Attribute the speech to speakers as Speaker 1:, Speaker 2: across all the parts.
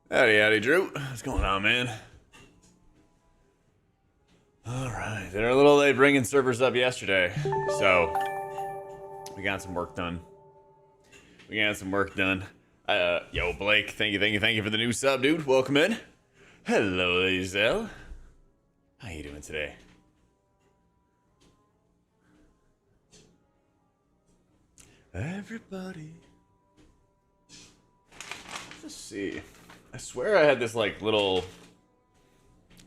Speaker 1: Howdy, howdy, Drew. What's going on, man? All right, they're a little late bringing servers up yesterday, so we got some work done. Yo, Blake, thank you for the new sub, dude. Welcome in. Hello, Lizelle. How you doing today? Everybody. Let's see. I swear I had this like little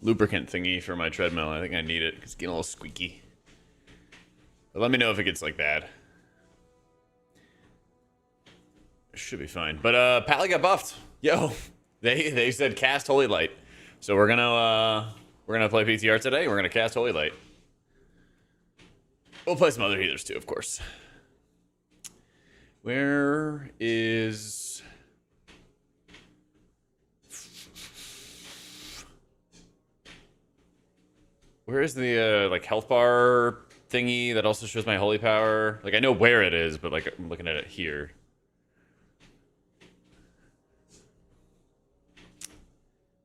Speaker 1: lubricant thingy for my treadmill. I think I need it. It's getting a little squeaky. But let me know if it gets like bad. It should be fine. But Pally got buffed. Yo, they said cast Holy Light. So we're gonna play PTR today. We're gonna cast Holy Light. We'll play some other healers too, of course. Where's the like health bar thingy that also shows my holy power? Like I know where it is, but like I'm looking at it here.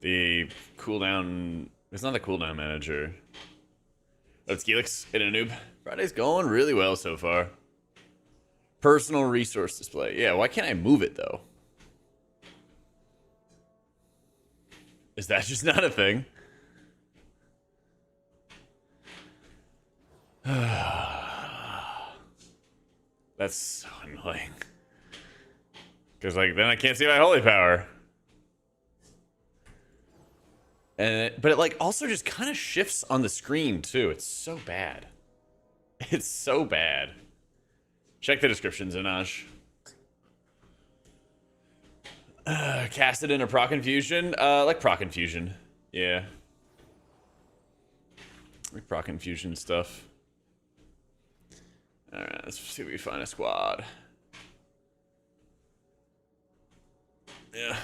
Speaker 1: The cooldown. It's not the cooldown manager. Oh, it's Gelix in a noob. Friday's going really well so far. Personal resource display. Yeah, why can't I move it though? Is that just not a thing? That's so annoying. Because like then I can't see my holy power. But it like also just kind of shifts on the screen too. It's so bad. It's so bad. Check the descriptions, Anaj. Cast it in a proc infusion. Like proc infusion. Yeah. Like proc infusion stuff. Alright, let's see if we can find a squad. Yeah.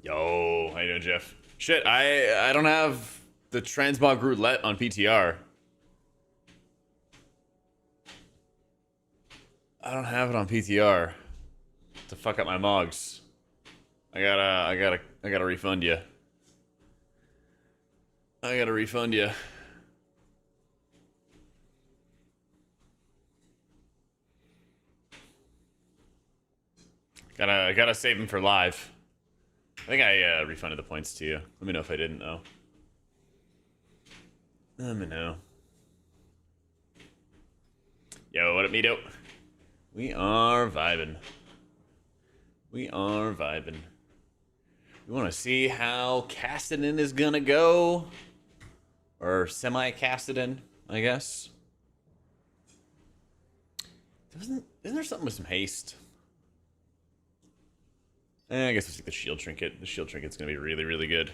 Speaker 1: Yo, how you doing, Jeff? Shit, I don't have the transmog roulette on PTR. I don't have it on PTR to fuck up my mogs. I gotta refund you. I gotta refund you. Gotta save them for live. I think I refunded the points to you. Let me know if I didn't though. Let me know. Yo, what up, Meedo? We are vibing. We are vibing. We want to see how Castedin is gonna go, or semi-Castedin, I guess. Isn't there something with some haste? I guess we'll take the shield trinket. The shield trinket's gonna be really, really good.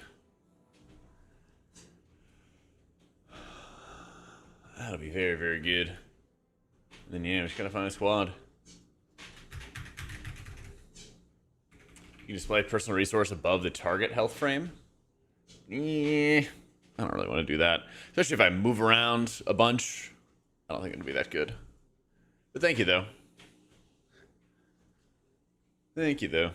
Speaker 1: That'll be very, very good. And then yeah, we just gotta find a squad. You display personal resource above the target health frame. I don't really want to do that. Especially if I move around a bunch. I don't think it'll be that good. But thank you, though. Thank you, though.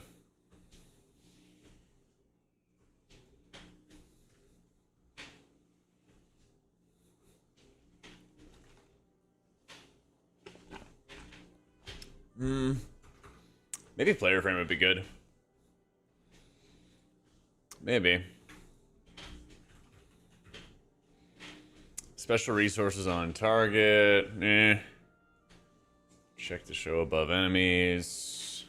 Speaker 1: Maybe player frame would be good. Maybe. Special resources on target. Eh. Check the show above enemies.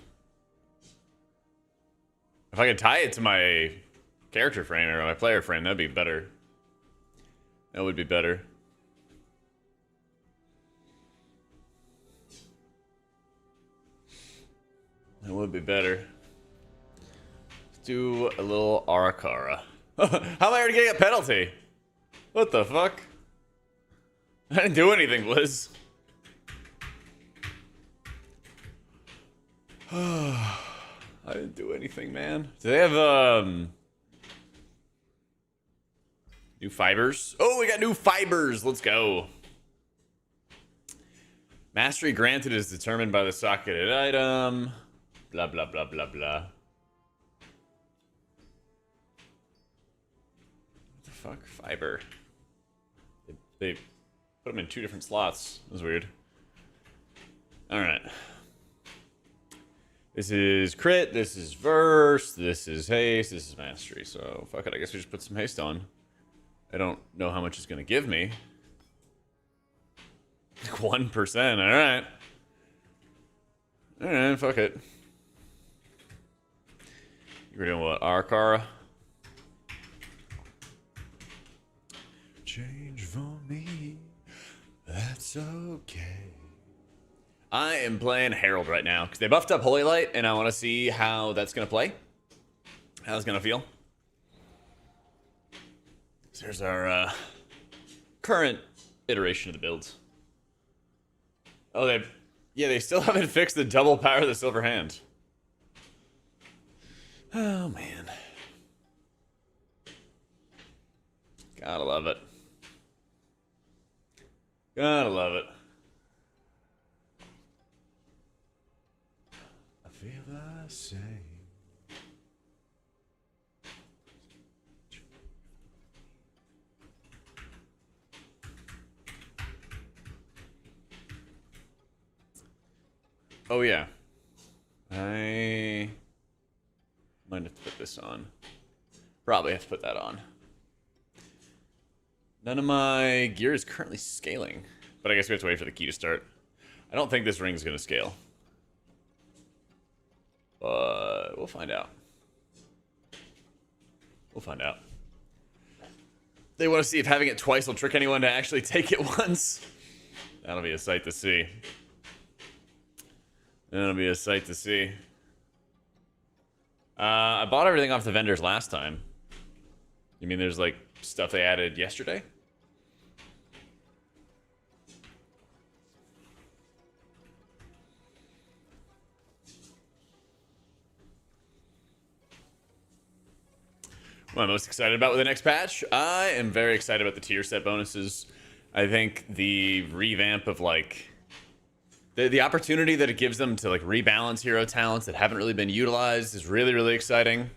Speaker 1: If I could tie it to my character frame or my player frame, that'd be better. That would be better. That would be better. Let's do a little Arakara. How am I already getting a penalty? What the fuck? I didn't do anything, Blizz. I didn't do anything, man. Do they have, new fibers? Oh, we got new fibers. Let's go. Mastery granted is determined by the socketed item. Blah, blah, blah, blah, blah. What the fuck? Fiber. They put them in 2 different slots. That was weird. Alright. This is crit, this is verse, this is haste, this is mastery. So, fuck it, I guess we just put some haste on. I don't know how much it's going to give me. 1%, alright. Alright, fuck it. You were doing what? Arkara? Change for me, that's okay. I am playing Herald right now, because they buffed up Holy Light, and I want to see how that's going to play. How it's going to feel. So there's our current iteration of the builds. Oh, they still haven't fixed the double power of the Silver Hand. Oh, man. Gotta love it. Gotta love it. I feel the same. Oh, yeah. I might have to put this on. Probably have to put that on. None of my gear is currently scaling, but I guess we have to wait for the key to start. I don't think this ring is going to scale, but we'll find out. We'll find out. They want to see if having it twice will trick anyone to actually take it once. That'll be a sight to see. That'll be a sight to see. I bought everything off the vendors last time. You mean there's like stuff they added yesterday? What I'm most excited about with the next patch? I am very excited about the tier set bonuses. I think the revamp of like the opportunity that it gives them to like rebalance hero talents that haven't really been utilized is really, really exciting.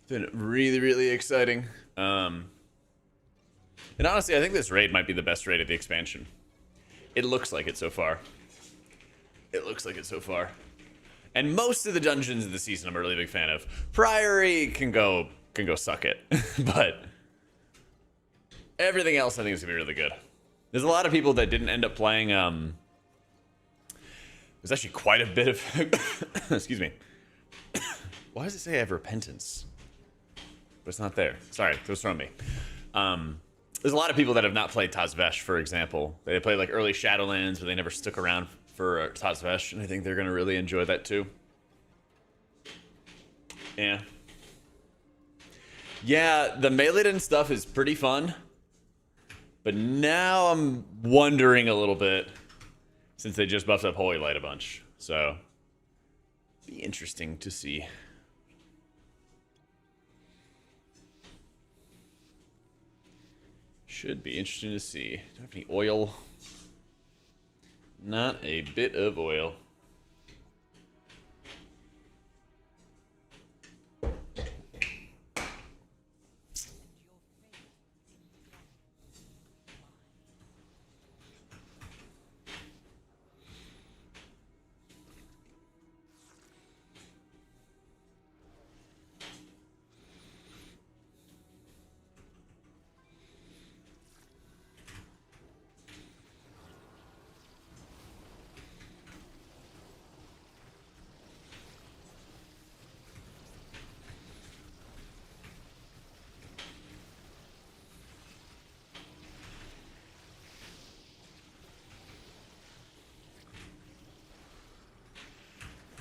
Speaker 1: It's been really, really exciting. And honestly, I think this raid might be the best raid of the expansion. It looks like it so far. It looks like it so far. And most of the dungeons of the season I'm a really big fan of. Priory can go suck it. But everything else I think is gonna be really good. There's a lot of people that didn't end up playing, there's actually quite a bit of, excuse me. Why does it say I have repentance? But it's not there. Sorry, it was from me. There's a lot of people that have not played Tazvesh, for example. They played like early Shadowlands, but they never stuck around for Tazvesh, and I think they're gonna really enjoy that too. Yeah. Yeah, the Melee stuff is pretty fun. But now I'm wondering a little bit, since they just buffed up Holy Light a bunch. So, be interesting to see. Should be interesting to see. Do I have any oil? Not a bit of oil.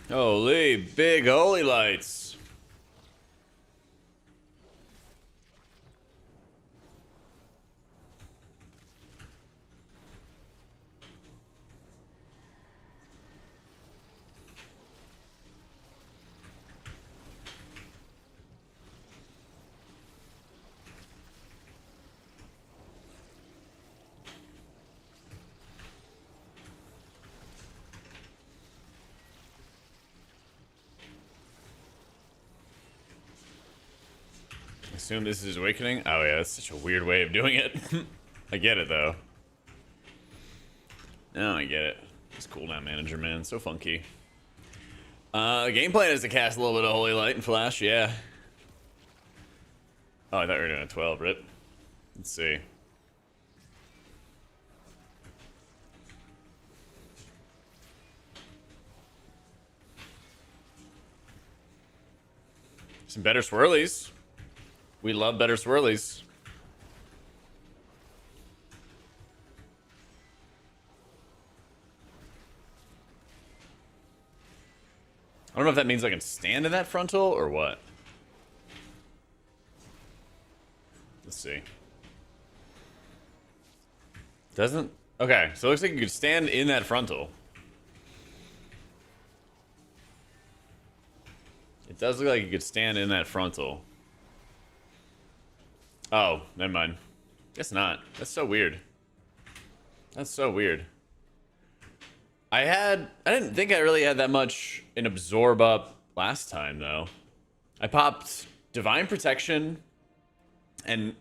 Speaker 1: Holy big holy lights. assume this is awakening. Oh yeah, that's such a weird way of doing it. I get it though. No, I get it. It's cooldown manager, man. So funky. Game plan is to cast a little bit of Holy Light and Flash, yeah. Oh, I thought we were doing a 12, rip. Let's see. Some better swirlies. We love better swirlies. I don't know if that means I can stand in that frontal or what. Let's see. Doesn't... Okay, so it looks like you could stand in that frontal. It does look like you could stand in that frontal. Oh, never mind. Guess not. That's so weird. That's so weird. I didn't think I really had that much in Absorb Up last time, though. I popped Divine Protection and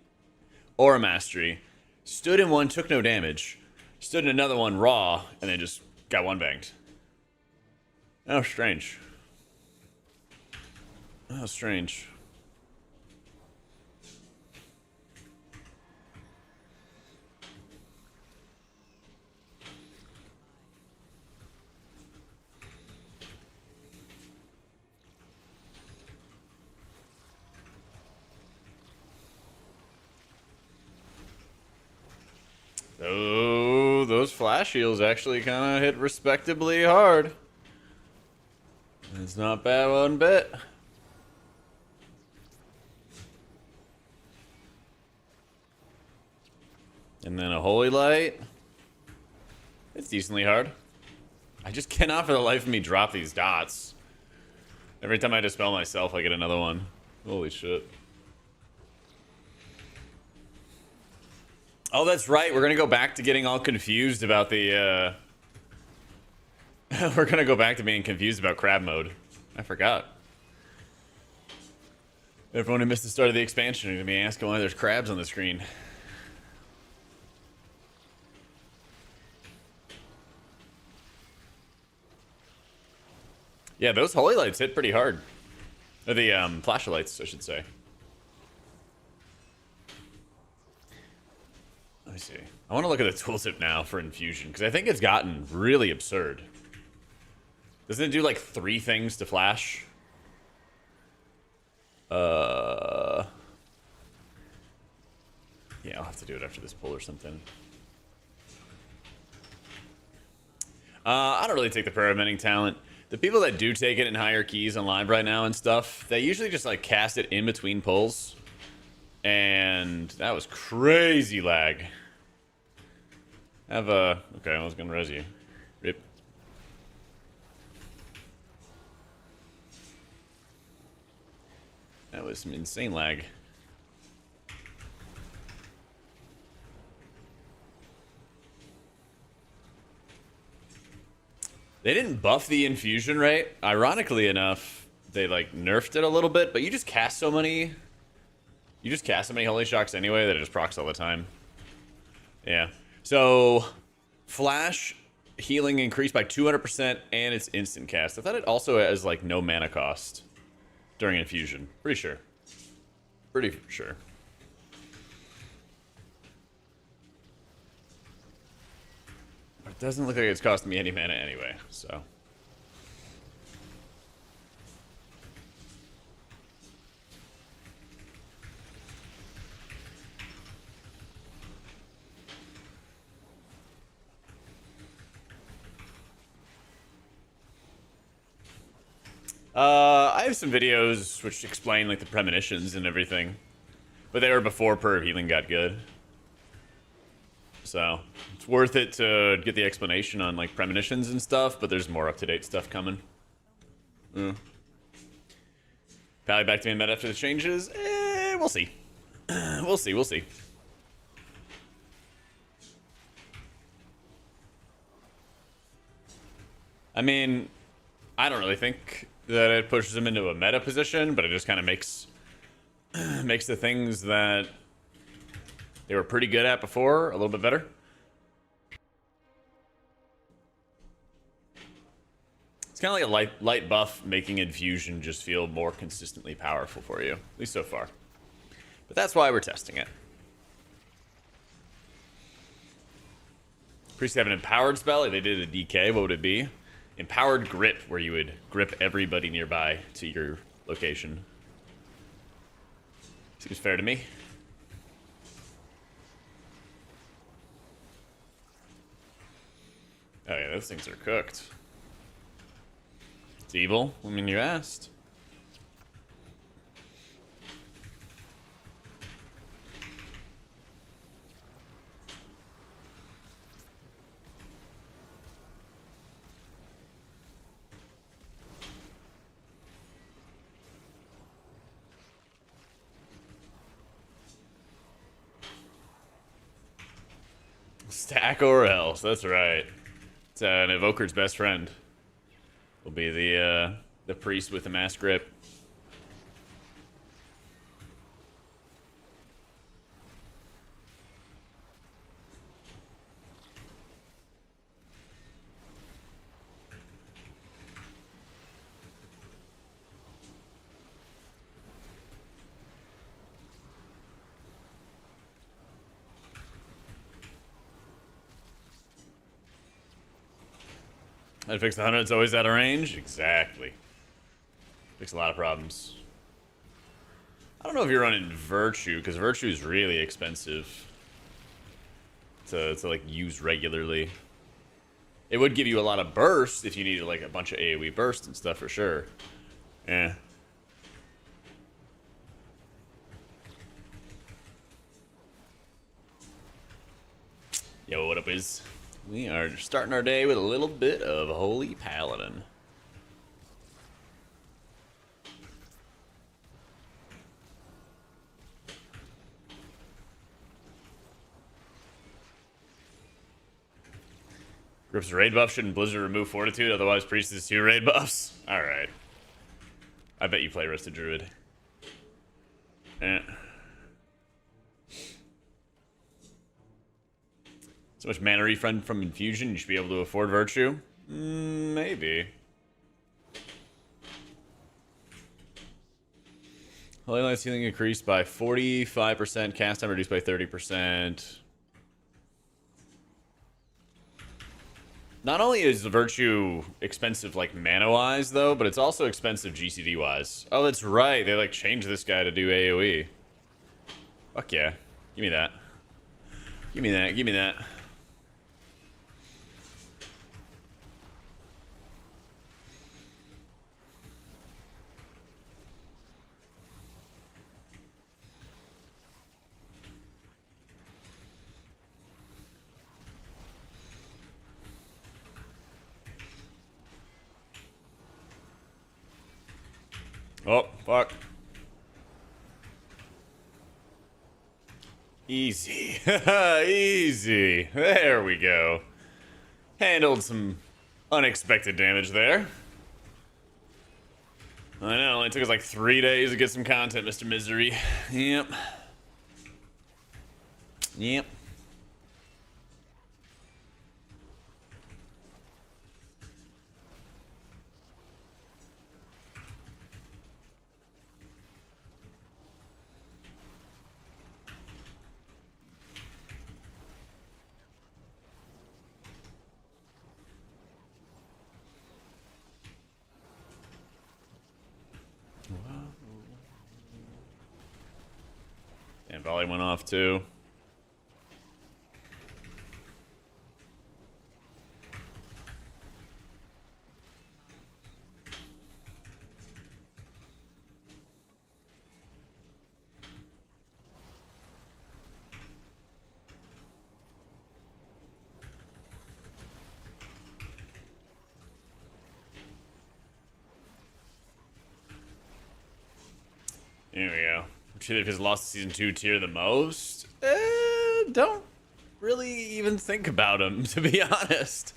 Speaker 1: Aura Mastery. Stood in one, took no damage. Stood in another one, raw, and then just got one banged. Oh, strange. Oh, strange. Oh, those flash heals actually kind of hit respectably hard. It's not bad one bit. And then a Holy Light. It's decently hard. I just cannot for the life of me drop these dots. Every time I dispel myself, I get another one. Holy shit. Oh, that's right. We're going to go back to getting all confused about the... We're going to go back to being confused about crab mode. I forgot. Everyone who missed the start of the expansion is going to be asking why there's crabs on the screen. Yeah, those Holy Lights hit pretty hard. Or the flashlights, I should say. Let me see. I want to look at the tooltip now for infusion, because I think it's gotten really absurd. Doesn't it do like 3 things to flash? Yeah, I'll have to do it after this pull or something. I don't really take the prayer of mending talent. The people that do take it in higher keys on live right now and stuff, they usually just like cast it in between pulls. And that was crazy lag. Okay, I was gonna res you. Rip. That was some insane lag. They didn't buff the infusion rate. Ironically enough, they like nerfed it a little bit, but you just cast so many... You just cast so many Holy Shocks anyway that it just procs all the time. Yeah. So, Flash healing increased by 200% and it's instant cast. I thought it also has like no mana cost during infusion. Pretty sure. Pretty sure. But it doesn't look like it's costing me any mana anyway, so... I have some videos which explain like the premonitions and everything, but they were before Perv Healing got good, so it's worth it to get the explanation on like premonitions and stuff. But there's more up-to-date stuff coming. Pally back to me in meta after the changes. We'll see. We'll see. We'll see. I mean, I don't really think that it pushes him into a meta position, but it just kind of makes Makes the things that they were pretty good at before a little bit better. It's kind of like a light buff, making Infusion just feel more consistently powerful for you, at least so far. But that's why we're testing it. Priests have an empowered spell. If they did a DK, what would it be? Empowered grip, where you would grip everybody nearby to your location. Seems fair to me. Oh yeah, those things are cooked. It's evil. I mean, you asked. Stack or else. That's right. It's an evoker's best friend. Will be the priest with the mass grip. That fix the 100, it's always out of range? Exactly. Fix a lot of problems. I don't know if you're running Virtue, because Virtue is really expensive to like use regularly. It would give you a lot of burst if you needed like a bunch of AoE burst and stuff for sure. Yeah. Yo, what up, is? We are starting our day with a little bit of Holy Paladin. Grip's raid buff. Shouldn't Blizzard remove Fortitude? Otherwise, Priest is 2 raid buffs. Alright. I bet you play RDruid. Eh. So much mana refund from Infusion, you should be able to afford Virtue? Maybe. Holy Light's healing increased by 45%, cast time reduced by 30%. Not only is the Virtue expensive, like, mana-wise, though, but it's also expensive GCD-wise. Oh, that's right, they, like, changed this guy to do AoE. Fuck yeah. Give me that. Give me that, give me that. Oh, fuck. Easy. Easy. There we go. Handled some unexpected damage there. I know, it took us like 3 days to get some content, Mr. Misery. Yep. Yep. And volley went off too. There we go. Which of his lost season 2 tier the most? Don't really even think about him, to be honest.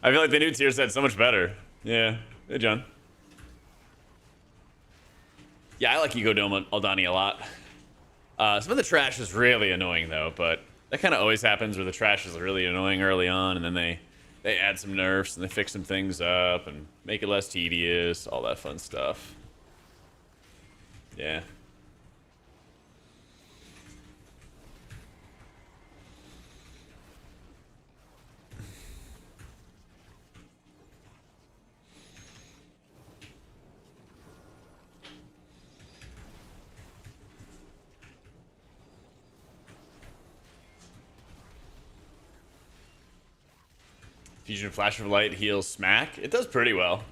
Speaker 1: I feel like the new tier set's so much better. Yeah. Hey, John. Yeah, I like Ego Dome Aldani a lot. Some of the trash is really annoying though, but that kind of always happens where the trash is really annoying early on, and then they add some nerfs and they fix some things up and make it less tedious, all that fun stuff. Yeah. Fusion Flash of Light heals Smack. It does pretty well.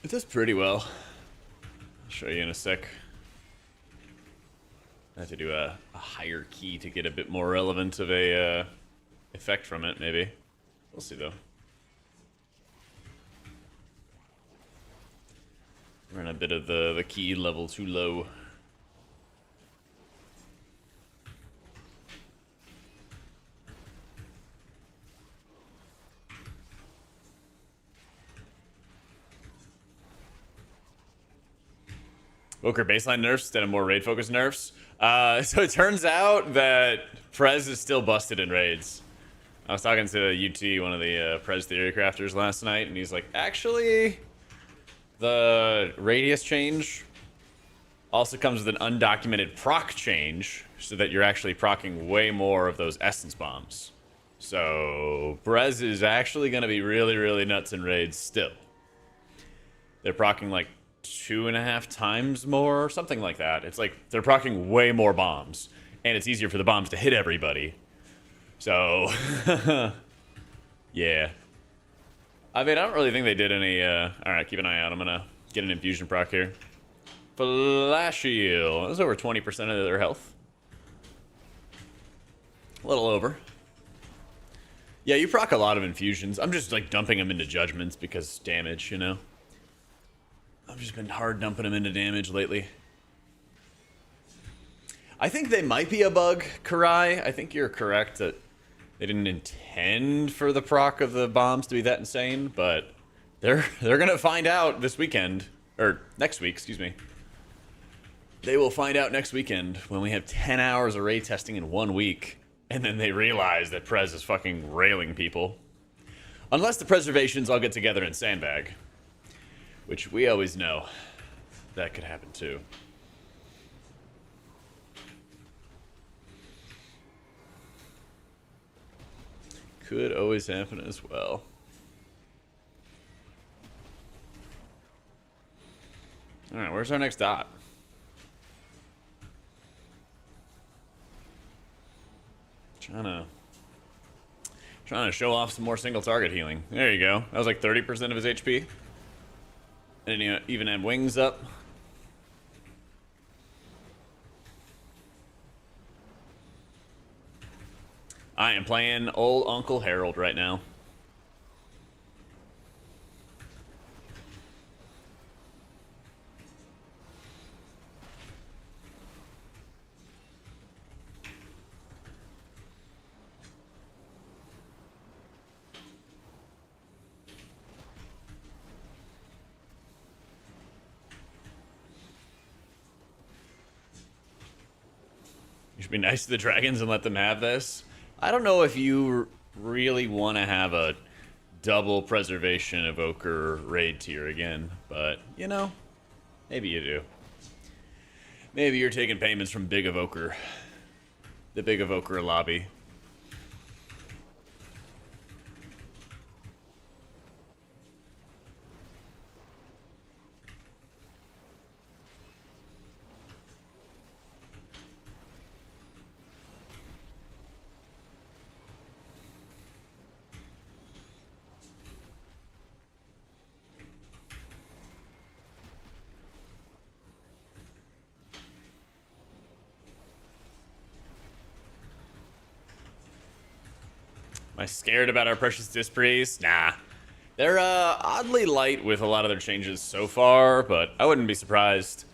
Speaker 1: It does pretty well. I'll show you in a sec. I have to do a higher key to get a bit more relevant of a effect from it, maybe. We'll see, though. Run a bit of the key level too low. Woker baseline nerfs instead of more raid focused nerfs. So it turns out that Prez is still busted in raids. I was talking to UT, one of the Prez theory crafters last night, and he's like, actually, the radius change also comes with an undocumented proc change, so that you're actually procking way more of those essence bombs. So Prez is actually going to be really, really nuts in raids still. They're procking like 2.5 times more, or something like that. It's like they're procking way more bombs, and it's easier for the bombs to hit everybody. So, yeah. I mean, I don't really think they did any. All right, keep an eye out. I'm gonna get an infusion proc here. Flash Heal. That's over 20% of their health. A little over. Yeah, you proc a lot of infusions. I'm just like dumping them into judgments because damage, you know. I've just been hard dumping them into damage lately. I think they might be a bug, Karai. I think you're correct that they didn't intend for the proc of the bombs to be that insane, but they're gonna find out this weekend, or next week, excuse me. They will find out next weekend when we have 10 hours of raid testing in 1 week, and then they realize that Prez is fucking railing people. Unless the preservations all get together and sandbag. Which we always know that could happen too. Could always happen as well. Alright, where's our next dot? Trying to show off some more single target healing. There you go. That was like 30% of his HP. And you even have wings up. I am playing old Uncle Harold right now. You should be nice to the dragons and let them have this. I don't know if you really want to have a double preservation evoker raid tier again, but you know, maybe you do. Maybe you're taking payments from Big Evoker, the Big Evoker lobby. Am I scared about our precious Dispraise? Nah. They're oddly light with a lot of their changes so far, but I wouldn't be surprised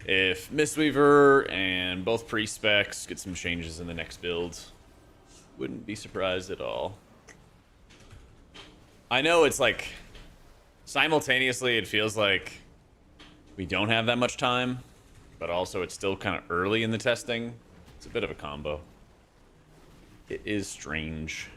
Speaker 1: if Mistweaver and both pre-specs get some changes in the next build. Wouldn't be surprised at all. I know it's like, simultaneously it feels like we don't have that much time, but also it's still kind of early in the testing. It's a bit of a combo. It is strange.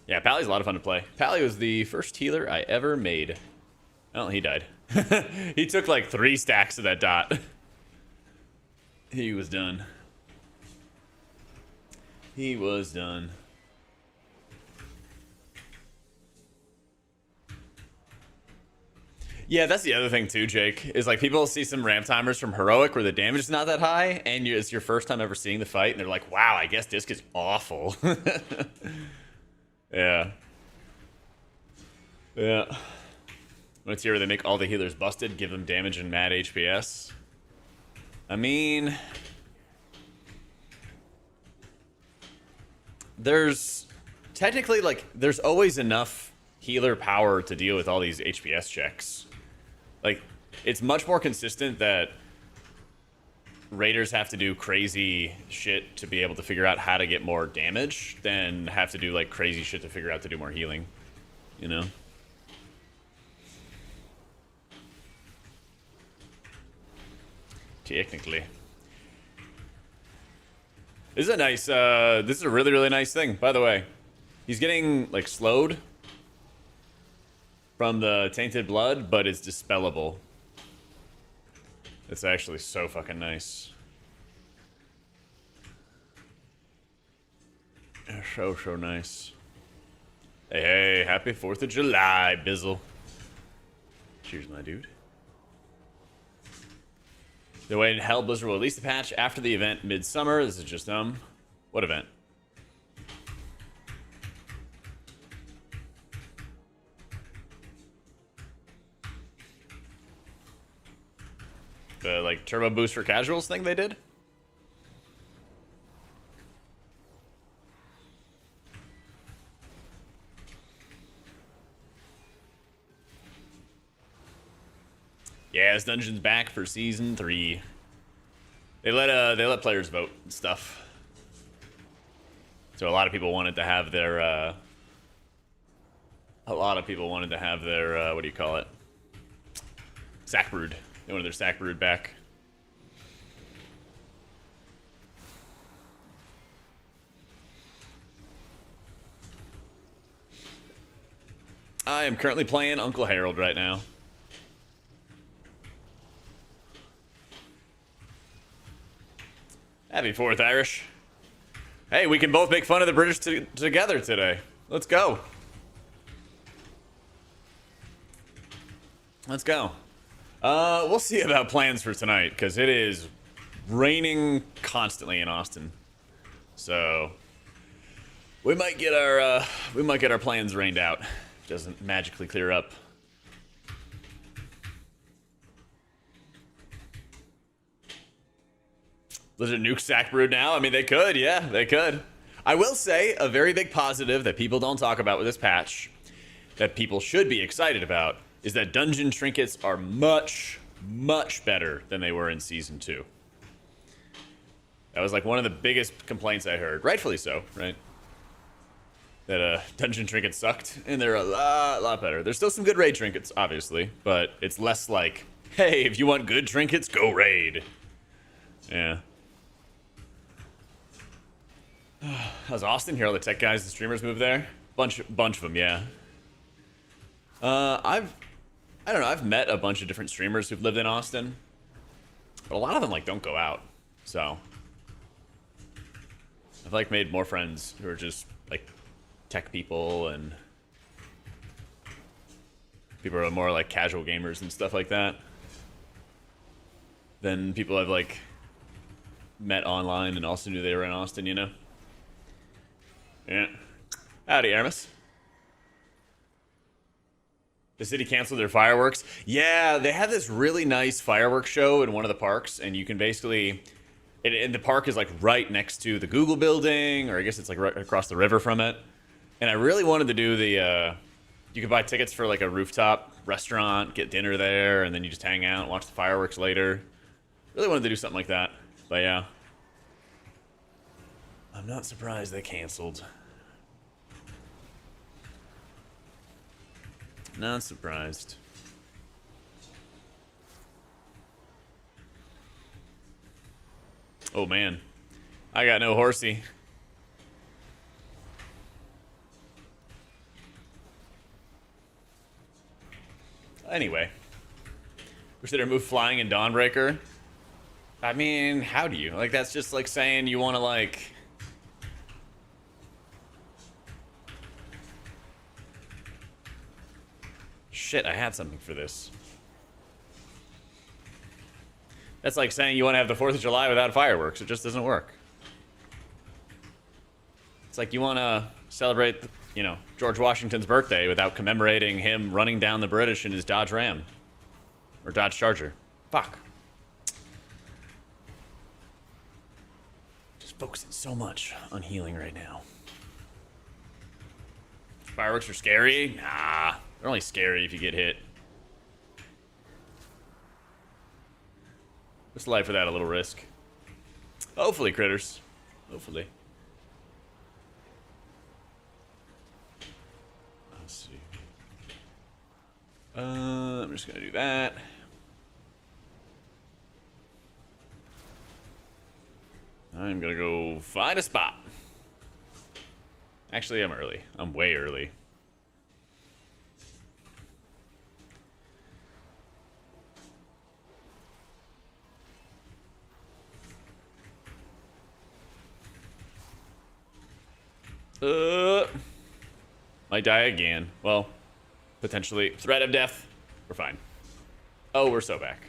Speaker 1: Yeah, Pally's a lot of fun to play. Pally was the first healer I ever made. Oh, he died. He took like 3 stacks of that dot. He was done. He was done. Yeah, that's the other thing too, Jake, is like people see some ramp timers from Heroic where the damage is not that high, and it's your first time ever seeing the fight, and they're like, wow, I guess Disc is awful. Yeah. Yeah. Let's hear where they make all the healers busted, give them damage and mad HPS. I mean, there's technically, like, there's always enough healer power to deal with all these HPS checks. Like, it's much more consistent that raiders have to do crazy shit to be able to figure out how to get more damage than have to do, like, crazy shit to figure out to do more healing. You know? Technically. This is a nice, this is a really, really nice thing, by the way. He's getting, like, slowed from the tainted blood, but it's dispellable. It's actually so fucking nice. So nice. Hey, hey, happy 4th of July, Bizzle. Cheers, my dude. The way in hell, Blizzard will release the patch after the event midsummer. This is just, what event? The, like, turbo boost for casuals thing they did? Yeah, this dungeon's back for season 3. They let players vote and stuff. So a lot of people wanted to have their what do you call it? Sack brood. They wanted their sack brood back. I am currently playing Uncle Harold right now. Happy 4th, Irish. Hey, we can both make fun of the British together today. Let's go. Let's go. We'll see about plans for tonight, because it is raining constantly in Austin. So we might get our plans rained out. It doesn't magically clear up. Blizzard nuke sack brood now? I mean, they could, yeah, they could. I will say, a very big positive that people don't talk about with this patch, that people should be excited about, is that dungeon trinkets are much, much better than they were in Season 2. That was like one of the biggest complaints I heard. Rightfully so, right? That dungeon trinkets sucked, and they're a lot better. There's still some good raid trinkets, obviously, but it's less like, hey, if you want good trinkets, go raid. Yeah. How's Austin? Here all the tech guys and streamers move there? Bunch of them, yeah. I don't know, I've met a bunch of different streamers who've lived in Austin, but a lot of them, like, don't go out, so I've, like, made more friends who are just, like, tech people and people who are more, like, casual gamers and stuff like that than people I've, like, met online and also knew they were in Austin, you know? Yeah. Howdy, Aramis. The city canceled their fireworks. Yeah, they had this really nice fireworks show in one of the parks, and you can basically... And the park is, like, right next to the Google building, or I guess it's, like, right across the river from it. And I really wanted to do the... you could buy tickets for, like, a rooftop restaurant, get dinner there, and then you just hang out and watch the fireworks later. Really wanted to do something like that. But, yeah. I'm not surprised they canceled. Not surprised. Oh man, I got no horsey. Anyway, consider move flying in Dawnbreaker. I mean, how do you? Like, that's just like saying you want to like. Shit, I had something for this. That's like saying you want to have the 4th of July without fireworks. It just doesn't work. It's like you want to celebrate, you know, George Washington's birthday without commemorating him running down the British in his Dodge Ram. Or Dodge Charger. Fuck. Just focusing so much on healing right now. Fireworks are scary? Nah. They're only scary if you get hit. What's life without a little risk? Hopefully, critters. Hopefully. Let's see. I'm just gonna do that. I'm gonna go find a spot. Actually, I'm early. I'm way early. Might die again. Well, potentially. Threat of death. We're fine. Oh, we're so back.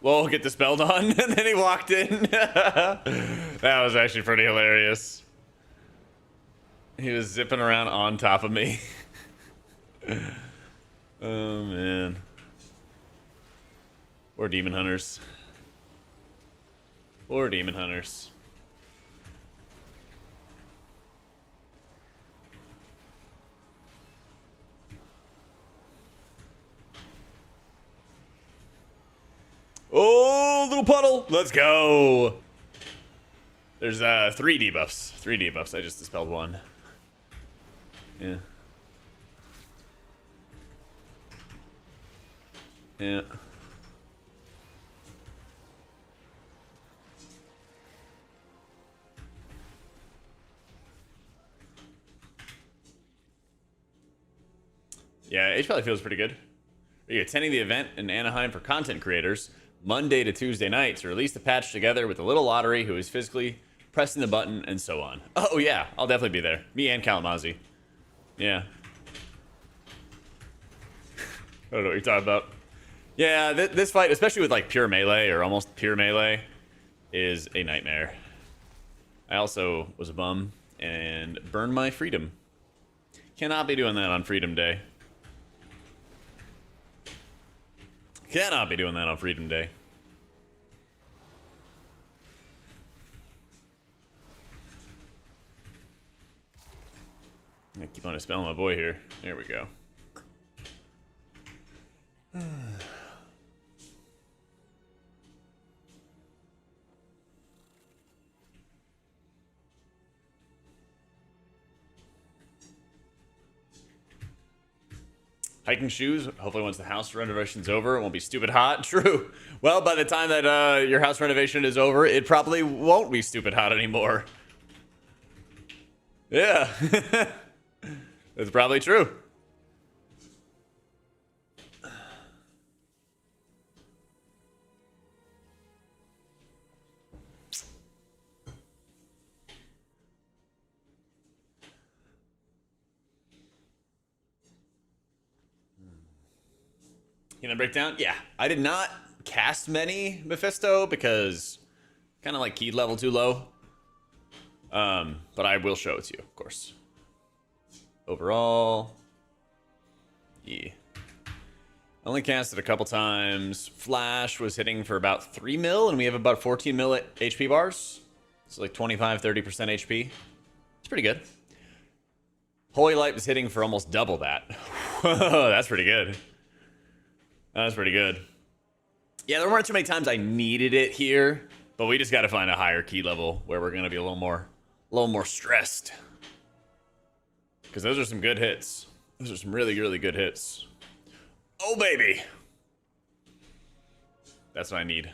Speaker 1: Well, get the spell done, and then he walked in. That was actually pretty hilarious. He was zipping around on top of me. Oh, man. Or demon hunters. Or demon hunters. Oh, little puddle. Let's go. There's 3 debuffs. 3 debuffs. I just dispelled 1. Yeah. Yeah. Yeah, H probably feels pretty good. Are you attending the event in Anaheim for content creators Monday to Tuesday night to release the patch together with the little lottery who is physically pressing the button and so on? Oh yeah, I'll definitely be there. Me and Kalamazoo. Yeah. I don't know what you're talking about. Yeah, this fight, especially with like pure melee or almost pure melee, is a nightmare. I also was a bum and burned my freedom. Cannot be doing that on Freedom Day. Cannot be doing that on Freedom Day. I keep on dispelling my boy here. There we go. Hiking shoes. Hopefully once the house renovation's over, it won't be stupid hot. True. Well, by the time that your house renovation is over, it probably won't be stupid hot anymore. Yeah. That's probably true. Healing breakdown? Yeah. I did not cast many Mephisto because kind of like keyed level too low. But I will show it to you, of course. Overall, yeah. Only cast it a couple times. Flash was hitting for about 3 mil, and we have about 14 mil at HP bars. So like 25-30% HP. It's pretty good. Holy Light was hitting for almost double that. That's pretty good. That's pretty good. Yeah, there weren't too many times I needed it here, but we just got to find a higher key level where we're gonna be a little more stressed. Because those are some good hits. Those are some really, really good hits. Oh, baby. That's what I need.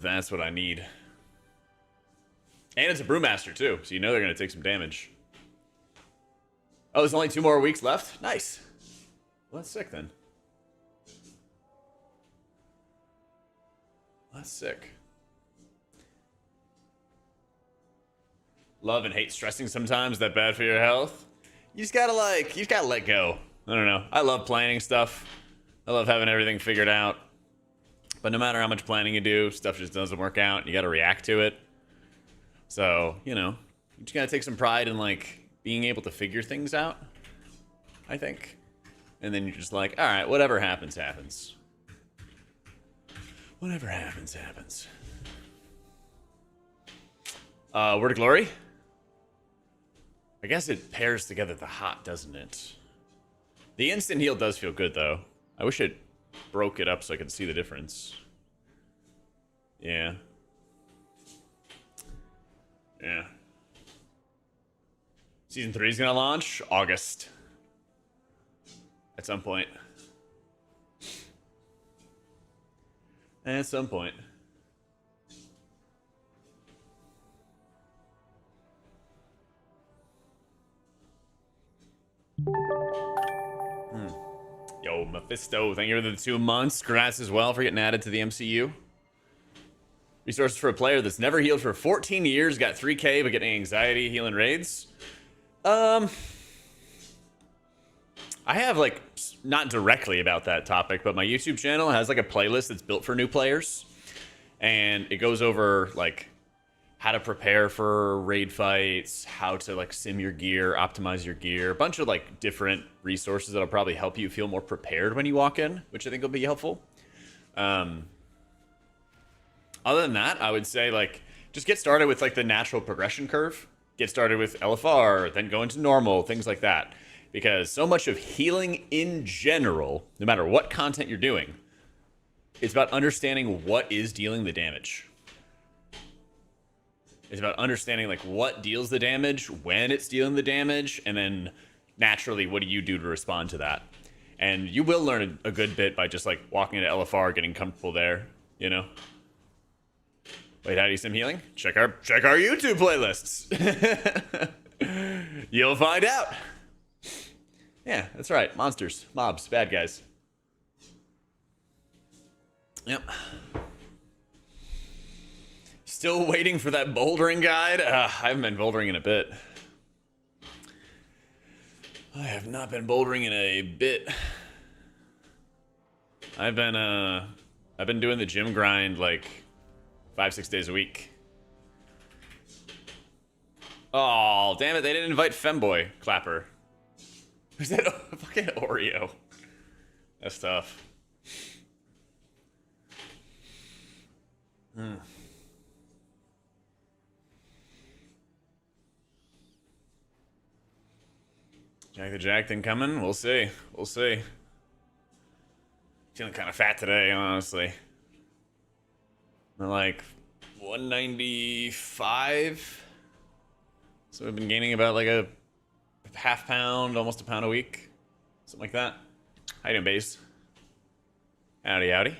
Speaker 1: That's what I need. And it's a Brewmaster, too, so you know they're going to take some damage. Oh, there's only 2 more weeks left? Nice. Well, that's sick, then. That's sick. Love and hate stressing sometimes. That bad for your health? You just gotta, let go. I don't know. I love planning stuff. I love having everything figured out. But no matter how much planning you do, stuff just doesn't work out. You gotta react to it. So, you know, you just gotta take some pride in, like, being able to figure things out, I think. And then you're just like, all right, whatever happens, happens. Whatever happens, happens. Word of Glory? I guess it pairs together the hot, doesn't it? The instant heal does feel good, though. I wish it broke it up so I could see the difference. Yeah. Yeah. Season 3 is gonna launch August. At some point. At some point. Yo, Mephisto, thank you for the 2 months. Congrats as well for getting added to the MCU. Resources for a player that's never healed for 14 years, got 3K, but getting anxiety, healing raids. I have, like, not directly about that topic, but my YouTube channel has, like, a playlist that's built for new players. And it goes over, like, how to prepare for raid fights, how to, like, sim your gear, optimize your gear, a bunch of, like, different resources that'll probably help you feel more prepared when you walk in, which I think will be helpful. Other than that, I would say, like, just get started with, like, the natural progression curve. Get started with LFR, then go into normal, things like that. Because so much of healing in general, no matter what content you're doing, it's about understanding what is dealing the damage. It's about understanding, like, what deals the damage, when it's dealing the damage, and then naturally, what do you do to respond to that? And you will learn a good bit by just, like, walking into LFR, getting comfortable there, you know? Wait, how do you sim healing? Check our YouTube playlists. You'll find out. Yeah, that's right. Monsters, mobs, bad guys. Yep. Still waiting for that bouldering guide? I haven't been bouldering in a bit. I have not been bouldering in a bit. I've been doing the gym grind like 5-6 days a week. Oh, damn it, they didn't invite Femboy Clapper. Who's that fucking Oreo? That's tough. Jack the Jack thing coming? We'll see. We'll see. Feeling kind of fat today, honestly. I'm like 195. So we've been gaining about like a half pound, almost a pound a week. Something like that. How you doing, Baze? Howdy, howdy.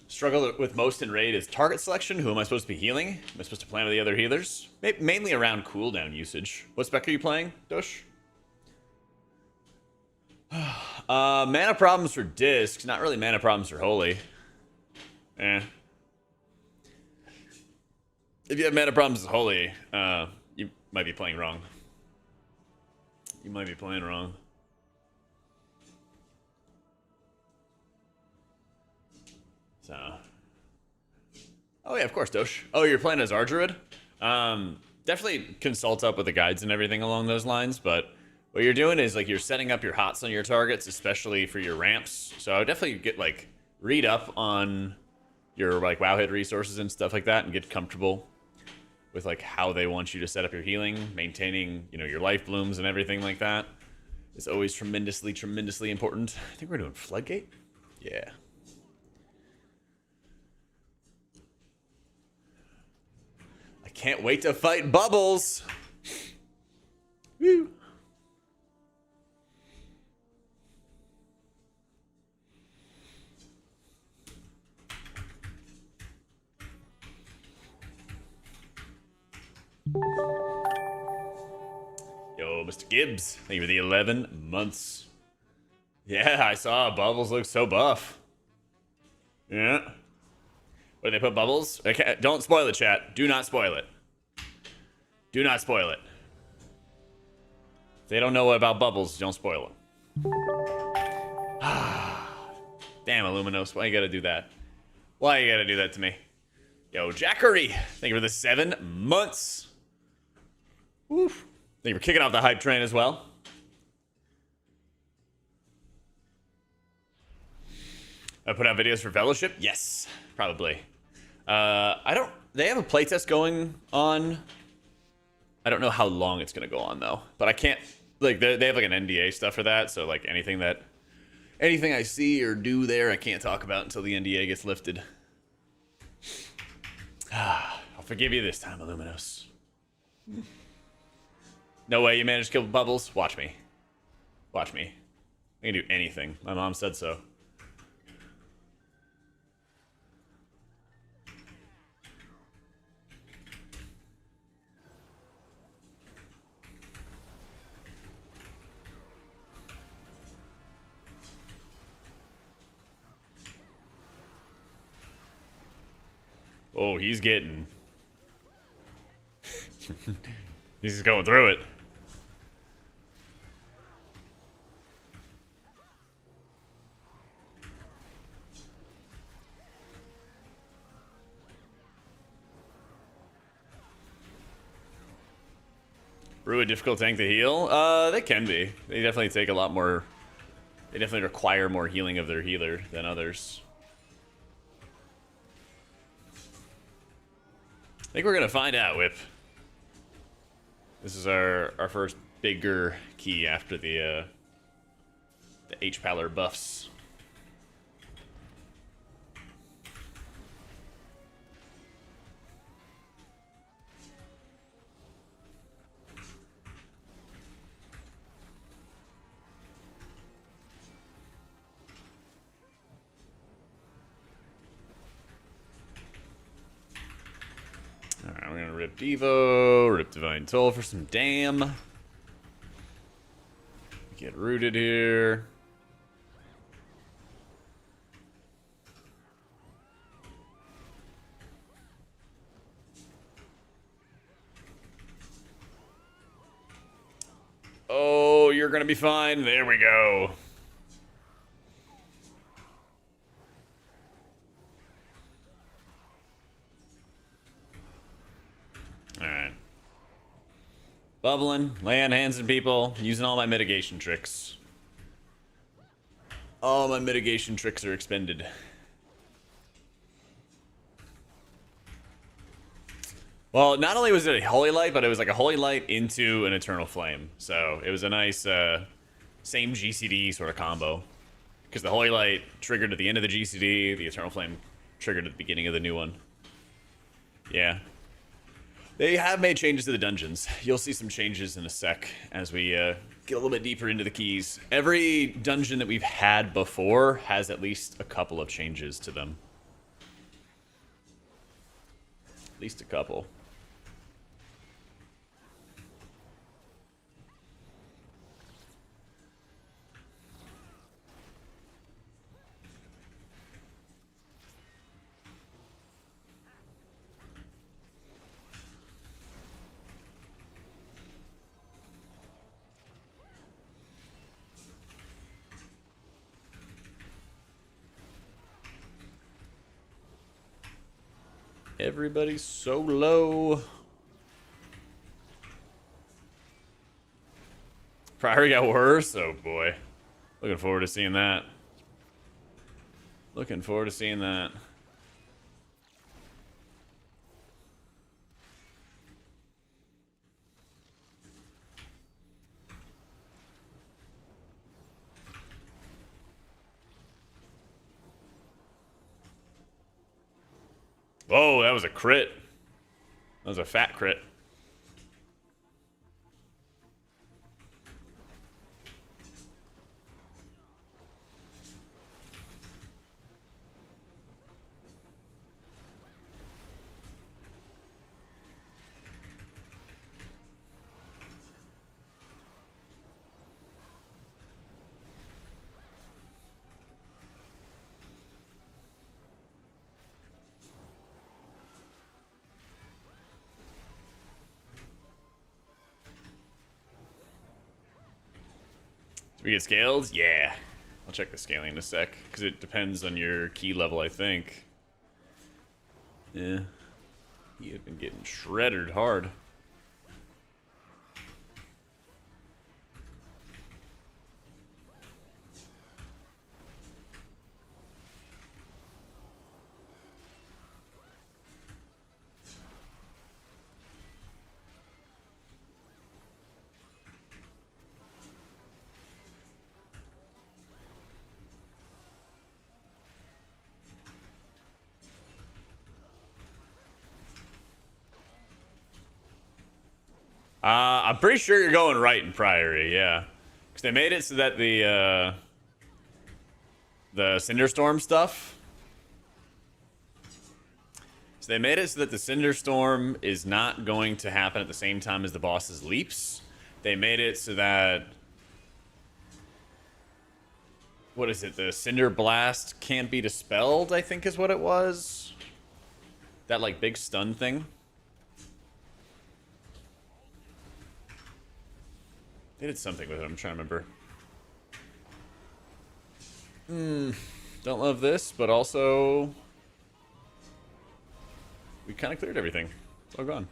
Speaker 1: Struggle with most in raid is target selection. Who am I supposed to be healing? Am I supposed to plan with the other healers? Mainly around cooldown usage. What spec are you playing, Dosh? Mana problems for discs. Not really mana problems for holy. If you have mana problems with holy, you might be playing wrong. You might be playing wrong. So, oh yeah, of course, Dosh. Oh, you're playing as RDruid? Definitely consult up with the guides and everything along those lines, but what you're doing is, like, you're setting up your hots on your targets, especially for your ramps. So I would definitely get, like, read up on your, like, wow hit resources and stuff like that and get comfortable. with like how they want you to set up your healing, maintaining, you know, your life blooms and everything like that is always tremendously, tremendously important. I think we're doing Floodgate. Yeah. I can't wait to fight Bubbles. Woo. Yo, Mr. Gibbs, thank you for the 11 months. Yeah, I saw Bubbles look so buff. Yeah. Where they put Bubbles? Okay, don't spoil it, chat. Do not spoil it. Do not spoil it. If they don't know about Bubbles, don't spoil it. Damn, Illuminos, why you gotta do that? Why you gotta do that to me? Yo, Jackery, thank you for the 7 months. Woof. Thank you for kicking off the hype train as well. I put out videos for Fellowship? Yes, probably. They have a playtest going on. I don't know how long it's gonna go on though. But I can't, like, they have like an NDA stuff for that. So like anything I see or do there, I can't talk about until the NDA gets lifted. I'll forgive you this time, Illuminos. No way you managed to kill Bubbles? Watch me. Watch me. I can do anything. My mom said so. Oh, he's getting... he's just going through it. Druid difficult tank to heal? They can be. They definitely take a lot more... They definitely require more healing of their healer than others. I think we're gonna find out, Whip. This is our first bigger key after the H-Paler buffs. Alright, we're gonna rip Devo, rip Divine Toll for some damn. Get rooted here. Oh, you're gonna be fine. There we go. Alright. Bubbling, laying hands on people, using all my mitigation tricks. All my mitigation tricks are expended. Well, not only was it a Holy Light, but it was like a Holy Light into an Eternal Flame. So it was a nice, same GCD sort of combo. Because the Holy Light triggered at the end of the GCD, the Eternal Flame triggered at the beginning of the new one. Yeah. They have made changes to the dungeons. You'll see some changes in a sec as we get a little bit deeper into the keys. Every dungeon that we've had before has at least a couple of changes to them. At least a couple. Everybody's so low. Priory got worse? Oh boy. Looking forward to seeing that. Looking forward to seeing that. Oh, that was a crit. That was a fat crit. Do we get scaled? Yeah. I'll check the scaling in a sec, because it depends on your key level, I think. Yeah. He had been getting shredded hard. I'm pretty sure you're going right in Priory, yeah. Because they made it so that the Cinderstorm stuff. So they made it so that the Cinderstorm is not going to happen at the same time as the boss's leaps. They made it so that... What is it? The Cinder Blast can't be dispelled, I think is what it was. That, like, big stun thing. They did something with it, I'm trying to remember. Don't love this, but also... We kind of cleared everything. It's all gone.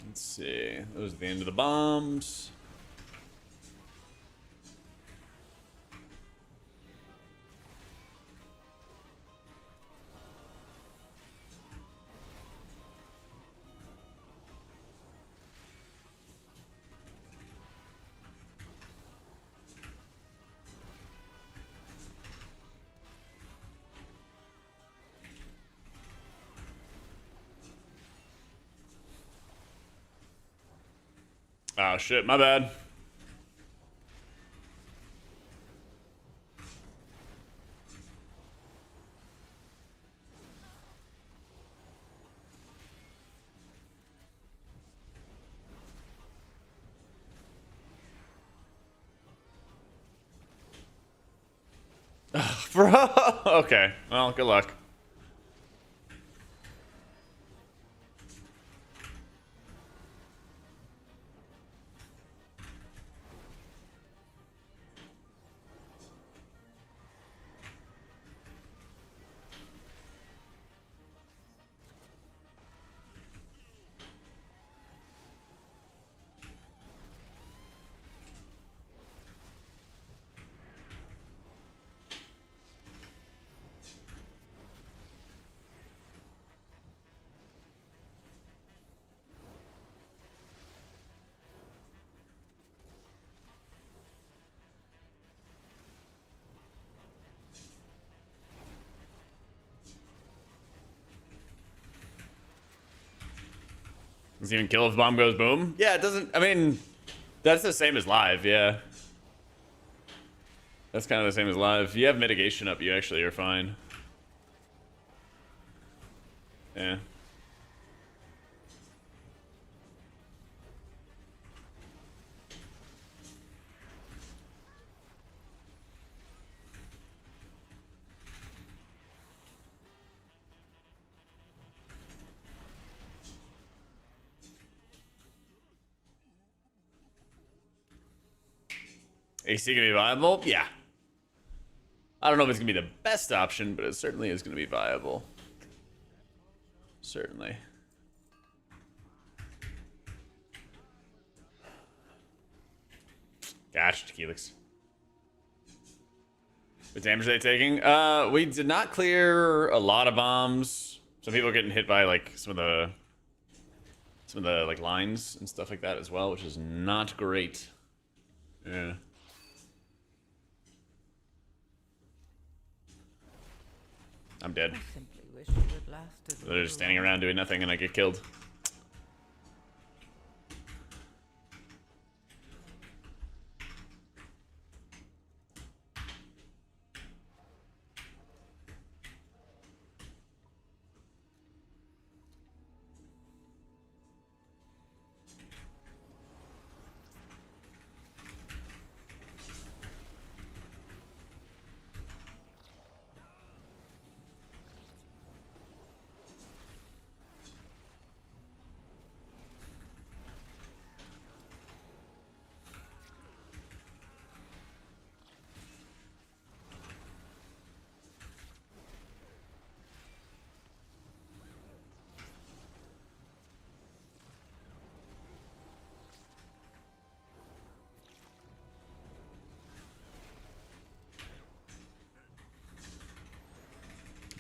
Speaker 1: Let's see. Those are the end of the bombs. Oh shit, my bad. Bro, okay. Well, good luck. Does it even kill if the bomb goes boom? Yeah, it doesn't. I mean, that's the same as live, yeah. That's kind of the same as live. If you have mitigation up, you actually are fine. Yeah. AC can be viable? Yeah. I don't know if it's gonna be the best option, but it certainly is gonna be viable. Certainly. Gosh, Tequilix. What damage are they taking? We did not clear a lot of bombs. Some people are getting hit by like some of the like lines and stuff like that as well, which is not great. Yeah. I'm dead.
Speaker 2: I simply wish it had lasted.
Speaker 1: They're just standing around doing nothing and I get killed.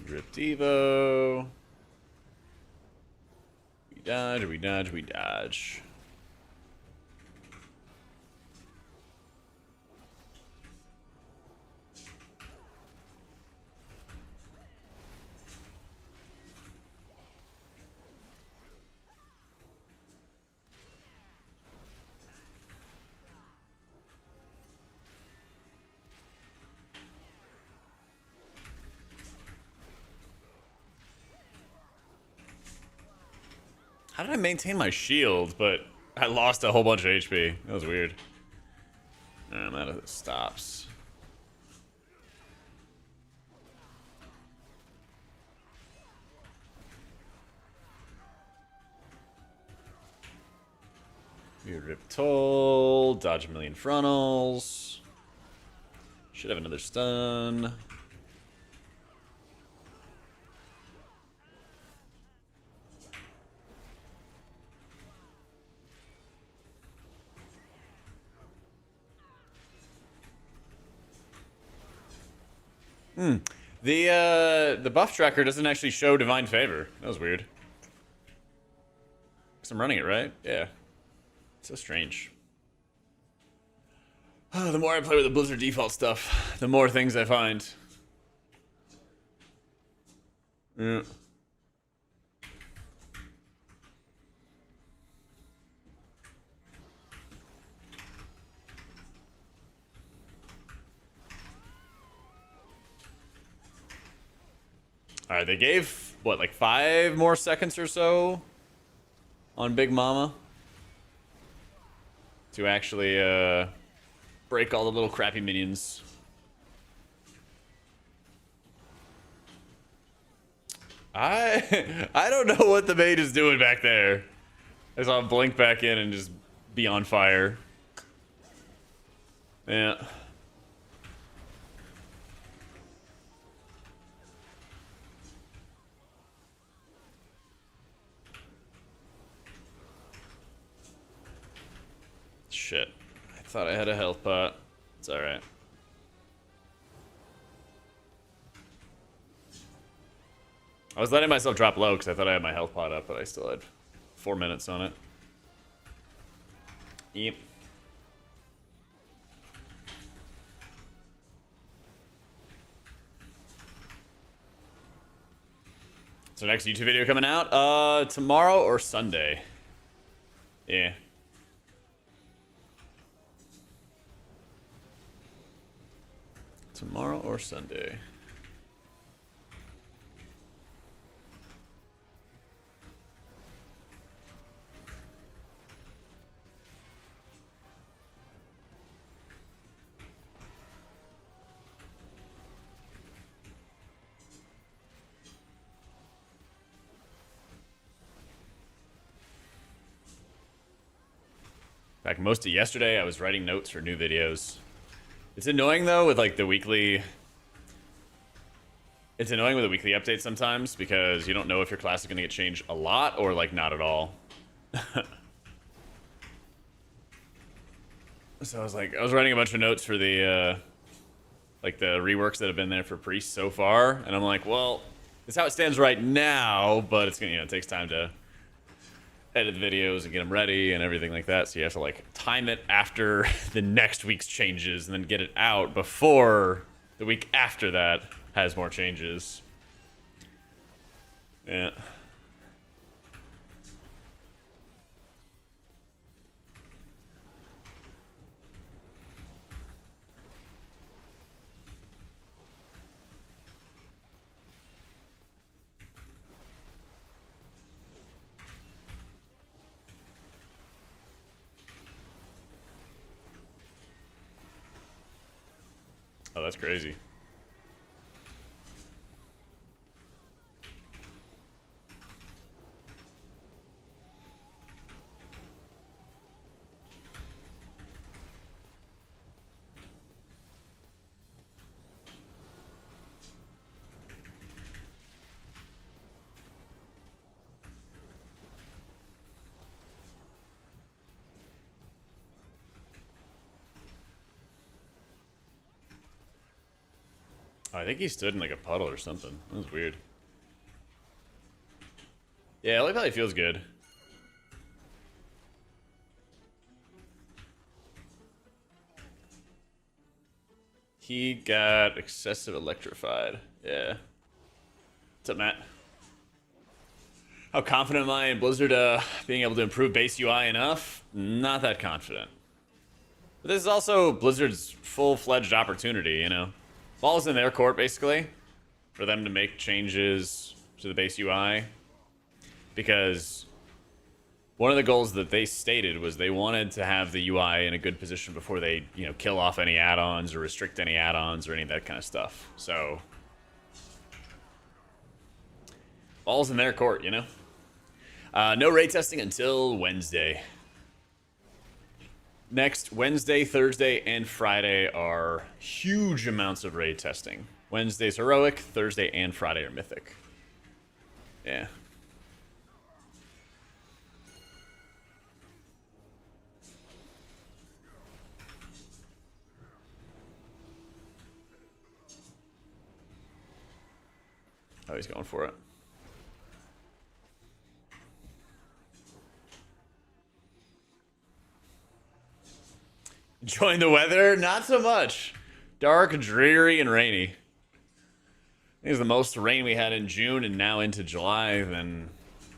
Speaker 1: Rip Devo. We dodge, we dodge, we dodge. How did I maintain my shield, but I lost a whole bunch of HP? That was weird. And that stops. We rip toll, dodge a million frontals. Should have another stun. The buff tracker doesn't actually show Divine Favor. That was weird. Because I'm running it, right? Yeah. So strange. Oh, the more I play with the Blizzard default stuff, the more things I find. Yeah. All right, they gave, what, like 5 more seconds or so on Big Mama to actually break all the little crappy minions. I don't know what the mage is doing back there. I saw him blink back in and just be on fire. Yeah. Shit. I thought I had a health pot. It's alright. I was letting myself drop low because I thought I had my health pot up, but I still had 4 minutes on it. Yep. So next YouTube video coming out? Tomorrow or Sunday? Yeah. Tomorrow or Sunday? In fact, most of yesterday I was writing notes for new videos. It's annoying though with like the weekly It's annoying with a weekly update sometimes because you don't know if your class is going to get changed a lot or like not at all. So I was writing a bunch of notes for the like the reworks that have been there for priests so far, and I'm like, well, it's how it stands right now, but it's gonna, it takes time to edit the videos and get them ready and everything like that. So you have to like time it after the next week's changes and then get it out before the week after that has more changes. Yeah. Oh, that's crazy. Oh, I think he stood in like a puddle or something. That was weird. Yeah, LA Valley feels good. He got excessive electrified. Yeah. What's up, Matt? How confident am I in Blizzard being able to improve base UI enough? Not that confident. But this is also Blizzard's full-fledged opportunity, you know? Ball's in their court, basically, for them to make changes to the base UI. Because one of the goals that they stated was they wanted to have the UI in a good position before they, kill off any add-ons or restrict any add-ons or any of that kind of stuff. So, ball's in their court, you know? No raid testing until Wednesday. Next Wednesday, Thursday, and Friday are huge amounts of raid testing. Wednesday's heroic, Thursday and Friday are mythic. Yeah. Oh, he's going for it. Enjoying the weather? Not so much. Dark, dreary, and rainy. I think it's the most rain we had in June and now into July than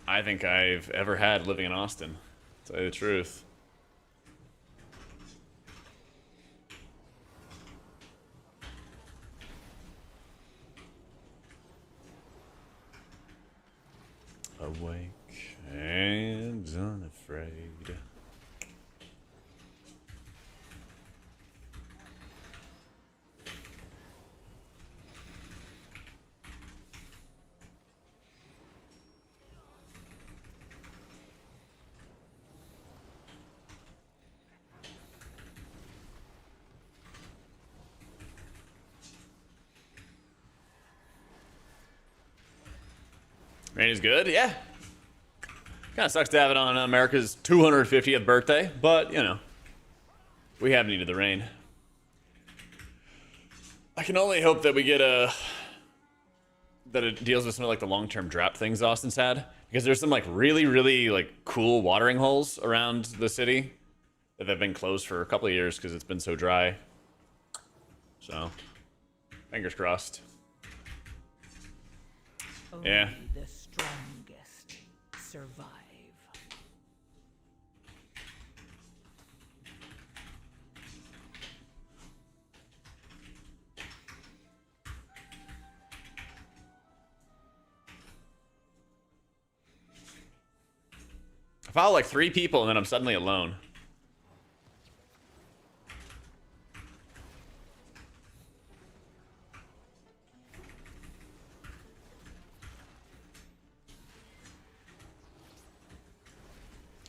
Speaker 1: I think I've ever had living in Austin, to tell you the truth. Awake and unafraid. Rain is good, yeah. Kind of sucks to have it on America's 250th birthday, but, we have needed the rain. I can only hope that we get that it deals with some of like the long-term drought things Austin's had, because there's some like really, really like cool watering holes around the city that have been closed for a couple of years because it's been so dry. So, fingers crossed. Yeah.
Speaker 2: Only the strongest survive.
Speaker 1: I follow like 3 people and then I'm suddenly alone.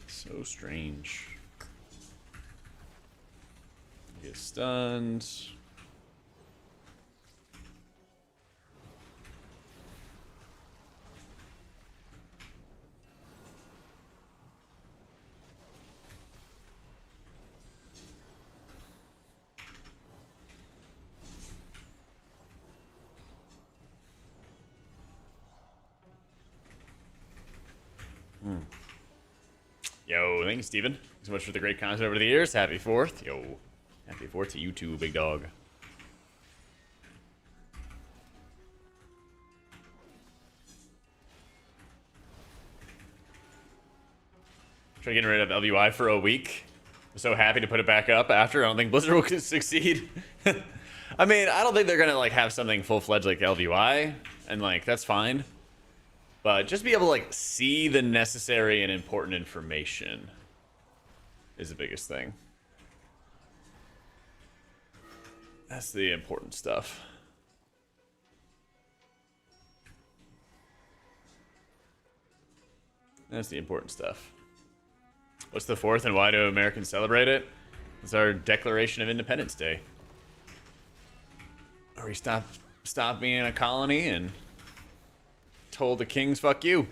Speaker 1: So strange. Get stunned. Yo, thank you, Steven. Thanks so much for the great content over the years. Happy 4th. Yo, happy 4th to you too, big dog. Try getting rid of LVY for a week. I'm so happy to put it back up after. I don't think Blizzard will succeed. I mean, I don't think they're gonna like have something full-fledged like LVY, and like that's fine. But just be able to like see the necessary and important information is the biggest thing. That's the important stuff. That's the important stuff. What's the 4th and why do Americans celebrate it? It's our Declaration of Independence Day. Or we stop being a colony and told the kings, fuck you.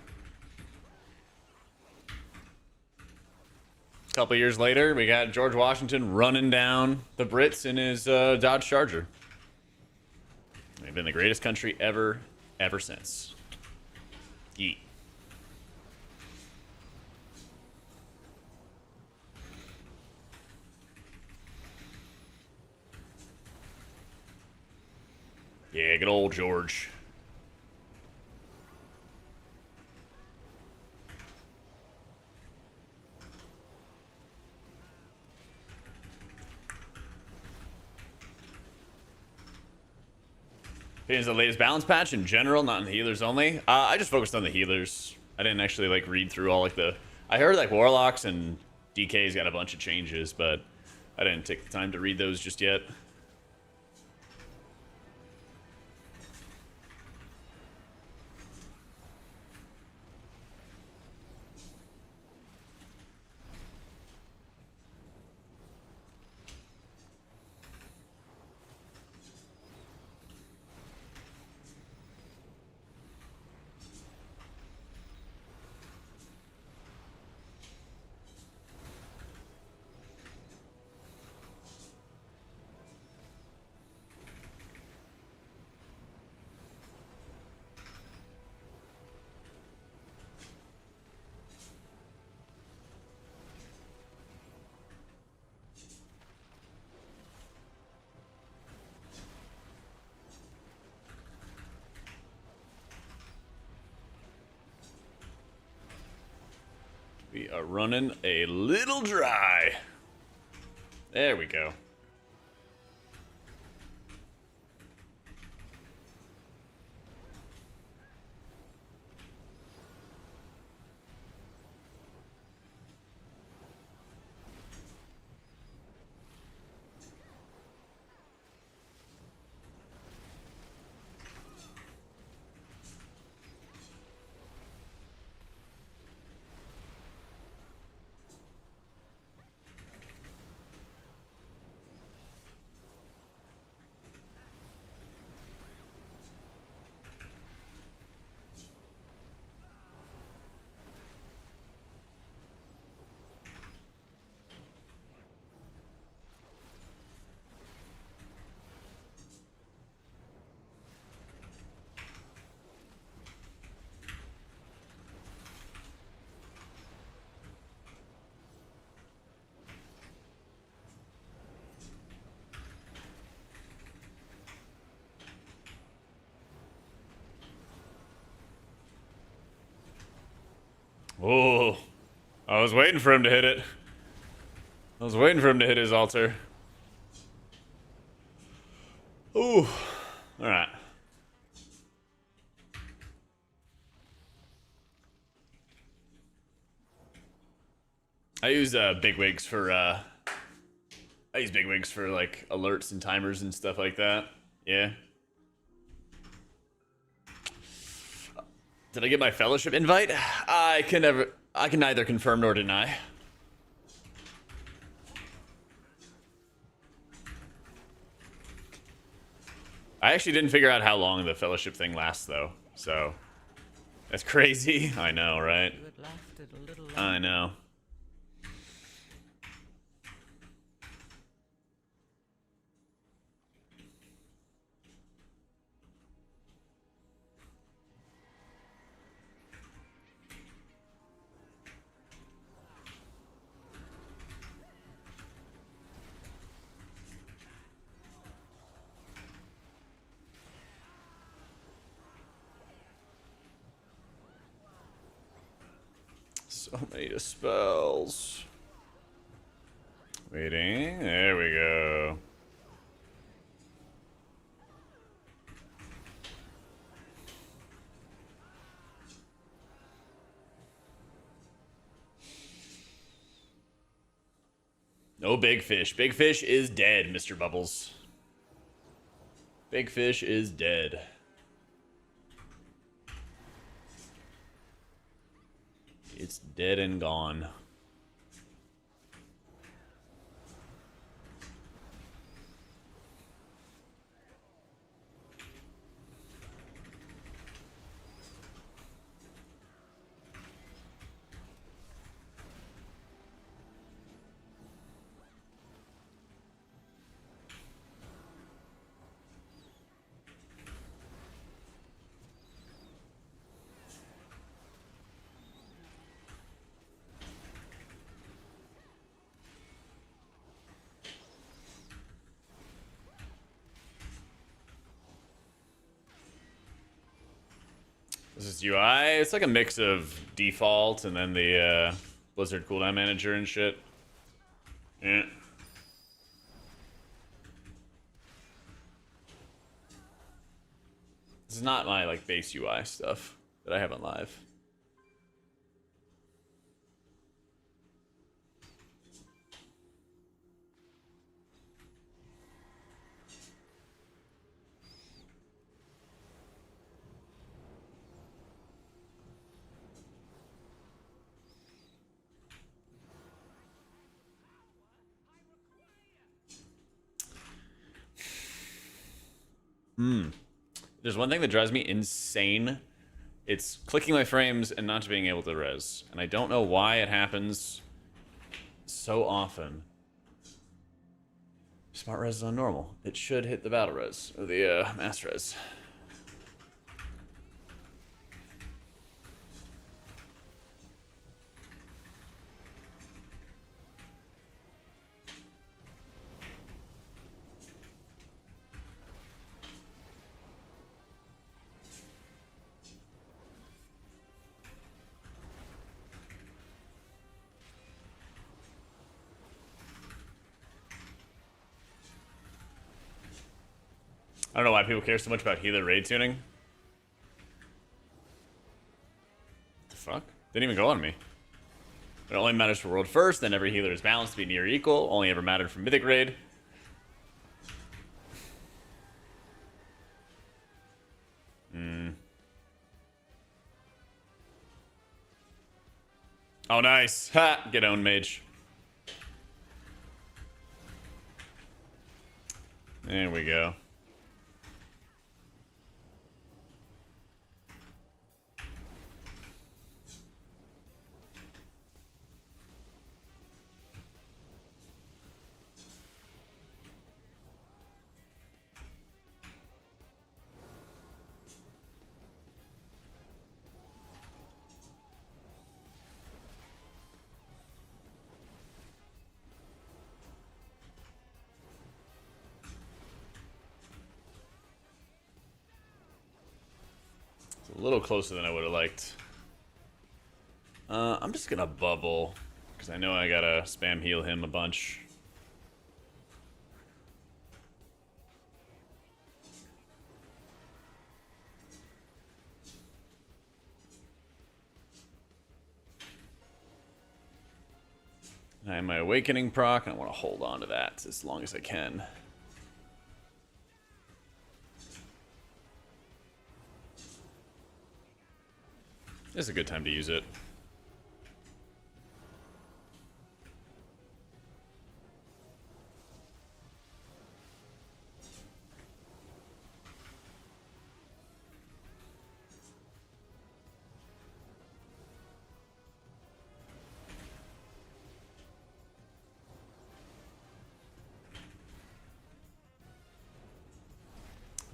Speaker 1: A couple years later, we got George Washington running down the Brits in his Dodge Charger. They've been the greatest country ever since. Yeet. Yeah, good old George. Opinions of the latest balance patch in general, not in the healers only. I just focused on the healers. I didn't actually like read through all like the. I heard like Warlocks and DK's got a bunch of changes, but I didn't take the time to read those just yet. We are running a little dry. There we go. Oh, I was waiting for him to hit it. I was waiting for him to hit his altar. Ooh, all right. I use bigwigs for like alerts and timers and stuff like that. Yeah. Did I get my fellowship invite? I can neither confirm nor deny. I actually didn't figure out how long the fellowship thing lasts though, so that's crazy. I know, right? I know. So many dispels. Waiting. There we go. No big fish. Big fish is dead, Mr. Bubbles. Big fish is dead. It's dead and gone. This is UI. It's like a mix of default and then the Blizzard cooldown manager and shit. Yeah. This is not my like base UI stuff that I have on live. There's one thing that drives me insane. It's clicking my frames and not being able to res. And I don't know why it happens so often. Smart res is on normal. It should hit the battle res, or the mass res. I don't know why people care so much about healer raid tuning. What the fuck? Didn't even go on me. It only matters for world first, then every healer is balanced to be near equal. Only ever mattered for mythic raid. Oh, nice. Ha! Get owned, mage. There we go. A little closer than I would have liked. I'm just gonna bubble, because I know I gotta spam heal him a bunch. I have my awakening proc, and I want to hold on to that as long as I can. This is a good time to use it.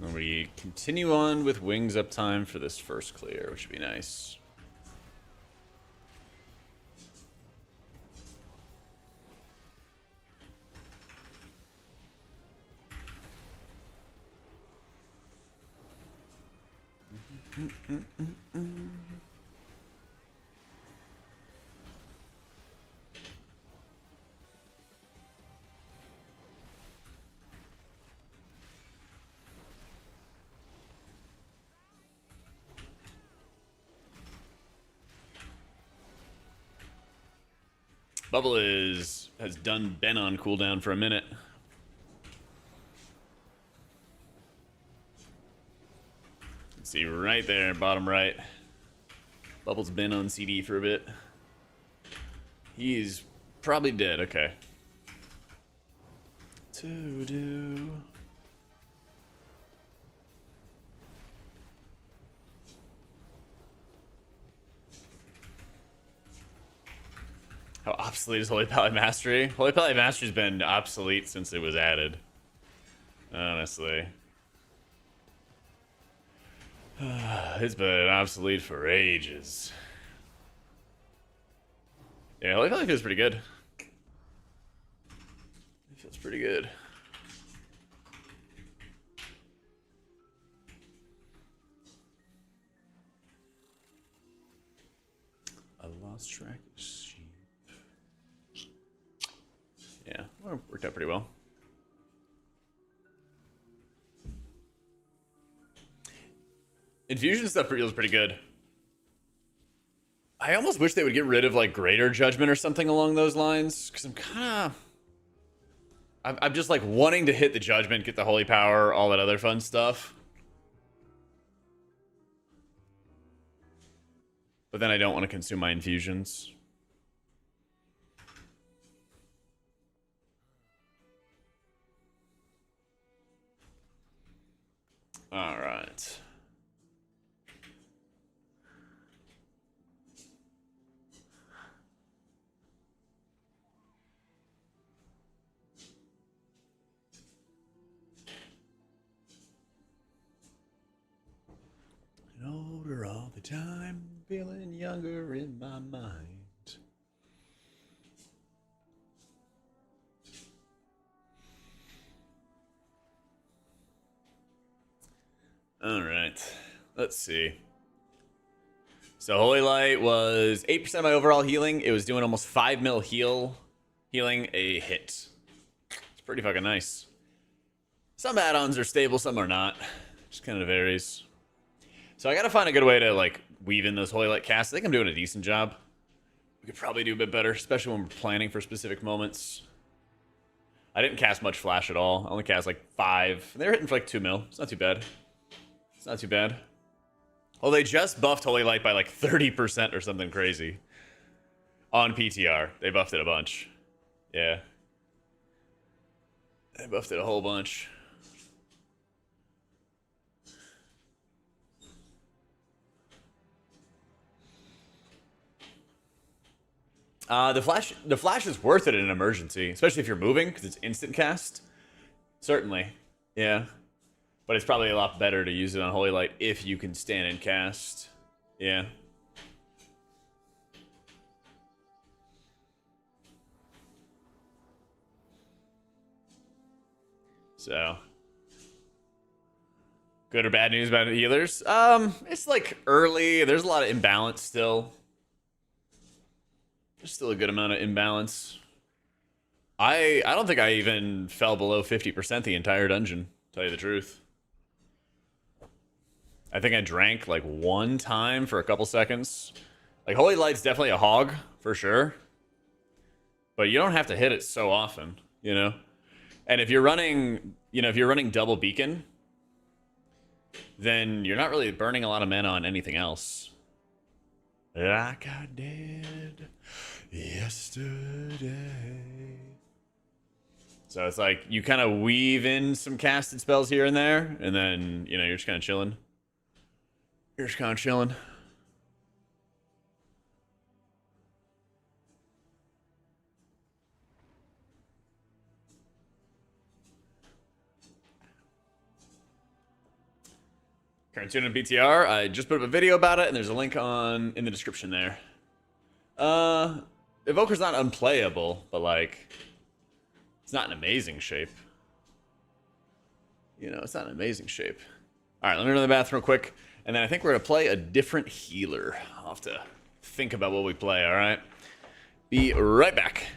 Speaker 1: And we continue on with wings uptime for this first clear, which would be nice. Bubble has been on cooldown for a minute. Let's see right there, bottom right. Bubble's been on CD for a bit. He's probably dead. Okay. To do. How obsolete is Holy Pally Mastery? Holy Pally Mastery's been obsolete since it was added. Honestly. It's been obsolete for ages. Yeah, Holy Pally feels pretty good. It feels pretty good. I lost track of sheep. Yeah, worked out pretty well. Infusion stuff feels pretty good. I almost wish they would get rid of like Greater Judgment or something along those lines, because I'm just like wanting to hit the Judgment, get the Holy Power, all that other fun stuff. But then I don't want to consume my infusions. All right. Older all the time, feeling younger in my mind. All right, let's see. So Holy Light was 8% of my overall healing. It was doing almost 5 mil healing a hit. It's pretty fucking nice. Some add-ons are stable, some are not. Just kind of varies. So I gotta find a good way to like weave in those Holy Light casts. I think I'm doing a decent job. We could probably do a bit better, especially when we're planning for specific moments. I didn't cast much flash at all. I only cast like 5. They were hitting for like 2 mil. It's not too bad. It's not too bad. Well, they just buffed Holy Light by like 30% or something crazy. On PTR. They buffed it a bunch. Yeah. They buffed it a whole bunch. The flash is worth it in an emergency, especially if you're moving, because it's instant cast. Certainly, yeah. But it's probably a lot better to use it on Holy Light if you can stand and cast. Yeah. So, good or bad news about healers? It's like early. There's a lot of imbalance still. There's still a good amount of imbalance. I don't think I even fell below 50% the entire dungeon, to tell you the truth. I think I drank like 1 time for a couple seconds. Like Holy Light's definitely a hog, for sure. But you don't have to hit it so often, you know? And if you're running, if you're running double beacon, then you're not really burning a lot of mana on anything else. Like I did yesterday. So it's like you kind of weave in some casted spells here and there, and then, you're just kind of chilling. You're just kind of chilling. Current tune in PTR. I just put up a video about it, and there's a link in the description there. Evoker's not unplayable, but like, it's not in amazing shape. It's not in amazing shape. All right, let me run to the bathroom real quick, and then I think we're gonna play a different healer. I'll have to think about what we play. All right, be right back.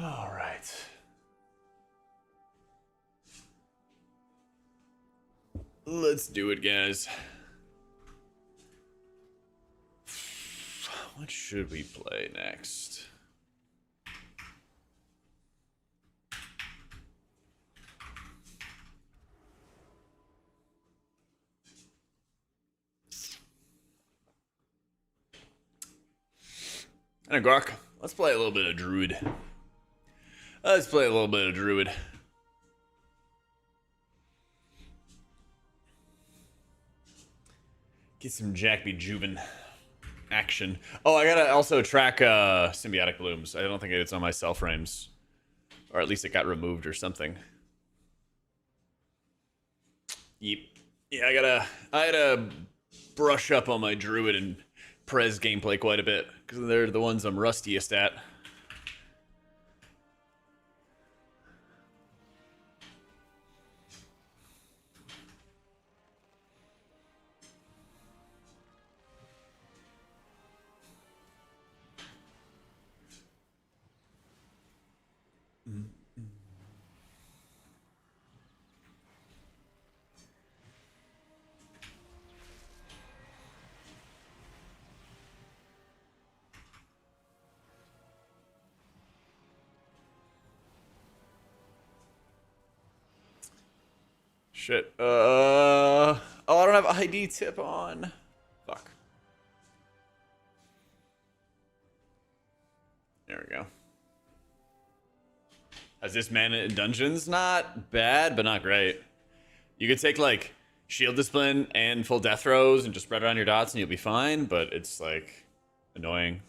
Speaker 1: All right. Let's do it, guys. What should we play next? And Gark, let's play a little bit of Druid. Let's play a little bit of Druid. Get some Jack be Juven action. Oh, I gotta also track Symbiotic Blooms. I don't think it's on my cell frames. Or at least it got removed or something. Yep. Yeah, I gotta brush up on my Druid and Prez gameplay quite a bit. Because they're the ones I'm rustiest at. Shit. Oh, I don't have ID tip on. Fuck. There we go. Has this mana in dungeons? Not bad, but not great. You could take, like, Shield Discipline and full death throws and just spread around your dots and you'll be fine, but it's, like, annoying.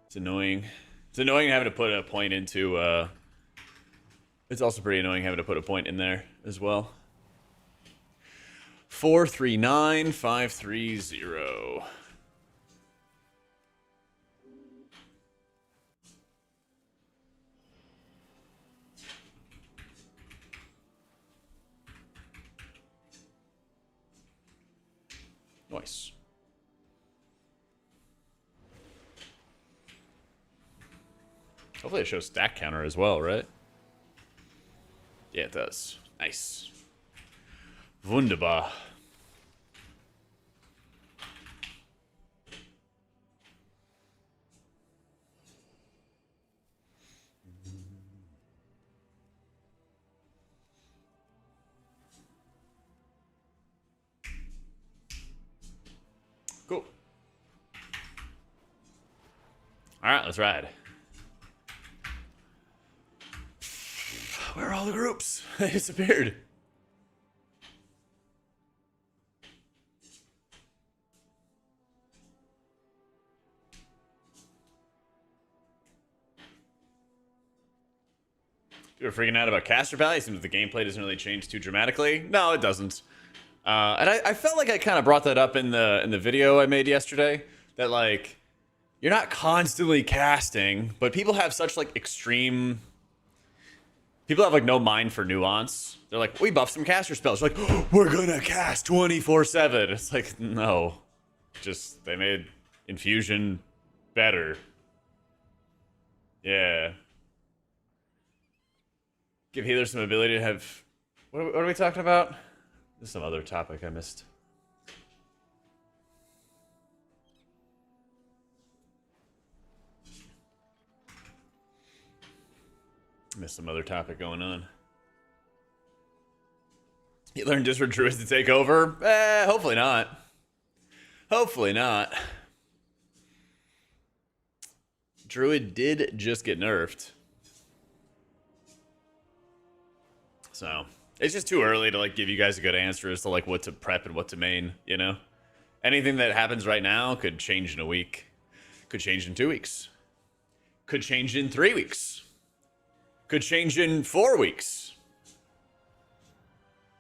Speaker 1: It's annoying. It's annoying having to put a point into, It's also pretty annoying having to put a point in there as well. 439530. Nice. Hopefully it shows stack counter as well, right? Yeah, it does. Nice. Wunderbar. Cool. All right, let's ride. Where are all the groups? They disappeared. You're freaking out about Caster Valley? Seems like the gameplay doesn't really change too dramatically. No, it doesn't. And I felt like I kind of brought that up in the video I made yesterday. That, like, you're not constantly casting, but people have such, like, extreme... People have, like, no mind for nuance. They're like, we buffed some caster spells. They're like, oh, we're gonna cast 24/7. It's like, no. Just, they made Infusion better. Yeah. Give healers some ability to have... What are we talking about? There's some other topic I missed. Missed some other topic going on. You learned just for Druids to take over? Hopefully not. Hopefully not. Druid did just get nerfed. So, it's just too early to, like, give you guys a good answer as to, like, what to prep and what to main, you know? Anything that happens right now could change in a week. Could change in 2 weeks. Could change in 3 weeks. Could change in 4 weeks.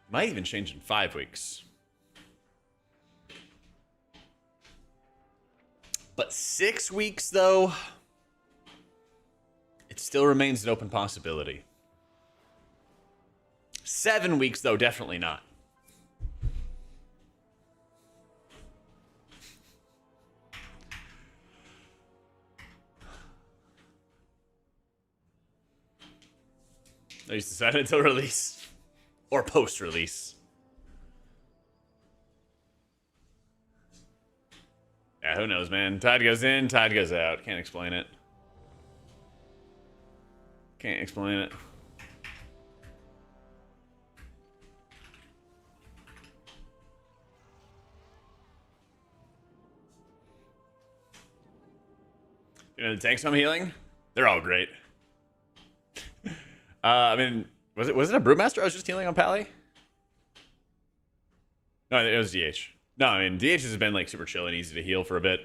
Speaker 1: Might even change in 5 weeks. But 6 weeks, though, it still remains an open possibility. 7 weeks, though, definitely not. So he's decided until release. Or post-release. Yeah, who knows, man. Tide goes in, tide goes out. Can't explain it. Can't explain it. You know the tanks I'm healing? They're all great. I mean, was it a Brewmaster I was just healing on Pally? No, it was DH. No, I mean, DH has been like super chill and easy to heal for a bit.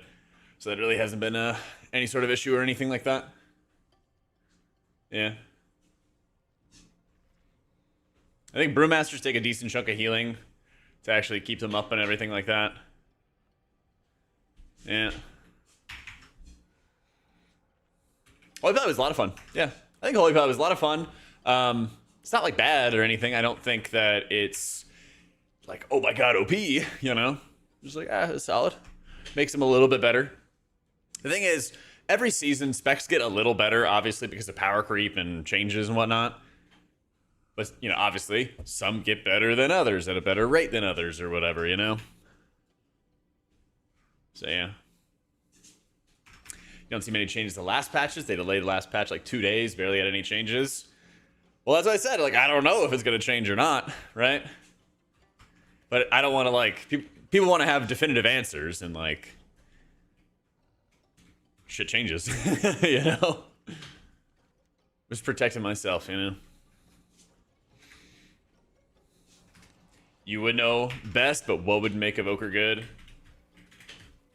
Speaker 1: So that really hasn't been any sort of issue or anything like that. Yeah. I think Brewmasters take a decent chunk of healing to actually keep them up and everything like that. Yeah. Holy Pally was a lot of fun. Yeah. I think Holy Pally was a lot of fun. It's not like bad or anything. I don't think that it's like, oh my god, OP, you know? Just like, it's solid. Makes them a little bit better. The thing is, every season specs get a little better, obviously, because of power creep and changes and whatnot. But, you know, obviously, some get better than others at a better rate than others or whatever, you know? So, yeah. You don't see many changes to last patches. They delayed the last patch like 2 days, barely had any changes. Well, that's what I said. Like, I don't know if it's going to change or not, right? But I don't want to, like... People want to have definitive answers, and, like... shit changes, you know? Just protecting myself, you know? You would know best, but what would make Evoker good?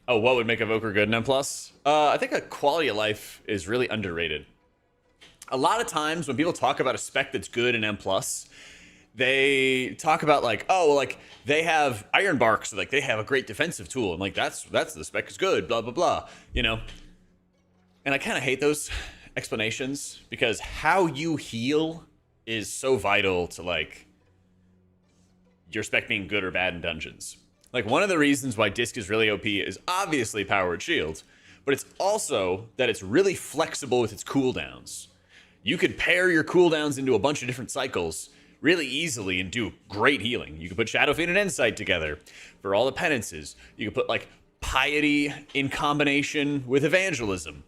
Speaker 1: Oh, what would make Evoker good in M+? I think a quality of life is really underrated. A lot of times when people talk about a spec that's good in M+, they talk about like, oh, well, like they have Iron Bark, so like they have a great defensive tool, and like that's the spec is good, blah blah blah, you know. And I kind of hate those explanations because how you heal is so vital to like your spec being good or bad in dungeons. Like one of the reasons why Disc is really OP is obviously powered shield, but it's also that it's really flexible with its cooldowns. You could pair your cooldowns into a bunch of different cycles really easily and do great healing. You could put Shadow Fiend and Insight together for all the penances. You could put like Piety in combination with Evangelism.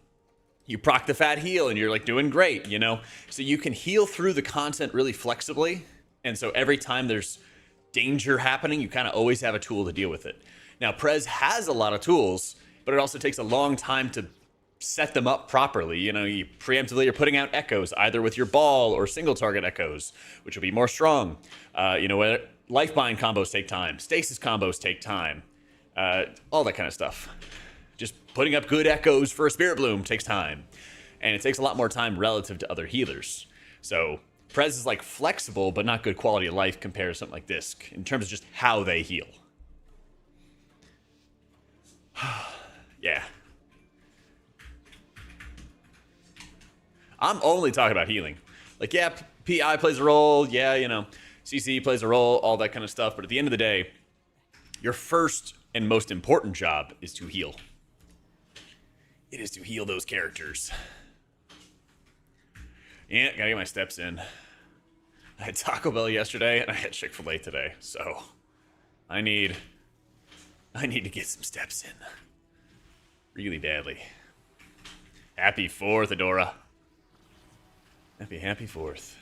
Speaker 1: You proc the fat heal and you're like doing great, you know? So you can heal through the content really flexibly. And so every time there's danger happening, you kind of always have a tool to deal with it. Now, Prez has a lot of tools, but it also takes a long time to set them up properly. You know, you preemptively are putting out echoes, either with your ball or single target echoes, which will be more strong. You know, Lifebind combos take time. Stasis combos take time. All that kind of stuff. Just putting up good echoes for a Spirit Bloom takes time. And it takes a lot more time relative to other healers. So Prez is like flexible, but not good quality of life compared to something like Disc in terms of just how they heal. Yeah. I'm only talking about healing. Like, yeah, PI plays a role. Yeah, you know, CC plays a role, all that kind of stuff. But at the end of the day, your first and most important job is to heal. It is to heal those characters. Yeah, gotta get my steps in. I had Taco Bell yesterday, and I had Chick-fil-A today. So, I need to get some steps in. Really badly. Happy 4th, Adora. Happy 4th.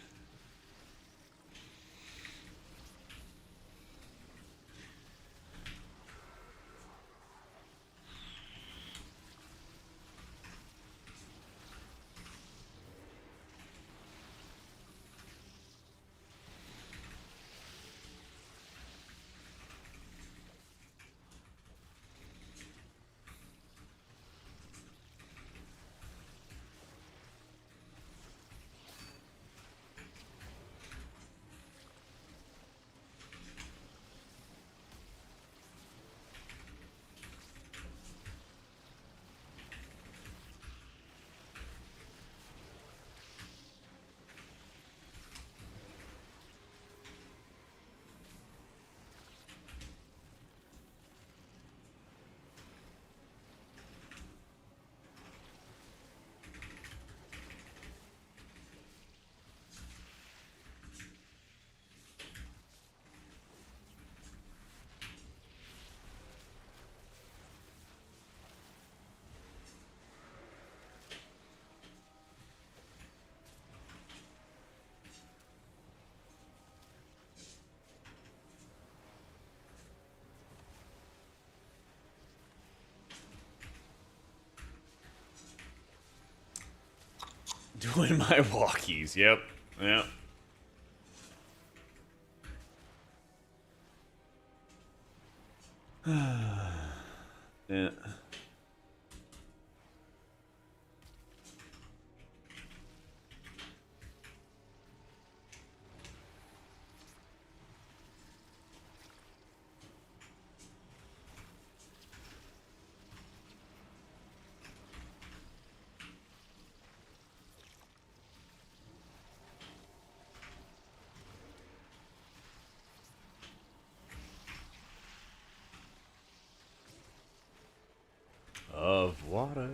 Speaker 1: Doing my walkies. Yep. Yep. Yeah. Of water.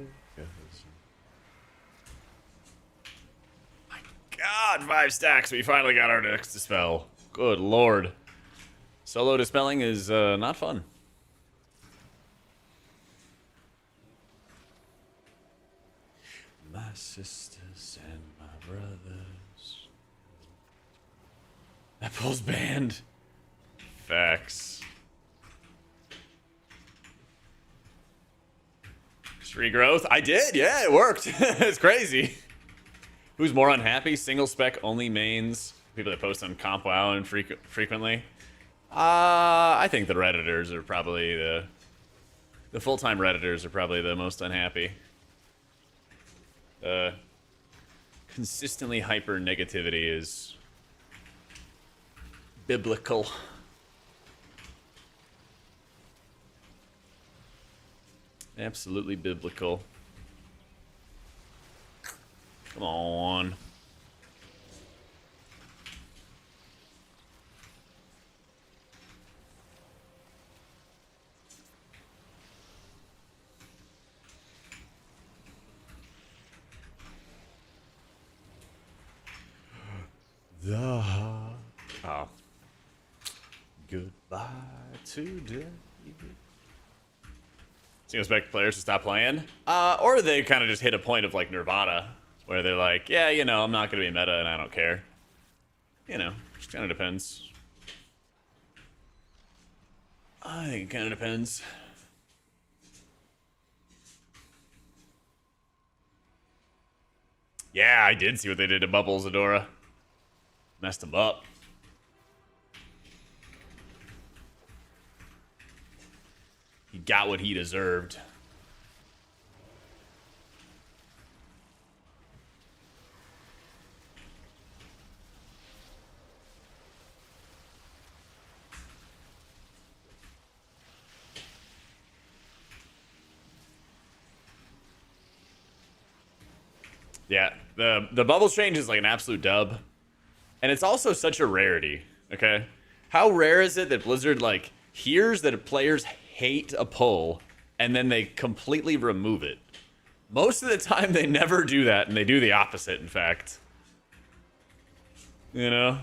Speaker 1: My God, 5 stacks. We finally got our next dispel. Good lord. Solo dispelling is not fun. My sisters and my brothers. Apple's banned. Facts. Regrowth? I did, yeah, it worked. It's crazy. Who's more unhappy? Single spec only mains. People that post on Comp WoW and frequently. I think the Redditors are probably the full-time Redditors are probably the most unhappy. Consistently hyper negativity is biblical. Absolutely biblical. Come on. Oh. Goodbye today. Single spec players to stop playing, or they kind of just hit a point of like Nirvana, where they're like, yeah, you know, I'm not gonna be meta and I don't care. You know, just kind of depends. I think it kind of depends. Yeah, I did see what they did to Bubbles, Adora. Messed him up. He got what he deserved. Yeah, the Bubbles change is like an absolute dub. And it's also such a rarity, okay? How rare is it that Blizzard, like, hears that players hate a pull, and then they completely remove it? Most of the time, they never do that, and they do the opposite, in fact. You know?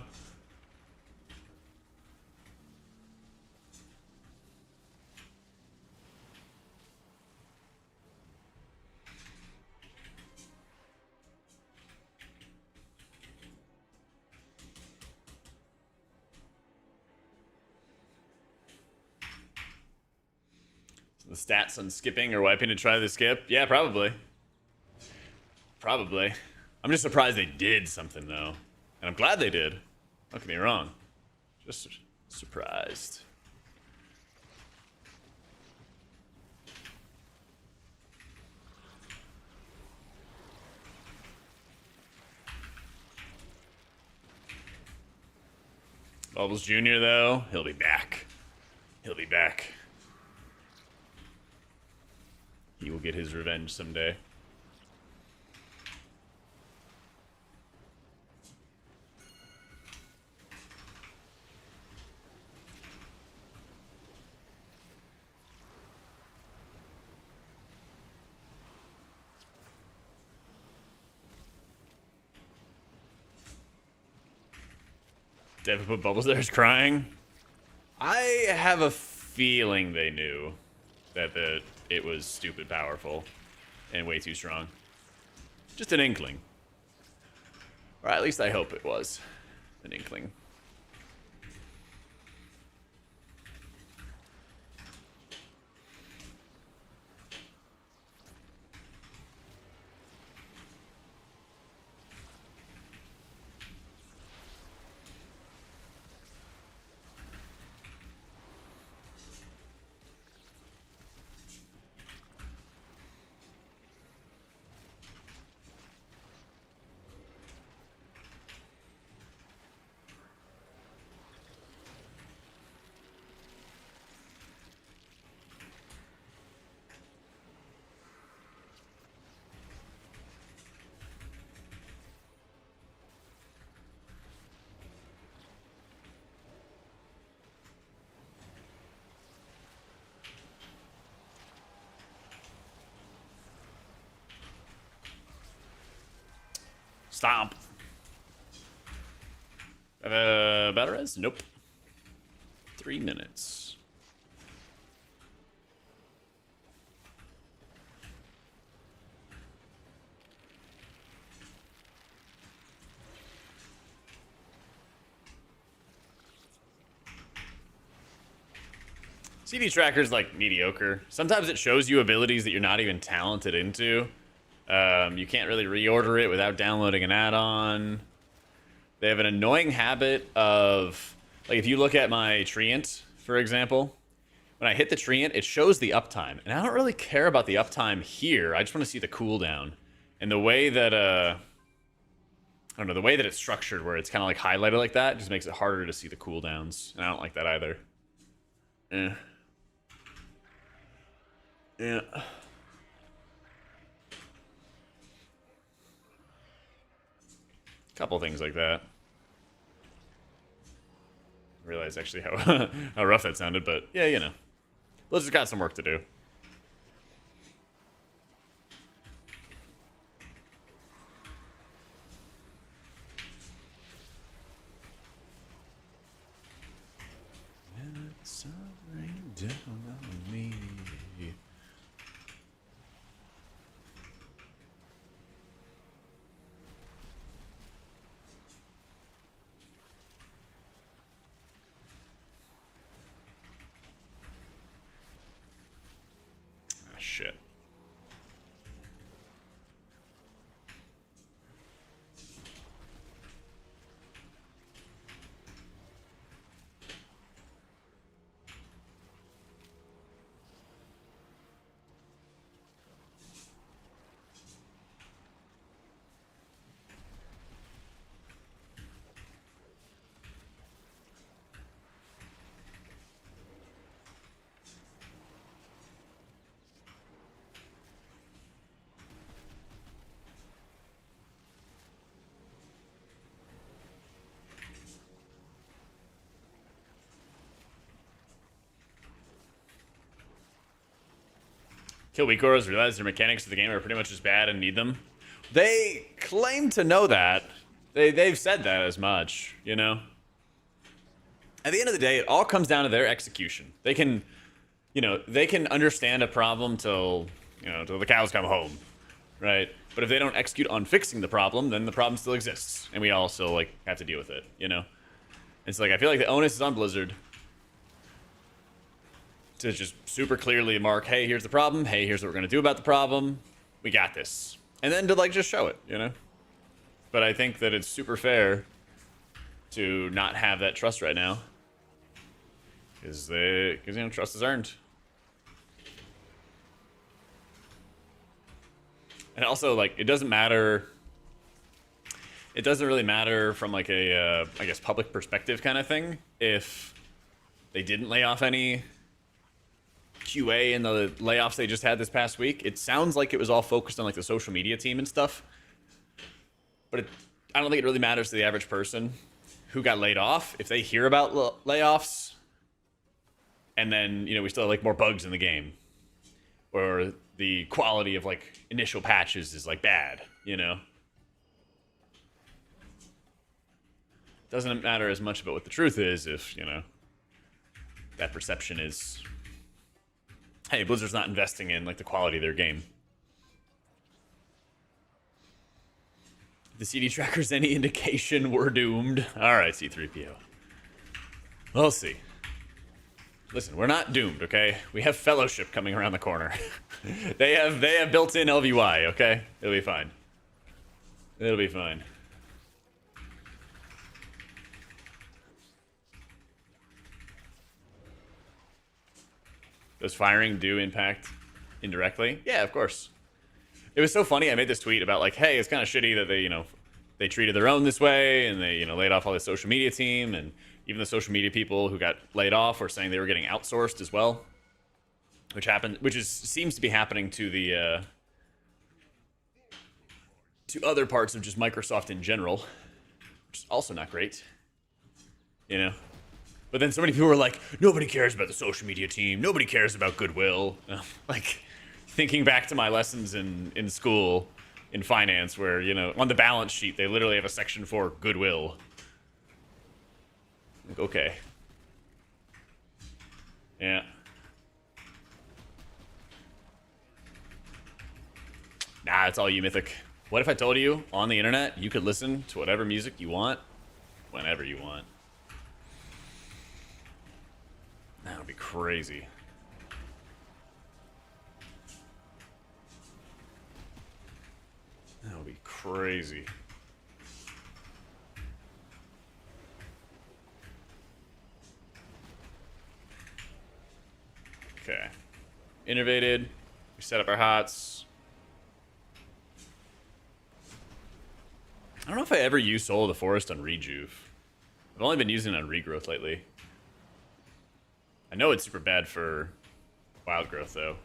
Speaker 1: The stats on skipping or wiping to try the skip? Yeah, probably. Probably. I'm just surprised they did something, though. And I'm glad they did. Don't get me wrong. Just surprised. Bubbles Jr., though, he'll be back. He'll be back. He will get his revenge someday. Devin put Bubbles there is crying. I have a feeling they knew that it was stupid powerful and way too strong. Just an inkling. Or at least I hope it was an inkling. Stomp. Battle res? Nope. 3 minutes. CD Tracker's like mediocre. Sometimes it shows you abilities that you're not even talented into. You can't really reorder it without downloading an add-on. They have an annoying habit of, like, if you look at my treant, for example, when I hit the treant, it shows the uptime. And I don't really care about the uptime here. I just want to see the cooldown. And the way that, I don't know, the way that it's structured, where it's kind of like highlighted like that, just makes it harder to see the cooldowns. And I don't like that either. Yeah. Couple things like that. I realize actually how how rough that sounded, but yeah, you know. Blizzard's got some work to do. It's rain down on me. Shit. Kill weak auras, realize their mechanics of the game are pretty much as bad and need them. They claim to know that. They've said that as much, you know? At the end of the day, it all comes down to their execution. They can, you know, they can understand a problem till, you know, till the cows come home, right? But if they don't execute on fixing the problem, then the problem still exists. And we all still, like, have to deal with it, you know? It's like, I feel like the onus is on Blizzard to just super clearly mark, hey, here's the problem. Hey, here's what we're going to do about the problem. We got this. And then to, like, just show it, you know? But I think that it's super fair to not have that trust right now. Because, you know, trust is earned. And also, like, it doesn't matter. It doesn't really matter from, like, a, I guess, public perspective kind of thing if they didn't lay off any QA in the layoffs they just had this past week. It sounds like it was all focused on, like, the social media team and stuff. But I don't think it really matters to the average person who got laid off. If they hear about layoffs and then, you know, we still have, like, more bugs in the game, or the quality of, like, initial patches is, like, bad, you know? Doesn't matter as much about what the truth is if, you know, that perception is, hey, Blizzard's not investing in, like, the quality of their game. If the CD tracker's any indication, we're doomed. Alright, C3PO. We'll see. Listen, we're not doomed, okay? We have Fellowship coming around the corner. they have built-in LVY, okay? It'll be fine. It'll be fine. Does firing do impact indirectly? Yeah, of course. It was so funny. I made this tweet about, like, hey, it's kind of shitty that they, you know, they treated their own this way, and they, you know, laid off all the social media team, and even the social media people who got laid off were saying they were getting outsourced as well, which seems to be happening to the to other parts of just Microsoft in general, which is also not great, you know. But then so many people were like, nobody cares about the social media team. Nobody cares about goodwill. Like, thinking back to my lessons in school, in finance where, you know, on the balance sheet, they literally have a section for goodwill. Like, okay. Yeah. Nah, it's all you, Mythic. What if I told you on the internet you could listen to whatever music you want whenever you want? That would be crazy. That would be crazy. Okay. Innovated. We set up our hots. I don't know if I ever used Soul of the Forest on Rejuve. I've only been using it on Regrowth lately. I know it's super bad for Wild Growth, though.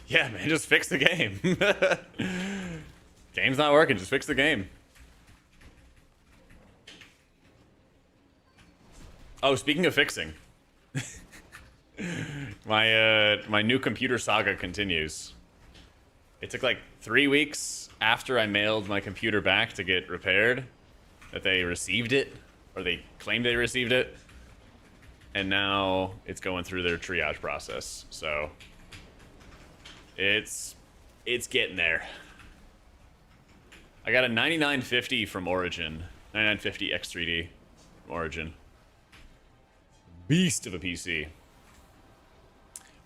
Speaker 1: Yeah, man, just fix the game. Game's not working, just fix the game. Oh, speaking of fixing. My new computer saga continues. It took like 3 weeks after I mailed my computer back to get repaired that they received it, or they claimed they received it. And now it's going through their triage process, so... It's getting there. I got a 9950 from Origin. 9950 X3D from Origin. Beast of a PC.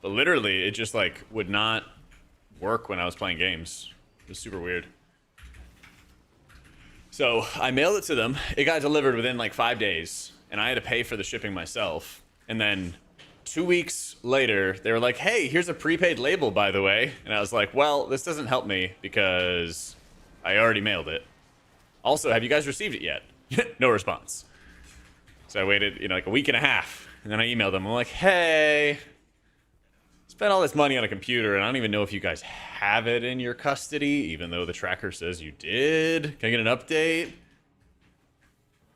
Speaker 1: But literally, it just like would not work when I was playing games. It was super weird. So I mailed it to them. It got delivered within like 5 days. And I had to pay for the shipping myself. And then 2 weeks later, they were like, hey, here's a prepaid label, by the way. And I was like, well, this doesn't help me because I already mailed it. Also, have you guys received it yet? No response. So I waited, you know, like a week and a half. And then I emailed them. I'm like, hey, spent all this money on a computer, and I don't even know if you guys have it in your custody, even though the tracker says you did. Can I get an update?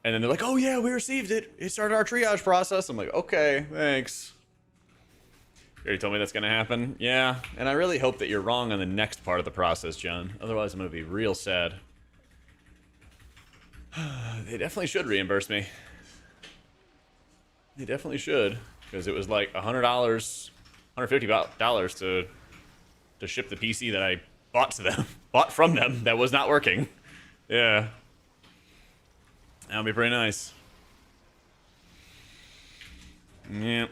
Speaker 1: And then they're like, oh, yeah, we received it. It started our triage process. I'm like, okay, thanks. You already told me that's going to happen? Yeah, and I really hope that you're wrong on the next part of the process, John. Otherwise, I'm going to be real sad. They definitely should reimburse me. They definitely should. Because it was like $100, $150 to ship the PC that I bought from them that was not working. Yeah. That would be pretty nice. Yeah.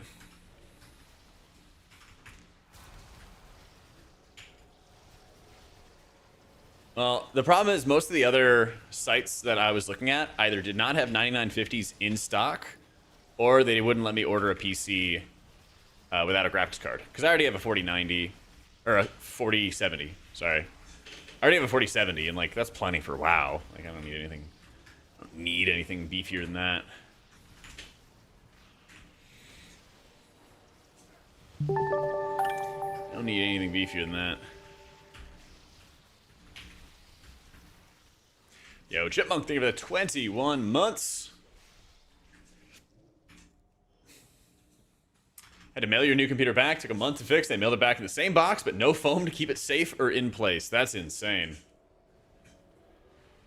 Speaker 1: Well, the problem is most of the other sites that I was looking at either did not have 9950s in stock, or they wouldn't let me order a PC without a graphics card. Because I already have a 4090, or a 4070, sorry. I already have a 4070, and like that's plenty for WoW. Like I don't need anything beefier than that. I don't need anything beefier than that. Yo, Chipmunk, thank you for the 21 months. Had to mail your new computer back. Took a month to fix. They mailed it back in the same box, but no foam to keep it safe or in place. That's insane.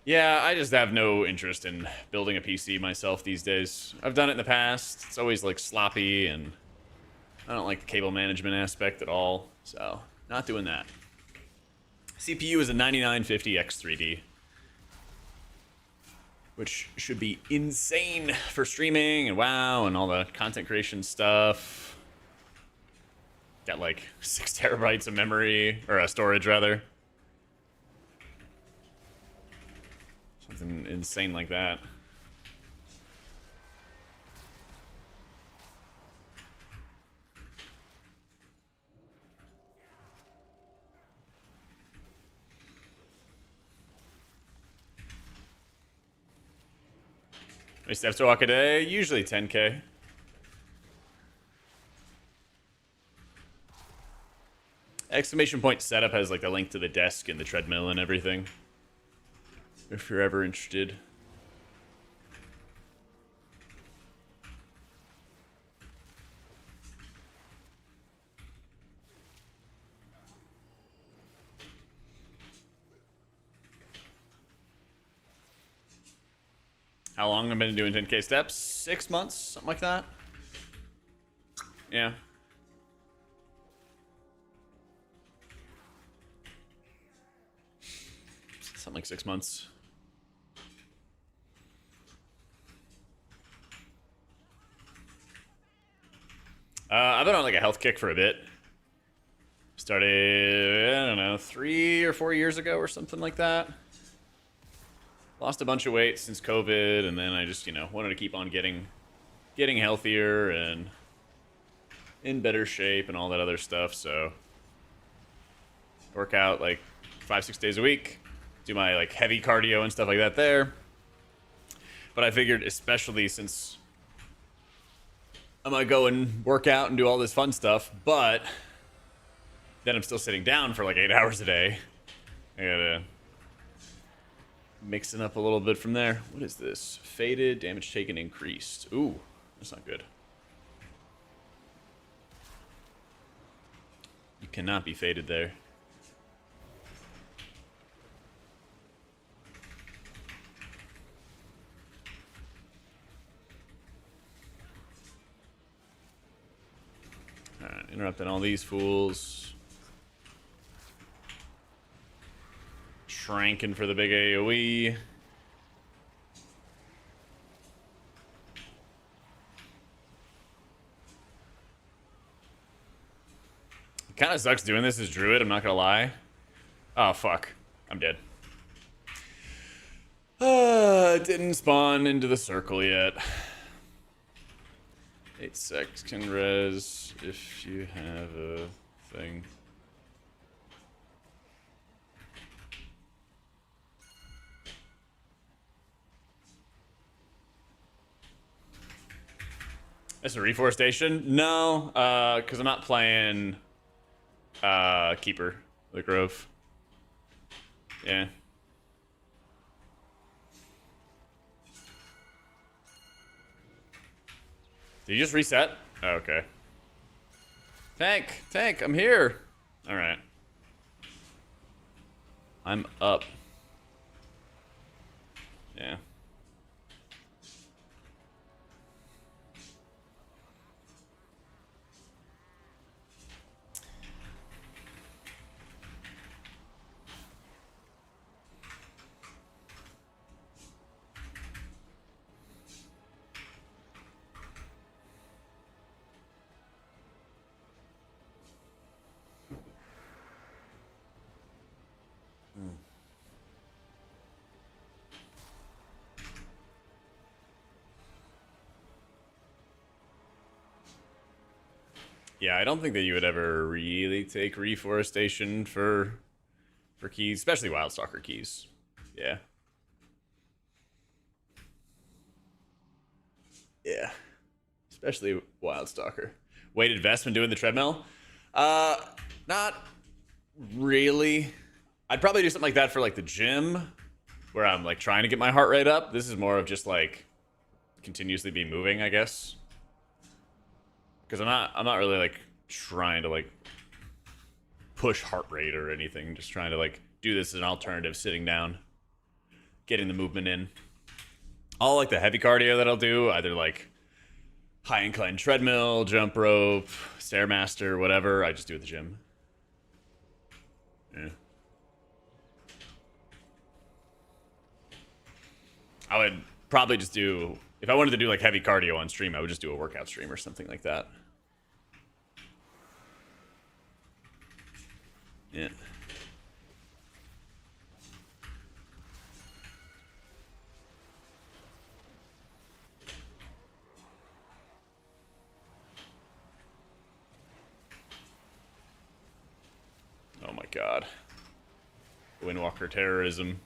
Speaker 1: Yeah, I just have no interest in building a PC myself these days. I've done it in the past. It's always like sloppy, and I don't like the cable management aspect at all. So, not doing that. CPU is a 9950 X3D. Which should be insane for streaming and WoW and all the content creation stuff. Got like 6 terabytes of memory, or storage rather. Something insane like that. many steps to walk a day? Usually 10K. Exclamation point setup has like the link to the desk and the treadmill and everything. If you're ever interested. How long have I been doing 10K steps? 6 months, something like that. Yeah. Something like 6 months. I've been on like a health kick for a bit. Started, I don't know, 3 or 4 years ago or something like that. Lost a bunch of weight since COVID, and then I just, wanted to keep on getting healthier and in better shape and all that other stuff. So work out like 5-6 days a week, do my like heavy cardio and stuff like that there. But I figured, especially since I might go and work out and do all this fun stuff, but then I'm still sitting down for like 8 hours a day. I gotta mix it up a little bit from there. What is this? Faded, damage taken increased. Ooh, that's not good. You cannot be faded there. Alright, interrupting all these fools. Shranking for the big AoE. It kind of sucks doing this as Druid, I'm not gonna lie. Oh, fuck. I'm dead. Didn't spawn into the circle yet. 8 seconds can res if you have a thing. That's a reforestation? No, because I'm not playing Keeper, the Grove. Yeah. Did you just reset? Oh, okay. Tank, I'm here. All right. I'm up. Yeah. Yeah, I don't think that you would ever really take reforestation for keys, especially Wildstalker keys. Yeah. Yeah. Especially Wildstalker. Weighted vest when doing the treadmill? Not really. I'd probably do something like that for like the gym, where I'm like trying to get my heart rate up. This is more of just like continuously be moving, I guess. Because I'm not really like trying to like push heart rate or anything. Just trying to like do this as an alternative, sitting down, getting the movement in. All like the heavy cardio that I'll do, either like high incline treadmill, jump rope, stairmaster, whatever, I just do at the gym. Yeah. I would probably just do, if I wanted to do like heavy cardio on stream, I would just do a workout stream or something like that. Yeah. Oh my god. Windwalker terrorism.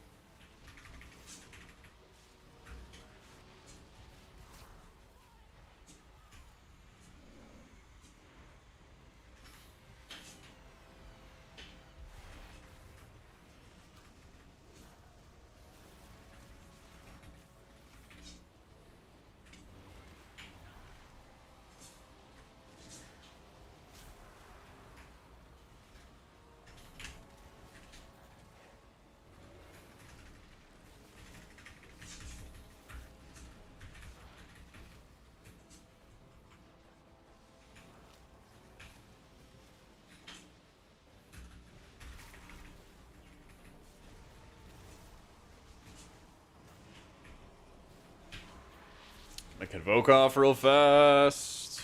Speaker 1: I can Convoke off real fast.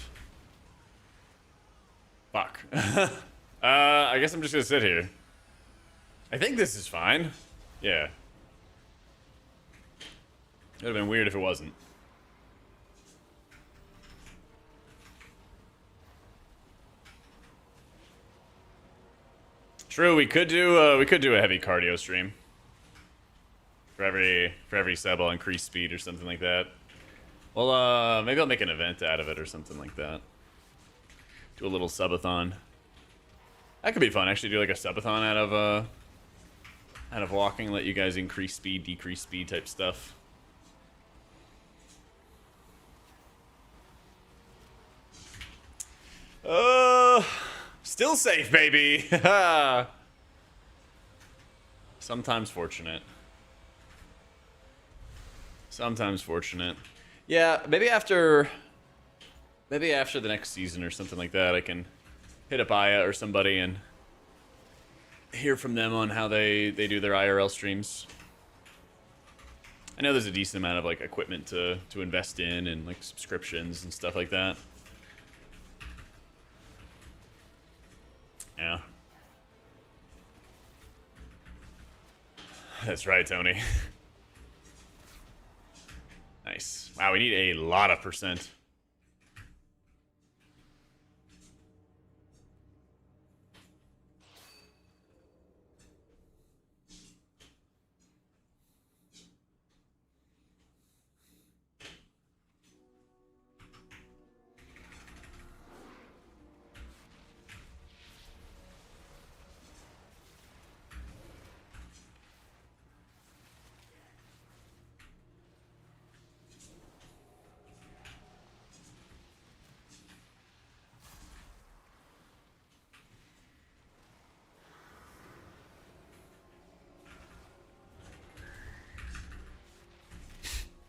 Speaker 1: Fuck. I guess I'm just gonna sit here. I think this is fine. Yeah. It would have been weird if it wasn't. True, we could do a heavy cardio stream. For every sub I'll increase speed or something like that. Well, maybe I'll make an event out of it or something like that. Do a little subathon. That could be fun. Actually, do like a subathon out of walking. Let you guys increase speed, decrease speed type stuff. Still safe, baby. Sometimes fortunate. Sometimes fortunate. Yeah, maybe after the next season or something like that, I can hit up Aya or somebody and hear from them on how they do their IRL streams. I know there's a decent amount of like equipment to invest in and like subscriptions and stuff like that. Yeah. That's right, Tony. Nice. Wow, we need a lot of percent.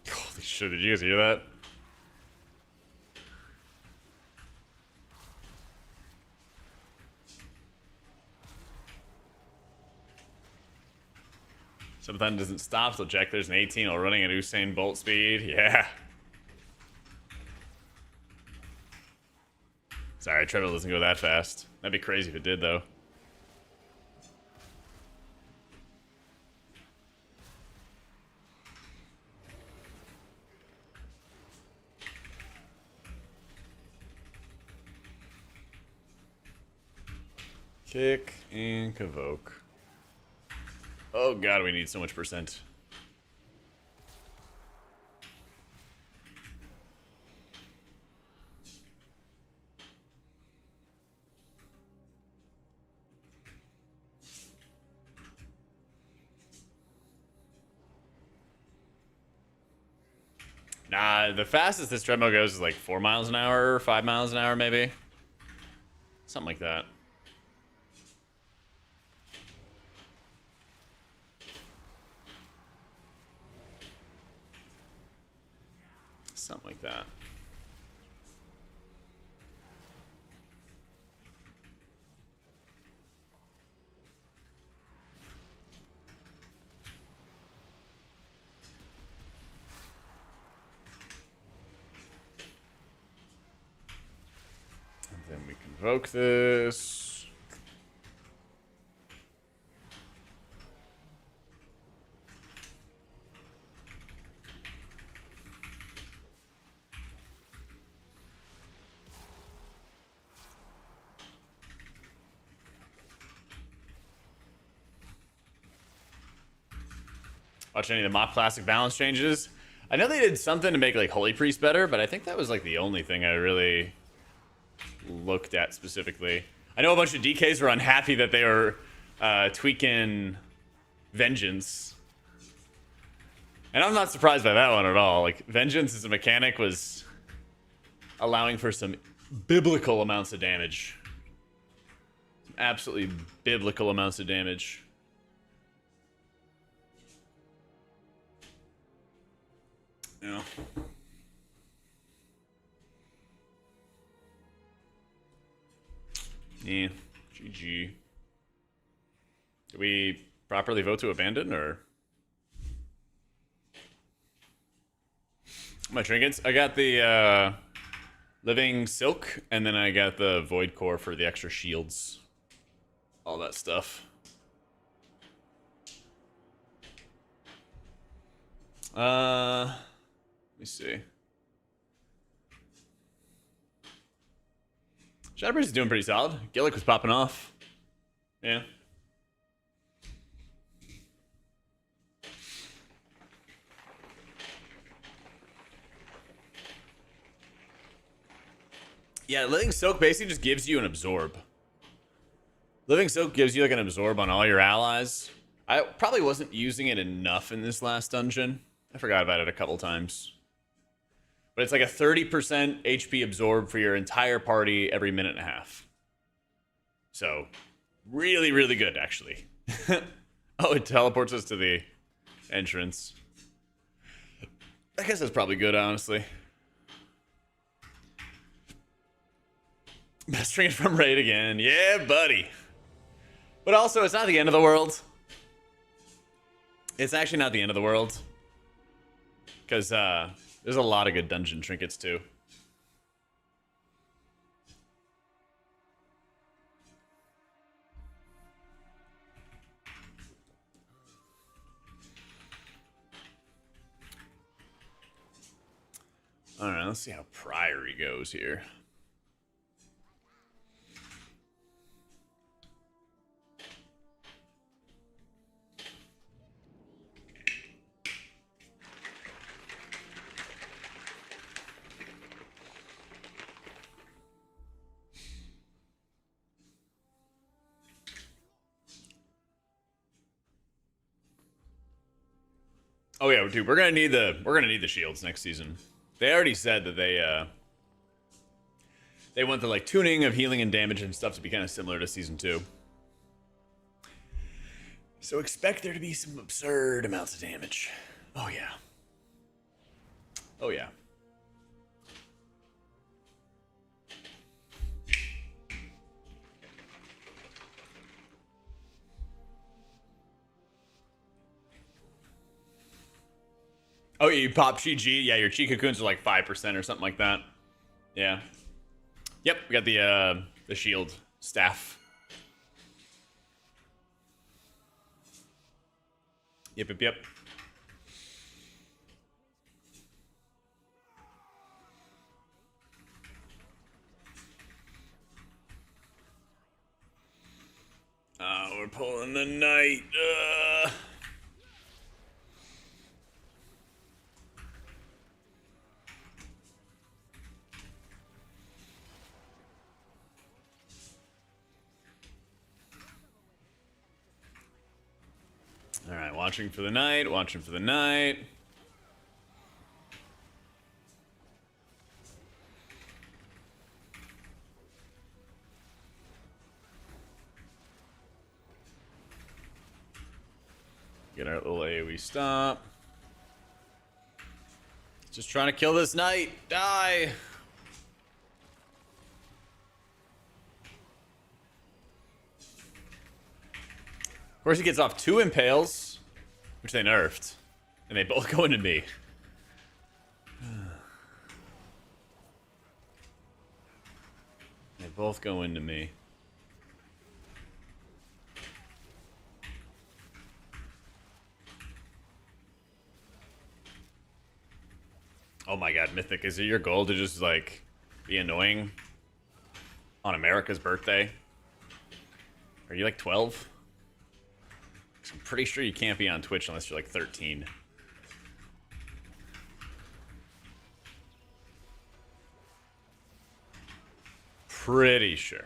Speaker 1: Holy shit, did you guys hear that? Sometimes doesn't stop, so Jack there's an 18 while running at Usain Bolt speed. Yeah. Sorry, treadmill doesn't go that fast. That'd be crazy if it did, though. Kick and Convoke. Oh god, we need so much percent. Nah, the fastest this treadmill goes is like 4 miles an hour, 5 miles an hour maybe. Something like that. Something like that. And then we convoke this. Watch any of the Mop Classic balance changes. I know they did something to make like Holy Priest better, but I think that was like the only thing I really looked at specifically. I know a bunch of DKs were unhappy that they were tweaking Vengeance. And I'm not surprised by that one at all. Like, Vengeance as a mechanic was allowing for some biblical amounts of damage. Some absolutely biblical amounts of damage. Yeah. Yeah. GG. Did we properly vote to abandon, or? My trinkets. I got the living silk, and then I got the void core for the extra shields. All that stuff. Let me see. Shadowbreeze is doing pretty solid. Gillick was popping off. Yeah. Yeah, Living Silk basically just gives you an absorb. Living Silk gives you like an absorb on all your allies. I probably wasn't using it enough in this last dungeon. I forgot about it a couple times. But it's like a 30% HP absorb for your entire party every minute and a half. So, really, really good, actually. Oh, it teleports us to the entrance. I guess that's probably good, honestly. Best string from Raid again. Yeah, buddy. But also, it's not the end of the world. It's actually not the end of the world. Because there's a lot of good dungeon trinkets, too. Alright, let's see how Priory goes here. Oh yeah, dude, we're gonna need the shields next season. They already said that they want the like tuning of healing and damage and stuff to be kind of similar to season 2. So expect there to be some absurd amounts of damage. Oh yeah. Oh yeah. Oh, you pop GG? Yeah, your Chi Cocoons are like 5% or something like that. Yeah. Yep, we got the shield staff. Yep, yep, yep. Oh, we're pulling the knight. All right, watching for the knight, watching for the knight. Get our little AoE stop. Just trying to kill this knight. Die. Of course, he gets off 2 impales, which they nerfed, and they both go into me. They both go into me. Oh my god, Mythic, is it your goal to just, like, be annoying on America's birthday? Are you, like, 12? I'm pretty sure you can't be on Twitch unless you're, like, 13. Pretty sure.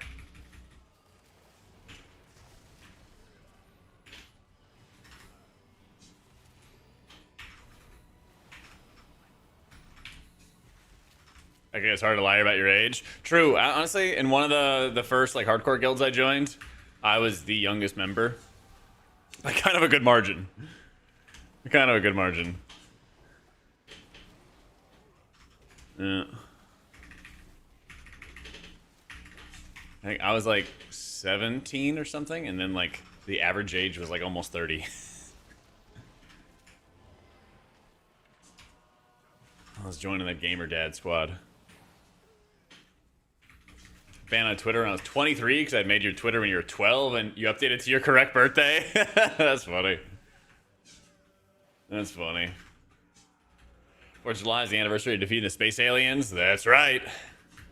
Speaker 1: Okay, it's hard to lie about your age. True. Honestly, in one of the first like hardcore guilds I joined, I was the youngest member. By kind of a good margin. Kind of a good margin. Yeah. I think I was like 17 or something, and then like the average age was like almost 30. I was joining that gamer dad squad. Banned on Twitter when I was 23 because I made your Twitter when you were 12 and you updated to your correct birthday. That's funny. That's funny. 4th of July is the anniversary of defeating the space aliens. That's right.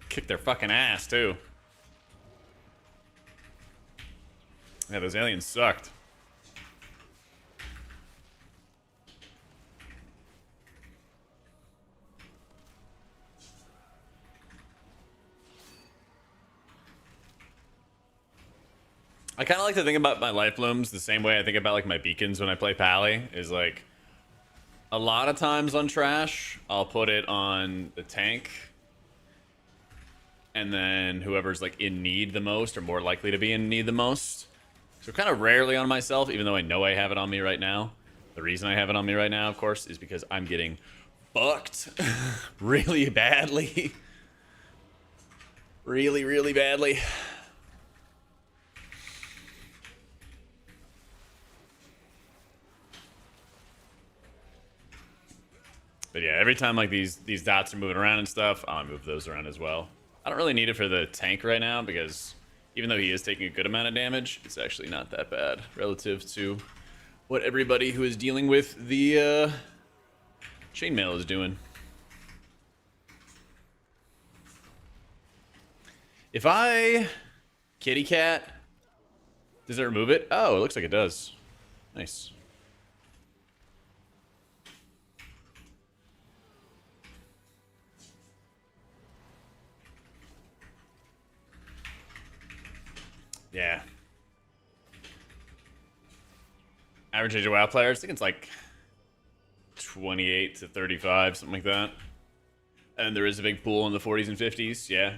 Speaker 1: Kick their fucking ass, too. Yeah, those aliens sucked. I kind of like to think about my life blooms the same way I think about like my beacons when I play Pally. Is like a lot of times on trash, I'll put it on the tank, and then whoever's like in need the most or more likely to be in need the most. So kind of rarely on myself, even though I know I have it on me right now. The reason I have it on me right now, of course, is because I'm getting fucked really badly. Really, really badly. But yeah, every time like these dots are moving around and stuff, I'll move those around as well. I don't really need it for the tank right now because even though he is taking a good amount of damage, it's actually not that bad relative to what everybody who is dealing with the chainmail is doing. If I kitty cat, does it remove it? Oh, it looks like it does. Nice. Yeah. Average age of WoW players, I think it's like 28 to 35, something like that. And there is a big pool in the 40s and 50s, yeah.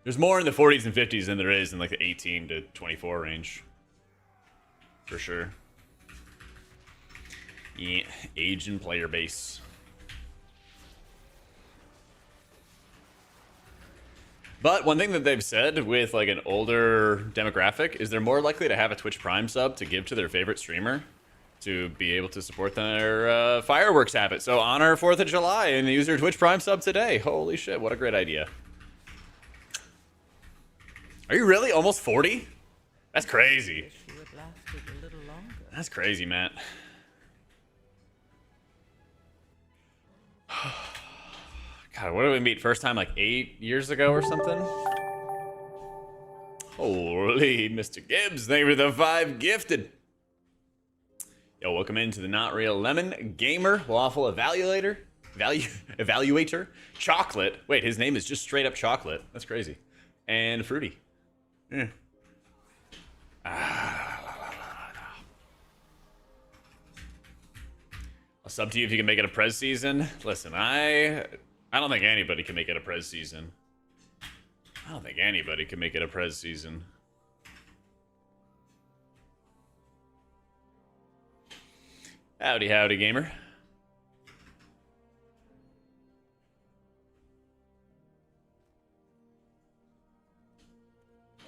Speaker 1: There's more in the 40s and 50s than there is in like the 18 to 24 range. For sure. Yeah, age and player base. But one thing that they've said with like an older demographic is they're more likely to have a Twitch Prime sub to give to their favorite streamer to be able to support their fireworks habit. So honor 4th of July and use your Twitch Prime sub today. Holy shit, what a great idea. Are you really almost 40? That's crazy. That's crazy, Matt. God, what did we meet first time like 8 years ago or something? Holy, Mr. Gibbs, thank you for the 5 gifted. Yo, welcome into the Not Real Lemon Gamer Waffle Evaluator. Evaluator. Chocolate. Wait, his name is just straight up chocolate. That's crazy. And fruity. Yeah. I'll sub to you if you can make it a Prez season. Listen, I don't think anybody can make it a Prez season. I don't think anybody can make it a Prez season. Howdy, howdy, gamer.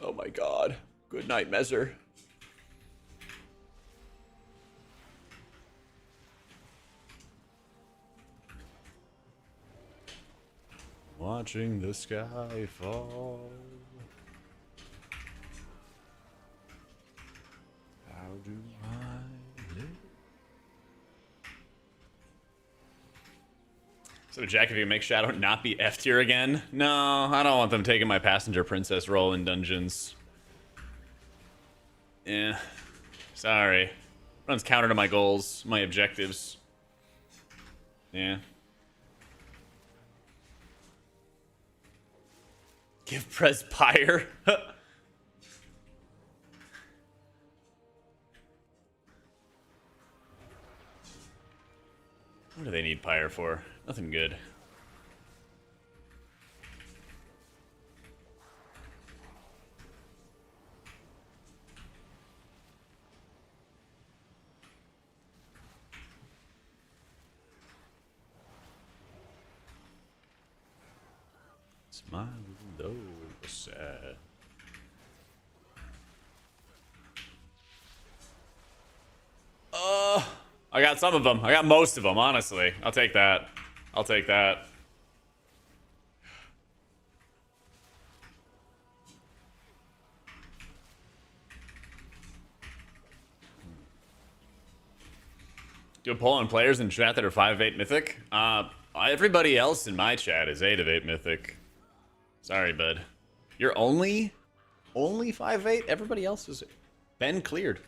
Speaker 1: Oh my god. Good night, Mezzer. Watching the sky fall. How do I live? So, Jack, if you can make Shadow not be F tier again? No, I don't want them taking my passenger princess role in dungeons. Yeah. Sorry. Runs counter to my goals, my objectives. Yeah. Give Prez Pyre. What do they need Pyre for? Nothing good. Smile though sad. I got some of them. I got most of them, honestly. I'll take that. I'll take that. Do a poll on players in chat that are 5 of 8 mythic. Everybody else in my chat is 8 of 8 mythic. Sorry, bud. You're only 5 of 8? Everybody else has been cleared.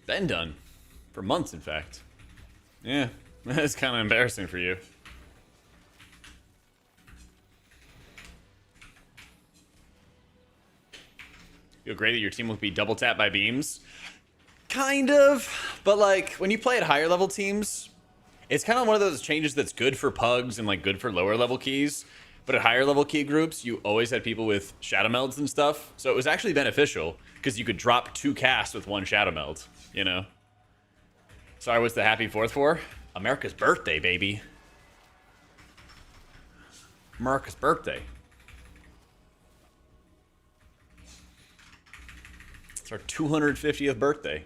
Speaker 1: Been done. For months, in fact. Yeah, that's kind of embarrassing for you. You agree that your team will be double tapped by beams? Kind of, but like when you play at higher level teams, it's kind of one of those changes that's good for pugs and like good for lower level keys. But at higher level key groups, you always had people with shadow melds and stuff, so it was actually beneficial because you could drop 2 casts with 1 shadow meld. You know. Sorry, what's the happy 4th for? America's birthday, baby. America's birthday. It's our 250th birthday.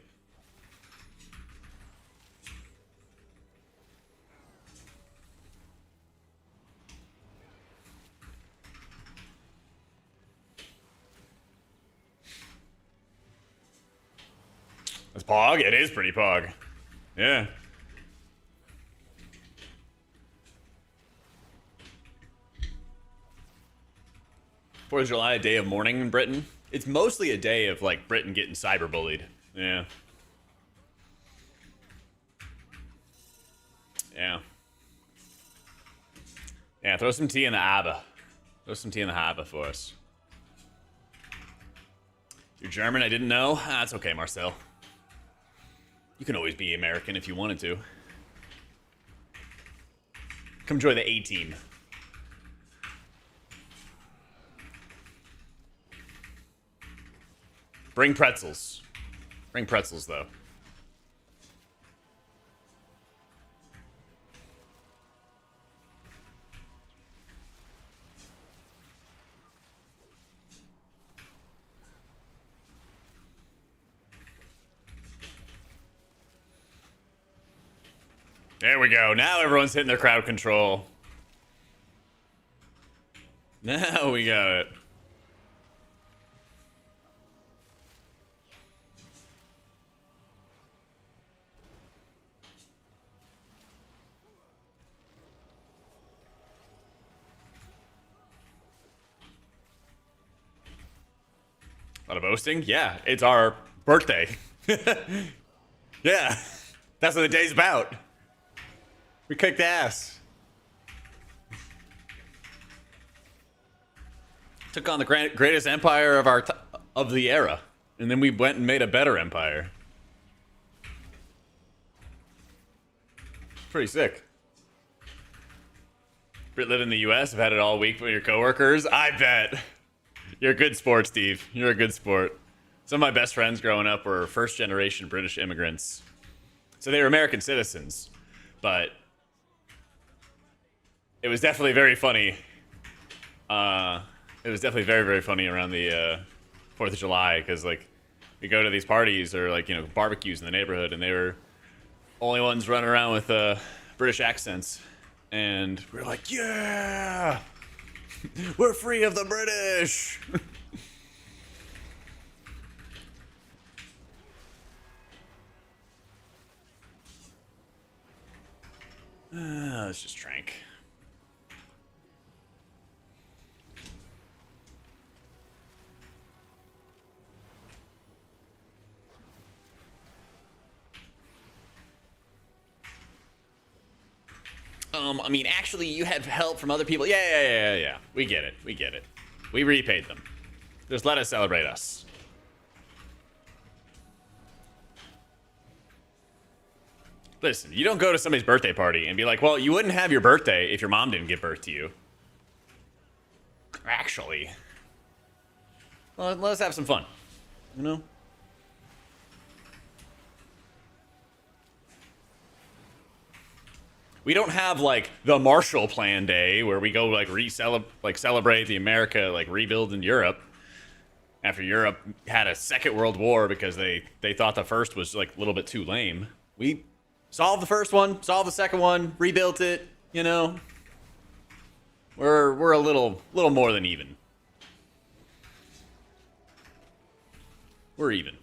Speaker 1: It's pog? It is pretty pog. Yeah. Fourth of July, a day of mourning in Britain. It's mostly a day of like Britain getting cyberbullied. Yeah. Yeah. Yeah, throw some tea in the ABBA. Throw some tea in the ABBA for us. You're German, I didn't know. That's okay, Marcel. You can always be American if you wanted to. Come join the A-team. Bring pretzels. Bring pretzels, though. There we go. Now everyone's hitting their crowd control. Now we got it. A lot of boasting? Yeah, it's our birthday. Yeah, that's what the day's about. We kicked ass. Took on the greatest empire of of the era, and then we went and made a better empire. Pretty sick. Brit lived in the U.S. I've had it all week with your coworkers. I bet. You're a good sport, Steve. You're a good sport. Some of my best friends growing up were first-generation British immigrants, so they were American citizens, but it was definitely very funny. It was definitely very, very funny around the 4th of July, because like we go to these parties or like, you know, barbecues in the neighborhood, and they were only ones running around with British accents, and we were like, yeah, we're free of the British. Let's just drink. I mean, actually, you had help from other people. Yeah. We get it. We repaid them. Just let us celebrate us. Listen, you don't go to somebody's birthday party and be like, well, you wouldn't have your birthday if your mom didn't give birth to you. Actually. Well, let's have some fun. You know? We don't have like the Marshall Plan Day where we go like celebrate the America like rebuild in Europe after Europe had a second world war because they thought the first was like a little bit too lame. We Solved the first one, solved the second one, rebuilt it, you know. We're a little more than even. We're even.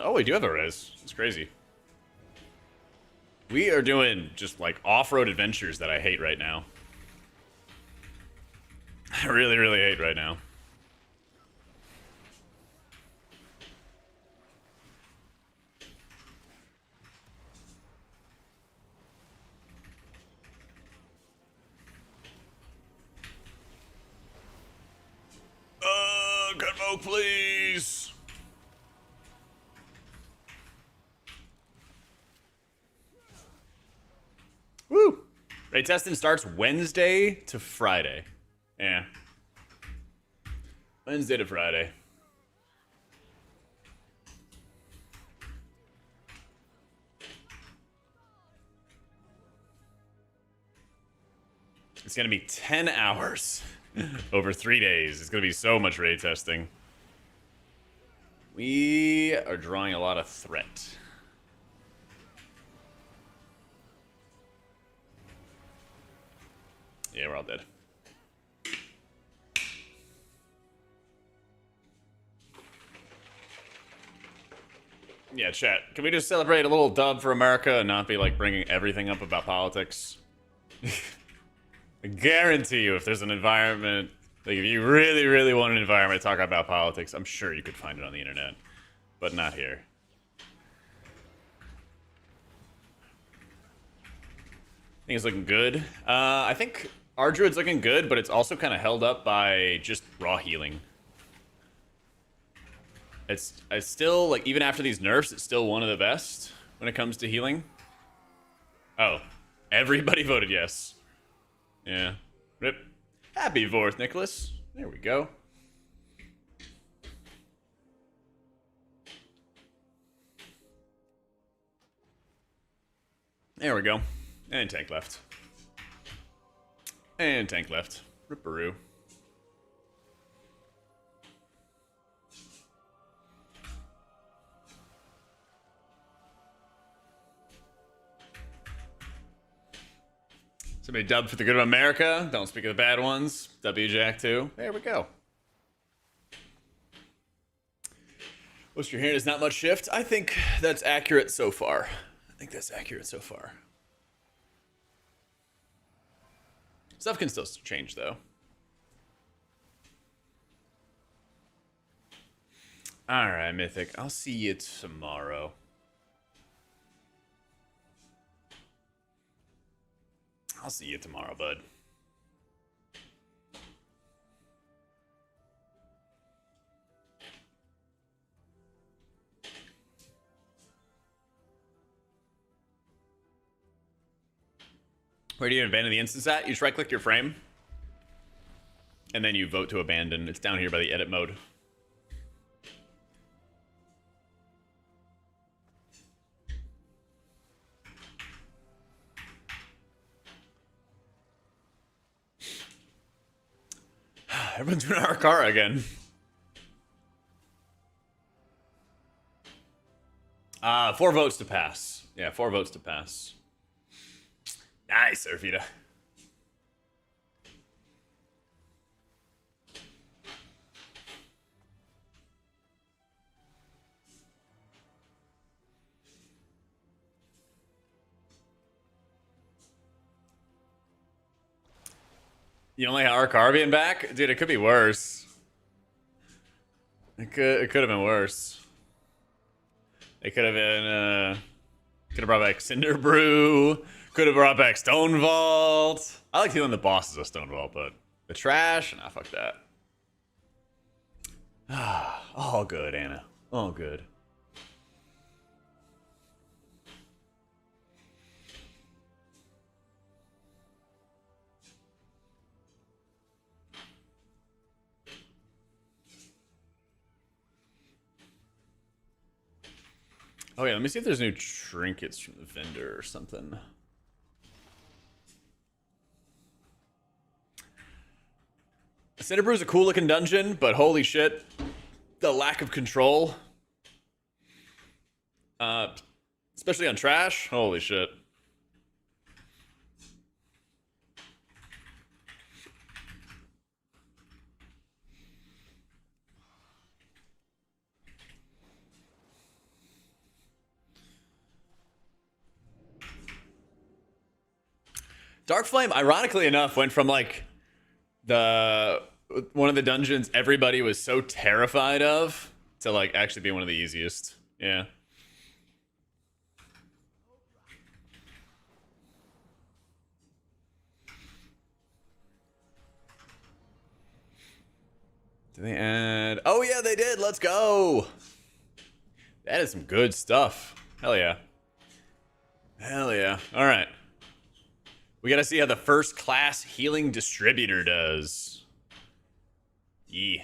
Speaker 1: Oh, we do have a res. It's crazy. We are doing just like off-road adventures that I hate right now. I really, really hate right now. Gunmo, please. Woo! Raid testing starts Wednesday to Friday. Yeah. Wednesday to Friday. It's gonna be 10 hours over 3 days. It's gonna be so much raid testing. We are drawing a lot of threat. Yeah, we're all dead. Yeah, chat. Can we just celebrate a little dub for America and not be like bringing everything up about politics? I guarantee you, if there's an environment, like if you really, really want an environment to talk about politics, I'm sure you could find it on the internet, but not here. I think it's looking good. I think RDruid's looking good, but it's also kind of held up by just raw healing. It's still, like, even after these nerfs, it's still one of the best when it comes to healing. Oh, everybody voted yes. Yeah. Rip. Happy 4th, Nicholas. There we go. There we go. And tank left. And tank left. Ripperoo. Somebody dubbed for the good of America. Don't speak of the bad ones. WJak too. There we go. What's your hand is not much shift. I think that's accurate so far. Stuff can still change though. Alright, Mythic. I'll see you tomorrow. I'll see you tomorrow, bud. Where do you abandon the instance at? You just right-click your frame. And then you vote to abandon. It's down here by the edit mode. Everyone's doing our car again. 4 votes to pass. Yeah, 4 votes to pass. Nice, Urfita. You only have our car being back? Dude, it could be worse. It could have been worse. It could have been, could have brought back Cinder Brew. Could have brought back Stone Vault. I like healing the bosses of Stone Vault, but the trash? Nah, fuck that. All good, Anna. All good. Oh yeah, let me see if there's new trinkets from the vendor or something. Cinderbru's a cool looking dungeon, but holy shit, the lack of control. Especially on trash, holy shit. Dark Flame, ironically enough, went from like one of the dungeons everybody was so terrified of to like actually be one of the easiest. Yeah. Did they add? Oh yeah, they did. Let's go. That is some good stuff. Hell yeah. Hell yeah. All right. We gotta see how the first class healing distributor does. Yeah.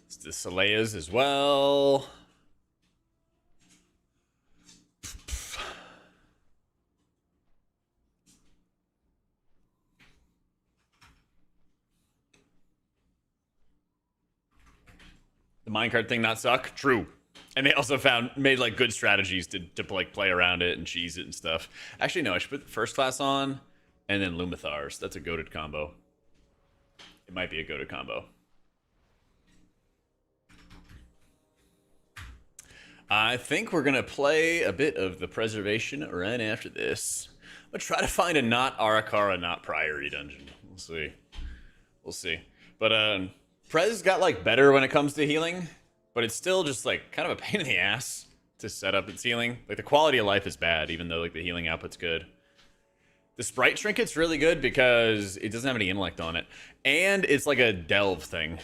Speaker 1: It's the Soleas as well. The minecart thing not suck? True. And they also made like good strategies to like play around it and cheese it and stuff. Actually, no, I should put the first class on and then Lumithars. That's a goated combo. It might be a goated combo. I think we're gonna play a bit of the preservation right after this. I'm gonna try to find a not Arakara, not Priory dungeon. We'll see. We'll see. But Prez got like better when it comes to healing, but it's still just like kind of a pain in the ass to set up its healing. Like the quality of life is bad, even though like the healing output's good. The sprite trinket's really good because it doesn't have any intellect on it, and it's like a delve thing.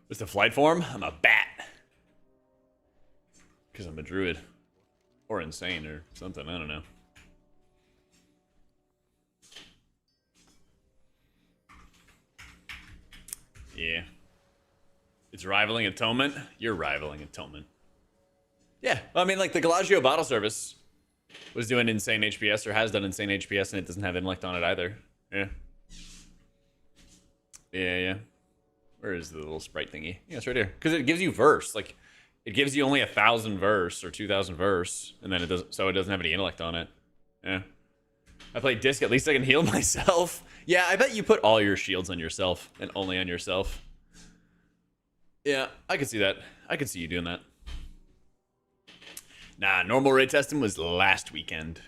Speaker 1: What's the flight form? I'm a bat. Because I'm a druid. Or insane or something, I don't know. Yeah. It's rivaling Atonement? You're rivaling Atonement. Yeah, well, I mean, like, the Galagio bottle service was doing insane HPS, or has done insane HPS, and it doesn't have intellect on it either. Yeah. Yeah. Where is the little sprite thingy? Yeah, it's right here. Because it gives you verse. Like, it gives you only 1,000 verse or 2,000 verse, and then it doesn't. So it doesn't have any intellect on it. Yeah. I play disc. At least I can heal myself. Yeah, I bet you put all your shields on yourself and only on yourself. Yeah, I could see that. I could see you doing that. Nah, normal raid testing was last weekend.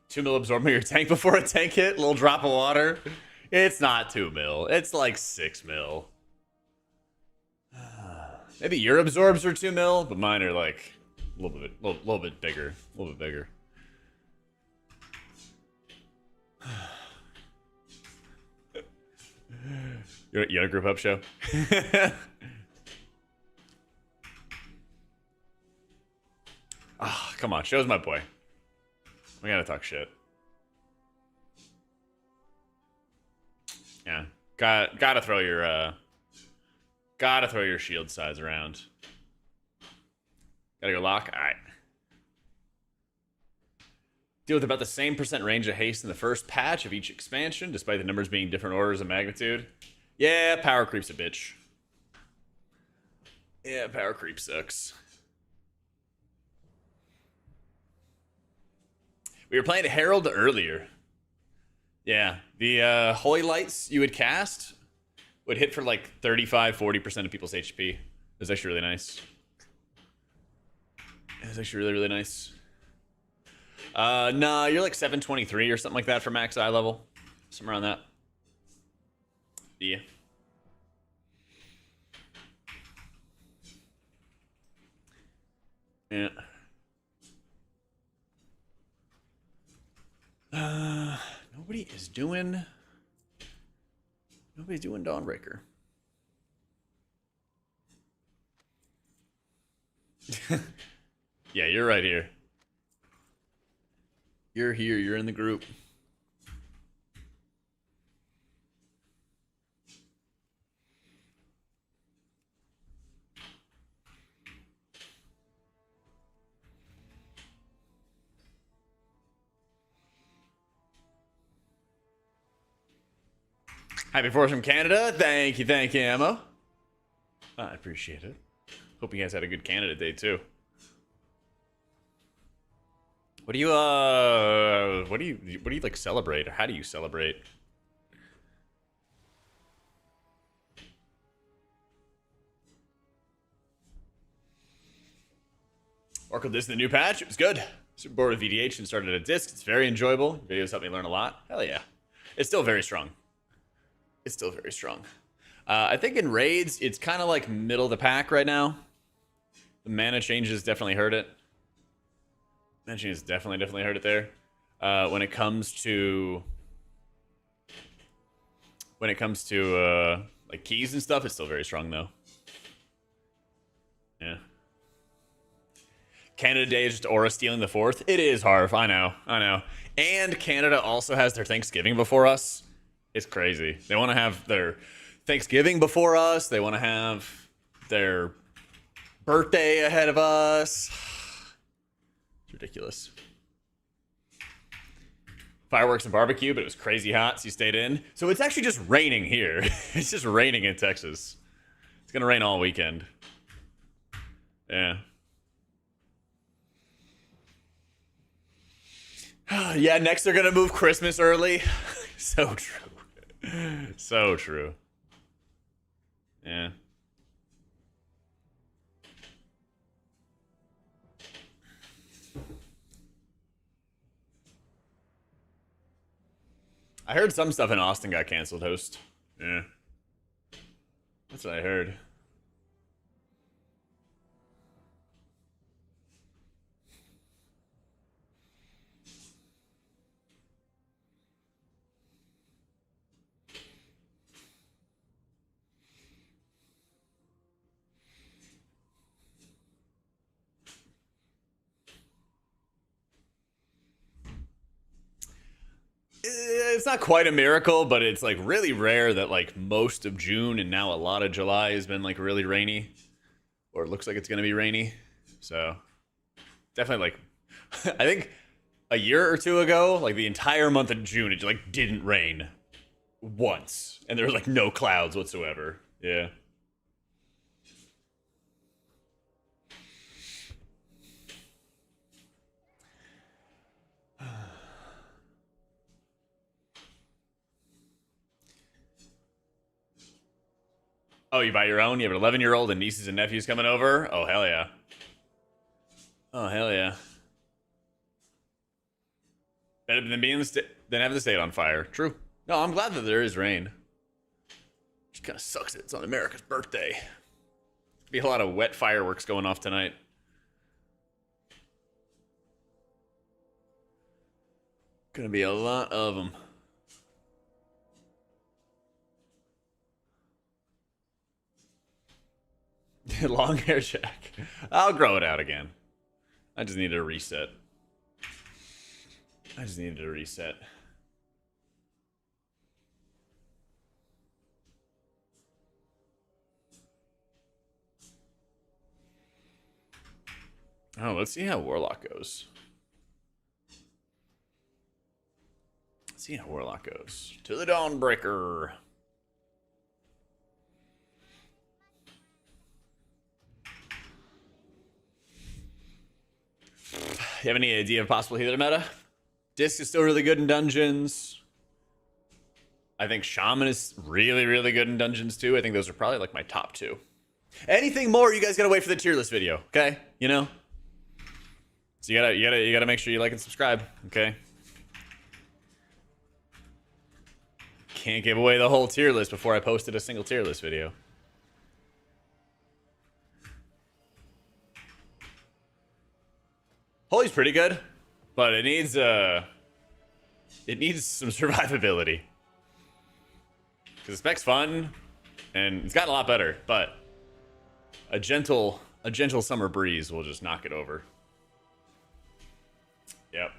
Speaker 1: $2 mil absorbing your tank before a tank hit. Little drop of water. It's not 2 mil. It's like 6 mil. Maybe your absorbs are 2 mil, but mine are like a little bit bigger. A little bit bigger. You got a group up show? Ah, come on, show's my boy. We gotta talk shit. Yeah, gotta throw your shield size around. Gotta go lock. All right. Deal with about the same % range of haste in the first patch of each expansion, despite the numbers being different orders of magnitude. Yeah, power creep's a bitch. Yeah, power creep sucks. We were playing Herald earlier. Yeah, the Holy Lights you would cast would hit for like 35-40% of people's HP. It was actually really nice. It was actually really, really nice. Nah, you're like 723 or something like that for max eye level. Somewhere around that. Yeah. Yeah. Nobody's doing Dawnbreaker. Yeah, you're right here. You're here. You're in the group. Happy 4th from Canada. Thank you, Ammo. I appreciate it. Hope you guys had a good Canada Day too. What do you like celebrate, or how do you celebrate? Oracle this is the new patch. It was good. Super bored with VDH and started a disc. It's very enjoyable. Videos helped me learn a lot. Hell yeah. It's still very strong. It's still very strong. I think in raids, it's kind of like middle of the pack right now. The mana changes definitely hurt it. Mana changes definitely hurt it there. When it comes to like keys and stuff, it's still very strong though. Yeah. Canada Day is just aura stealing the 4th. It is Harv. I know. And Canada also has their Thanksgiving before us. It's crazy. They want to have their Thanksgiving before us. They want to have their birthday ahead of us. It's ridiculous. Fireworks and barbecue, but it was crazy hot, so you stayed in. So it's actually just raining here. It's just raining in Texas. It's going to rain all weekend. Yeah. Yeah, next they're going to move Christmas early. So true. So true. Yeah. I heard some stuff in Austin got canceled, host. Yeah. That's what I heard. It's not quite a miracle, but it's like really rare that like most of June and now a lot of July has been like really rainy, or it looks like it's gonna be rainy. So definitely like I think a year or two ago, like the entire month of June, it like didn't rain once, and there was like no clouds whatsoever. Yeah. Oh, you buy your own? You have an 11-year-old and nieces and nephews coming over? Oh, hell yeah. Oh, hell yeah. Better than being than having the state on fire. True. No, I'm glad that there is rain. Just kind of sucks that it's on America's birthday. Be a lot of wet fireworks going off tonight. Gonna be a lot of them. Long hair Jack. I'll grow it out again. I just needed a reset. Oh, let's see how Warlock goes. To the Dawnbreaker. You have any idea of possible healer meta? Disc is still really good in dungeons. I think Shaman is really, really good in dungeons too. I think those are probably like my top two. Anything more, you guys gotta wait for the tier list video, okay? You know? So you gotta make sure you like and subscribe, okay? Can't give away the whole tier list before I posted a single tier list video. Holy's pretty good, but it needs It needs some survivability. Because the spec's fun, and it's gotten a lot better, but a gentle summer breeze will just knock it over. Yep.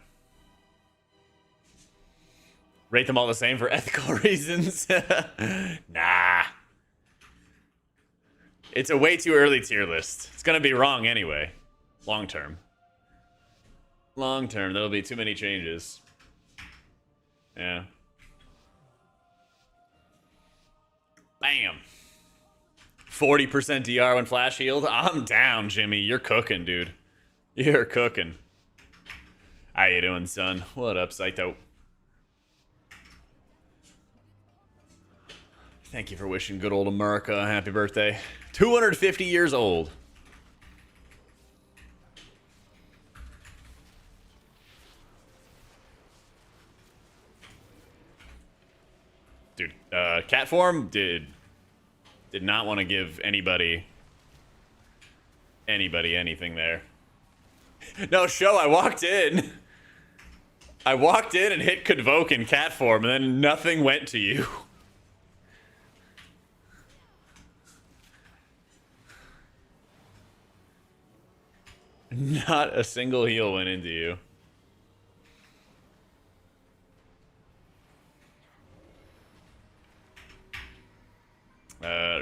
Speaker 1: Rate them all the same for ethical reasons? Nah. It's a way too early tier list. It's gonna be wrong anyway. Long term. Long term, there'll be too many changes. Yeah. Bam. 40% DR when flash healed. I'm down, Jimmy. You're cooking, dude. You're cooking. How you doing, son? What up, Saito? Thank you for wishing good old America a happy birthday. 250 years old. Dude, cat form did not want to give anybody anything there. No, show, I walked in and hit Convoke in cat form, and then nothing went to you. Not a single heal went into you.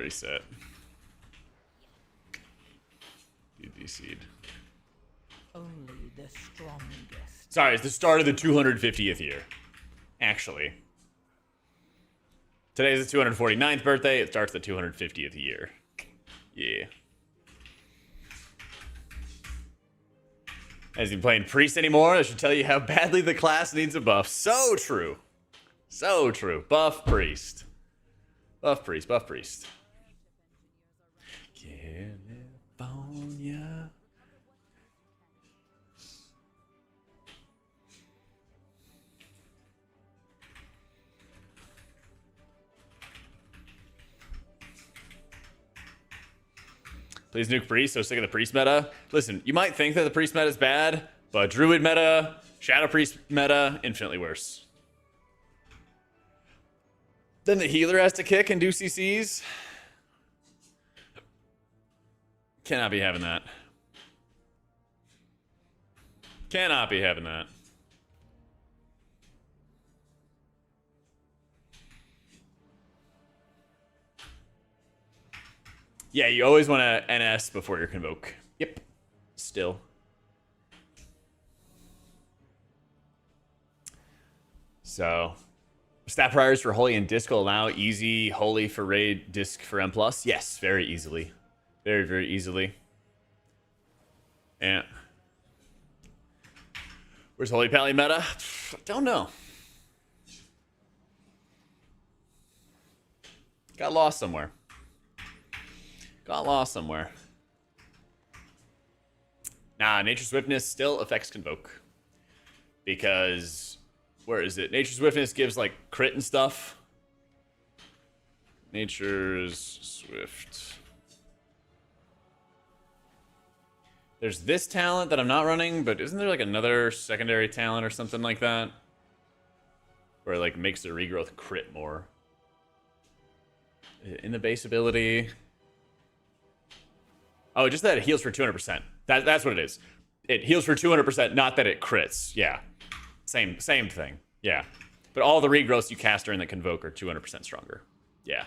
Speaker 1: Reset. DD seed.
Speaker 2: Only the strongest.
Speaker 1: Sorry, it's the start of the 250th year. Actually. Today's the 249th birthday. It starts the 250th year. Yeah. As you playing Priest anymore, I should tell you how badly the class needs a buff. So true. So true. Buff Priest. Buff Priest, buff Priest. California. Please nuke Priest, so sick of the Priest meta. Listen, you might think that the Priest meta is bad, but Druid meta, Shadow Priest meta, infinitely worse. Then the healer has to kick and do CCs. Cannot be having that. Cannot be having that. Yeah, you always want to NS before your Convoke. Yep. Still. So, stat priors for Holy and Disc will allow easy Holy for Raid, Disc for M+. Yes, very easily. Very, very easily. Yeah. Where's Holy Pally meta? Don't know. Got lost somewhere. Got lost somewhere. Nah, Nature Swiftness still affects Convoke. Because, where is it? Nature Swiftness gives like crit and stuff. Nature's Swift. There's this talent that I'm not running, but isn't there like another secondary talent or something like that? Where it like makes the regrowth crit more. In the base ability. Oh, just that it heals for 200%. That's what it is. It heals for 200%, not that it crits. Yeah. Same thing. Yeah. But all the regrowths you cast during the Convoke are 200% stronger. Yeah.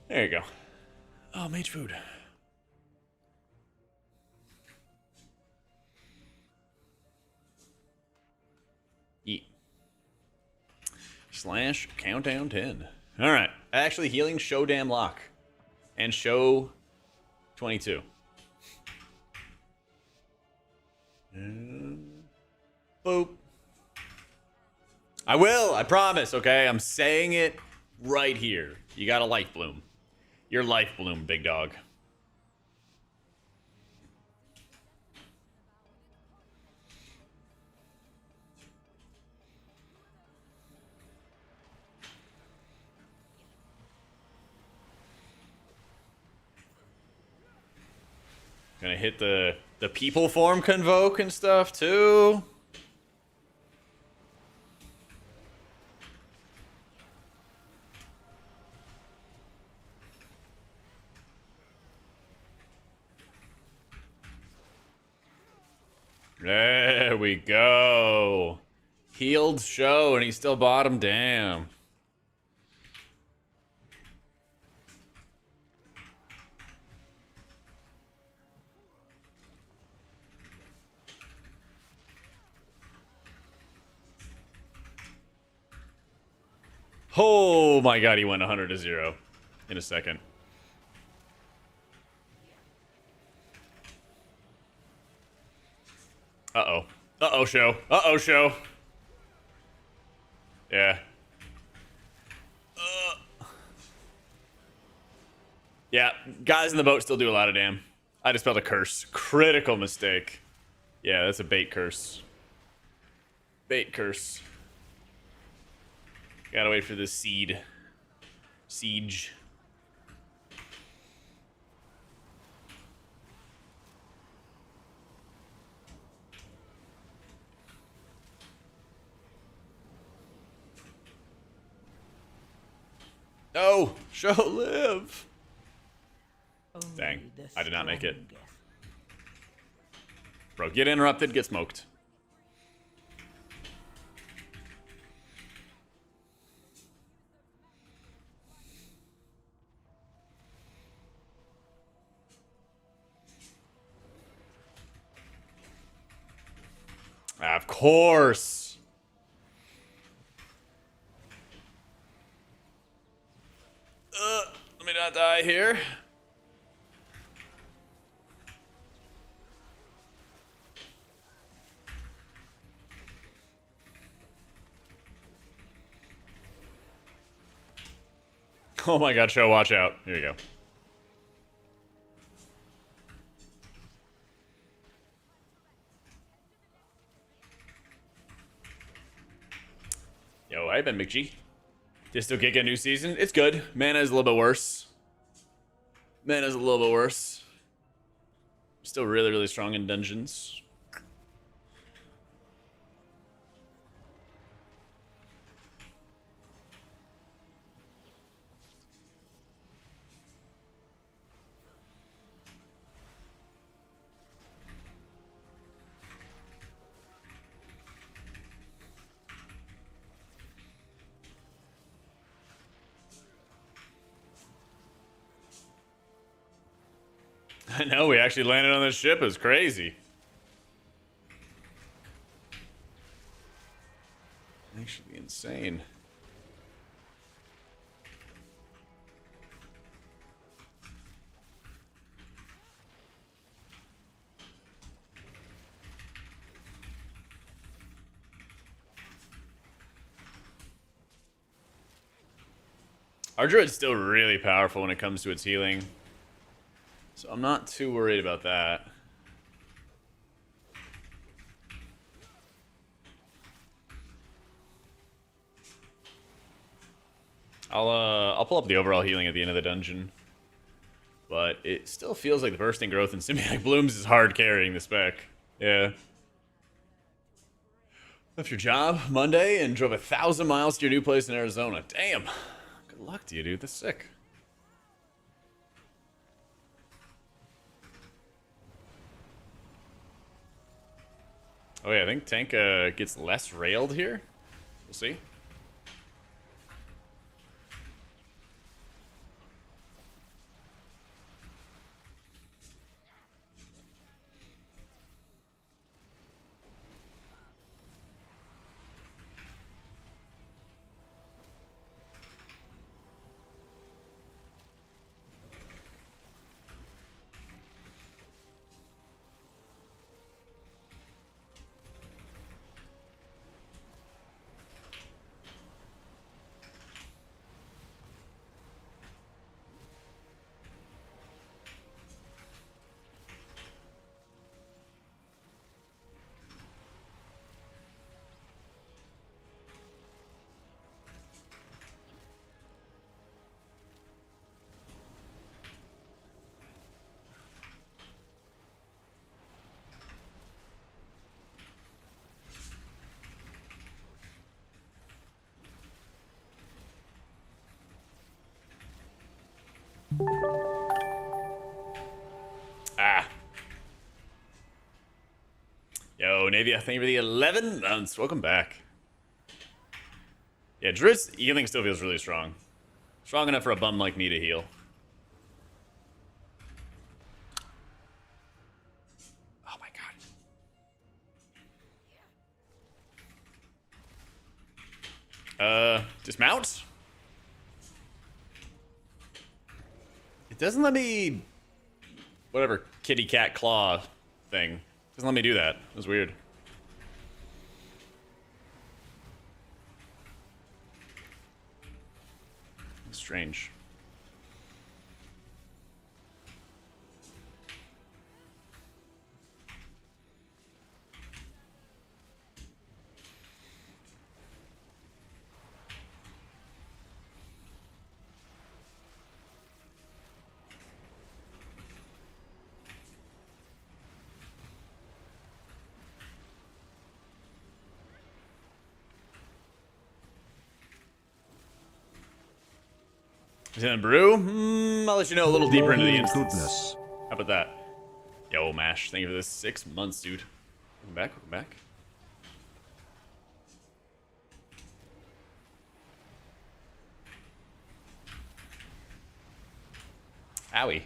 Speaker 1: There you go. Oh, mage food. Eat. Slash countdown 10. All right. Actually, healing show damn lock. And show 22. Boop. I will. I promise. Okay. I'm saying it right here. You got a life bloom. Your life bloom, big dog. Gonna hit the people form Convoke and stuff too. There we go. Healed show, and he's still bottom. Damn. Oh my god, he went 100 to 0 in a second. Uh-oh. Uh-oh, show. Uh-oh, show. Yeah. Yeah, guys in the boat still do a lot of damn. I just spelled a curse. Critical mistake. Yeah, that's a bait curse. Bait curse. Gotta wait for this seed. Siege. No! Show live!
Speaker 2: Only
Speaker 1: Dang,
Speaker 2: the
Speaker 1: I did not make it.
Speaker 2: strongest.
Speaker 1: Bro, get interrupted, get smoked. Of course! Let me not die here. Oh my god, show, watch out. Here you go. Yo, I've been McG. Disto kick a new season. It's good. Mana's a little bit worse. Mana's a little bit worse. Still really, really strong in dungeons. I know, we actually landed on this ship. It was crazy. Actually insane. RDruid's still really powerful when it comes to its healing. So I'm not too worried about that. I'll pull up the overall healing at the end of the dungeon. But it still feels like the bursting growth in Symbiotic Blooms is hard carrying the spec. Yeah. Left your job Monday and drove 1,000 miles to your new place in Arizona. Damn. Good luck to you, dude. That's sick. Oh yeah, I think tank gets less railed here. We'll see. Maybe I think for the 11 months. Welcome back. Yeah, Druid's healing still feels really strong. Strong enough for a bum like me to heal. Oh my god. Dismount? It doesn't let me... Whatever kitty cat claw thing. Doesn't let me do that. It was weird. Strange. Is it in brew? I'll let you know a little deeper into the instance.
Speaker 3: Goodness.
Speaker 1: How about that? Yo, Mash, thank you for this 6 months, dude. Welcome back, welcome back. Owie.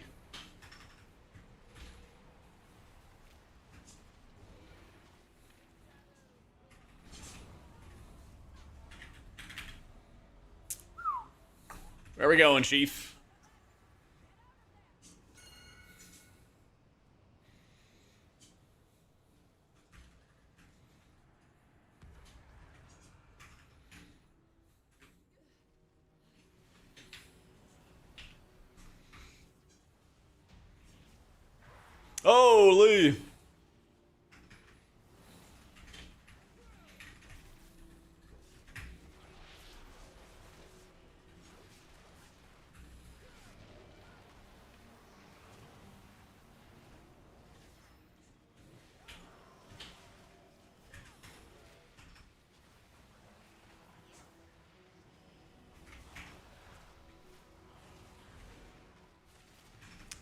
Speaker 1: Where are we going, Chief? Holy!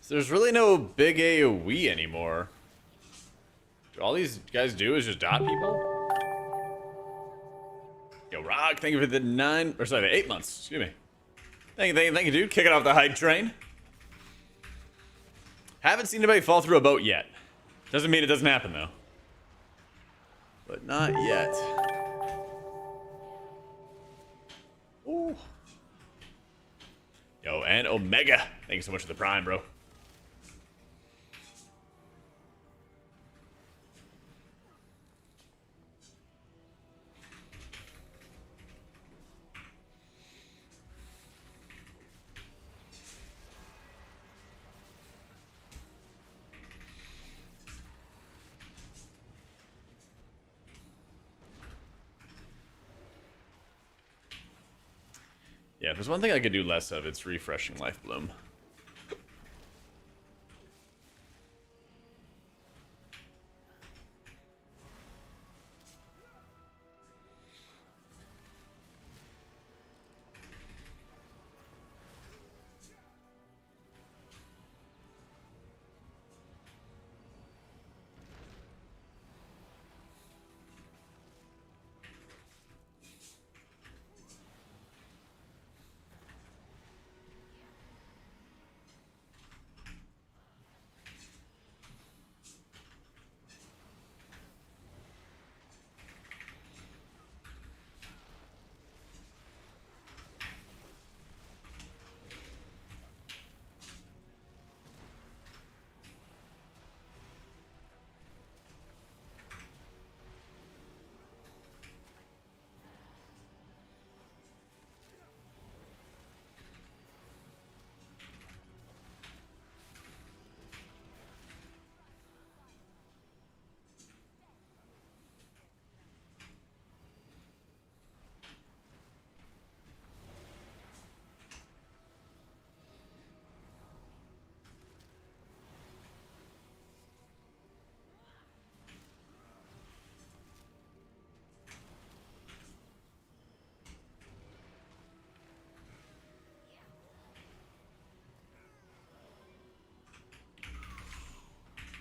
Speaker 1: So there's really no big AoE anymore. All these guys do is just dot people? Yo, Rock, thank you for the 8 months. Excuse me. Thank you, dude. Kicking off the hype train. Haven't seen anybody fall through a boat yet. Doesn't mean it doesn't happen, though. But not yet. Ooh. Yo, and Omega. Thank you so much for the prime, bro. Yeah, if there's one thing I could do less of, it's refreshing Life Bloom.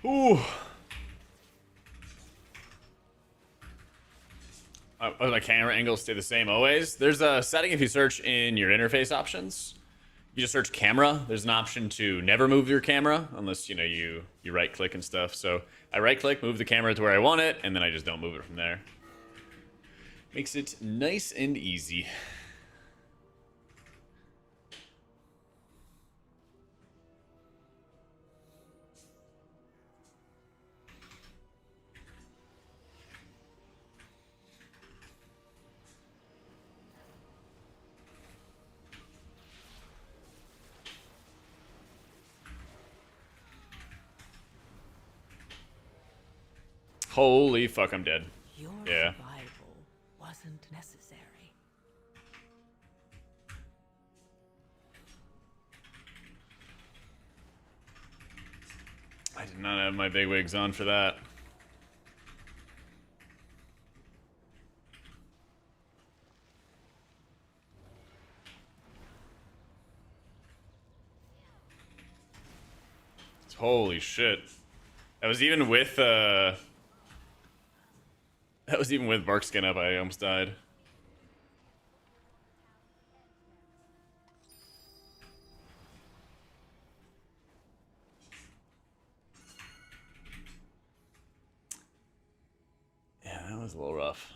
Speaker 1: Ooh. the camera angles stay the same always. There's a setting if you search in your interface options. You just search camera. There's an option to never move your camera unless you right click and stuff. So I right click, move the camera to where I want it, and then I just don't move it from there. Makes it nice and easy. Holy fuck, I'm dead.
Speaker 2: Your
Speaker 1: Yeah.
Speaker 2: survival wasn't necessary.
Speaker 1: I did not have my big wigs on for that. Holy shit. That was even with bark skin up. I almost died. Yeah, that was a little rough.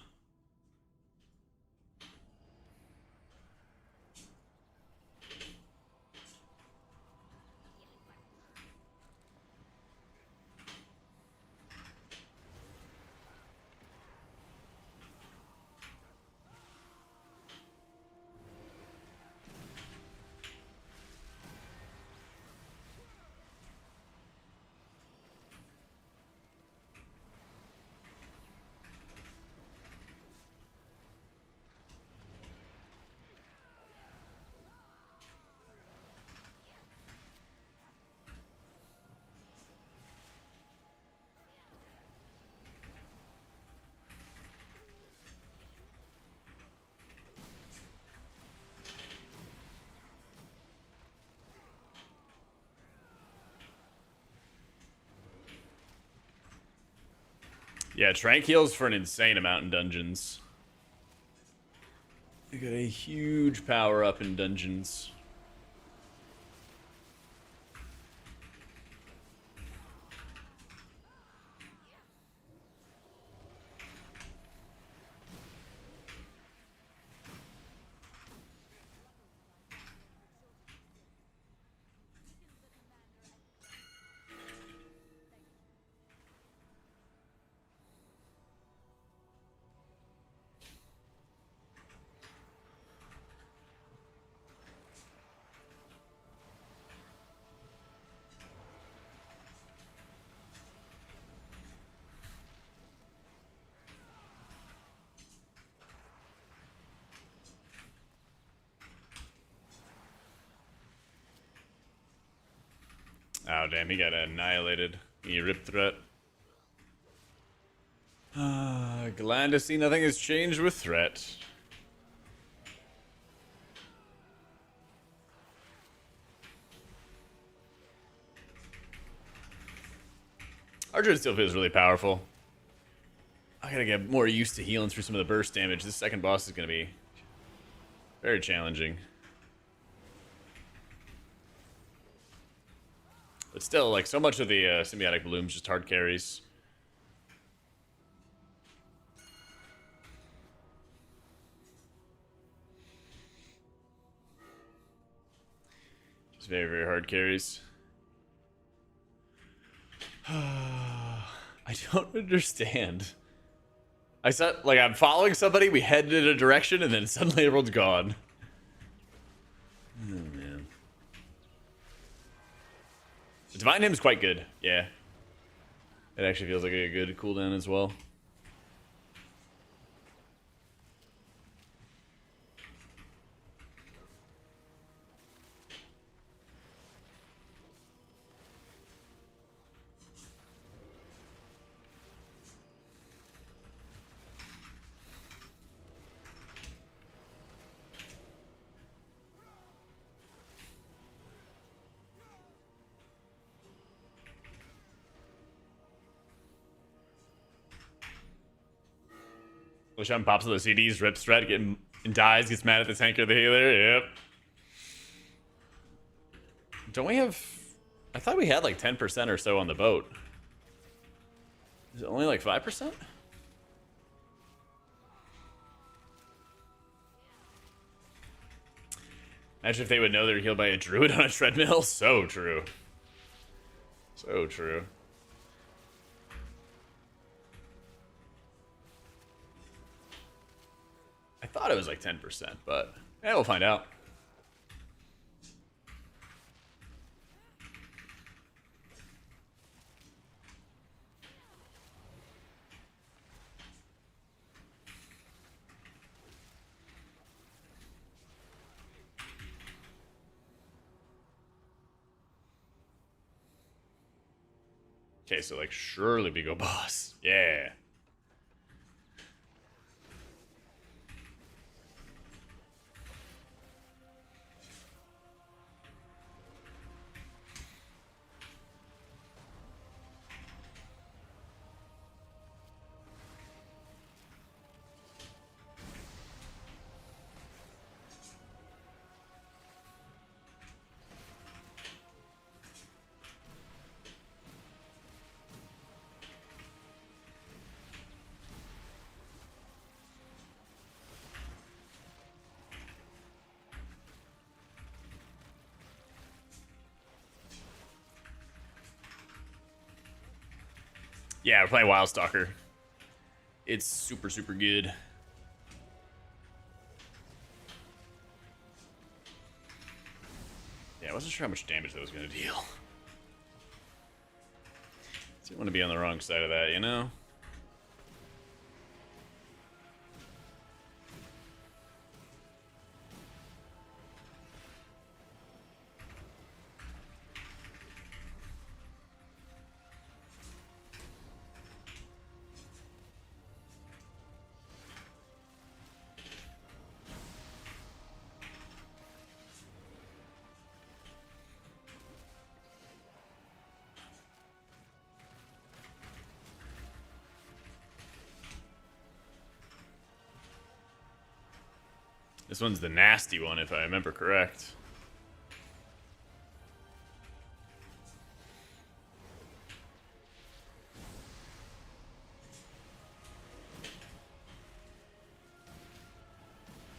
Speaker 1: Yeah, Trank heals for an insane amount in dungeons. You got a huge power up in dungeons. Oh, damn, he got annihilated. He ripped threat. Glad to see nothing has changed with threat. RDruid still feels really powerful. I gotta get more used to healing through some of the burst damage. This second boss is gonna be very challenging. But still, like, so much of the symbiotic bloom's just hard carries. Just very, very hard carries. I don't understand. I said, like, I'm following somebody, we head in a direction, and then suddenly everyone's gone. Oh, man. The Divine Hymn's quite good, yeah. It actually feels like a good cooldown as well. LeShun pops with the CDs, rips threat, and dies, gets mad at the tanker, the healer. Yep. Don't we have... I thought we had like 10% or so on the boat. Is it only like 5%? Imagine if they would know they're healed by a druid on a treadmill. So true. So true. I thought it was like 10%, but yeah, we'll find out. Okay, so like surely we go boss. Yeah. Yeah, we're playing Wildstalker. It's super, super good. Yeah, I wasn't sure how much damage that was going to deal. Didn't want to be on the wrong side of that, you know? This one's the nasty one, if I remember correct.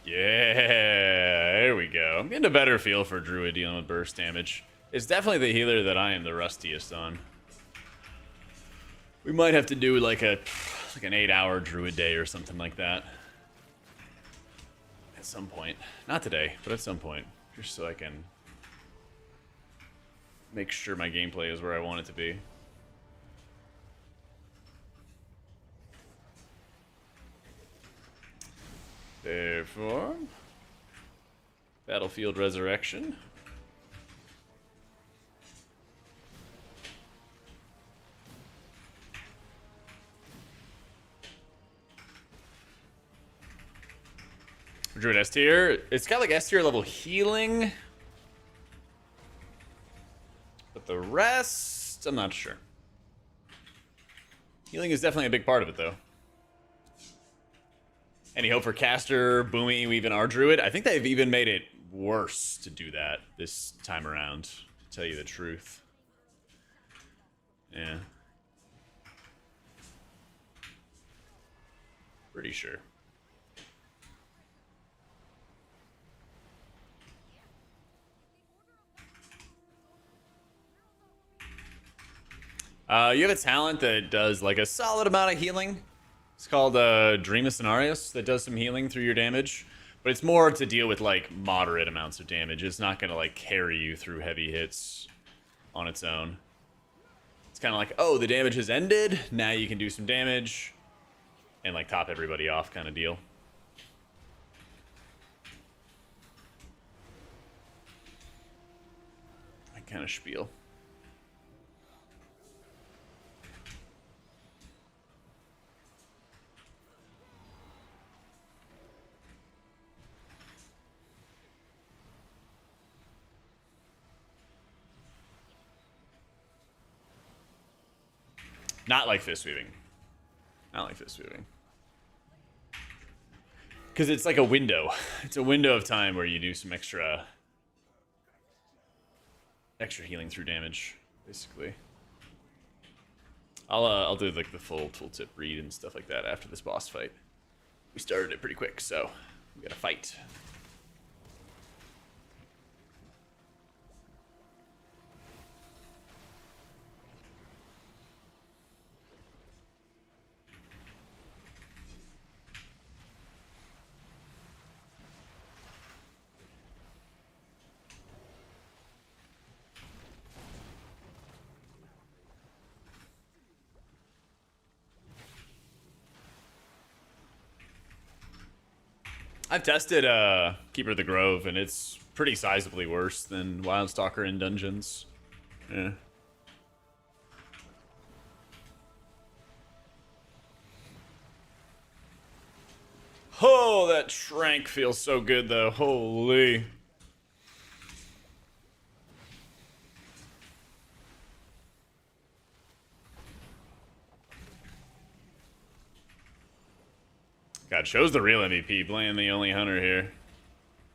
Speaker 1: Yeah, there we go. I'm getting a better feel for Druid dealing with burst damage. It's definitely the healer that I am the rustiest on. We might have to do like an 8-hour Druid day or something like that. At some point. Not today, but at some point. Just so I can make sure my gameplay is where I want it to be. Therefore, Battlefield Resurrection. Druid S tier. It's got like S tier level healing. But the rest, I'm not sure. Healing is definitely a big part of it, though. Any hope for caster, Boomy, even RDruid? I think they've even made it worse to do that this time around, to tell you the truth. Yeah. Pretty sure. You have a talent that does like a solid amount of healing. It's called Dream of Scenarios that does some healing through your damage. But it's more to deal with like moderate amounts of damage. It's not going to like carry you through heavy hits on its own. It's kind of like, oh, the damage has ended. Now you can do some damage and like top everybody off kind of deal. That kind of spiel. Not like fist weaving. Not like fist weaving. Because it's like a window. It's a window of time where you do some extra healing through damage, basically. I'll do like the full tooltip read and stuff like that after this boss fight. We started it pretty quick, so we gotta fight. I've tested Keeper of the Grove, and it's pretty sizably worse than Wildstalker in dungeons. Yeah. Oh, that Shrank feels so good, though. Holy. God, shows the real MVP playing the only hunter here.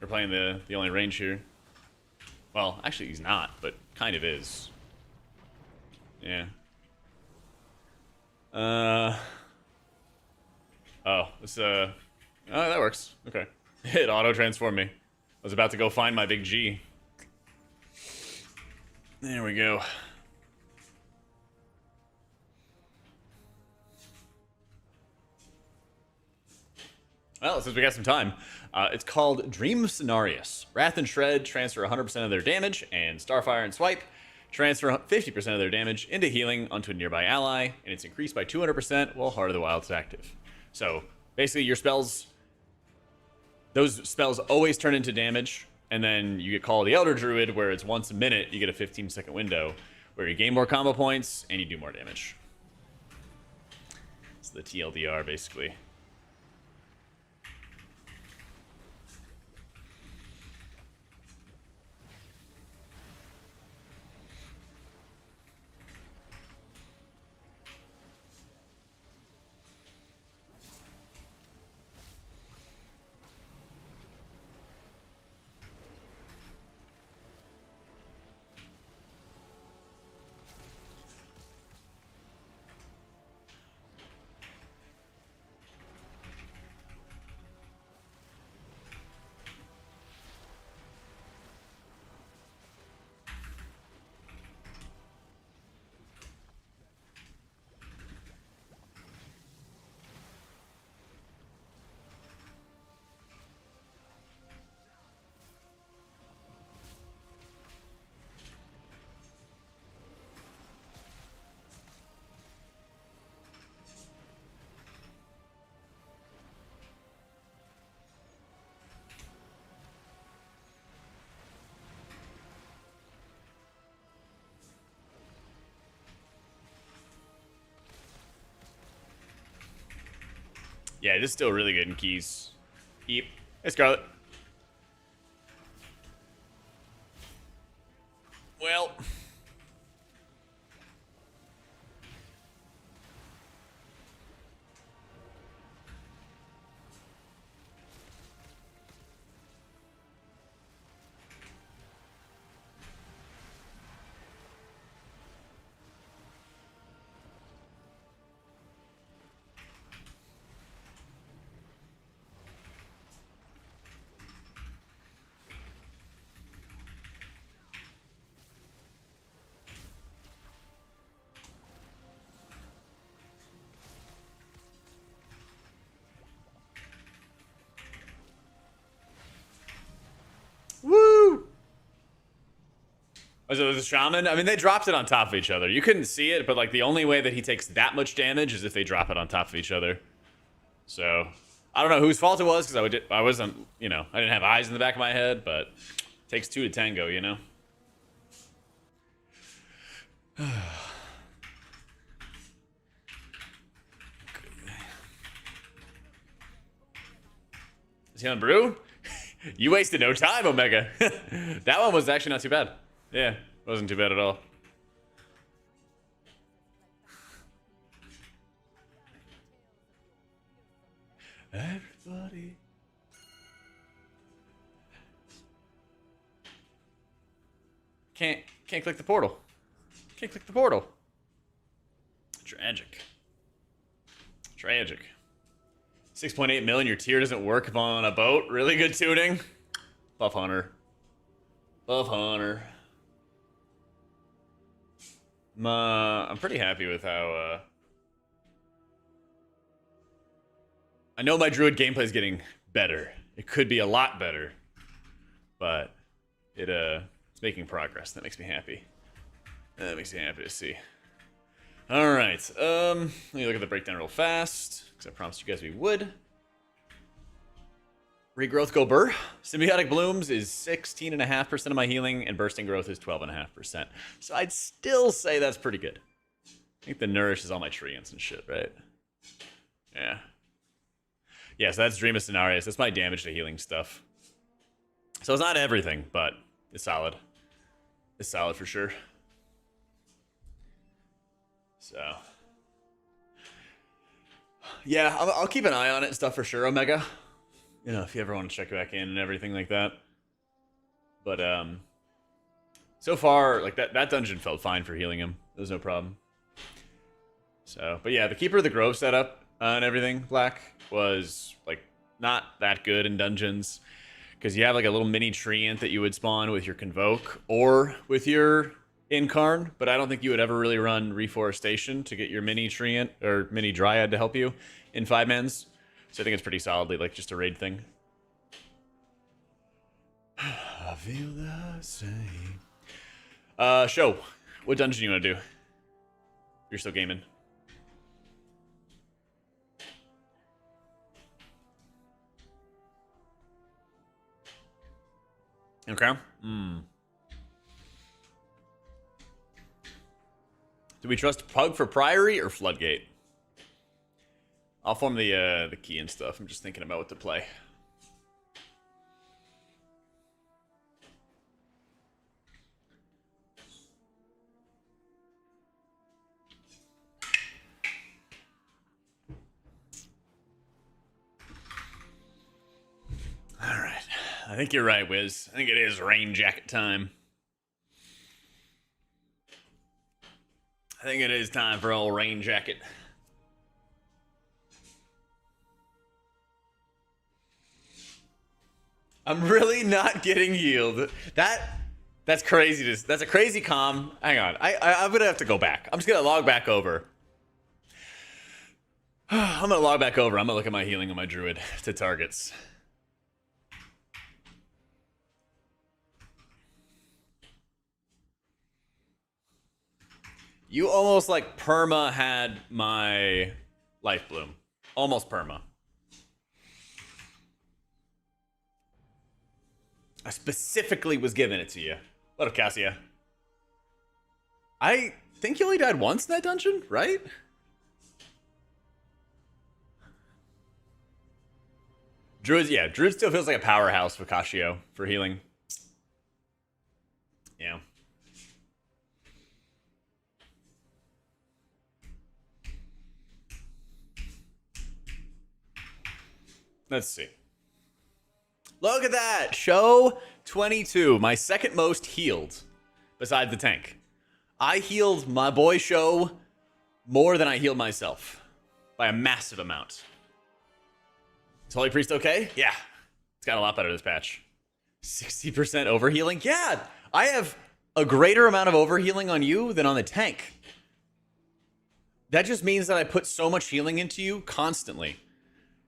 Speaker 1: Or playing the only range here. Well, actually he's not, but kind of is. Yeah. Oh, this oh, that works. Okay. It auto-transformed me. I was about to go find my big G. There we go. Well, since we got some time, it's called Dream Scenarios. Wrath and Shred transfer 100% of their damage, and Starfire and Swipe transfer 50% of their damage into healing onto a nearby ally, and it's increased by 200% while Heart of the Wild is active. So, basically, your spells, those spells always turn into damage, and then you get Call of the RDruid, where it's once a minute, you get a 15-second window, where you gain more combo points, and you do more damage. It's the TLDR, basically. Yeah, it is still really good in keys. Eep. Hey, Scarlet. Well. Woo! Was it the Shaman? I mean, they dropped it on top of each other. You couldn't see it, but like the only way that he takes that much damage is if they drop it on top of each other. So, I don't know whose fault it was, because I wasn't, you know, I didn't have eyes in the back of my head, but it takes two to tango, you know? Is he on brew? You wasted no time, Omega. That one was actually not too bad. Yeah, it wasn't too bad at all. Everybody Can't click the portal. Can't click the portal. Tragic. Tragic. 6.8 million, your tier doesn't work if on a boat. Really good tuning. Buff Hunter. Buff Hunter. I'm pretty happy with how, I know my Druid gameplay is getting better. It could be a lot better. But it's making progress. That makes me happy. That makes me happy to see. Alright, let me look at the breakdown real fast, because I promised you guys we would. Regrowth go burr. Symbiotic Blooms is 16.5% of my healing, and Bursting Growth is 12.5%. So I'd still say that's pretty good. I think the Nourish is all my treants and shit, right? Yeah. Yeah, so that's Dream of Cenarius. That's my damage to healing stuff. So it's not everything, but it's solid. It's solid for sure. So, yeah, I'll keep an eye on it and stuff for sure, Omega. You know, if you ever want to check back in and everything like that. But, so far, like, that dungeon felt fine for healing him. There was no problem. So, but yeah, the Keeper of the Grove setup and everything, Black, was, like, not that good in dungeons. Because you have, like, a little mini treant that you would spawn with your Convoke or with your Incarn, but I don't think you would ever really run Reforestation to get your mini treant or mini Dryad to help you in 5-mans. So I think it's pretty solidly like just a raid thing. I feel the same. Show. What dungeon you want to do? You're still gaming. Okay. Do we trust Pug for Priory or Floodgate? I'll form the key and stuff. I'm just thinking about what to play. All right. I think you're right, Wiz. I think it is rain jacket time. I think it is time for old rain jacket. I'm really not getting healed. That's crazy. That's a crazy comm. Hang on. I'm gonna have to go back. I'm just gonna log back over. I'm gonna log back over. I'm gonna look at my healing on my Druid to targets. You almost like perma had my Life Bloom. Almost perma. I specifically was giving it to you. What up, Cassia? I think you only died once in that dungeon, right? Druid still feels like a powerhouse for Cascio for healing. Yeah. Let's see. Look at that! Show 22, my second most healed, besides the tank. I healed my boy Show more than I healed myself. By a massive amount. Is Holy Priest okay? Yeah. It's got a lot better this patch. 60% overhealing? Yeah! I have a greater amount of overhealing on you than on the tank. That just means that I put so much healing into you constantly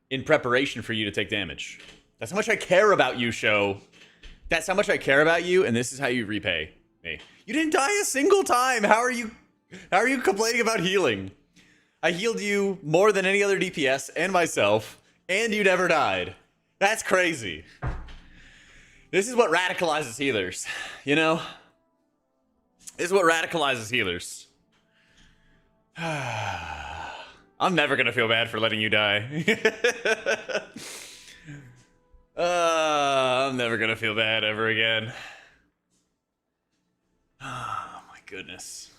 Speaker 1: in preparation for you to take damage. That's how much I care about you, Show. That's how much I care about you, and this is how you repay me. You didn't die a single time. How are you complaining about healing? I healed you more than any other DPS and myself, and you never died. That's crazy. This is what radicalizes healers, you know? This is what radicalizes healers. I'm never gonna feel bad for letting you die. I'm never gonna feel bad ever again. Oh my goodness.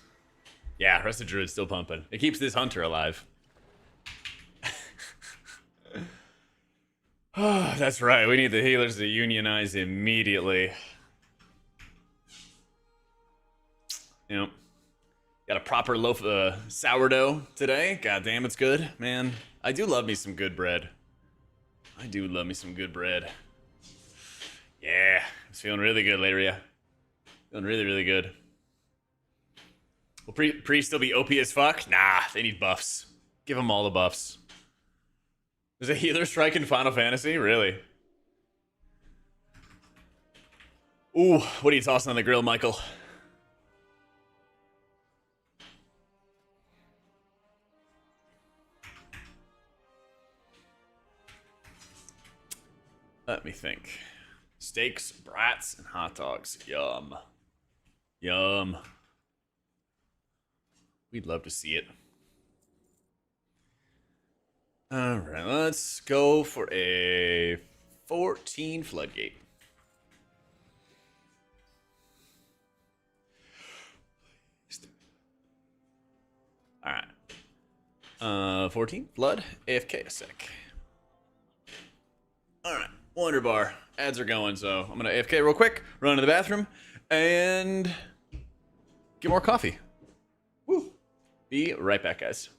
Speaker 1: Yeah, Rusted Druid's still pumping. It keeps this hunter alive. Oh, that's right. We need the healers to unionize immediately. Yep. Got a proper loaf of sourdough today. God damn, it's good, man. I do love me some good bread. I do love me some good bread. Yeah, I was feeling really good, Laria. Feeling really, really good. Will Pre still be OP as fuck? Nah, they need buffs. Give them all the buffs. There's a healer strike in Final Fantasy? Really? Ooh, what are you tossing on the grill, Michael? Let me think. Steaks, brats, and hot dogs. Yum. Yum. We'd love to see it. Alright, let's go for a 14 floodgate. Alright. 14, flood, AFK a sec. Alright, Wonder Bar. Ads are going, so I'm gonna AFK real quick, run to the bathroom, and get more coffee. Woo! Be right back, guys.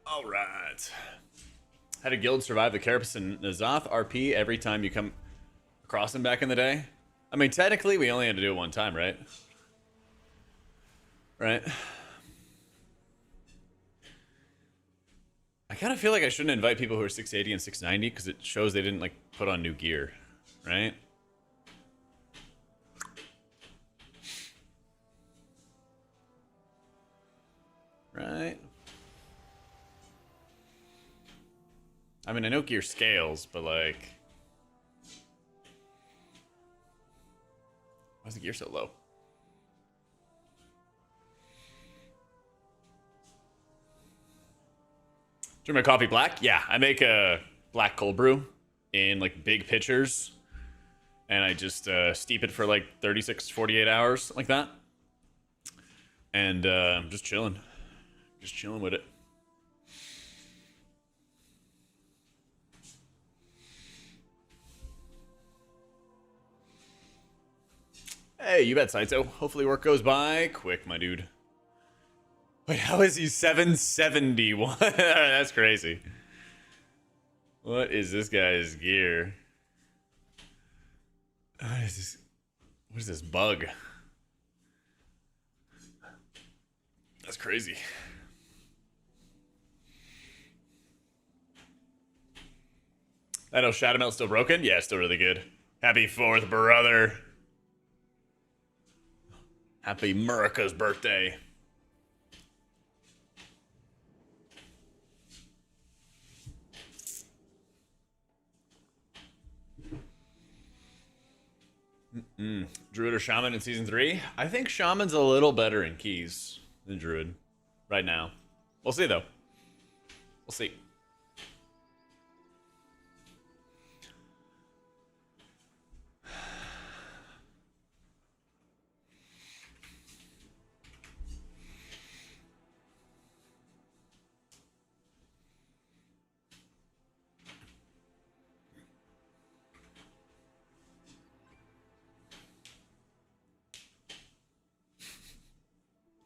Speaker 1: All right. Had a guild survive the Carapace and Nazoth RP every time you come across him back in the day? I mean, technically, we only had to do it one time, right? Right? I kind of feel like I shouldn't invite people who are 680 and 690 because it shows they didn't, like, put on new gear, right? Right? I mean, I know gear scales, but, like... Why is the gear so low? Drink my coffee black? Yeah, I make a black cold brew in, like, big pitchers. And I just steep it for, like, 36, 48 hours, like that. And I'm just chilling. Just chilling with it. Hey, you bet, Saito. Hopefully work goes by quick, my dude. Wait, how is he 771? That's crazy. What is this guy's gear? What is this bug? That's crazy. I know Shadow Melt's still broken. Yeah, still really good. Happy 4th, brother. Happy Murica's birthday. Druid or Shaman in Season 3? I think Shaman's a little better in keys than Druid right now. We'll see, though. We'll see.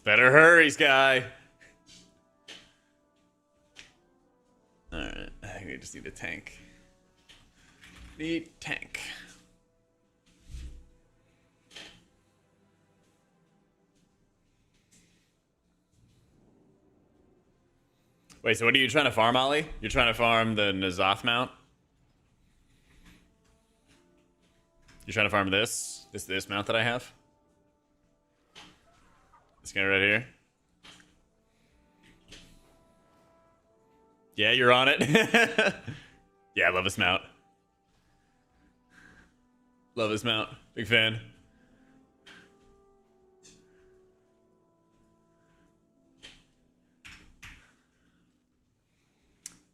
Speaker 1: Better hurry, Sky. Alright, I think we just need a tank. Need tank. Wait, so what are you trying to farm, Ollie? You're trying to farm the Nazoth mount? You're trying to farm this mount that I have? This guy right here. Yeah, you're on it. Yeah, I love this mount. Love this mount. Big fan.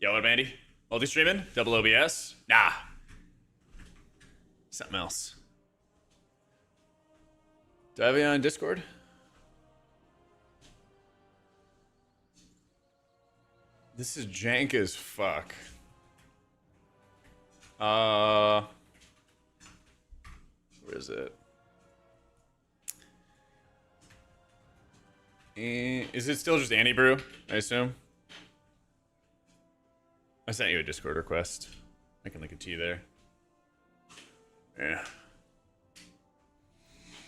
Speaker 1: Yo, what, Andy? Multi-streaming? Double OBS? Nah. Something else. Do I have you on Discord? This is jank as fuck. Where is it? Is it still just Annie Brew, I assume? I sent you a Discord request. I can link it to you there. Yeah.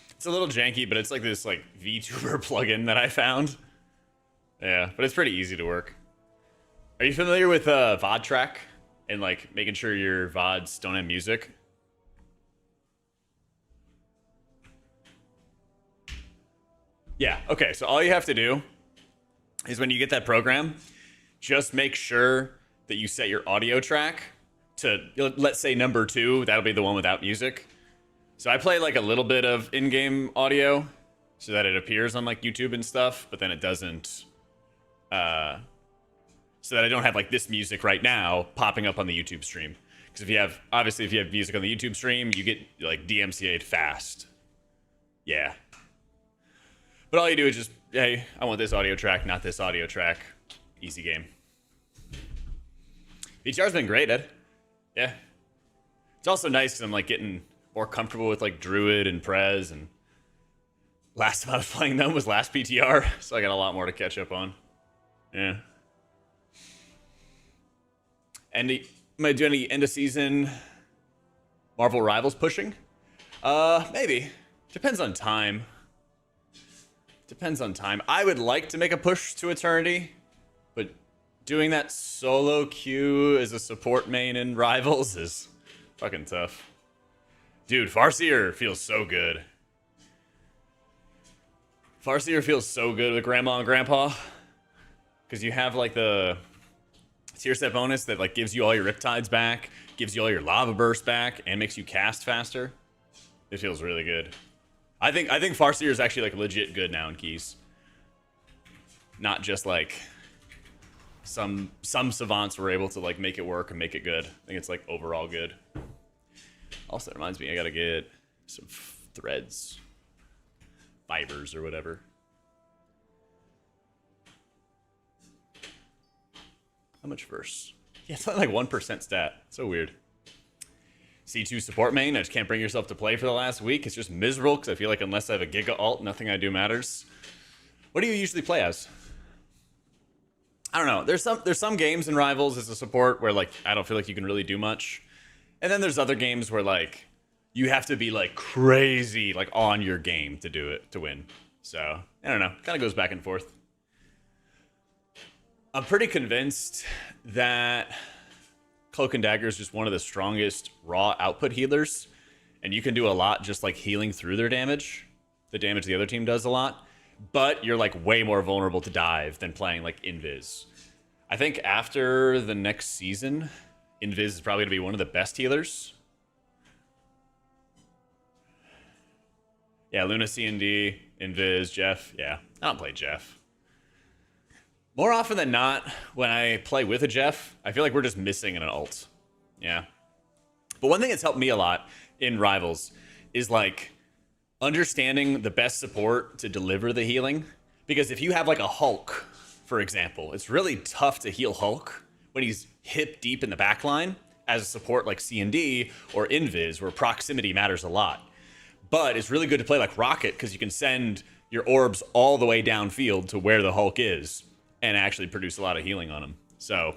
Speaker 1: It's a little janky, but it's like this like VTuber plugin that I found. Yeah, but it's pretty easy to work. Are you familiar with VOD track and like making sure your VODs don't have music? Yeah, okay, so all you have to do is when you get that program, just make sure that you set your audio track to, let's say, number 2. That'll be the one without music. So I play like a little bit of in-game audio so that it appears on like YouTube and stuff, but then it doesn't, so that I don't have like this music right now popping up on the YouTube stream. Because if you have music on the YouTube stream, you get like DMCA'd fast. Yeah. But all you do is just, hey, I want this audio track, not this audio track. Easy game. PTR's been great, Ed. Yeah. It's also nice because I'm like getting more comfortable with like Druid and Prez, and last time I was playing them was last PTR, so I got a lot more to catch up on. Yeah. And am I do any end of season Marvel Rivals pushing? Maybe. Depends on time. Depends on time. I would like to make a push to Eternity, but doing that solo queue as a support main in Rivals is fucking tough. Dude, Farseer feels so good. Farseer feels so good with Grandma and Grandpa. Because you have like the tier set bonus that like gives you all your Riptides back, gives you all your Lava Burst back, and makes you cast faster. It feels really good. I think Farseer is actually like legit good now in keys. Not just like some savants were able to like make it work and make it good. I think it's like overall good. Also, it reminds me I gotta get some threads, fibers or whatever. How much verse? Yeah, it's only like 1% stat. So weird. C2 support main. I just can't bring yourself to play for the last week. It's just miserable because I feel like unless I have a Giga ult, nothing I do matters. What do you usually play as? I don't know. There's some games in Rivals as a support where like I don't feel like you can really do much. And then there's other games where like you have to be like crazy like on your game to do it to win. So, I don't know. Kind of goes back and forth. I'm pretty convinced that Cloak and Dagger is just one of the strongest raw output healers, and you can do a lot just like healing through their damage. The damage the other team does a lot, but you're like way more vulnerable to dive than playing like Invis. I think after the next season, Invis is probably going to be one of the best healers. Yeah, Luna C&D, Invis, Jeff. Yeah, I don't play Jeff. More often than not, when I play with a Jeff, I feel like we're just missing an ult. Yeah. But one thing that's helped me a lot in Rivals is like understanding the best support to deliver the healing. Because if you have like a Hulk, for example, it's really tough to heal Hulk when he's hip deep in the backline as a support like C&D or Invis, where proximity matters a lot. But it's really good to play like Rocket because you can send your orbs all the way downfield to where the Hulk is and actually produce a lot of healing on him. So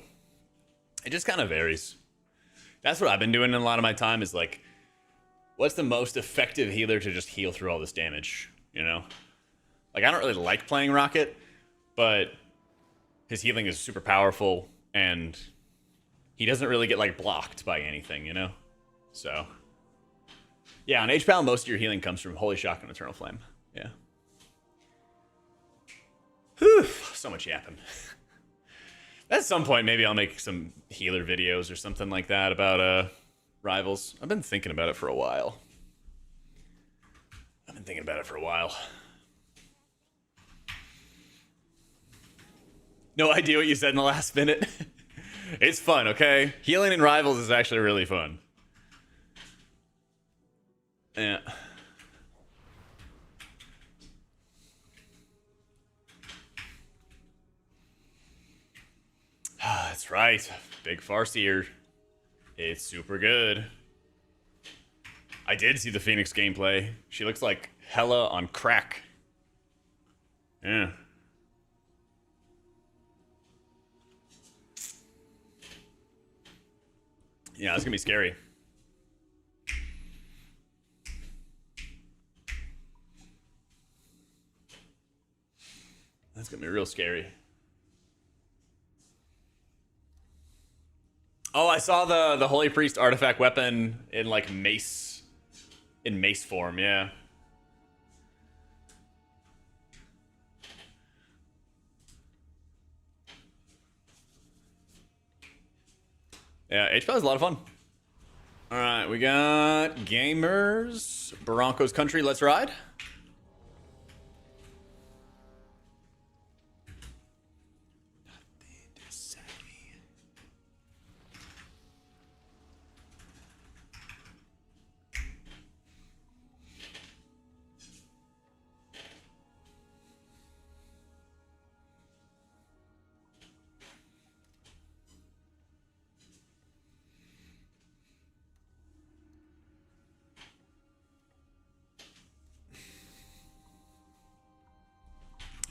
Speaker 1: it just kind of varies. That's what I've been doing in a lot of my time is like, what's the most effective healer to just heal through all this damage, you know? Like, I don't really like playing Rocket, but his healing is super powerful and he doesn't really get like blocked by anything, you know? So yeah, on HPAL, most of your healing comes from Holy Shock and Eternal Flame. Yeah. Whew, so much yapping. At some point, maybe I'll make some healer videos or something like that about Rivals. I've been thinking about it for a while. No idea what you said in the last minute. It's fun, okay? Healing in Rivals is actually really fun. Yeah. That's right. Big Farseer. It's super good. I did see the Phoenix gameplay. She looks like Hella on crack. Yeah. Yeah, it's gonna be scary. That's gonna be real scary. Oh, I saw the Holy Priest artifact weapon in like mace, in mace form. Yeah. Yeah, HPAL is a lot of fun. All right, we got gamers, Broncos country. Let's ride.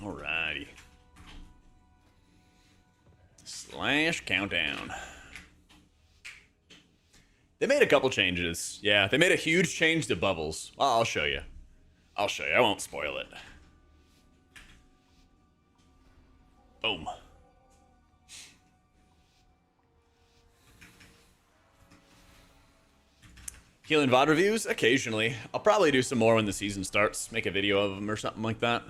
Speaker 1: Alrighty. Slash countdown. They made a couple changes. Yeah, they made a huge change to bubbles. Well, I'll show you. I won't spoil it. Boom. Healing VOD reviews? Occasionally. I'll probably do some more when the season starts. Make a video of them or something like that.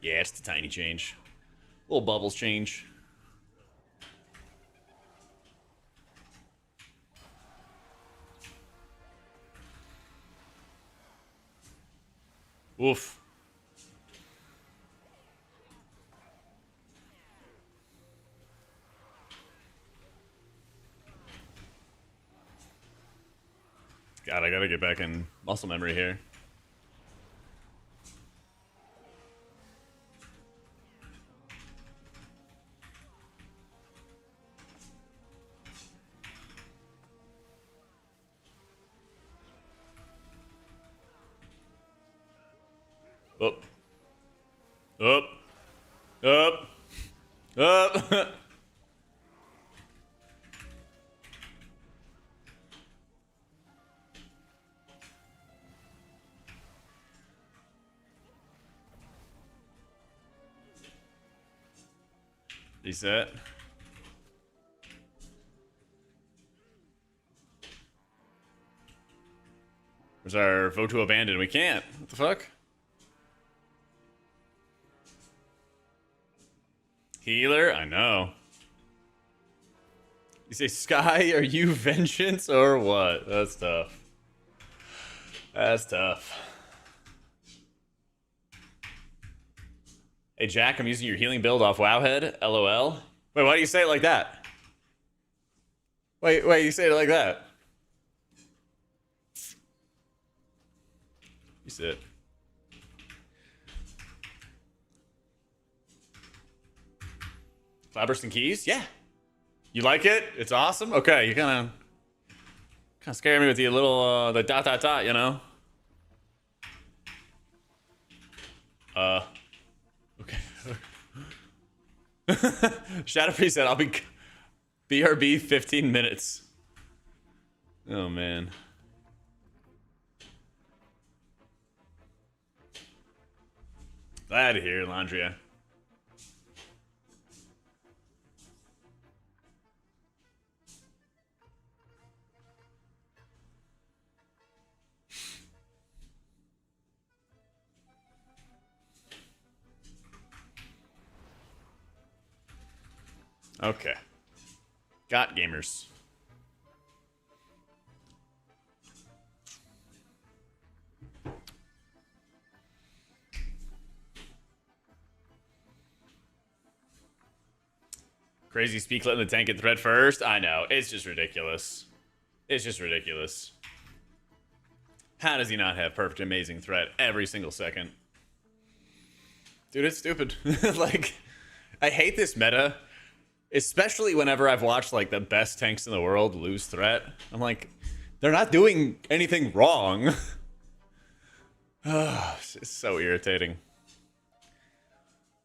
Speaker 1: Yeah, it's a tiny change. Little bubbles change. Oof. God, I gotta get back in muscle memory here. Up. Up. Up. Up. Reset. Where's our vote to abandon? We can't. What the fuck? Healer? I know. You say, Sky, are you vengeance or what? That's tough. That's tough. Hey, Jack, I'm using your healing build off Wowhead. LOL. Wait, why do you say it like that? Wait, you say it like that? You sit. Cloudburst and keys? Yeah. You like it? It's awesome? Okay, you kind of scare me with the little, the ... you know? Okay. Shadowfree said, I'll be BRB 15 minutes. Oh, man. Glad to hear, Landria. Okay. Got gamers. Crazy speak letting the tank get thread first. I know. It's just ridiculous. It's just ridiculous. How does he not have perfect, amazing threat every single second? Dude, it's stupid. Like, I hate this meta. Especially whenever I've watched, like, the best tanks in the world lose threat. I'm like, they're not doing anything wrong. It's so irritating.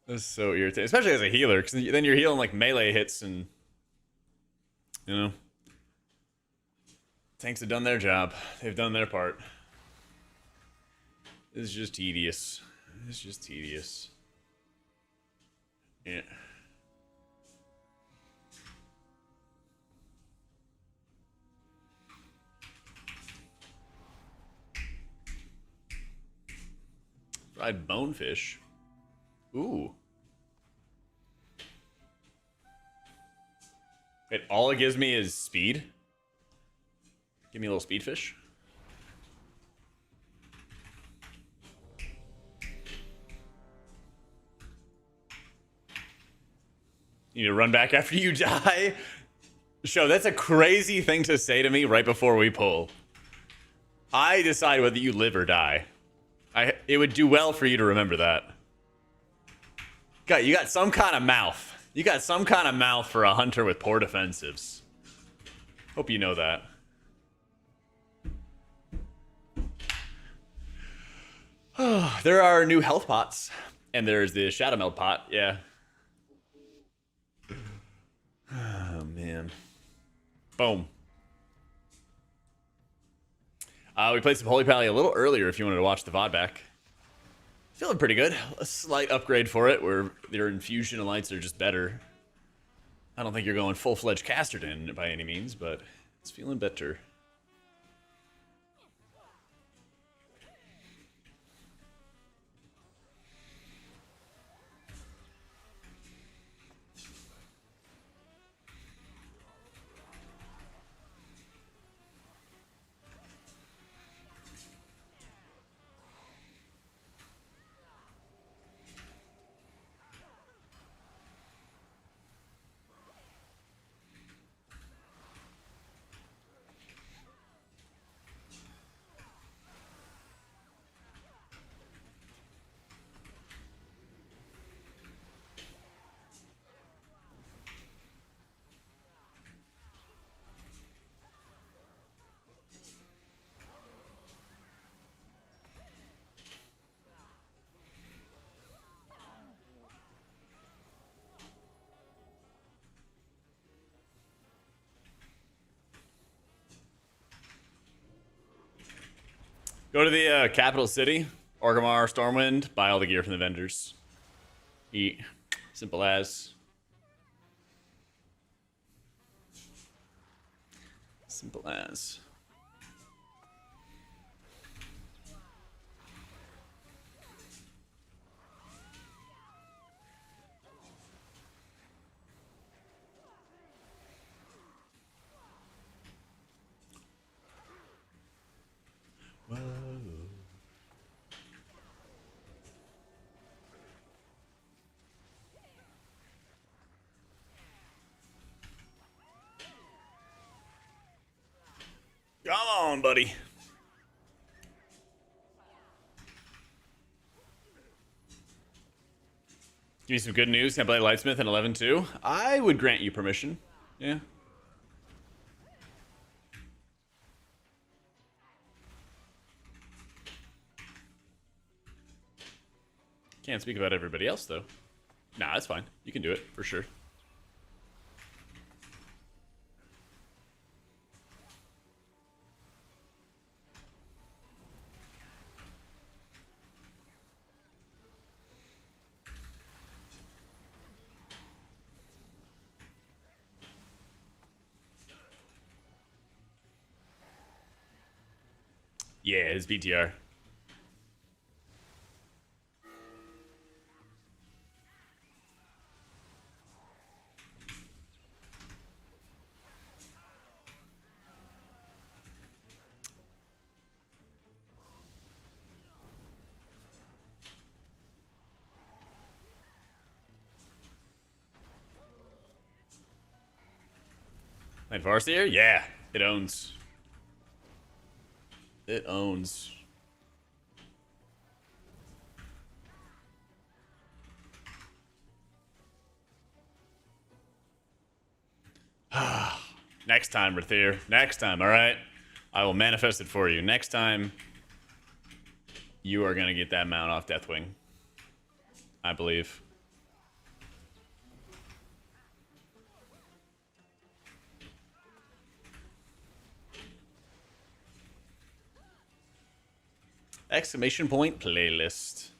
Speaker 1: It's so irritating. Especially as a healer, because then you're healing, like, melee hits and... You know? Tanks have done their job. They've done their part. It's just tedious. It's just tedious. Yeah. Fried bonefish. Ooh. Wait, all it gives me is speed? Give me a little speed fish. You need to run back after you die? Show, that's a crazy thing to say to me right before we pull. I decide whether you live or die. It would do well for you to remember that. God, you got some kind of mouth. You got some kind of mouth for a hunter with poor defensives. Hope you know that. There are new health pots. And there's the Shadow Meld pot, yeah. Oh, man. Boom. We played some Holy Pally a little earlier if you wanted to watch the VOD back. Feeling pretty good. A slight upgrade for it, where their infusion elites are just better. I don't think you're going full-fledged Casterton by any means, but it's feeling better. Go to the capital city, Orgrimmar, Stormwind, buy all the gear from the vendors. Eat. Simple as. Simple as. Whoa. Come on, buddy. Give me some good news. Can I play Lightsmith in 11-2? I would grant you permission. Yeah. Can't speak about everybody else, though. Nah, that's fine. You can do it, for sure. Yeah, his PTR. Playing Farseer? Yeah, it owns. It owns. Next time, Rathier. Next time, alright? I will manifest it for you. Next time, you are going to get that mount off Deathwing. I believe. Exclamation point playlist.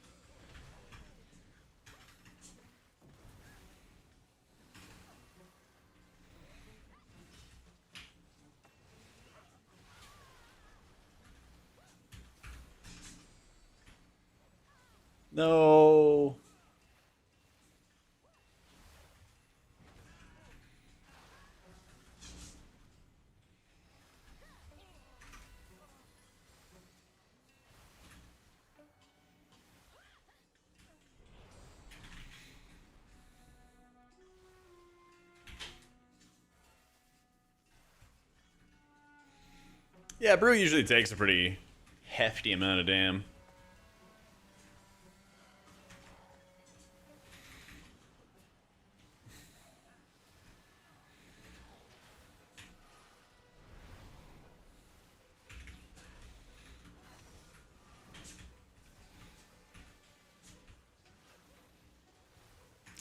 Speaker 1: No. Yeah, Brew usually takes a pretty hefty amount of damn.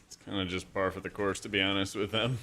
Speaker 1: It's kind of just par for the course, to be honest with them.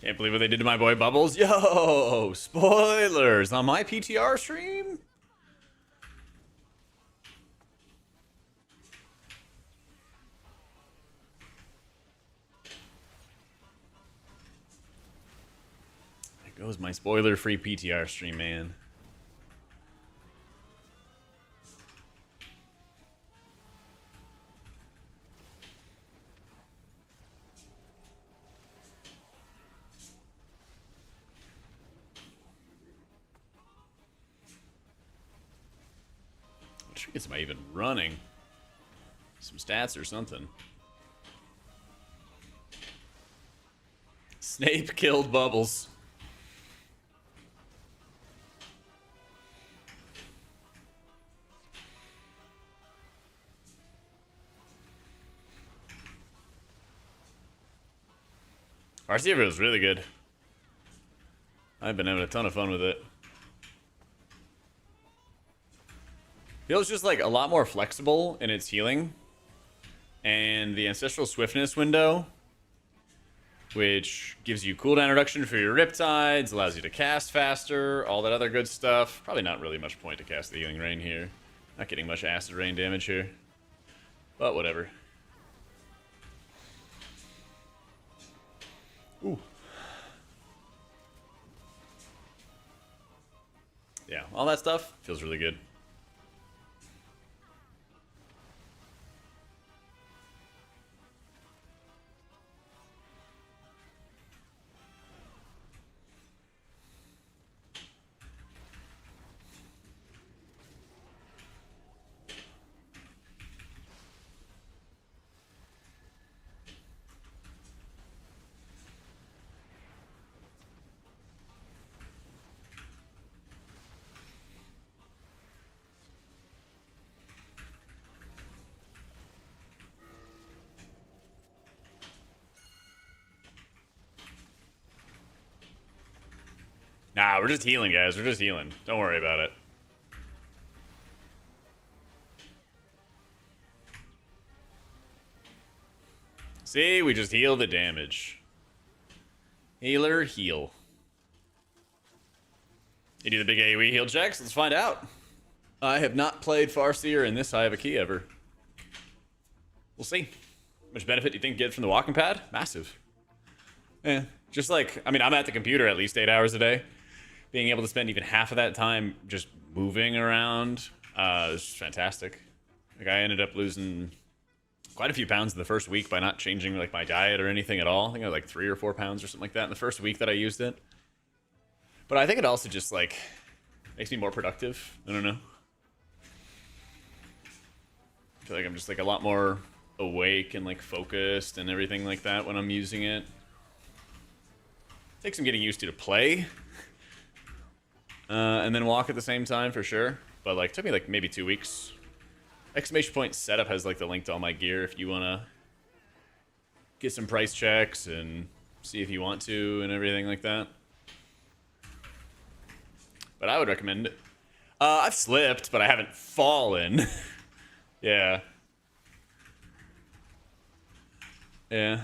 Speaker 1: Can't believe what they did to my boy Bubbles. Yo, spoilers on my PTR stream? There goes my spoiler-free PTR stream, man. What trinkets am I even running? Some stats or something. Snape killed Bubbles. RC feels really good. I've been having a ton of fun with it. Feels just like a lot more flexible in its healing. And the Ancestral Swiftness window, which gives you cooldown reduction for your Riptides, allows you to cast faster, all that other good stuff. Probably not really much point to cast the Healing Rain here. Not getting much Acid Rain damage here. But whatever. Ooh. Yeah, all that stuff feels really good. Nah, we're just healing, guys. We're just healing. Don't worry about it. See, we just heal the damage. Healer, heal. You do the big AoE heal checks? Let's find out. I have not played Farseer in this high of a key ever. We'll see. How much benefit do you think you get from the walking pad? Massive. Yeah, just like, I mean, I'm at the computer at least 8 hours a day. Being able to spend even half of that time just moving around is fantastic. Like, I ended up losing quite a few pounds in the first week by not changing like my diet or anything at all. I think I was like 3 or 4 pounds or something like that in the first week that I used it. But I think it also just like makes me more productive. I don't know. I feel like I'm just like a lot more awake and like focused and everything like that when I'm using it. Takes some getting used to play. And then walk at the same time for sure. But like, took me like maybe 2 weeks. Exclamation point setup has like the link to all my gear if you want to get some price checks and see if you want to and everything like that. But I would recommend it. I've slipped, but I haven't fallen. Yeah. Yeah.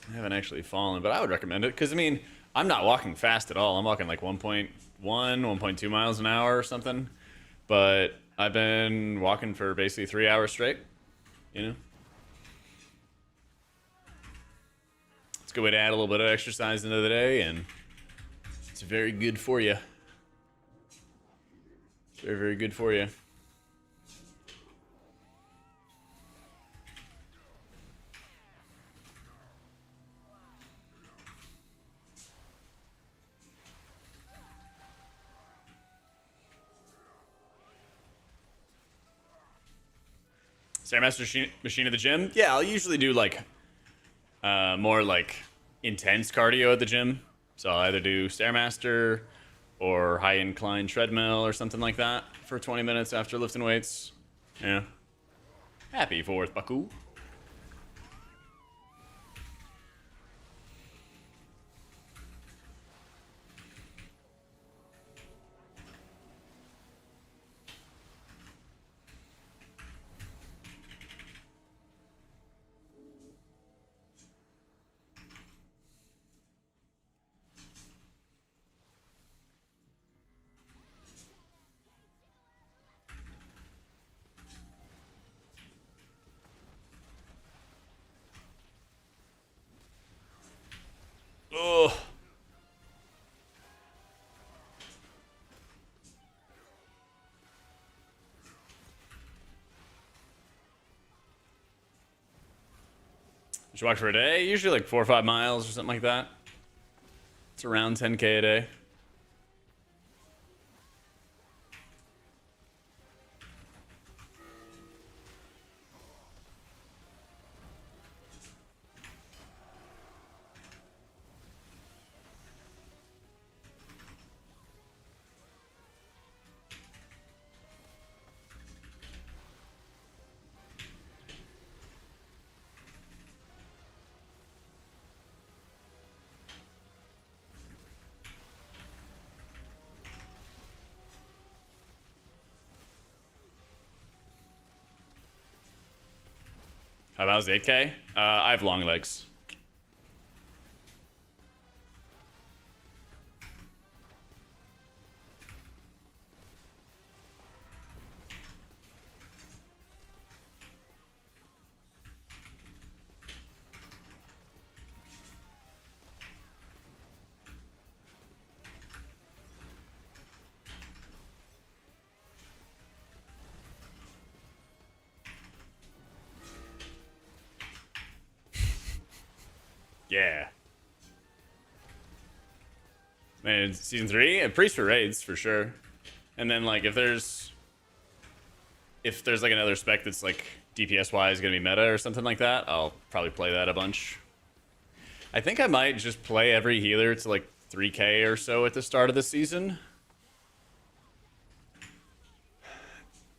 Speaker 1: I haven't actually fallen, but I would recommend it because, I mean, I'm not walking fast at all. I'm walking like 1.1, 1.2 miles an hour or something. But I've been walking for basically 3 hours straight, you know? It's a good way to add a little bit of exercise into the day, and it's very good for you. It's very, very good for you. Stairmaster machine at the gym? Yeah, I'll usually do like more like intense cardio at the gym. So I'll either do Stairmaster or high incline treadmill or something like that for 20 minutes after lifting weights. Yeah. Happy 4th, Baku. Ugh. Just walk for a day, usually like 4 or 5 miles or something like that. It's around 10K a day. How about 8K? I have long legs. Yeah. Man, season 3, a priest for raids for sure. And then like if there's like another spec that's like DPS wise gonna be meta or something like that, I'll probably play that a bunch. I think I might just play every healer to like 3K or so at the start of the season.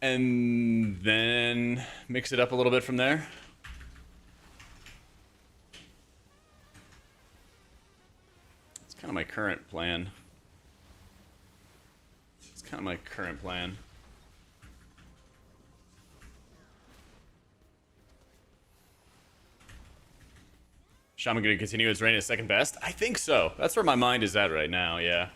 Speaker 1: And then mix it up a little bit from there. It's kind of my current plan. Shaman gonna continue his reign as second best? I think so. That's where my mind is at right now, yeah.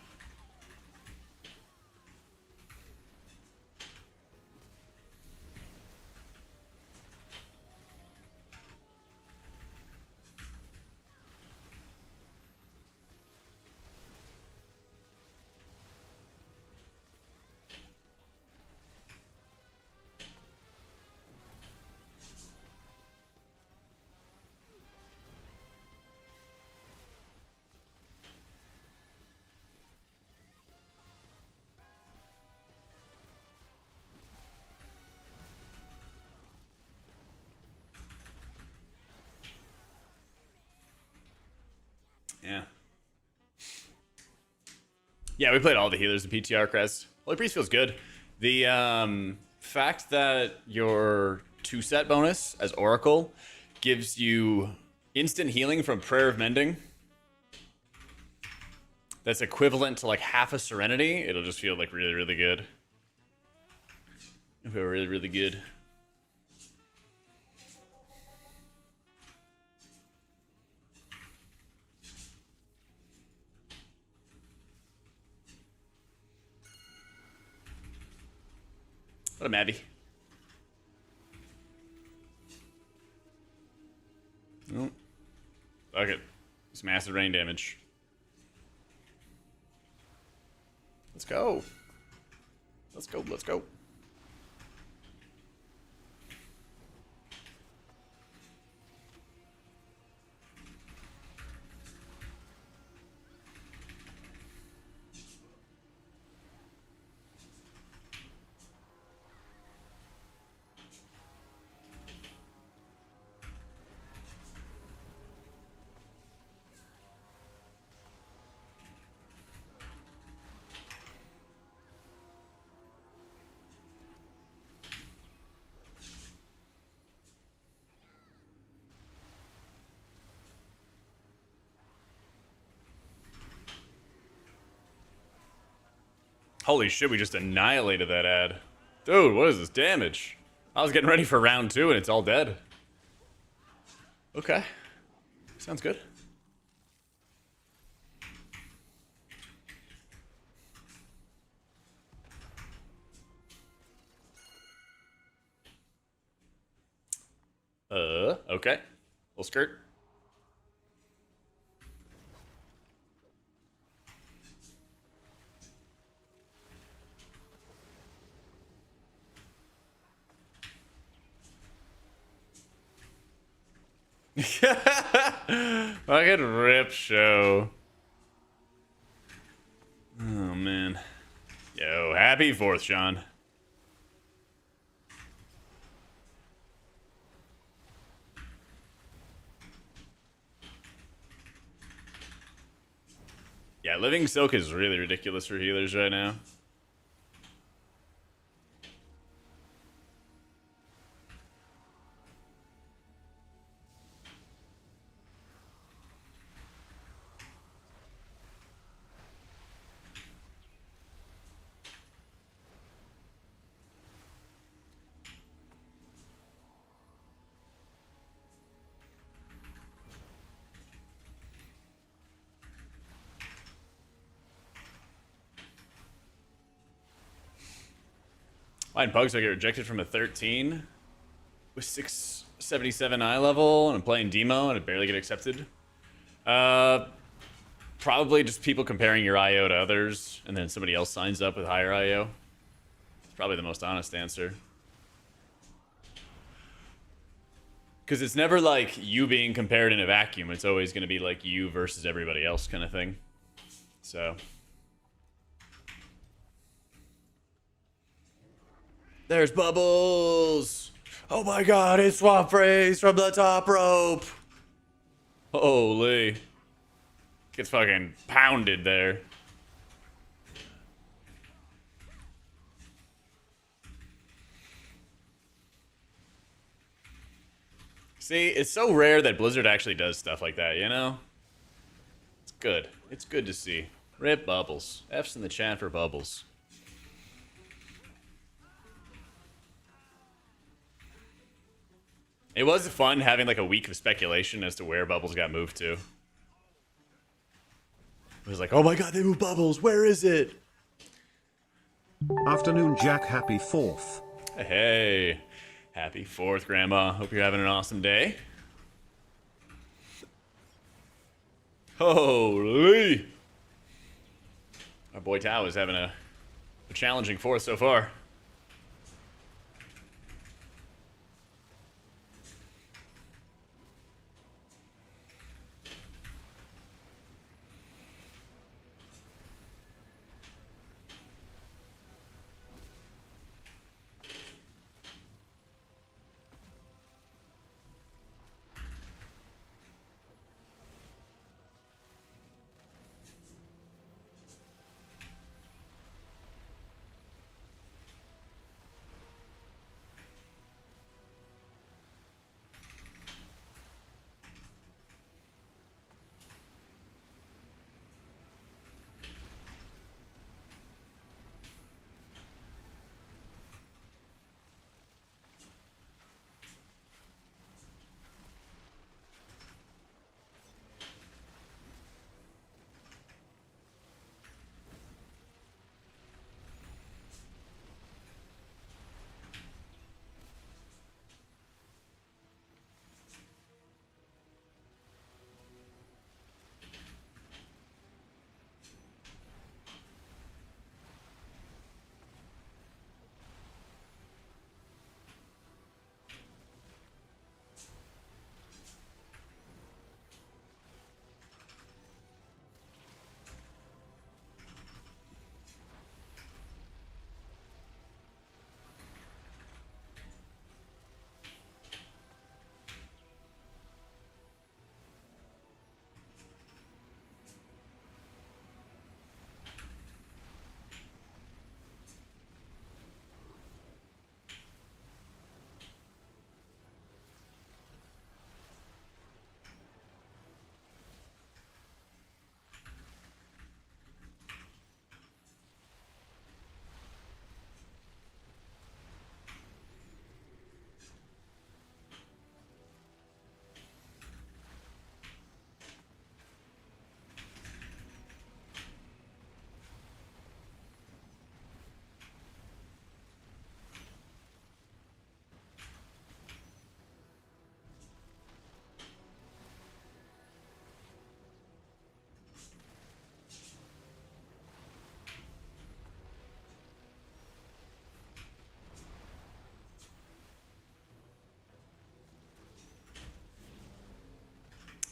Speaker 1: Yeah. Yeah, we played all the healers in PTR crest. Holy Priest feels good. The fact that your 2-set bonus as Oracle gives you instant healing from Prayer of Mending. That's equivalent to like half a Serenity. It'll just feel like really, really good. It'll feel really, really good. What a Mabby. Oh. Fuck it. It's massive rain damage. Let's go. Let's go, let's go. Holy shit, we just annihilated that ad. Dude, what is this damage? I was getting ready for round 2 and it's all dead. Okay. Sounds good. Okay. Little skirt. Fucking rip show. Oh man. Yo, happy 4th, Sean. Yeah, Living Silk is really ridiculous for healers right now. Why did Bugs get rejected from a 13 with 677 eye level and I'm playing demo and I barely get accepted? Probably just people comparing your IO to others and then somebody else signs up with higher IO. It's probably the most honest answer. Because it's never like you being compared in a vacuum. It's always going to be like you versus everybody else kind of thing. So. There's Bubbles! Oh my god, it's Swamp Phrase from the top rope! Holy. Gets fucking pounded there. See, it's so rare that Blizzard actually does stuff like that, you know? It's good. It's good to see. Rip Bubbles. F's in the chat for Bubbles. It was fun having like a week of speculation as to where Bubbles got moved to. It was like, oh my god, they moved Bubbles. Where is it?
Speaker 3: Afternoon, Jack. Happy 4th.
Speaker 1: Hey. Happy 4th, Grandma. Hope you're having an awesome day. Holy. Our boy Tao is having a challenging 4th so far.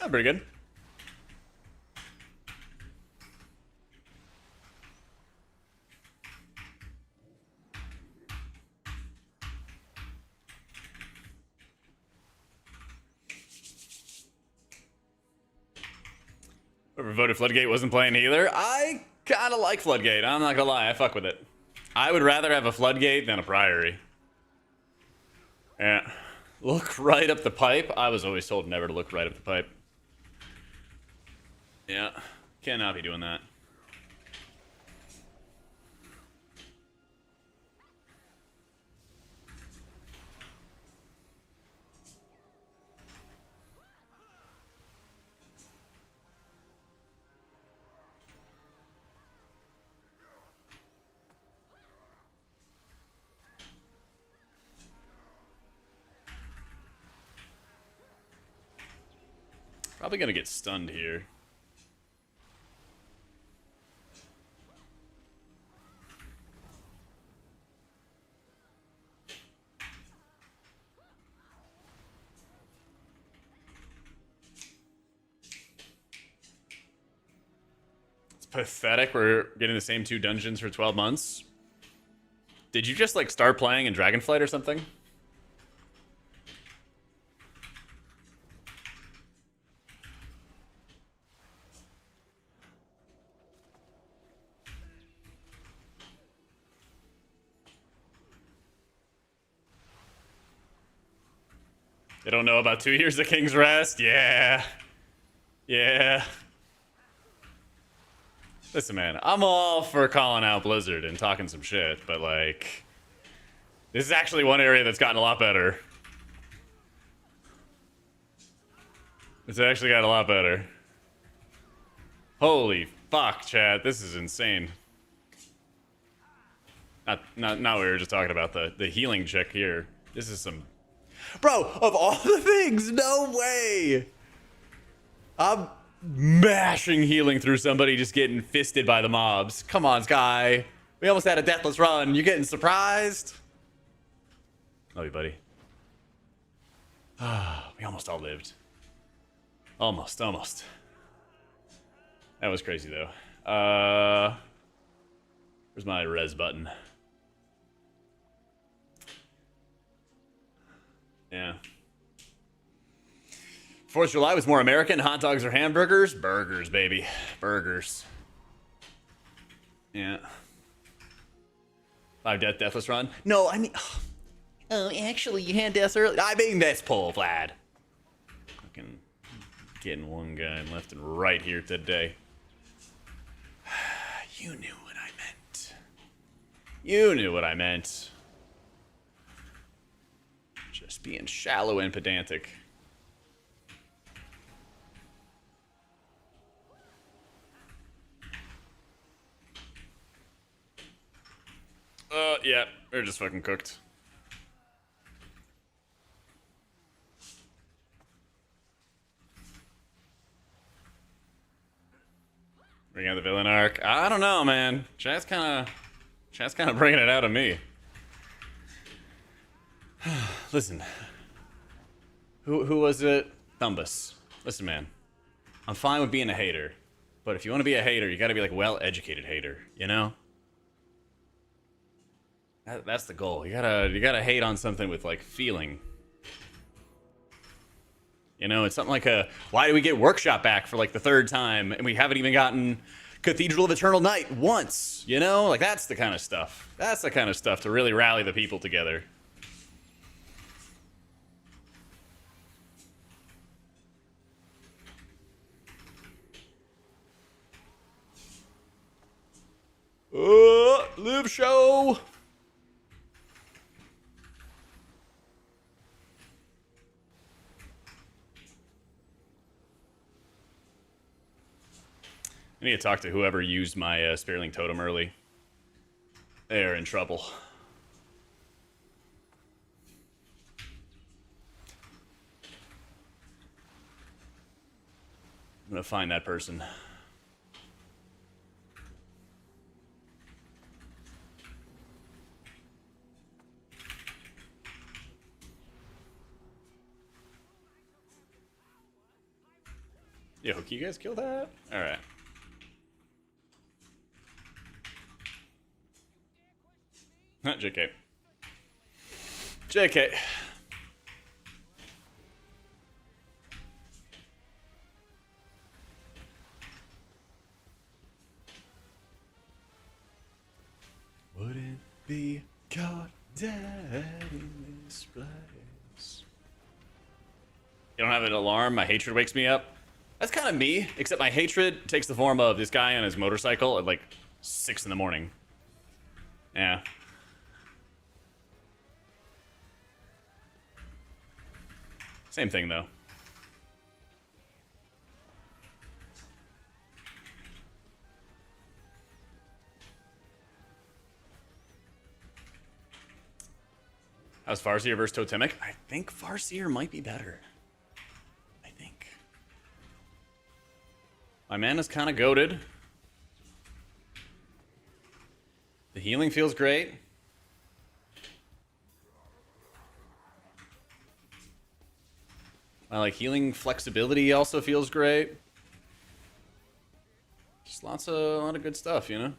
Speaker 1: Oh, pretty good. Whoever voted Floodgate wasn't playing either. I kind of like Floodgate. I'm not gonna lie. I fuck with it. I would rather have a Floodgate than a Priory. Yeah. Look right up the pipe. I was always told never to look right up the pipe. Yeah. Cannot be doing that. Probably gonna get stunned here. It's pathetic we're getting the same 2 dungeons for 12 months. Did you just, like, start playing in Dragonflight or something? They don't know about 2 years of King's Rest? Yeah. Yeah. Listen, man, I'm all for calling out Blizzard and talking some shit, but, like, this is actually one area that's gotten a lot better. It's actually got a lot better. Holy fuck, chat, this is insane. Not we were just talking about the healing chick here. This is some... Bro, of all the things, no way! I'm mashing healing through somebody just getting fisted by the mobs. Come on, Sky. We almost had a deathless run. You getting surprised? Love you, buddy. We almost all lived. Almost. That was crazy, though. Where's my res button? Yeah. 4th of July was more American. Hot dogs or hamburgers? Burgers, baby. Burgers. Yeah. 5 deathless run? No, I mean... Oh, actually, you had deaths early. I mean, this pull, Vlad. Fucking getting one guy left and right here today. You knew what I meant. You knew what I meant. Just being shallow and pedantic. Yeah, they're just fucking cooked. Bring out the villain arc. I don't know, man. Chat's kind of bringing it out of me. Listen. Who was it? Thumbus. Listen, man. I'm fine with being a hater, but if you want to be a hater, you got to be like well-educated hater, you know? That's the goal. You gotta hate on something with like feeling. You know, it's something like why do we get Workshop back for like the 3rd time and we haven't even gotten Cathedral of Eternal Night once? You know, like that's the kind of stuff. That's the kind of stuff to really rally the people together. Live show. I need to talk to whoever used my Spearling Totem early. They're in trouble. I'm gonna find that person. Yo, can you guys kill that? Alright. JK. JK. Wouldn't be caught dead in this place. You don't have an alarm? My hatred wakes me up? That's kind of me, except my hatred takes the form of this guy on his motorcycle at like 6 in the morning. Yeah. Same thing, though. How's Farseer versus Totemic? I think Farseer might be better. I think. My mana's kind of goated. The healing feels great. My like healing flexibility also feels great. Just a lot of good stuff, you know.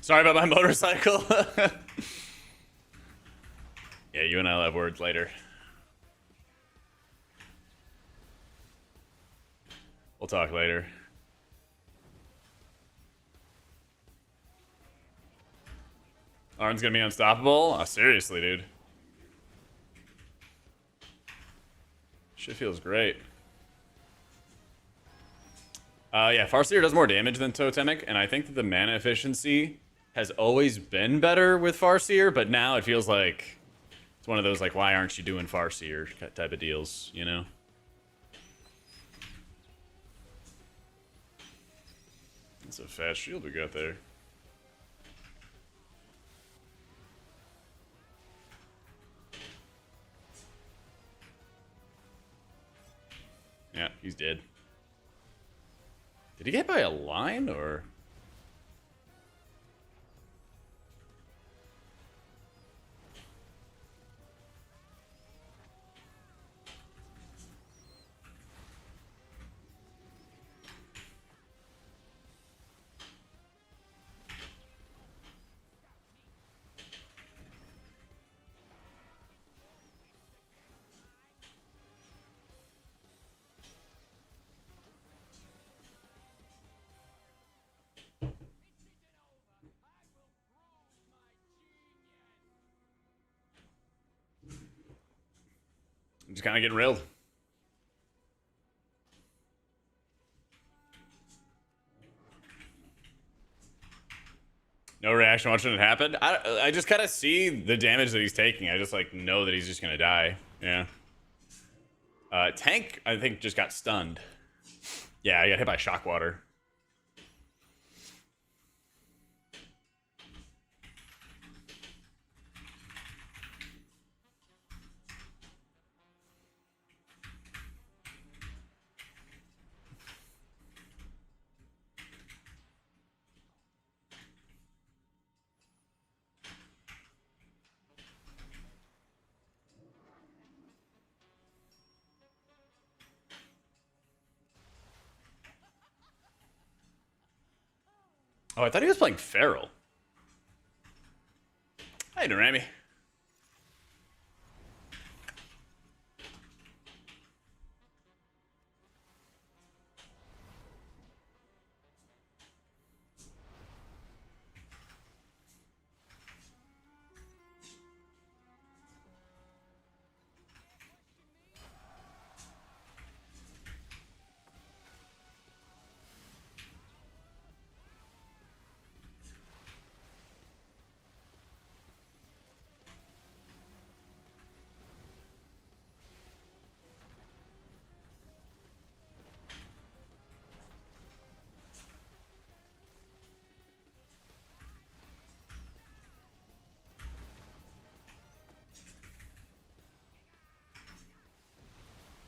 Speaker 1: Sorry about my motorcycle. Yeah, you and I'll have words later. We'll talk later. Arn's gonna be unstoppable? Oh, seriously, dude. Shit feels great. Yeah, Farseer does more damage than Totemic, and I think that the mana efficiency has always been better with Farseer, but now it feels like it's one of those, like, why aren't you doing Farseer type of deals, you know? That's a fast shield we got there. Yeah, he's dead. Did he get by a line, or...? I'm just kind of getting railed. No reaction watching it happen. I just kind of see the damage that he's taking. I just like know that he's just gonna die. Yeah. Tank, I think, just got stunned. Yeah, I got hit by shock water. Oh, I thought he was playing Feral. How you doing, Ramy?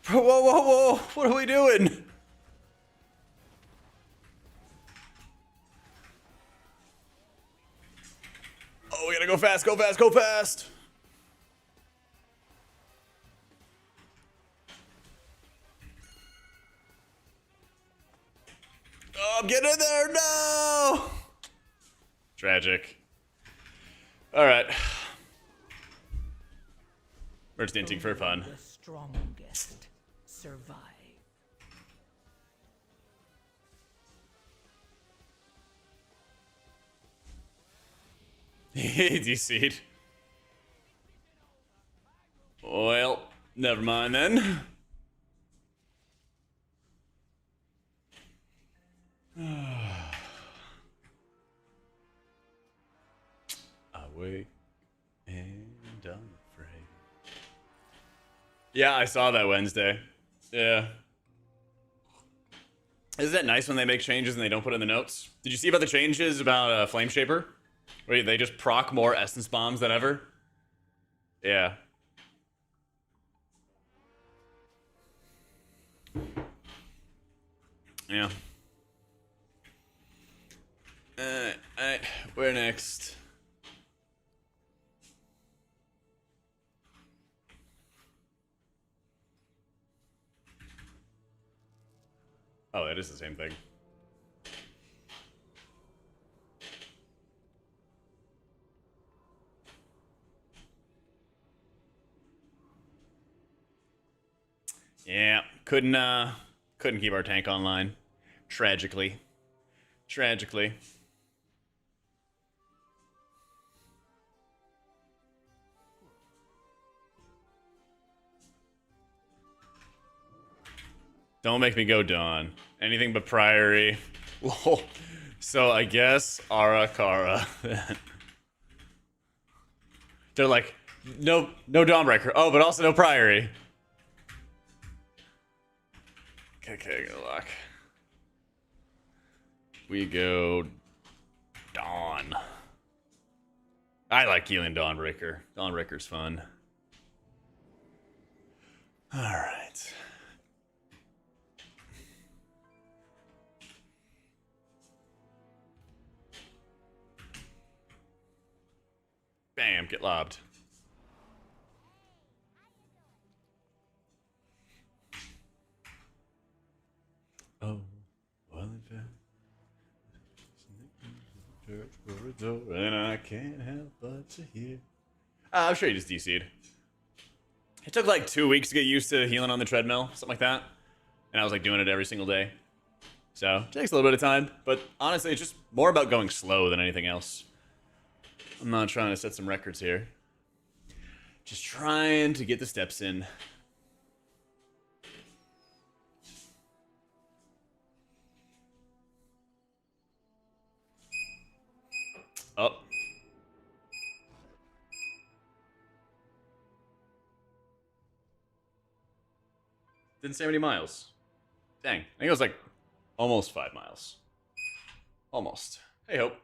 Speaker 1: Whoa, whoa, whoa! What are we doing? Oh, we gotta go fast, go fast, go fast! Oh, I'm getting in there! No! Tragic. Alright. We're just inting for fun.
Speaker 2: The strongest survive.
Speaker 1: DC'd. Well, never mind then. Awake and unafraid. Yeah, I saw that Wednesday. Yeah. Isn't that nice when they make changes and they don't put in the notes? Did you see about the changes about Flame Shaper? Where they just proc more essence bombs than ever? Yeah. Yeah. Alright, where next? Oh, that is the same thing. Yeah, couldn't keep our tank online. Tragically. Tragically. Don't make me go Dawn. Anything but Priory. Lol. So I guess Arakara. They're like, no Dawnbreaker. Oh, but also no Priory. Okay, good luck. We go Dawn. I like healing Dawnbreaker. Dawnbreaker's fun. Alright. Bam, get lobbed. Oh, well, and I can't help but to hear. I'm sure you just DC'd. It took like 2 weeks to get used to healing on the treadmill, something like that. And I was like doing it every single day. So, it takes a little bit of time. But honestly, it's just more about going slow than anything else. I'm not trying to set some records here. Just trying to get the steps in. Oh. Didn't say how many miles. Dang. I think it was like almost 5 miles. Almost. Hey, Hope.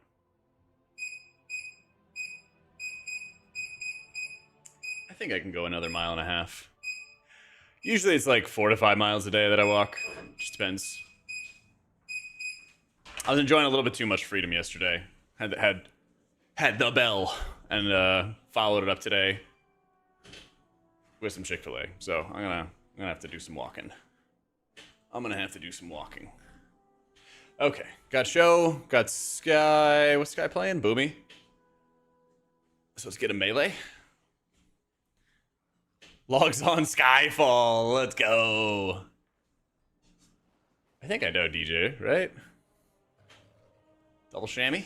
Speaker 1: I think I can go another 1.5 miles. Usually it's like 4 to 5 miles a day that I walk. Just depends. I was enjoying a little bit too much freedom yesterday. Had the bell and followed it up today with some Chick-fil-A. So I'm gonna have to do some walking. Okay, got show, got Sky. What's Sky playing? Boomy. So let's get a melee. Logs on Skyfall. Let's go. I think I know DJ, right? Double Shammy.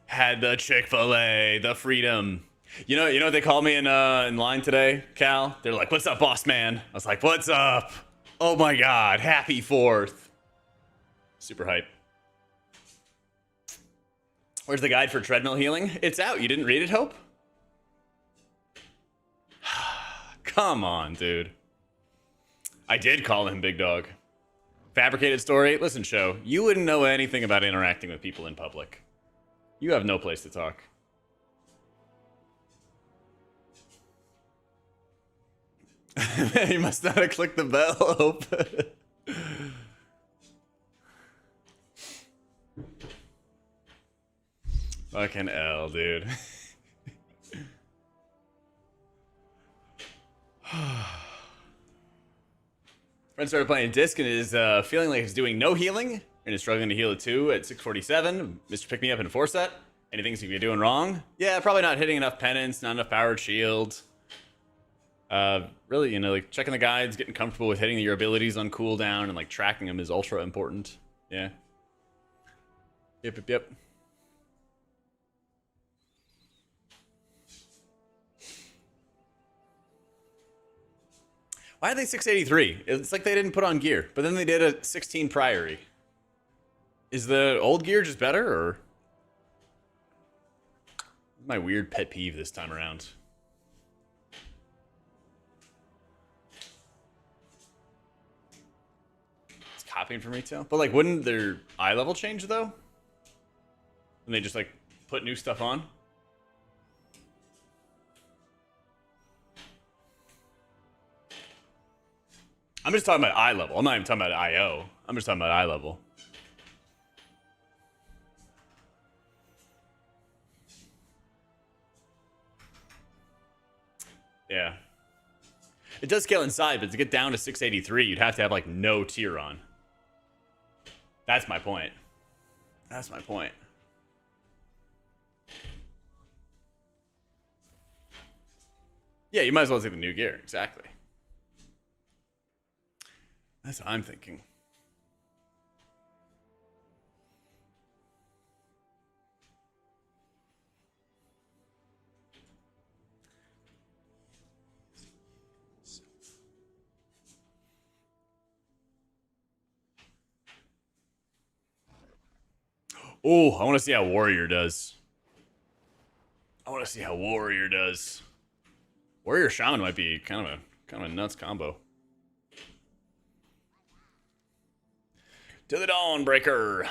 Speaker 1: Had the Chick-fil-A, the freedom. You know what they called me in line today, Cal? They're like, "What's up, boss man?" I was like, "What's up? Oh my god, happy 4th." Super hype. Where's the guide for treadmill healing? It's out. You didn't read it, Hope? Come on, dude. I did call him Big Dog. Fabricated story? Listen, show. You wouldn't know anything about interacting with people in public. You have no place to talk. You must not have clicked the bell, Hope. Fucking L, dude. Friend started playing disc and is feeling like he's doing no healing and is struggling to heal it too at 647. Mr. Pick Me Up in 4 set. Anything he's gonna be doing wrong? Yeah, probably not hitting enough penance, not enough powered shield. Really, like checking the guides, getting comfortable with hitting your abilities on cooldown and like tracking them is ultra important. Yeah. Yep. Why are they 683? It's like they didn't put on gear, but then they did a 16 Priory. Is the old gear just better, or? My weird pet peeve this time around. copying from retail. But like, wouldn't their eye level change though? When they just like put new stuff on? I'm just talking about eye level. I'm not even talking about IO. I'm just talking about eye level. Yeah. It does scale inside, but to get down to 683, you'd have to have like no tier on. That's my point. That's my point. Yeah, you might as well take the new gear. Exactly. That's what I'm thinking. Oh, I want to see how Warrior does. I want to see how Warrior does. Warrior Shaman might be kind of a nuts combo. To the Dawnbreaker.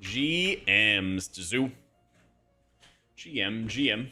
Speaker 1: GMs to zoo. GM.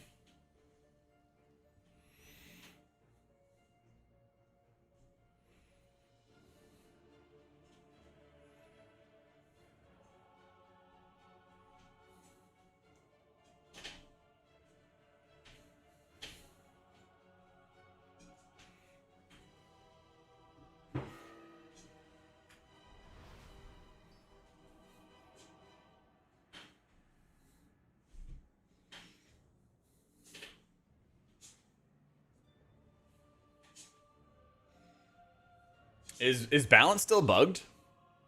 Speaker 1: Is balance still bugged?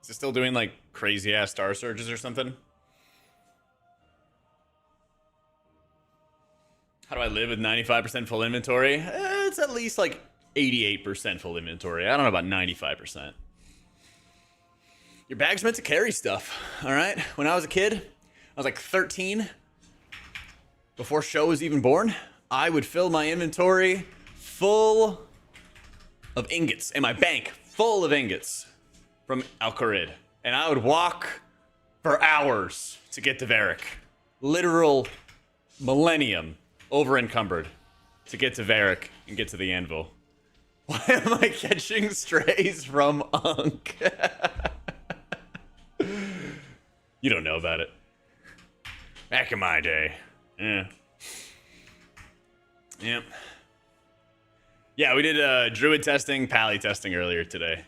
Speaker 1: Is it still doing like crazy ass star surges or something? How do I live with 95% full inventory? It's at least like 88% full inventory. I don't know about 95%. Your bag's meant to carry stuff, all right? When I was a kid, I was like 13. Before Show was even born, I would fill my inventory full of ingots and my bank full of ingots from Al-Qarid. And I would walk for hours to get to Varric. Literal millennium over encumbered to get to Varric and get to the anvil. Why am I catching strays from Unk? You don't know about it. Back in my day. Yeah. Yep. Yeah, we did Druid testing, Pally testing earlier today.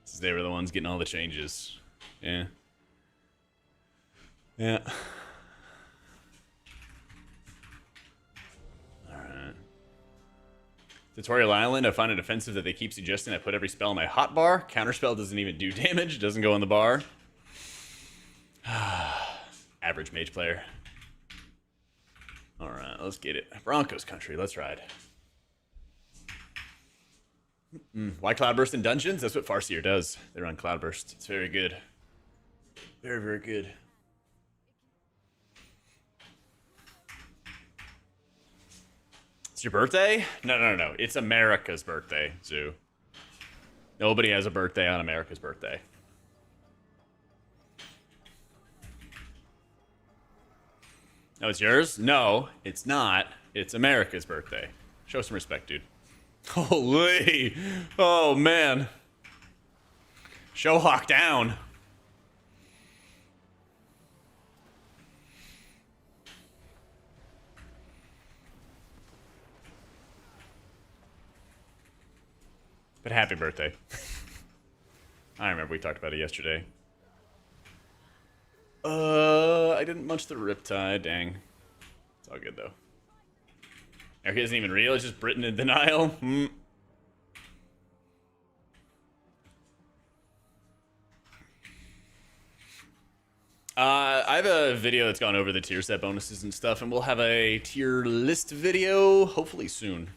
Speaker 1: Since they were the ones getting all the changes. Yeah. Yeah. Alright. Tutorial Island, I find it offensive that they keep suggesting I put every spell in my hotbar. Counterspell doesn't even do damage, doesn't go in the bar. Average mage player. Alright, let's get it. Broncos country, let's ride. Why Cloudburst in dungeons? That's what Farseer does. They run Cloudburst. It's very good. Very, very good. It's your birthday? No. It's America's birthday, Zoo. Nobody has a birthday on America's birthday. No, it's yours? No, it's not. It's America's birthday. Show some respect, dude. Holy! Oh, man. Showhawk down. But happy birthday. I remember we talked about it yesterday. I didn't munch the Riptide, dang. It's all good, though. Erica isn't even real, it's just Britain in denial. I have a video that's gone over the tier set bonuses and stuff, and we'll have a tier list video hopefully soon.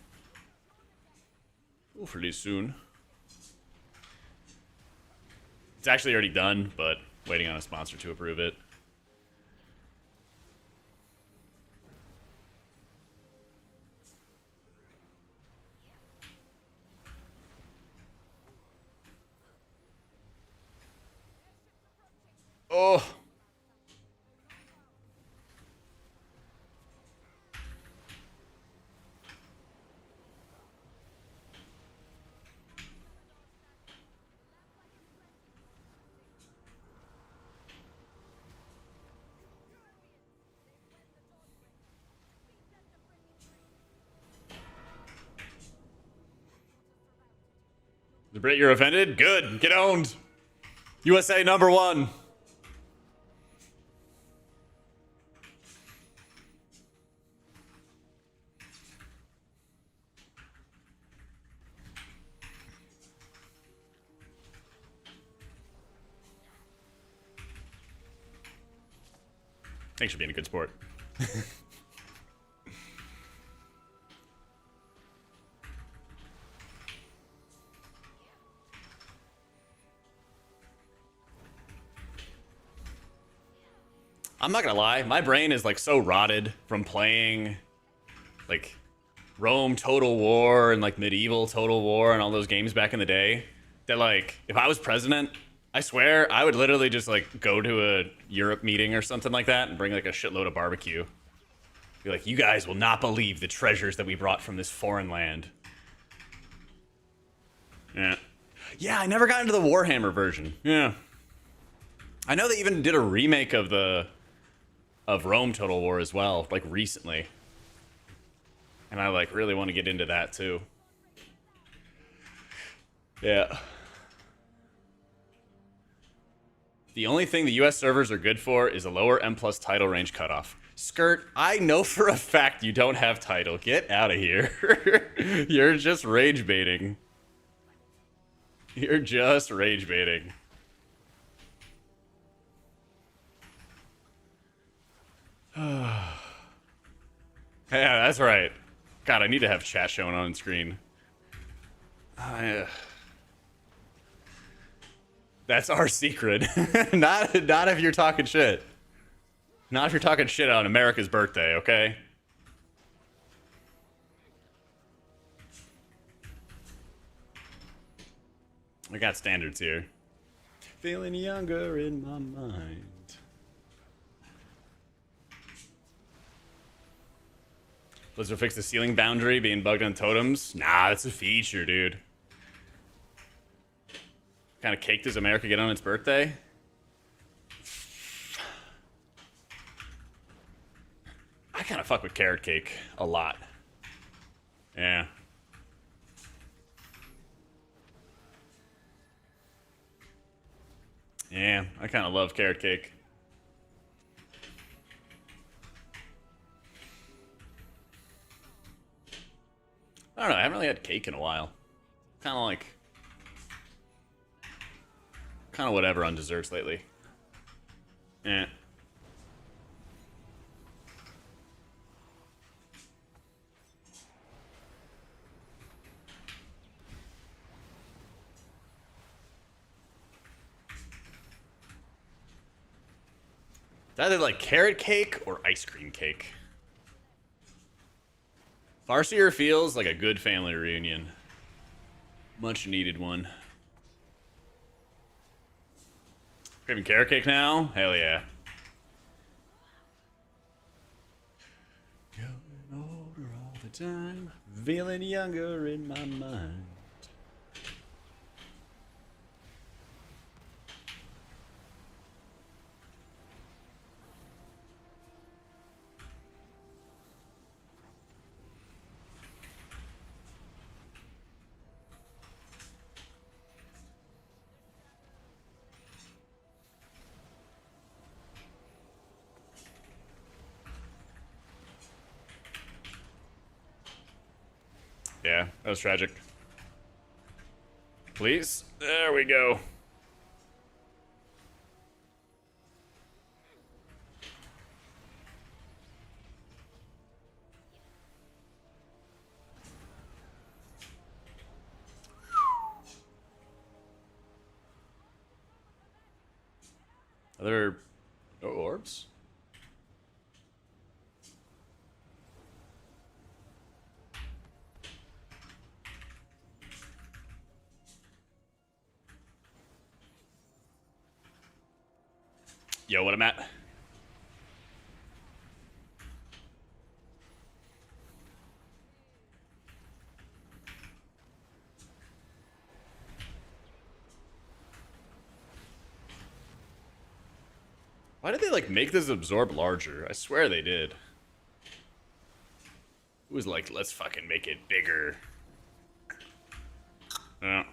Speaker 1: Hopefully soon. It's actually already done, but waiting on a sponsor to approve it. Oh. The Brit, you're offended? Good. Get owned. USA #1. Thanks for being a good sport. I'm not gonna lie, my brain is like so rotted from playing like Rome Total War and like Medieval Total War and all those games back in the day that like if I was president, I swear I would literally just like go to a Europe meeting or something like that and bring like a shitload of barbecue. Be like, you guys will not believe the treasures that we brought from this foreign land. Yeah. Yeah, I never got into the Warhammer version. Yeah. I know they even did a remake of Rome Total War as well, like recently. And I like really want to get into that too. Yeah. The only thing the US servers are good for is a lower M+ title range cutoff. Skirt, I know for a fact you don't have title. Get out of here. You're just rage baiting. You're just rage baiting. Yeah, that's right. God, I need to have chat showing on screen. That's our secret. not if you're talking shit. Not if you're talking shit on America's birthday, okay? We got standards here. Feeling younger in my mind. Blizzard fix the ceiling boundary being bugged on totems? Nah, that's a feature, dude. What kind of cake does America get on its birthday? I kind of fuck with carrot cake a lot. Yeah. Yeah, I kind of love carrot cake. I don't know, I haven't really had cake in a while. Kind of whatever on desserts lately. Eh. It's either like carrot cake or ice cream cake. Farseer feels like a good family reunion. Much needed one. Craving carrot cake now? Hell yeah. Going older all the time, feeling younger in my mind. Yeah, that was tragic. Please? There we go. Other orbs? Yo, what I'm at? Why did they, like, make this absorb larger? I swear they did. It was like, let's fucking make it bigger. Yeah.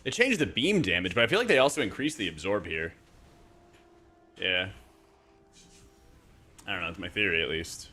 Speaker 1: They changed the beam damage, but I feel like they also increased the absorb here. Yeah. I don't know, it's my theory at least.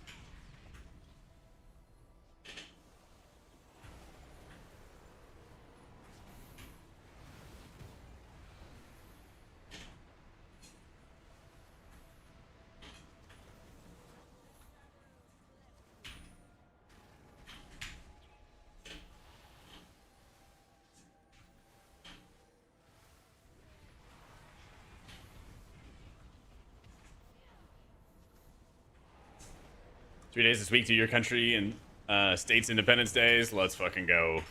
Speaker 1: Three days this week to your country and states' independence days. Let's fucking go.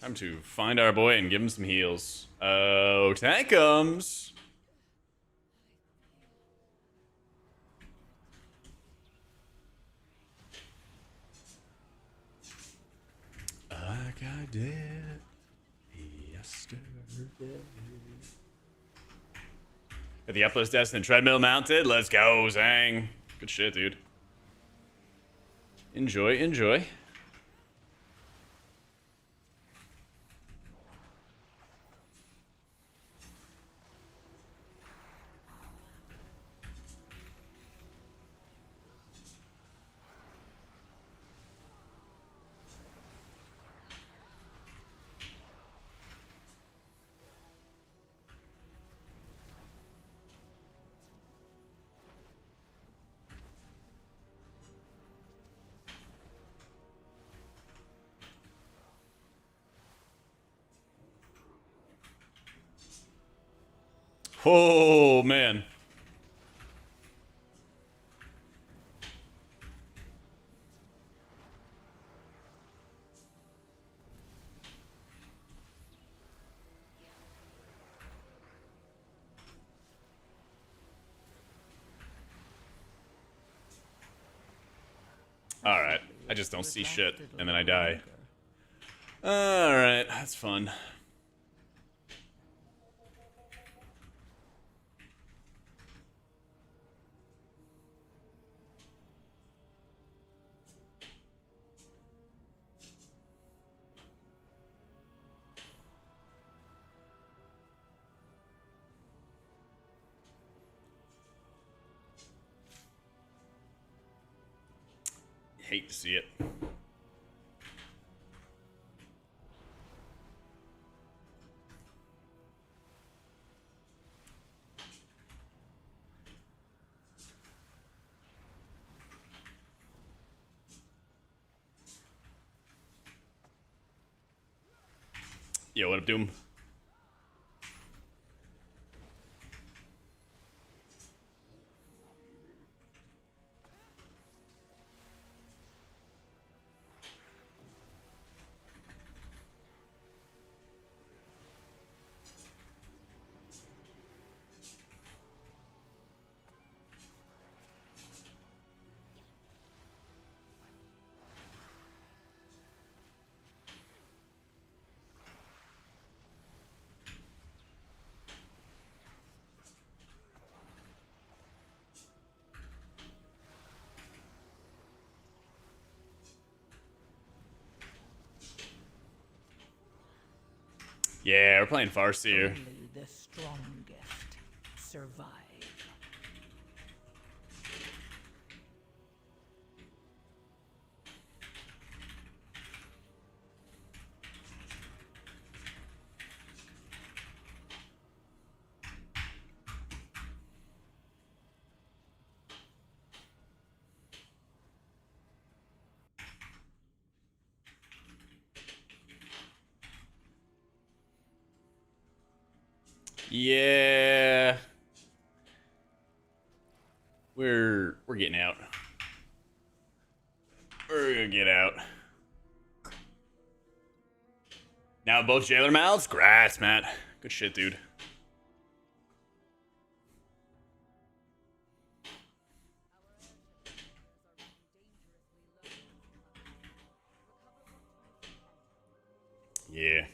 Speaker 1: Time to find our boy and give him some heals. Oh, tankums! Like I did yesterday. Got the uplist desk and the treadmill mounted. Let's go, Zang. Good shit, dude. Enjoy, enjoy. Oh, man. Alright. I just don't see shit, and then I die. Alright, that's fun. Hate to see it. Yo, what up, Doom? Yeah, we're playing Farseer.
Speaker 2: Only the strongest survive.
Speaker 1: Yeah. We're getting out. We're gonna get out. Now both jailer mouths? Grass, Matt. Good shit, dude. Yeah.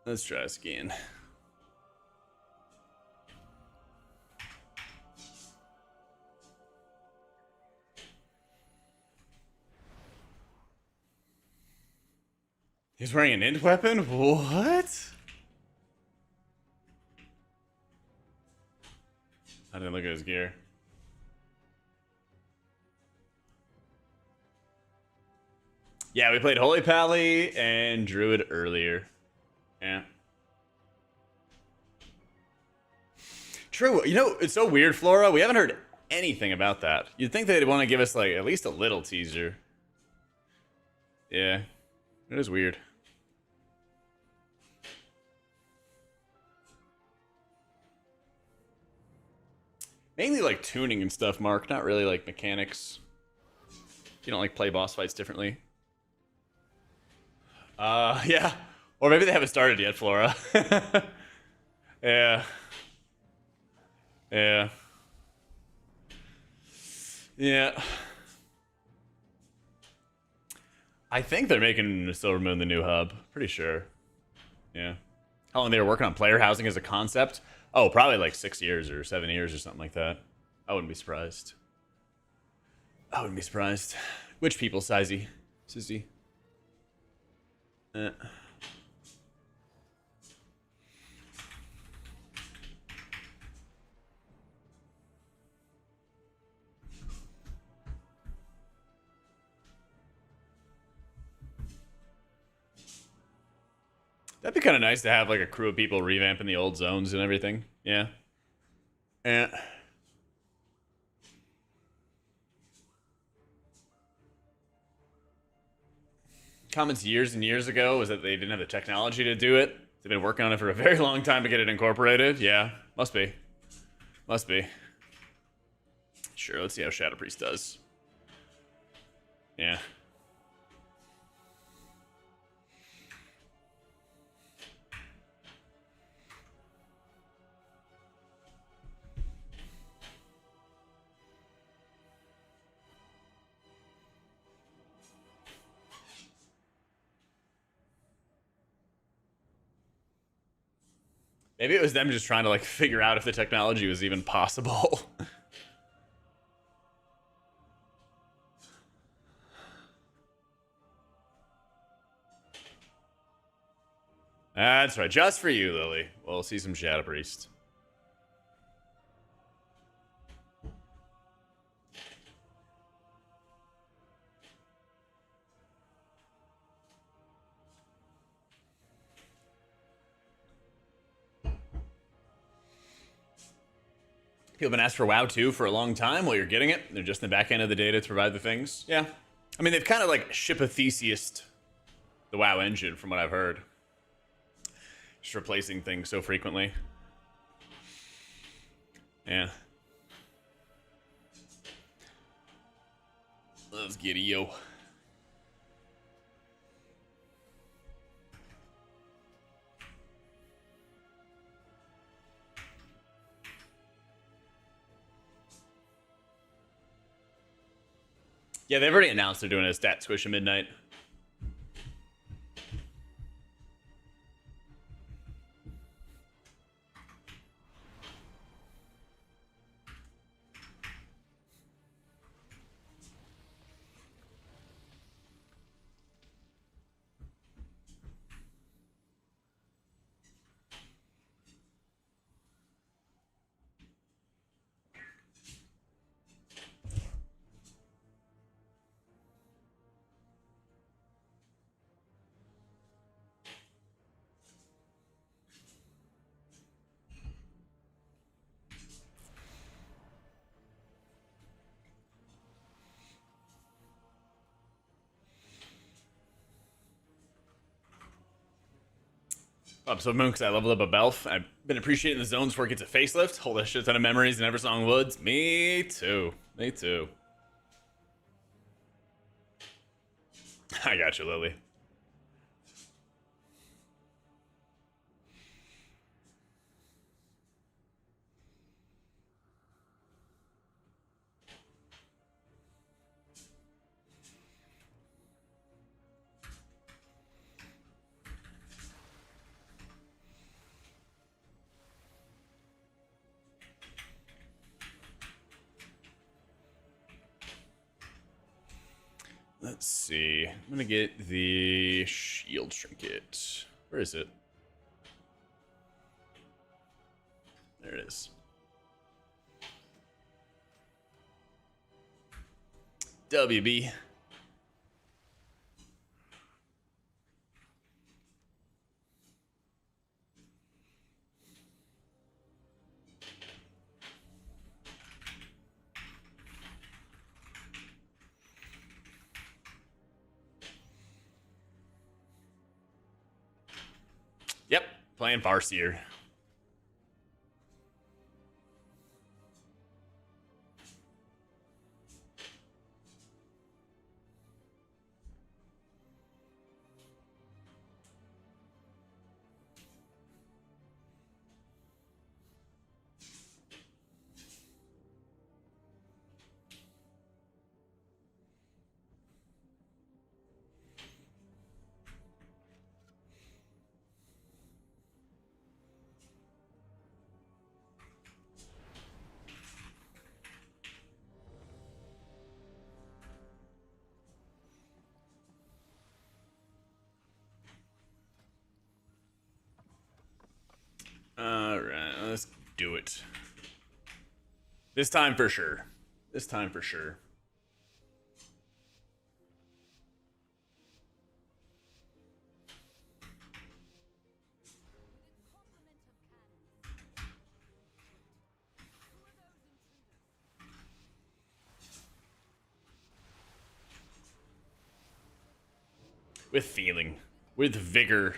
Speaker 1: Let's try this again. He's wearing an int weapon? What? I didn't look at his gear. Yeah, we played Holy Pally and Druid earlier. Yeah. True. You know, it's so weird, Flora. We haven't heard anything about that. You'd think they'd want to give us, like, at least a little teaser. Yeah. It is weird. Mainly, like, tuning and stuff, Mark. Not really, like, mechanics. You don't, like, play boss fights differently. Yeah. Or maybe they haven't started yet, Flora. Yeah. Yeah. Yeah. I think they're making Silver Moon the new hub. Pretty sure. Yeah. How long they were working on player housing as a concept? Oh, probably like 6 years or 7 years or something like that. I wouldn't be surprised. I wouldn't be surprised. Which people, Sizey? Sissy? That'd be kind of nice to have like a crew of people revamping the old zones and everything. Yeah. Yeah. Comments years and years ago was that they didn't have the technology to do it. They've been working on it for a very long time to get it incorporated. Yeah, must be. Must be. Sure, let's see how Shadow Priest does. Yeah. Maybe it was them just trying to like figure out if the technology was even possible. That's right, just for you, Lily. We'll see some Shadow Priest. People have been asked for WoW 2 for a long time. Well, you're getting it. They're just in the back end of the data to provide the things. Yeah. I mean, they've kind of like Shipathesius'd the WoW engine from what I've heard. Just replacing things so frequently. Yeah. Let's get it, yo. Yeah, they've already announced they're doing a stat squish at midnight. So Moon, because I leveled up a Belf. I've been appreciating the zones where it gets a facelift. Hold a shit ton of memories in Eversong Woods. Me too. Me too. I got you, Lily. Let's see. I'm gonna get the shield trinket. Where is it? There it is. WB. Yep, playing Farseer. Alright, let's do it. This time for sure. This time for sure. With feeling. With vigor.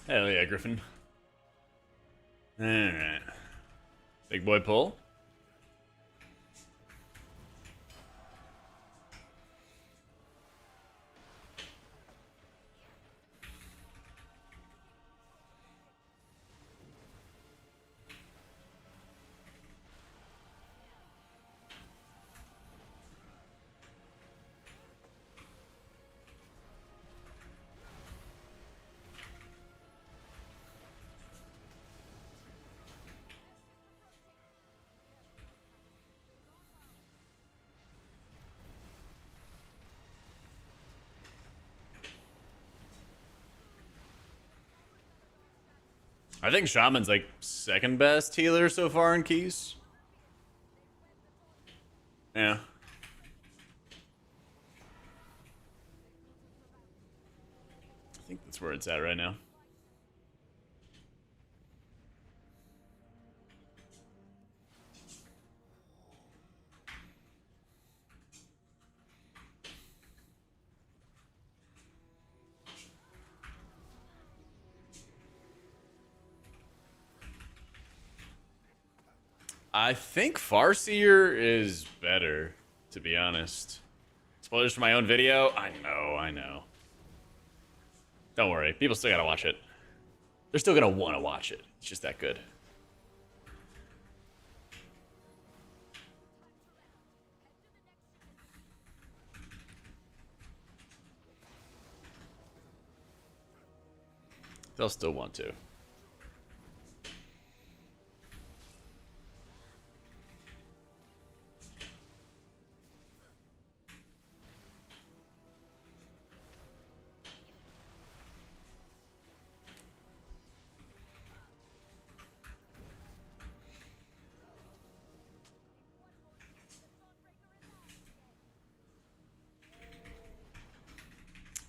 Speaker 1: Hell yeah, Griffin. Alright. Big boy pull. I think Shaman's like second best healer so far in keys. Yeah. I think that's where it's at right now. I think Farseer is better, to be honest. Spoilers for my own video? I know, I know. Don't worry. People still gotta watch it. They're still gonna want to watch it. It's just that good. They'll still want to.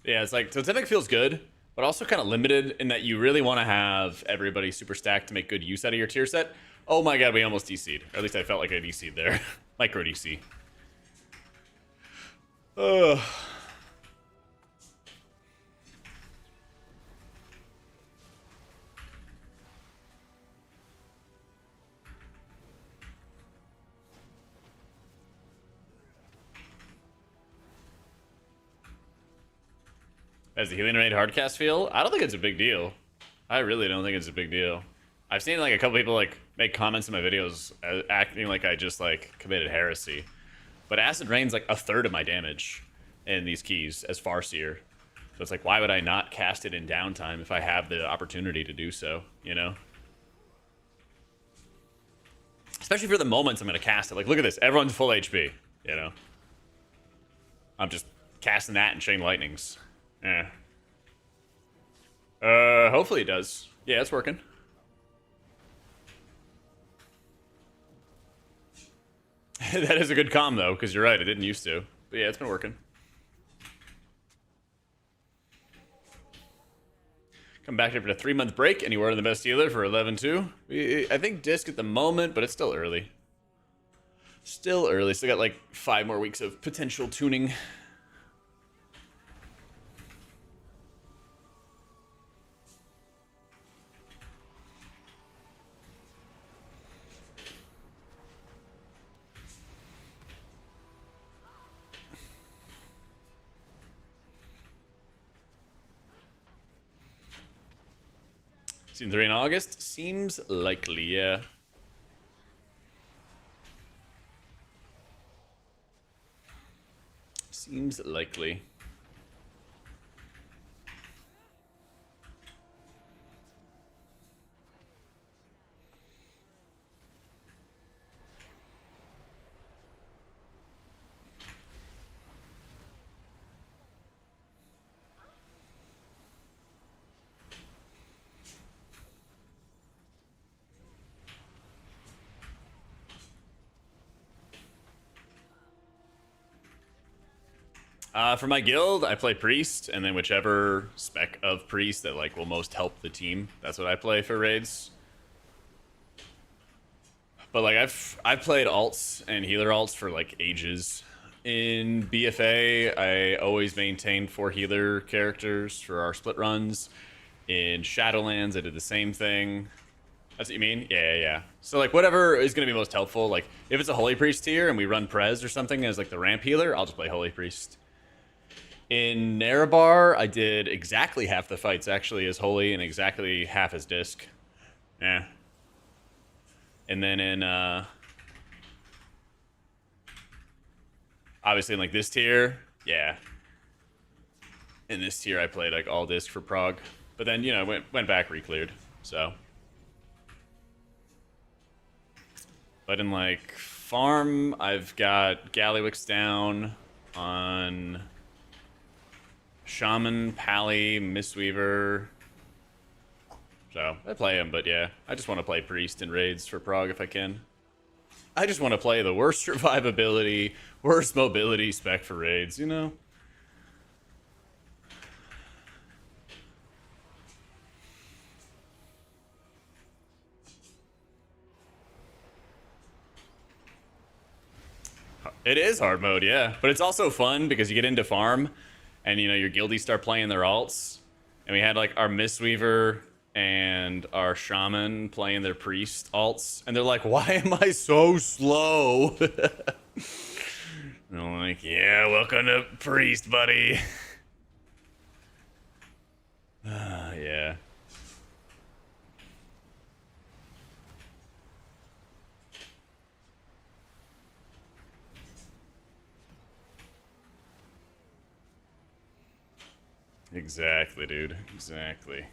Speaker 1: Yeah, it's like Totemic feels good, but also kind of limited in that you really want to have everybody super stacked to make good use out of your tier set. Oh my god, we almost DC'd. Or at least I felt like I DC'd there. Micro DC. Ugh. As the healing rate hardcast feel? I don't think it's a big deal. I really don't think it's a big deal. I've seen like a couple people like make comments in my videos acting like I just like committed heresy. But Acid Rain's like a third of my damage in these keys as Farseer. So it's like, why would I not cast it in downtime if I have the opportunity to do so, you know? Especially for the moments I'm going to cast it. Like, look at this. Everyone's full HP, you know? I'm just casting that and Chain Lightnings. Yeah. Hopefully it does. Yeah, it's working. That is a good comm, though, because you're right, it didn't used to. But yeah, it's been working. Come back after a 3-month break. Anywhere in the best healer for 11-2. I think disc at the moment, but it's still early. Still early. Still got like 5 more weeks of potential tuning. Season 3 in August? Seems likely, yeah. Seems likely. For my guild, I play Priest, and then whichever spec of Priest that like will most help the team, that's what I play for raids. But like I've played alts and healer alts for like ages. In BFA, I always maintained 4 healer characters for our split runs. In Shadowlands, I did the same thing. That's what you mean? Yeah. So like whatever is going to be most helpful. Like if it's a Holy Priest tier and we run Prez or something as like the ramp healer, I'll just play Holy Priest. In Nerebar, I did exactly half the fights actually as Holy and exactly half as Disc. Yeah. And then in, obviously in like this tier, yeah. In this tier, I played like all Disc for Prog. But then, you know, went back, re-cleared, so. But in like farm, I've got Gallywix down on Shaman, Pally, Mistweaver. So I play him, but yeah, I just want to play Priest in raids for Prog if I can. I just want to play the worst survivability, worst mobility spec for raids, you know? It is hard mode, yeah. But it's also fun because you get into farm and, you know, your guildies start playing their alts. And we had, like, our Mistweaver and our Shaman playing their Priest alts. And they're like, why am I so slow? And I'm like, yeah, welcome to Priest, buddy. Exactly, dude. Exactly.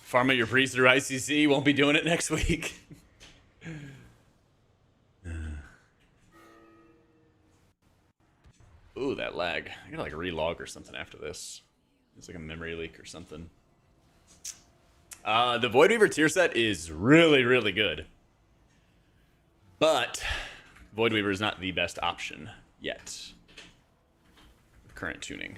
Speaker 1: Farm at your priest through ICC. Won't be doing it next week. Ooh, that lag. I gotta like relog or something after this. It's like a memory leak or something. The Voidweaver tier set is really, really good. But Voidweaver is not the best option yet. With current tuning.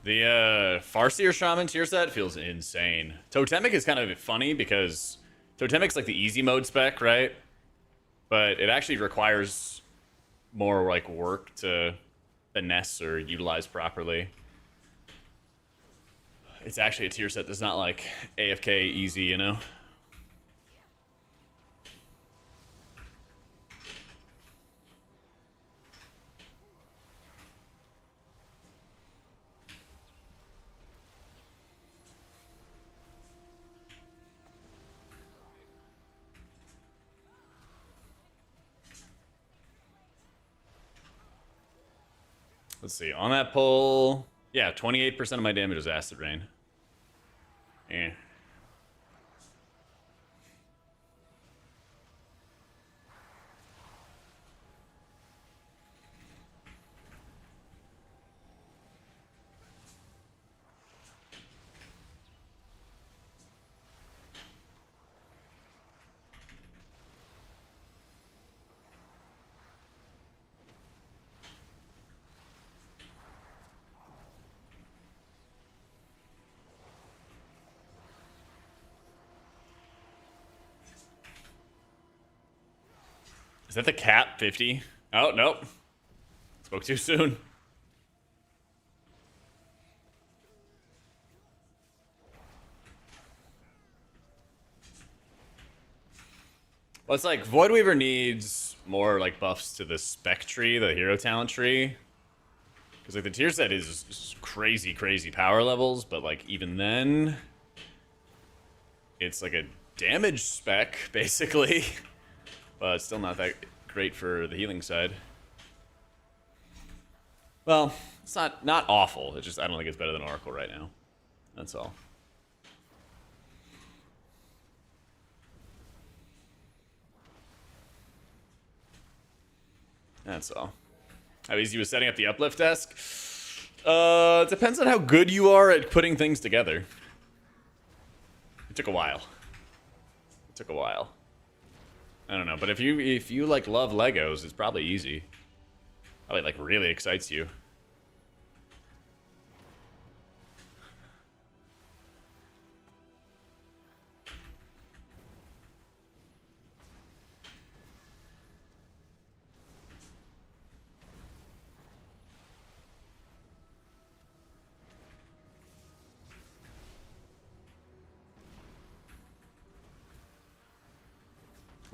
Speaker 1: The Farseer Shaman tier set feels insane. Totemic is kind of funny because Totemic's like the easy mode spec, right? But it actually requires more like work to finesse or utilize properly. It's actually a tier set that's not like AFK easy, you know? Let's see. On that pull, yeah, 28% of my damage is Acid Rain. Eh. Is that the cap 50? Oh, nope. Spoke too soon. Well, it's like Voidweaver needs more like buffs to the spec tree, the hero talent tree. Because like the tier set is crazy, crazy power levels, but like even then, it's like a damage spec, basically. But it's still not that great for the healing side. Well, it's not awful. It's just I don't think it's better than Oracle right now. That's all. That's all. How easy was setting up the uplift desk? It depends on how good you are at putting things together. It took a while. It took a while. I don't know, but if you like love Legos, it's probably easy. Probably like really excites you.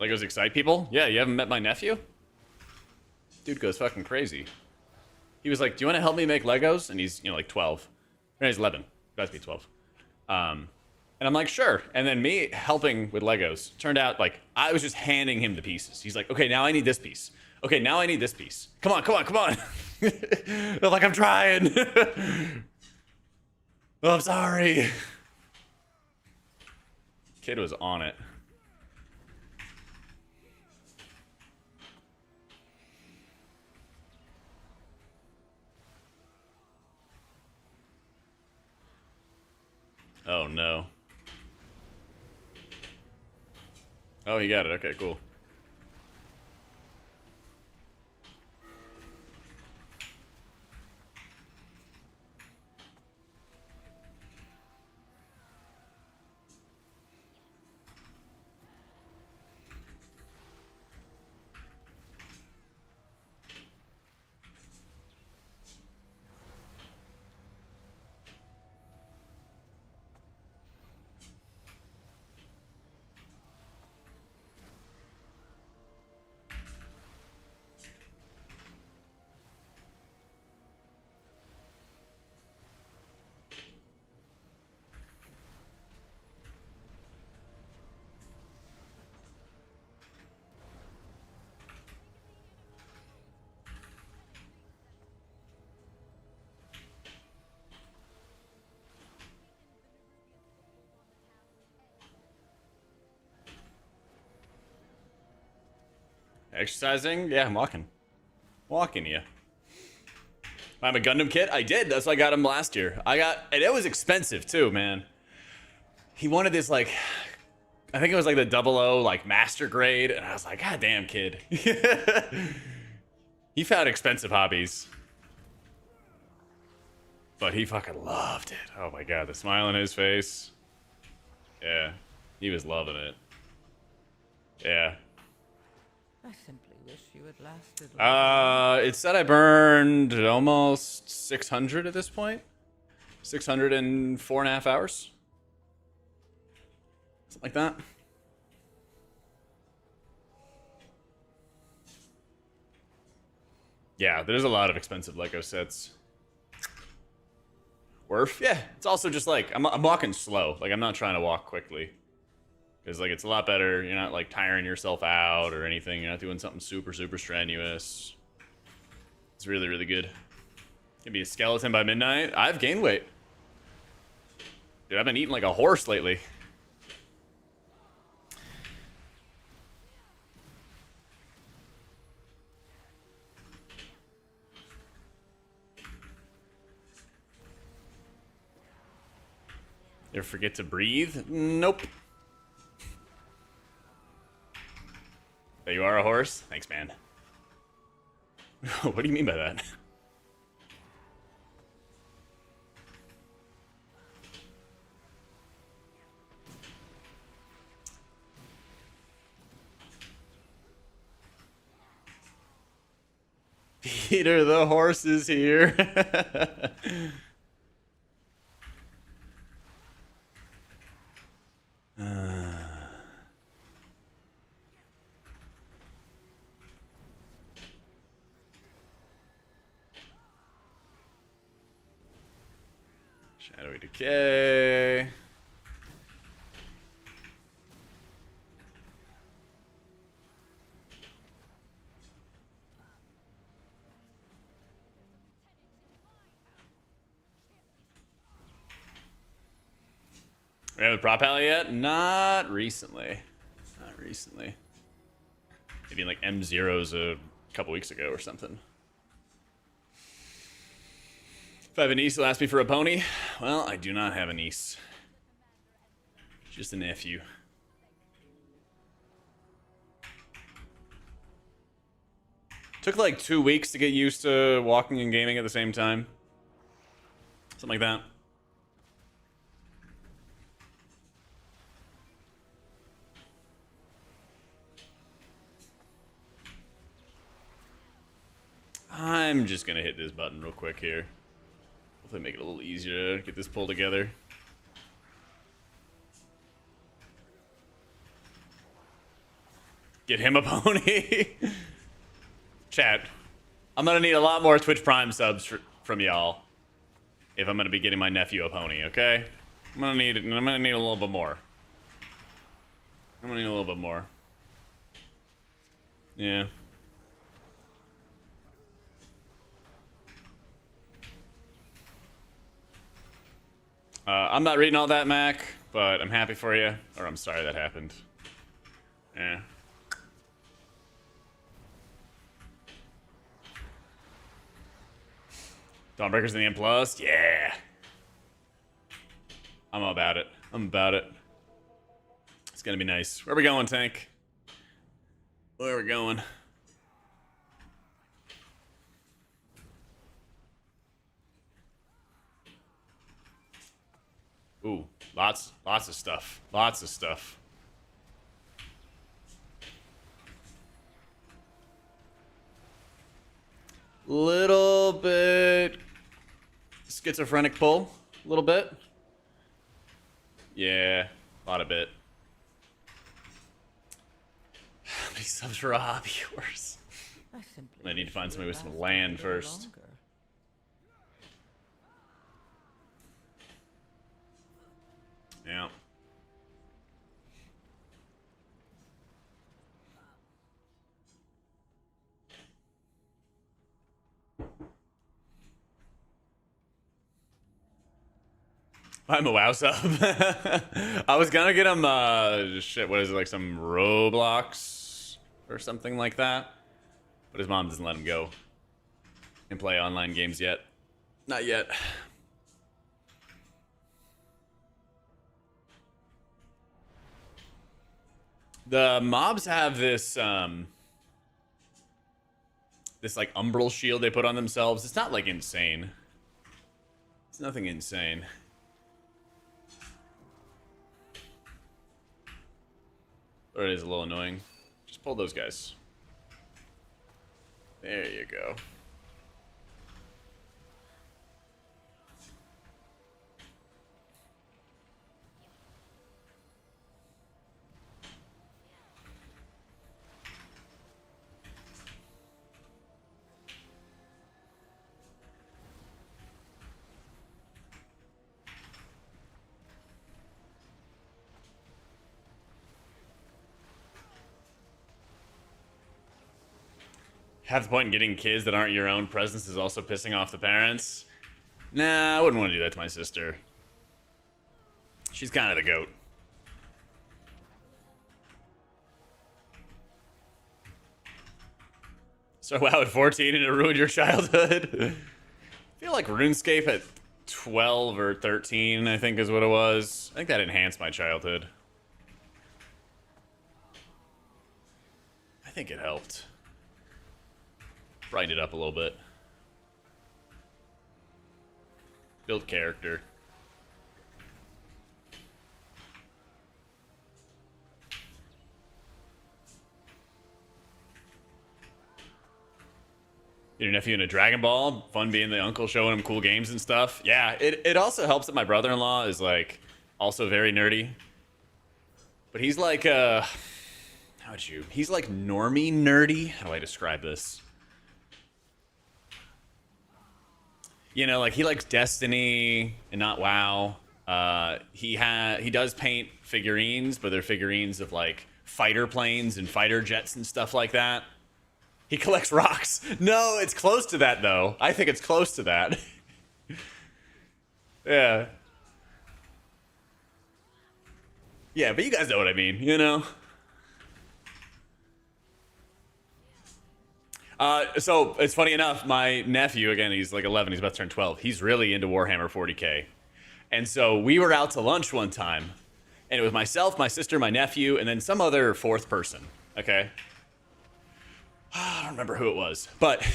Speaker 1: Legos excite people? Yeah, you haven't met my nephew? Dude goes fucking crazy. He was like, do you want to help me make Legos? And he's, like 12. No, he's 11. About to be 12. And I'm like, sure. And then me helping with Legos turned out like I was just handing him the pieces. He's like, okay, now I need this piece. Okay, now I need this piece. Come on, come on, come on. I'm like, I'm trying. Oh, I'm sorry. Kid was on it. Oh, no. Oh, he got it. Okay, cool. Exercising? Yeah, I'm walking. Walking, yeah. I'm a Gundam kit? I did. That's why I got him last year. And it was expensive too, man. He wanted this, like, I think it was like the 00, like, master grade. And I was like, God damn, kid. He found expensive hobbies. But he fucking loved it. Oh my god, the smile on his face. Yeah, he was loving it. Yeah.
Speaker 2: I simply wish you had lasted longer.
Speaker 1: It said I burned almost 600 at this point. 604.5 hours. Something like that. Yeah, there's a lot of expensive Lego sets. Worth? Yeah, it's also just like, I'm walking slow. Like, I'm not trying to walk quickly. Because, like, it's a lot better. You're not, like, tiring yourself out or anything. You're not doing something super, super strenuous. It's really, really good. Gonna be a skeleton by midnight. I've gained weight. Dude, I've been eating like a horse lately. You ever forget to breathe? Nope. Oh, you are a horse? Thanks, man. What do you mean by that? Peter the horse is here. Shadowy decay. We haven't prop alley yet? Not recently. Not recently. Maybe in like M0s a couple weeks ago or something. If I have a niece who'll ask me for a pony, well, I do not have a niece. Just a nephew. Took like 2 weeks to get used to walking and gaming at the same time. Something like that. I'm just gonna hit this button real quick here. Hopefully make it a little easier to get this pulled together. Get him a pony. Chat, I'm gonna need a lot more Twitch Prime subs from y'all if I'm gonna be getting my nephew a pony, okay? I'm gonna need a little bit more. I'm gonna need a little bit more. Yeah. I'm not reading all that, Mac, but I'm happy for you. Or I'm sorry that happened. Yeah. Dawnbreaker's in the M+? Yeah. I'm about it. I'm about it. It's gonna be nice. Where are we going, Tank? Where are we going? Ooh, lots of stuff. Lots of stuff. Little bit schizophrenic pull. A little bit. Yeah, a lot of bit. How many subs for a hobby horse? I need to find somebody with some land first. Yeah. I'm a WoW sub. I was gonna get him, shit, what is it, like some Roblox or something like that. But his mom doesn't let him go and play online games yet. Not yet. The mobs have this this like umbral shield they put on themselves. It's not like insane. It's nothing insane. But it is a little annoying. Just pull those guys. There you go. Half the point in getting kids that aren't your own presence is also pissing off the parents. Nah, I wouldn't want to do that to my sister. She's kind of the goat. So WoW at 14 and it ruined your childhood? I feel like RuneScape at 12 or 13, I think is what it was. I think that enhanced my childhood. I think it helped. Brighten it up a little bit. Build character. Your nephew in a Dragon Ball. Fun being the uncle showing him cool games and stuff. Yeah, it also helps that my brother-in-law is like also very nerdy. But he's like he's like normie nerdy. How do I describe this? You know, like he likes Destiny and not WoW. He does paint figurines, but they're figurines of like fighter planes and fighter jets and stuff like that. He collects rocks. No, it's close to that though. I think it's close to that. Yeah. Yeah, but you guys know what I mean, you know? So it's funny enough, my nephew, again, he's like 11, he's about to turn 12. He's really into Warhammer 40K. And so we were out to lunch one time, and it was myself, my sister, my nephew, and then some other fourth person, okay? I don't remember who it was, but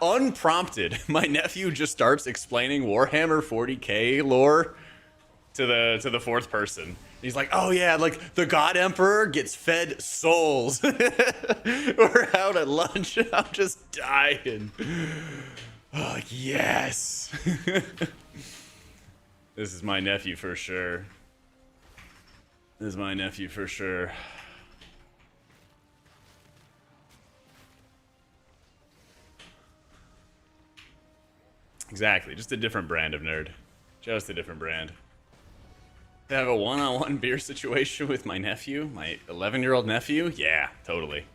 Speaker 1: unprompted, my nephew just starts explaining Warhammer 40K lore to the fourth person. He's like, oh yeah, like the God Emperor gets fed souls. We're out at lunch and I'm just dying. Oh, yes. This is my nephew for sure. This is my nephew for sure. Exactly, just a different brand of nerd. Just a different brand. To have a one-on-one beer situation with my nephew, my 11-year-old nephew? Yeah, totally.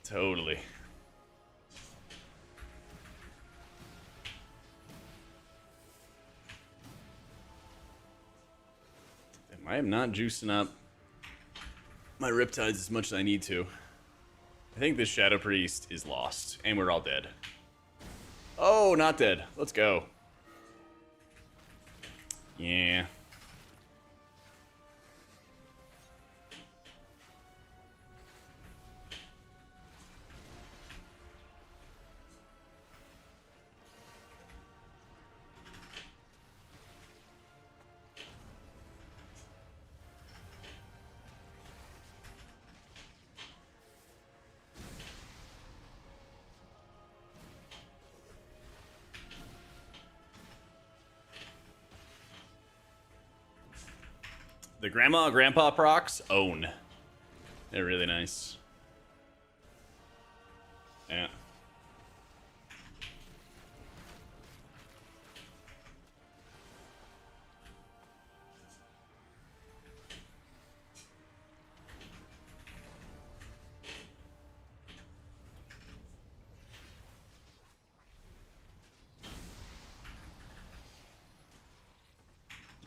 Speaker 1: Totally. I am not juicing up my riptides as much as I need to. I think this Shadow Priest is lost, and we're all dead. Oh, not dead. Let's go. Yeah. The grandma grandpa procs own. They're really nice. Yeah.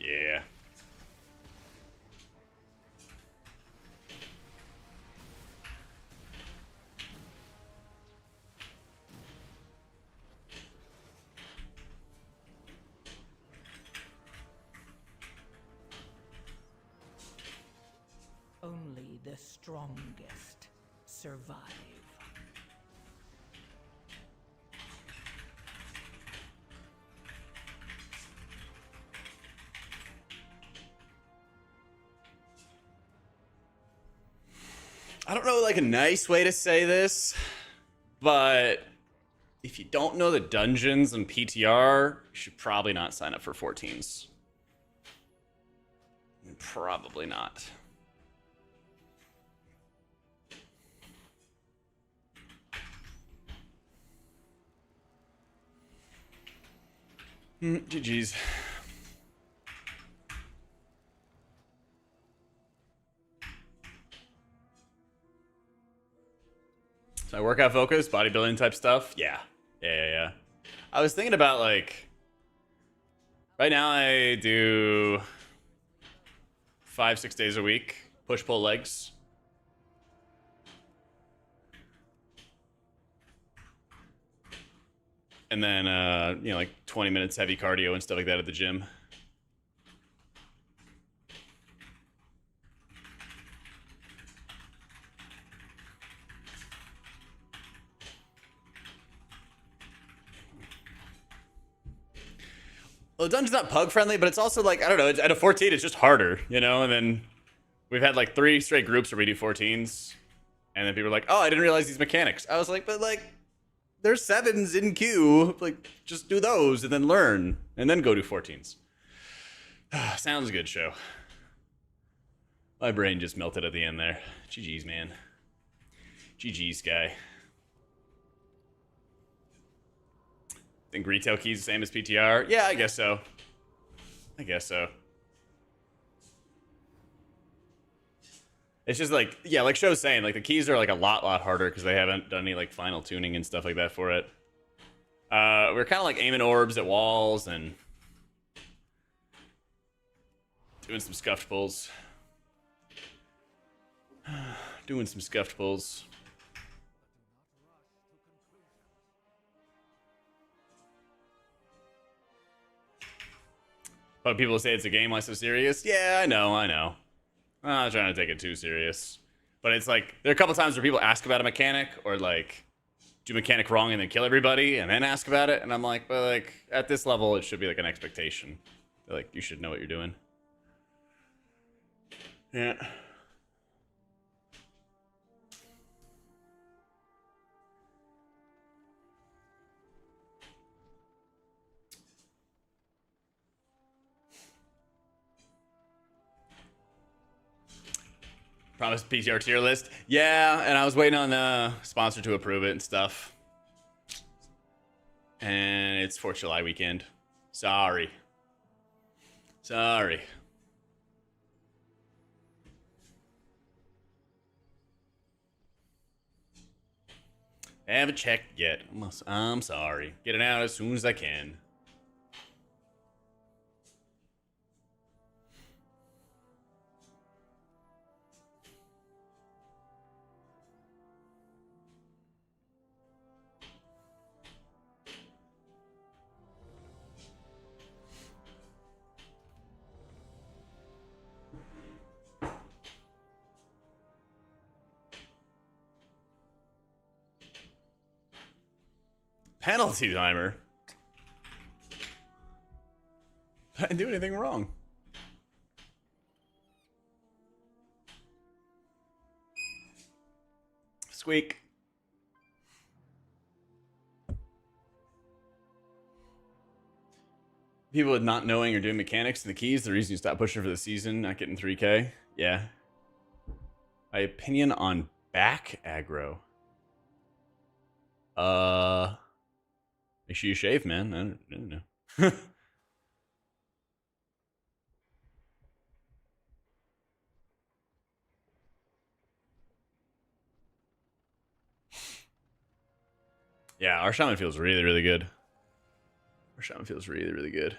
Speaker 1: Yeah.
Speaker 2: survive.
Speaker 1: I don't know like a nice way to say this, but if you don't know the dungeons and PTR, you should probably not sign up for 14s. Probably not. GG's. So workout focus, bodybuilding type stuff? Yeah. Yeah. I was thinking about like, right now I do 5-6 days a week, push-pull legs. And then, you know, like 20 minutes heavy cardio and stuff like that at the gym. Well, the dungeon's not pug friendly, but it's also like, I don't know, at a 14, it's just harder, you know? And then we've had like 3 straight groups where we do 14s. And then people are like, oh, I didn't realize these mechanics. I was like, but like, there's 7s in queue. Like, just do those and then learn. And then go do 14s. Sounds good, show. My brain just melted at the end there. GG's, man. GG's, guy. Think retail keys the same as PTR? Yeah, I guess so. It's just like, yeah, like Show's saying, like the keys are like a lot harder because they haven't done any like final tuning and stuff like that for it. We're kind of like aiming orbs at walls and doing some scuffed pulls. But people say it's a game, why so serious? Yeah, I know. I'm not trying to take it too serious. But it's like, there are a couple times where people ask about a mechanic or like do mechanic wrong and then kill everybody and then ask about it. And I'm like, but like at this level, it should be like an expectation. Like you should know what you're doing. Yeah. Promised PTR tier list. Yeah, and I was waiting on the sponsor to approve it and stuff. And it's 4th of July weekend. Sorry. I haven't checked yet. I'm sorry. Get it out as soon as I can. Penalty timer? I didn't do anything wrong. Squeak. People with not knowing or doing mechanics and the keys, the reason you stop pushing for the season, not getting 3K. Yeah. My opinion on back aggro. Make sure you shave, man. I don't know. Yeah, RShammy feels really good. RShammy feels really good.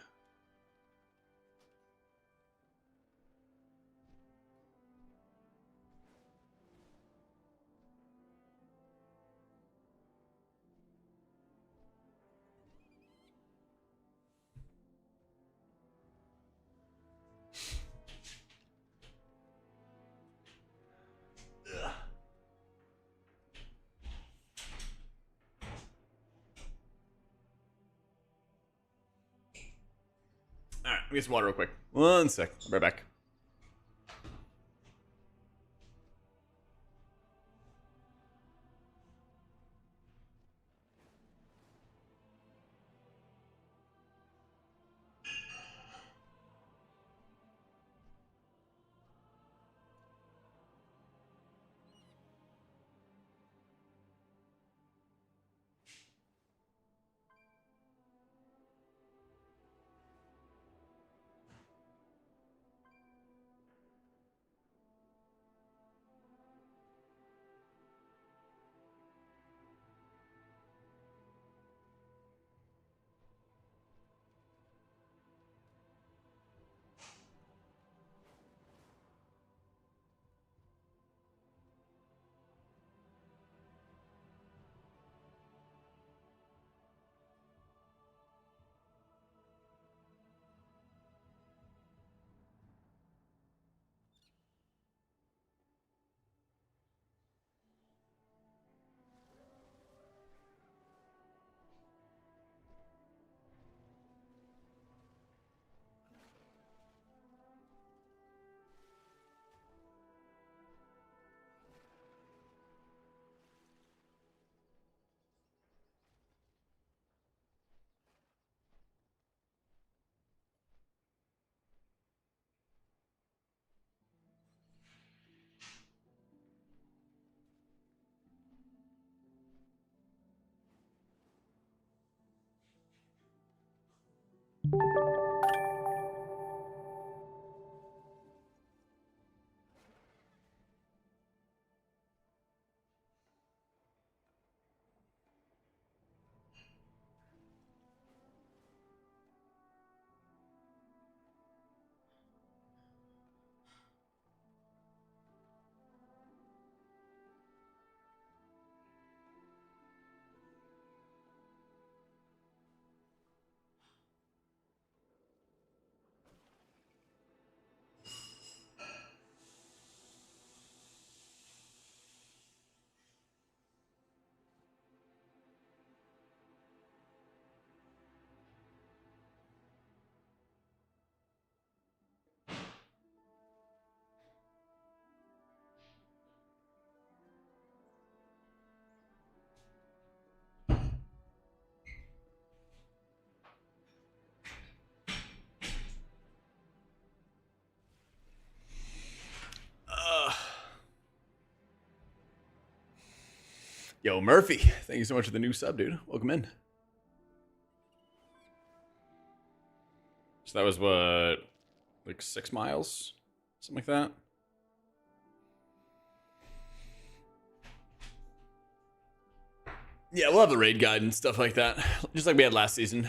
Speaker 1: get some water real quick. 1 sec. I'll be right back. Yo, Murphy, thank you so much for the new sub, dude. Welcome in. So that was what, like 6 miles? Something like that? Yeah, we'll have the raid guide and stuff like that. Just like we had last season.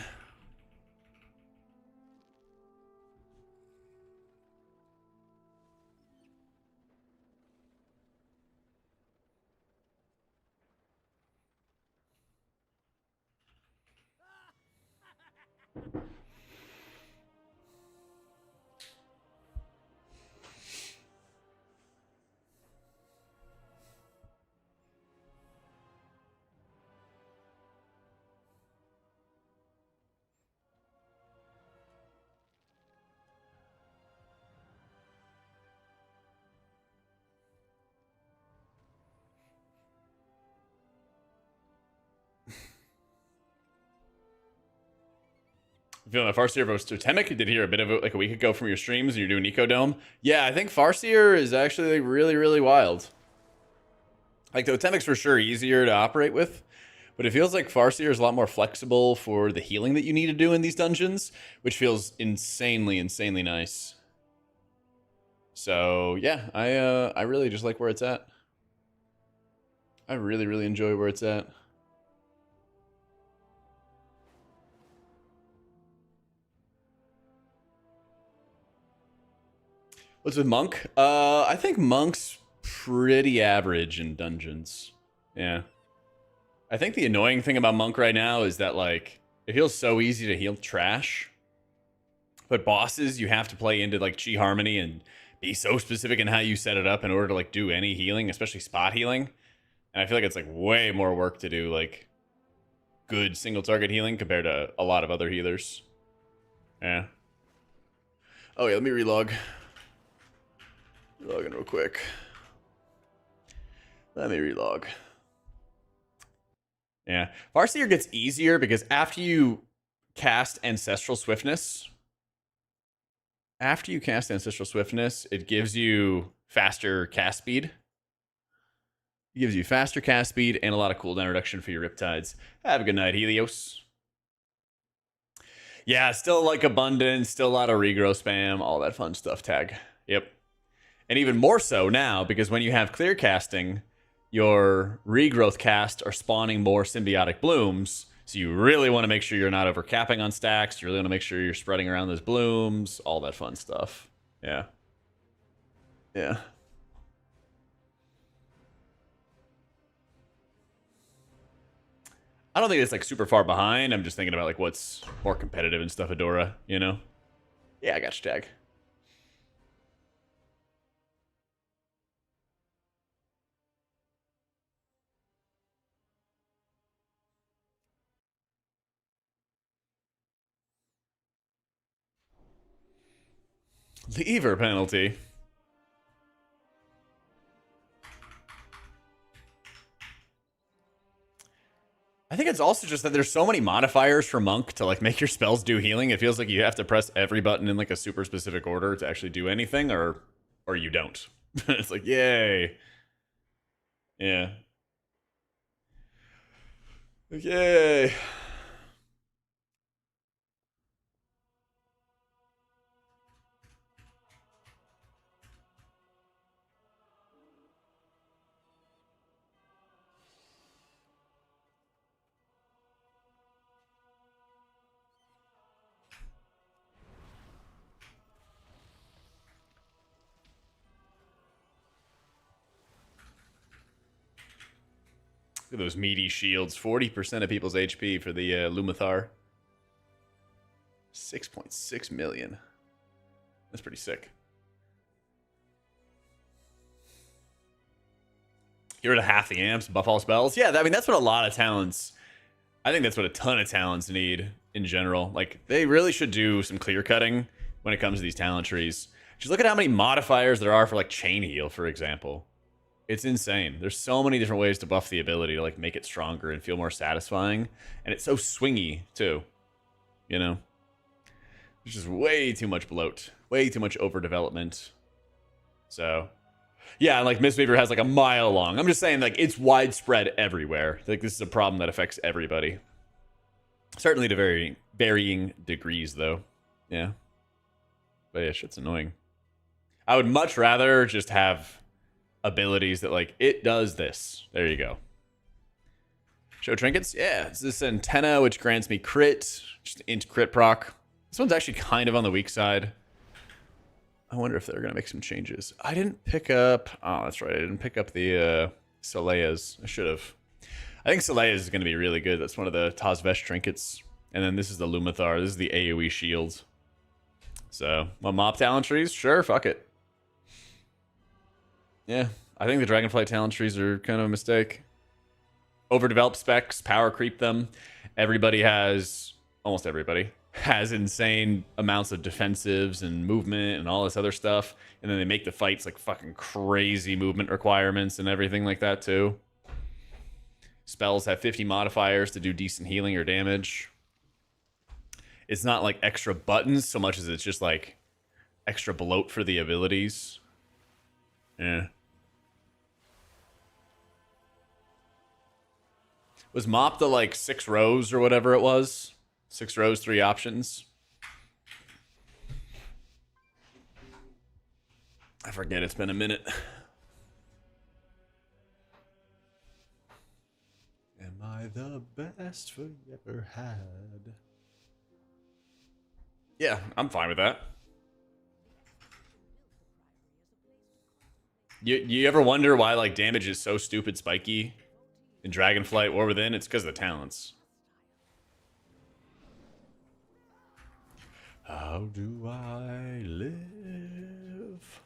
Speaker 1: Feeling like Farseer versus Totemic. You did hear a bit of it like a week ago from your streams and you're doing Ecodome. Yeah, I think Farseer is actually like really, really wild. Like Totemic's for sure easier to operate with, but it feels like Farseer is a lot more flexible for the healing that you need to do in these dungeons, which feels insanely, insanely nice. So yeah, I really just like where it's at. I really, really enjoy where it's at. What's with Monk? I think Monk's pretty average in dungeons. Yeah. I think the annoying thing about Monk right now is that, like, it feels so easy to heal trash. But bosses, you have to play into, like, Chi Harmony and be so specific in how you set it up in order to, like, do any healing, especially spot healing. And I feel like it's, like, way more work to do, like, good single target healing compared to a lot of other healers. Yeah. Oh, yeah, let me relog. Log in real quick. Let me relog. Yeah. Farseer gets easier because after you cast Ancestral Swiftness, it gives you faster cast speed. It gives you faster cast speed and a lot of cooldown reduction for your Riptides. Have a good night, Helios. Yeah, still like abundance, still a lot of regrow spam, all that fun stuff, Tag. Yep. And even more so now, because when you have clear casting, your regrowth cast are spawning more symbiotic blooms. So you really want to make sure you're not overcapping on stacks. You really want to make sure you're spreading around those blooms, all that fun stuff. Yeah. Yeah. I don't think it's like super far behind. I'm just thinking about like what's more competitive and stuff, Adora, you know? Yeah, I got you, Tag. Lever penalty. I think it's also just that there's so many modifiers for Monk to like make your spells do healing. It feels like you have to press every button in like a super specific order to actually do anything, or you don't. It's like, yay. Yeah. Yay. Look at those meaty shields. 40% of people's HP for the Lumathar. 6.6 million. That's pretty sick. Get rid of half the amps, buff all spells. Yeah, I mean, that's what a lot of talents... I think that's what a ton of talents need in general. Like, they really should do some clear cutting when it comes to these talent trees. Just look at how many modifiers there are for, like, Chain Heal, for example. It's insane. There's so many different ways to buff the ability to, like, make it stronger and feel more satisfying. And it's so swingy, too. You know? There's just way too much bloat. Way too much overdevelopment. So... yeah, like Mistweaver has like a mile long. I'm just saying, like, it's widespread everywhere. Like, this is a problem that affects everybody. Certainly to very varying degrees, though. Yeah. But yeah, shit's annoying. I would much rather just have abilities that, like, it does this. There you go. Show trinkets? Yeah, it's this antenna, which grants me crit. Just int crit proc. This one's actually kind of on the weak side. I wonder if they're going to make some changes. I didn't pick up... oh, that's right. I didn't pick up the Solea's. I should have. I think Solea's is going to be really good. That's one of the Tazvesh trinkets. And then this is the Lumathar. This is the AoE shield. So, well, mob talent trees? Sure, fuck it. Yeah, I think the Dragonflight talent trees are kind of a mistake. Overdeveloped specs, power creep them. Everybody has... almost everybody has insane amounts of defensives and movement and all this other stuff. And then they make the fights like fucking crazy movement requirements and everything like that too. Spells have 50 modifiers to do decent healing or damage. It's not like extra buttons so much as it's just like extra bloat for the abilities. Yeah. Was Mop the like 6 rows or whatever it was? 6 rows, 3 options. I forget, it's been a minute. Am I the best food you ever had? Yeah, I'm fine with that. You ever wonder why like damage is so stupid spiky in Dragonflight or Within? It's because of the talents. How do I live?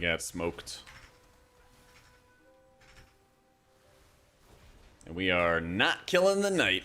Speaker 1: got smoked. And we are not killing the knight.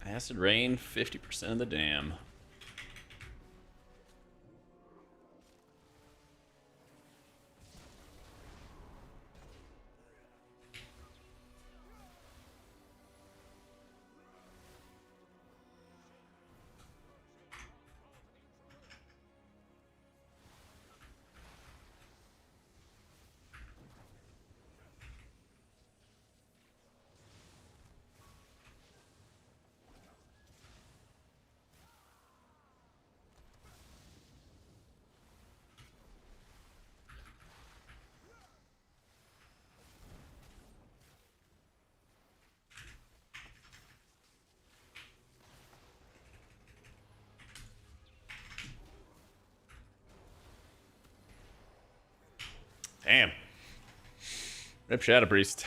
Speaker 1: Acid rain, 50% of the dam. Damn. Rip Shadow Priest.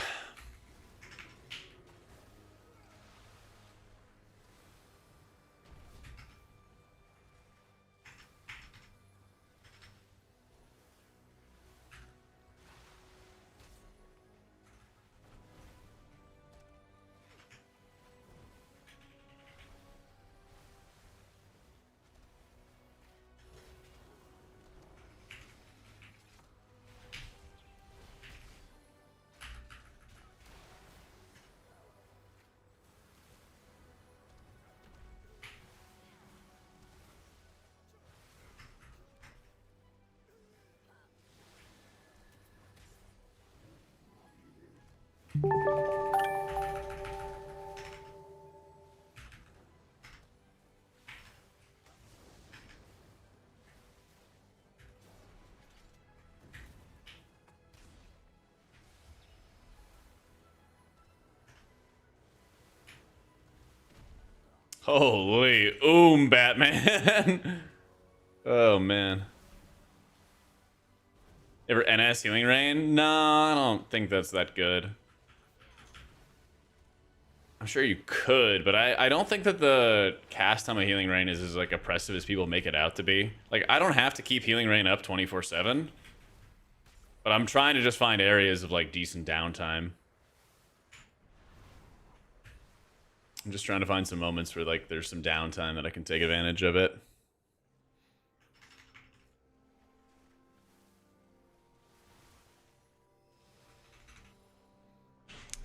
Speaker 1: Holy Batman. Oh man. Ever NS Healing Rain? No, I don't think that's that good. I'm sure you could, but I don't think that the cast time of Healing Rain is as like oppressive as people make it out to be. Like, I don't have to keep Healing Rain up 24/7, but I'm trying to just find areas of like decent downtime. I'm just trying to find some moments where like there's some downtime that I can take advantage of it.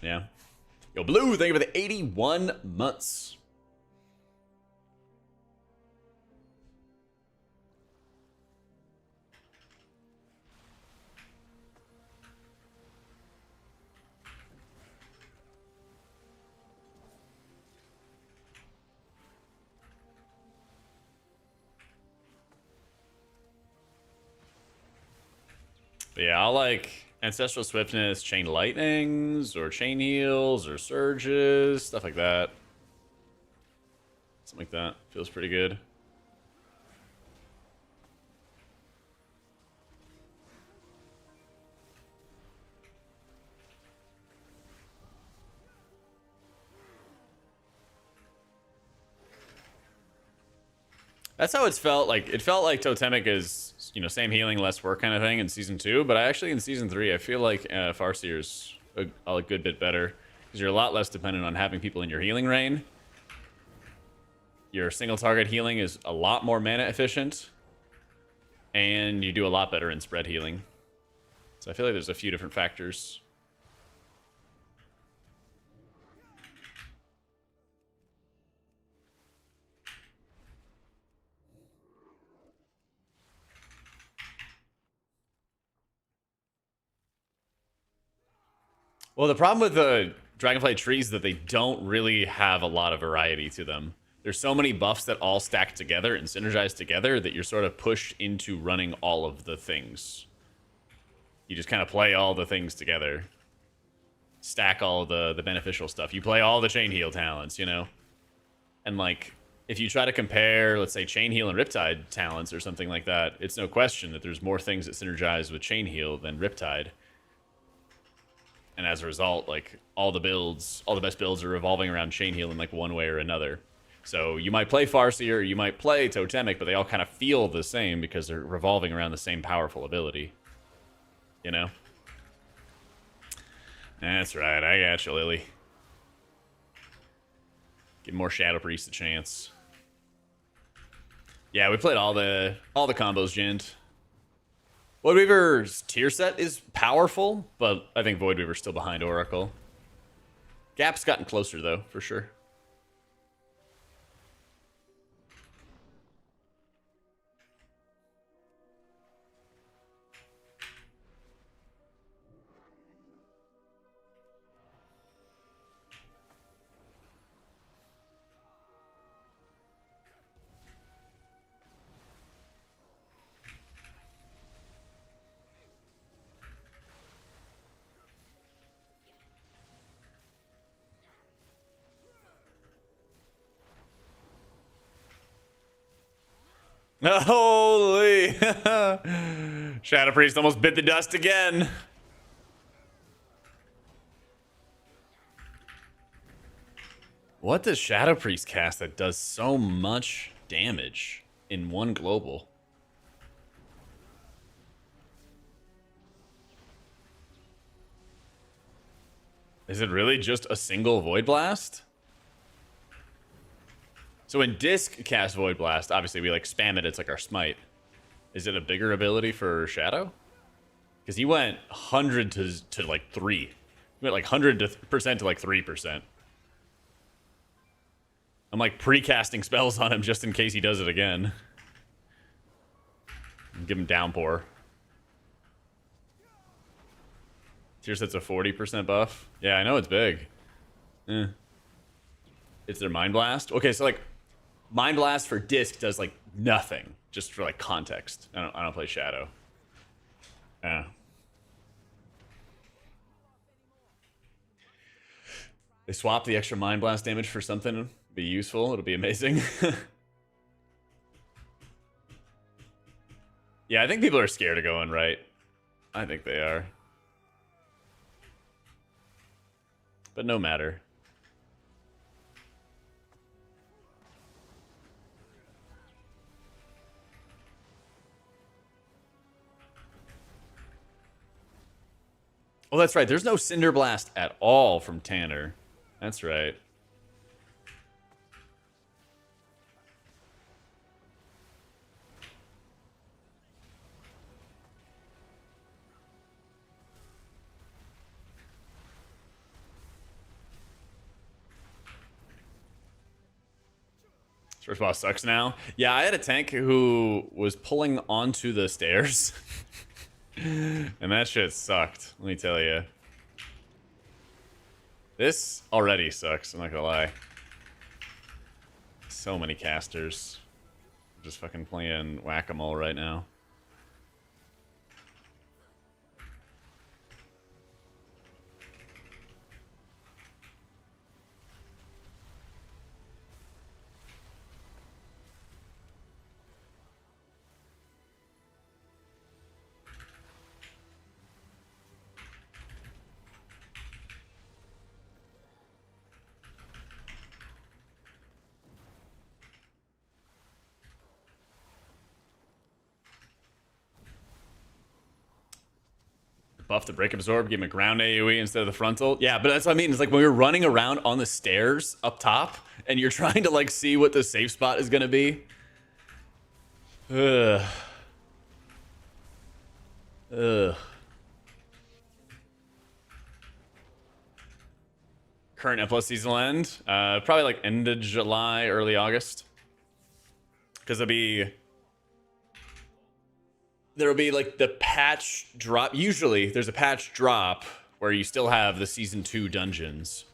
Speaker 1: Yeah. Yo, Blue, thank you for the 81 months. But yeah, I'll like Ancestral Swiftness, Chain Lightnings, or Chain Heals, or Surges, stuff like that. Something like that. Feels pretty good. That's how it's felt. Like, it felt like Totemic is, you know, same healing, less work kind of thing in Season 2. But I actually, in Season 3, I feel like Farseer's a good bit better. Because you're a lot less dependent on having people in your healing rain. Your single target healing is a lot more mana efficient. And you do a lot better in spread healing. So I feel like there's a few different factors. Well, the problem with the Dragonflight trees is that they don't really have a lot of variety to them. There's so many buffs that all stack together and synergize together that you're sort of pushed into running all of the things. You just kind of play all the things together. Stack all the beneficial stuff. You play all the chain heal talents, you know? And like, if you try to compare, let's say, chain heal and Riptide talents or something like that, it's no question that there's more things that synergize with chain heal than Riptide. And as a result, like, all the best builds are revolving around chain heal in like one way or another. So you might play Farseer, you might play Totemic, but they all kind of feel the same because they're revolving around the same powerful ability. You know? That's right, I got you, Lily. Give more Shadow Priest a chance. Yeah, we played all the combos, Gent. Void Weaver's tier set is powerful, but I think Void Weaver's still behind Oracle. Gap's gotten closer though, for sure. Holy! Shadow Priest almost bit the dust again. What does Shadow Priest cast that does so much damage in one global? Is it really just a single Void Blast? So when Disc casts Void Blast, obviously we like spam it, it's like our smite. Is it a bigger ability for Shadow? Because he went 100 to like 3. He went like 100% to like 3%. I'm like pre-casting spells on him just in case he does it again. Give him Downpour. Tier set's a 40% buff. Yeah, I know it's big. It's their Mind Blast. Okay, so like Mind Blast for Disc does like nothing, just for like context. I don't play Shadow. Yeah. They swap the extra Mind Blast damage for something. It'll be useful. It'll be amazing. Yeah, I think people are scared of going right. I think they are. But no matter. Oh, that's right. There's no Cinder Blast at all from Tanner. That's right. First boss sucks now. Yeah, I had a tank who was pulling onto the stairs. And that shit sucked, let me tell you. This already sucks, I'm not gonna lie. So many casters. Just fucking playing whack-a-mole right now. Buff to Break Absorb, give him a ground AoE instead of the frontal. Yeah, but that's what I mean. It's like when you're running around on the stairs up top and you're trying to like see what the safe spot is gonna be. Ugh. Ugh. Current F+ season will end. Probably like end of July, early August. Because there'll be like the patch drop. Usually there's a patch drop where you still have the Season 2 dungeons.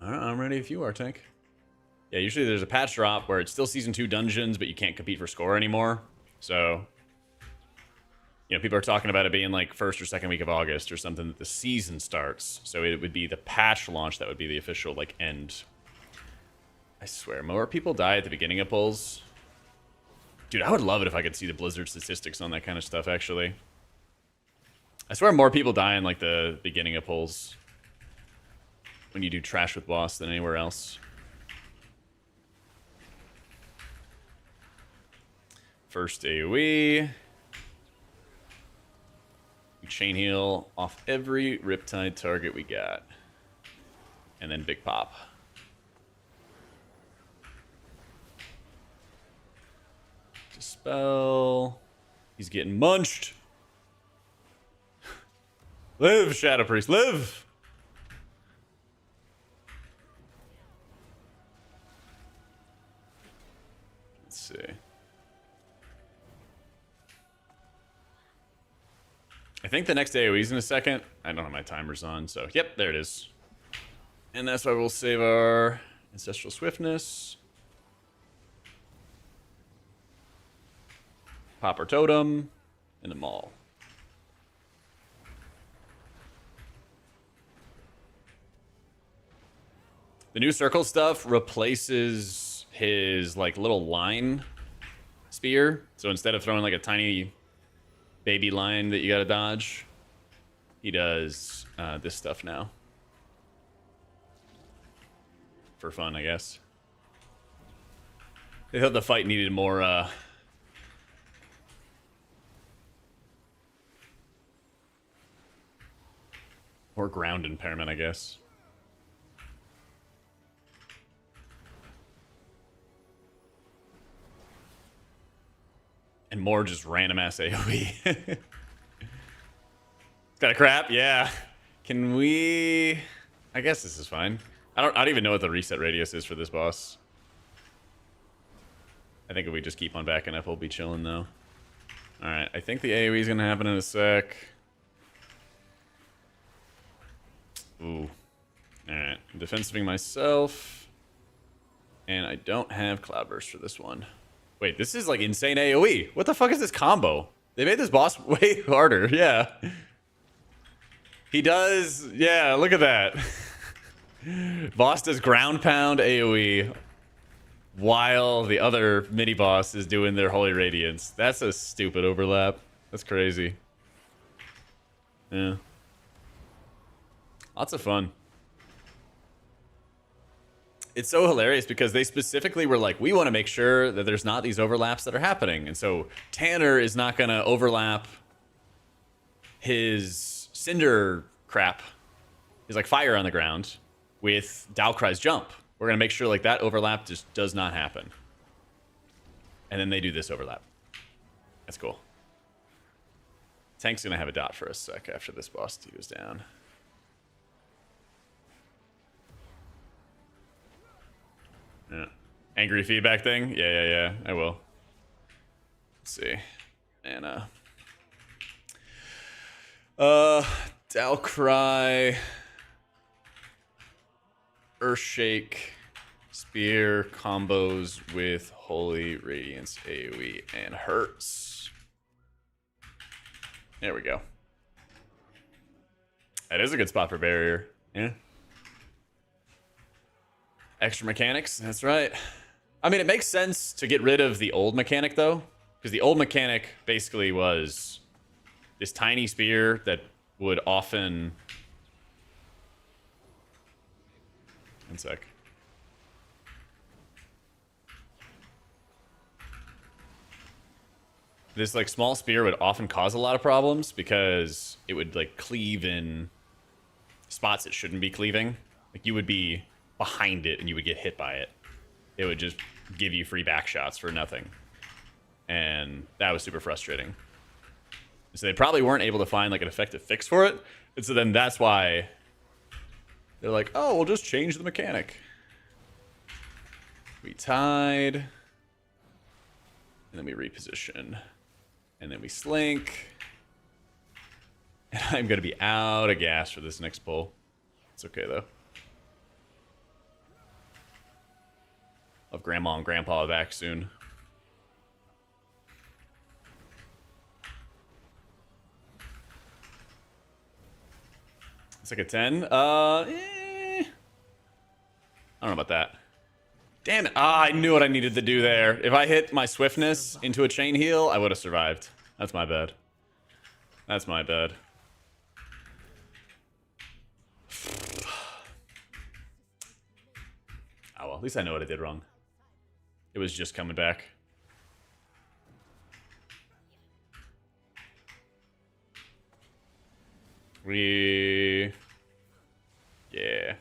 Speaker 1: Alright, I'm ready if you are, Tank. Yeah, usually there's a patch drop where it's still Season 2 dungeons, but you can't compete for score anymore. So, you know, people are talking about it being like first or second week of August or something that the season starts. So it would be the patch launch that would be the official, like, end. I swear, more people die at the beginning of pulls. Dude, I would love it if I could see the Blizzard statistics on that kind of stuff, actually. I swear more people die in, like, the beginning of pulls when you do trash with boss than anywhere else. First AoE. We chain heal off every Riptide target we got. And then big pop. Dispel. He's getting munched. Live, Shadow Priest, live! Let's see. I think the next AoE is in a second. I don't have my timers on, so yep, there it is. And that's why we'll save our Ancestral Swiftness. Pop our totem in the mall. The new circle stuff replaces his like little line spear. So instead of throwing like a tiny baby line that you gotta dodge, he does this stuff now. For fun, I guess. They thought the fight needed more ground impairment, I guess. And more just random ass AoE. It's got a crap, yeah. Can we? I guess this is fine. I don't even know what the reset radius is for this boss. I think if we just keep on backing up, we'll be chilling though. All right, I think the AoE is gonna happen in a sec. Ooh. All right, I'm defensiving myself, and I don't have Cloudburst for this one. Wait, this is like insane AoE. What the fuck is this combo? They made this boss way harder. Yeah. He does. Yeah, look at that. Boss does ground pound AoE while the other mini boss is doing their Holy Radiance. That's a stupid overlap. That's crazy. Yeah. Lots of fun. It's so hilarious because they specifically were like, we want to make sure that there's not these overlaps that are happening. And so Tanner is not going to overlap his cinder crap, his like fire on the ground, with Dalcry's jump. We're going to make sure like that overlap just does not happen. And then they do this overlap. That's cool. Tank's going to have a dot for a sec after this boss goes down. Yeah. Angry feedback thing? Yeah. I will. Let's see. And Dalcry, Earthshake, Spear combos with Holy Radiance AoE and hurts. There we go. That is a good spot for barrier. Yeah. Extra mechanics, that's right. I mean, it makes sense to get rid of the old mechanic, though. Because the old mechanic basically was this tiny spear that would often... One sec. This, like, small spear would often cause a lot of problems because it would, like, cleave in spots it shouldn't be cleaving. Like, you would be behind it and you would get hit by it. It would just give you free back shots for nothing. And that was super frustrating. So they probably weren't able to find like an effective fix for it. And so then that's why they're like, oh, we'll just change the mechanic. We tied. And then we reposition. And then we slink. And I'm going to be out of gas for this next pull. It's okay, though. I'll have Grandma and Grandpa back soon. It's like a 10. I don't know about that. Damn it. Ah, I knew what I needed to do there. If I hit my swiftness into a chain heal, I would have survived. That's my bad. That's my bad. Oh, well, at least I know what I did wrong. It was just coming back. Yeah.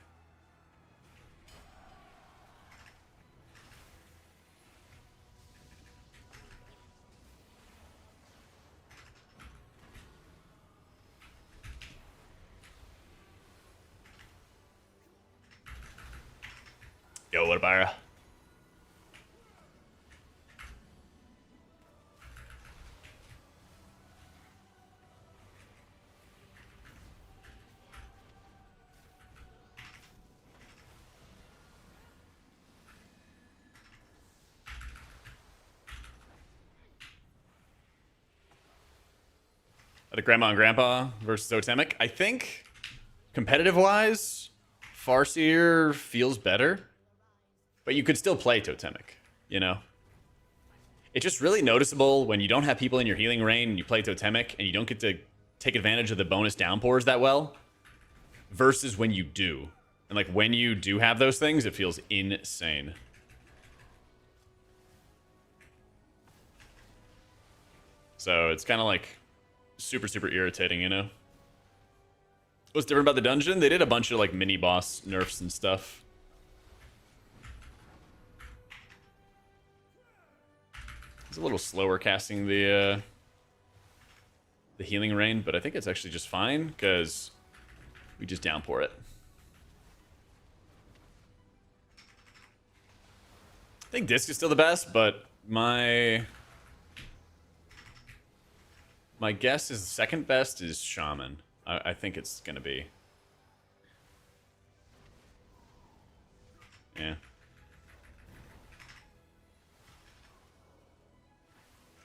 Speaker 1: Yo, what about Byra? The Grandma and Grandpa versus Totemic. I think, competitive-wise, Farseer feels better. But you could still play Totemic, you know? It's just really noticeable when you don't have people in your healing range and you play Totemic and you don't get to take advantage of the bonus downpours that well versus when you do. And like when you do have those things, it feels insane. So it's kind of like super, super irritating, you know? What's different about the dungeon? They did a bunch of like mini boss nerfs and stuff. It's a little slower casting the healing rain, but I think it's actually just fine because we just downpour it. I think Disc is still the best, but my guess is the second best is Shaman. I think it's gonna be. Yeah.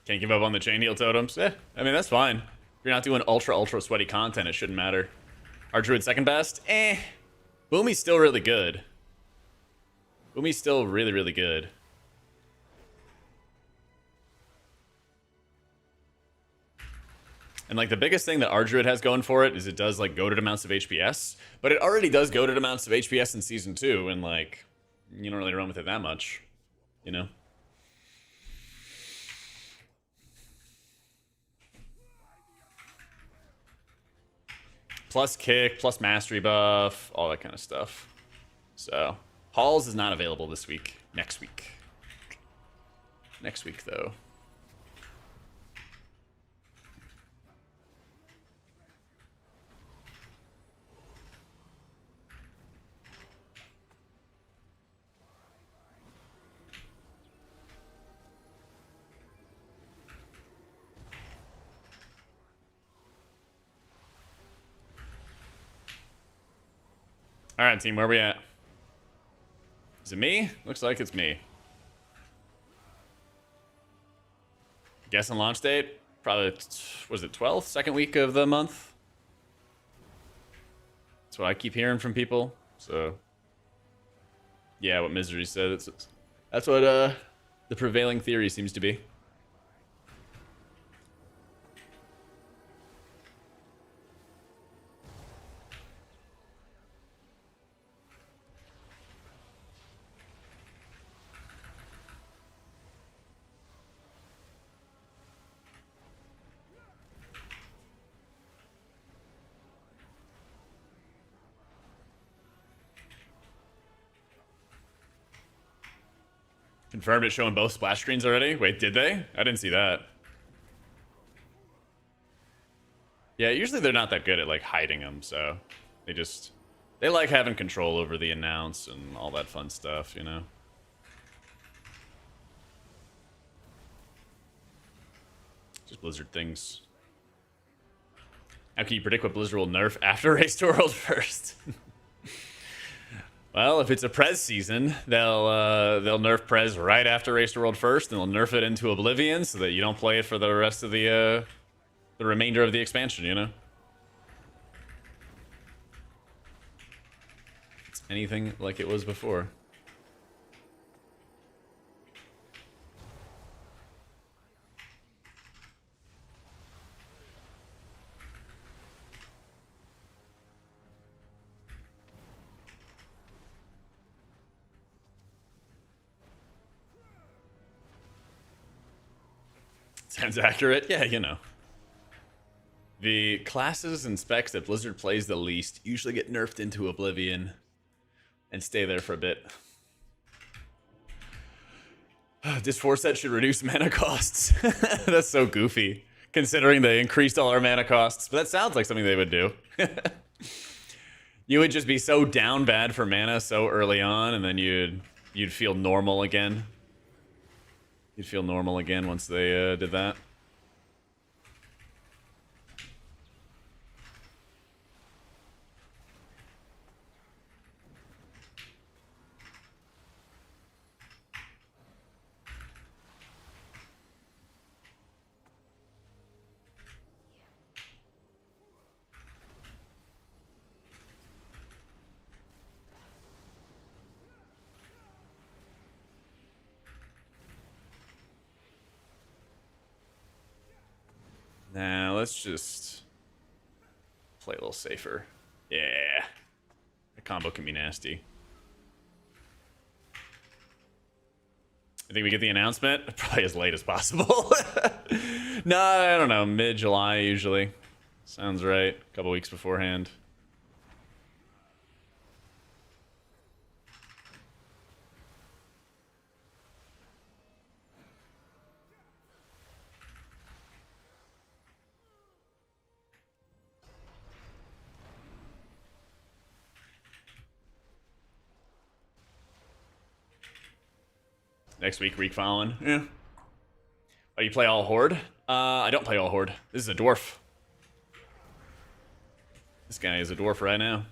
Speaker 1: Can't give up on the chain heal totems. I mean, that's fine. If you're not doing ultra sweaty content, it shouldn't matter. RDruid second best? Boomy's still really good. Boomy's still really, really good. And like the biggest thing that RDruid has going for it is it does like goated amounts of HPS, but it already does goated amounts of HPS in Season 2, and like, you don't really run with it that much, you know? Plus kick, plus mastery buff, all that kind of stuff. So, Halls is not available this week. Next week. Next week, though. All right, team, where are we at? Is it me? Looks like it's me. Guessing launch date? Probably, was it 12th? Second week of the month? That's what I keep hearing from people. So, yeah, what Misery said. That's what the prevailing theory seems to be. Confirmed it showing both splash screens already? Wait, did they? I didn't see that. Yeah, usually they're not that good at like hiding them, so they like having control over the announce and all that fun stuff, you know? Just Blizzard things. How can you predict what Blizzard will nerf after Race to World first? Well, if it's a Prez season, they'll nerf Prez right after Race to World first, and they'll nerf it into Oblivion so that you don't play it for the rest of the remainder of the expansion. You know, it's anything like it was before. Sounds accurate. Yeah, you know. The classes and specs that Blizzard plays the least usually get nerfed into Oblivion and stay there for a bit. This 4 set should reduce mana costs. That's so goofy, considering they increased all our mana costs. But that sounds like something they would do. You would just be so down bad for mana so early on, and then you'd feel normal again. You'd feel normal again once they did that. Now, let's just play a little safer. Yeah. The combo can be nasty. I think we get the announcement probably as late as possible. No, I don't know. Mid-July, usually. Sounds right. A couple weeks beforehand. Next week, week following. Yeah. Oh, you play all Horde? I don't play all Horde. This is a dwarf. This guy is a dwarf right now.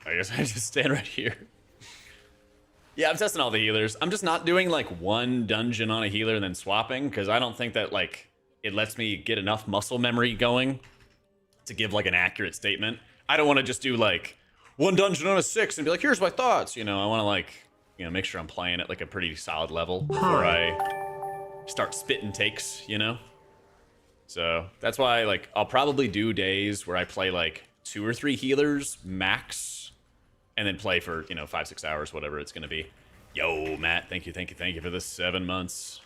Speaker 1: I guess I just stand right here. Yeah, I'm testing all the healers. I'm just not doing like one dungeon on a healer and then swapping, because I don't think that like it lets me get enough muscle memory going to give like an accurate statement. I don't want to just do like one dungeon on a 6 and be like, here's my thoughts. You know, I want to like, you know, make sure I'm playing at like a pretty solid level before I start spitting takes, you know? So that's why like I'll probably do days where I play like 2 or 3 healers max, and then play for, you know, 5-6 hours, whatever it's gonna be. Yo, Matt, thank you for the 7 months.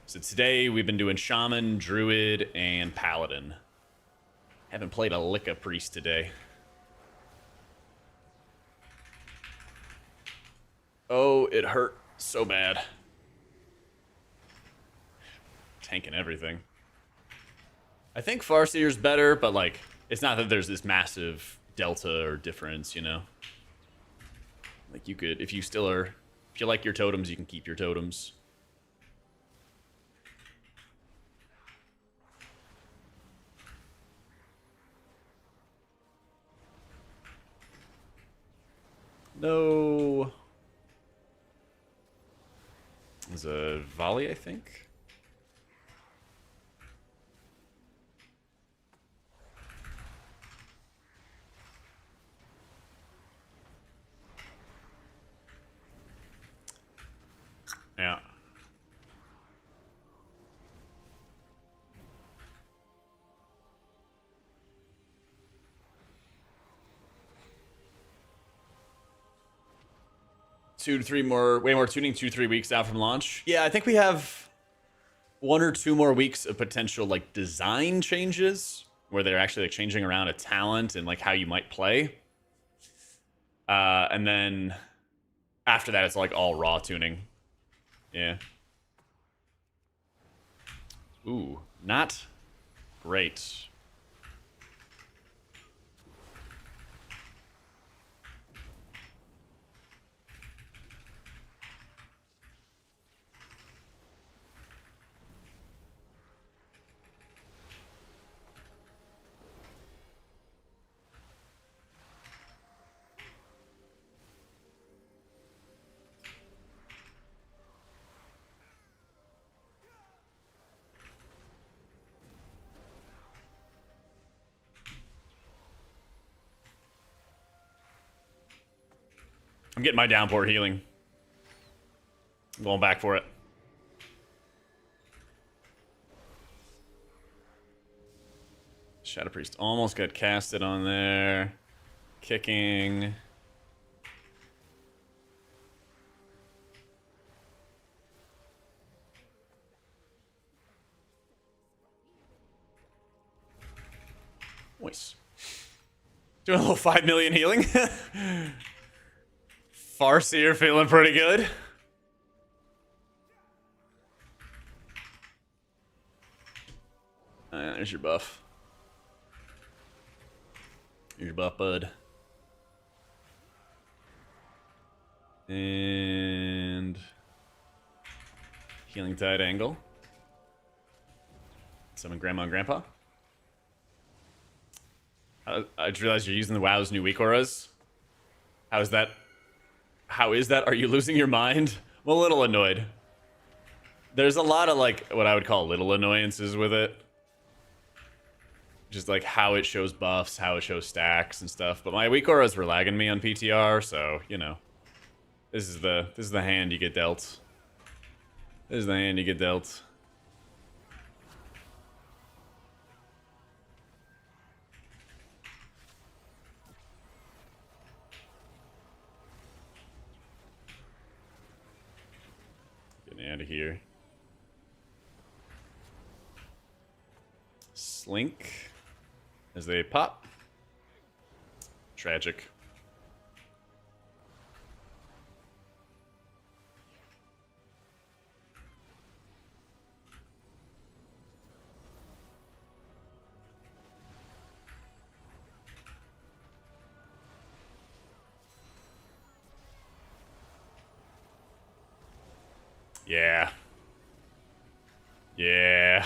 Speaker 1: So today we've been doing Shaman, Druid, and Paladin. Haven't played a lick of Priest today. Oh, it hurt so bad. Tanking everything. I think Farseer's better, but like, it's not that there's this massive delta or difference, you know? Like you could, if you like your totems, you can keep your totems. No. There's a volley, I think. Yeah. 2 to 3 more, way more tuning, 2 to 3 weeks out from launch. Yeah, I think we have 1 or 2 more weeks of potential like design changes where they're actually like changing around a talent and like how you might play. And then after that, it's like all raw tuning. Yeah. Ooh, not great. I'm getting my downpour healing. I'm going back for it. Shadow Priest almost got casted on there. Kicking. Nice. Doing a little 5 million healing. Farseer feeling pretty good. There's your buff. Here's your buff, bud. And healing tide angle. Summon Grandma and Grandpa. I just realized you're using the WoW's new weak auras. How is that? How is that? Are you losing your mind? I'm a little annoyed. There's a lot of like what I would call little annoyances with it. Just like how it shows buffs, how it shows stacks and stuff. But my weak auras were lagging me on PTR, so you know. This is the hand you get dealt. This is the hand you get dealt. Getting out of here. Slink as they pop. Tragic. Yeah. Yeah.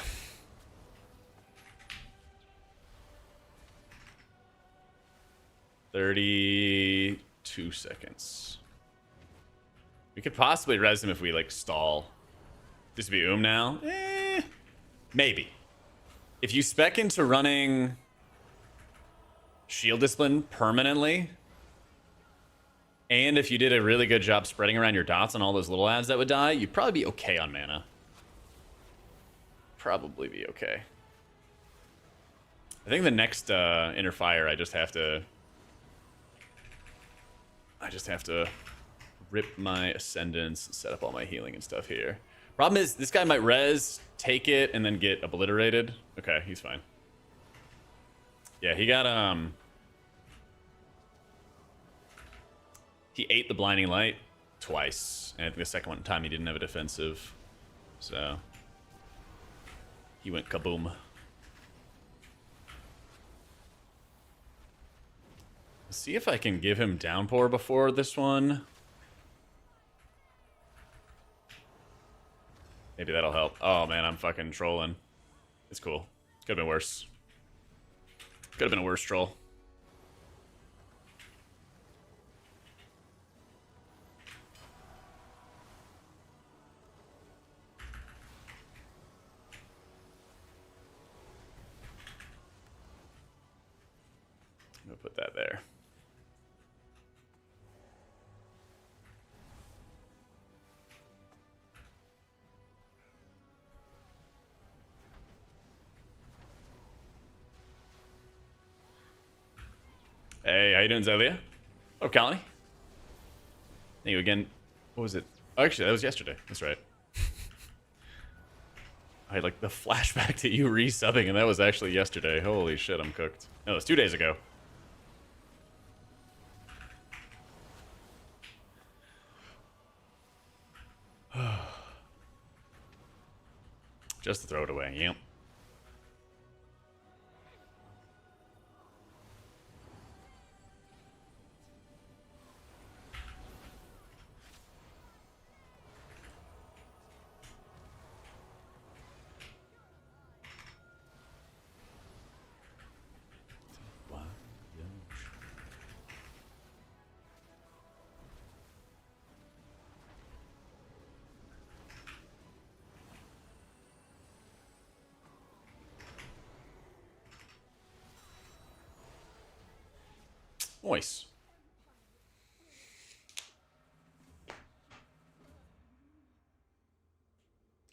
Speaker 1: $32 seconds. We could possibly res him if we like stall. This would be now? Maybe. If you spec into running shield discipline permanently, and if you did a really good job spreading around your dots on all those little ads that would die, you'd probably be okay on mana. Probably be okay. I think the next Inner Fire, I just have to rip my Ascendance and set up all my healing and stuff here. Problem is, this guy might res, take it, and then get obliterated. Okay, he's fine. Yeah, he got, he ate the Blinding Light twice. And I think the second time he didn't have a defensive. So he went kaboom. Let's see if I can give him downpour before this one. Maybe that'll help. Oh man, I'm fucking trolling. It's cool. Could have been worse. Could have been a worse troll. I'm gonna put that there. Hey, how you doing, Zelia? Oh, Colony. Thank you again What was it? Oh, actually, that was yesterday. That's right. I had like the flashback to you resubbing, and that was actually yesterday. Holy shit, I'm cooked. No, it was 2 days ago. Just to throw it away. Yep. Nice.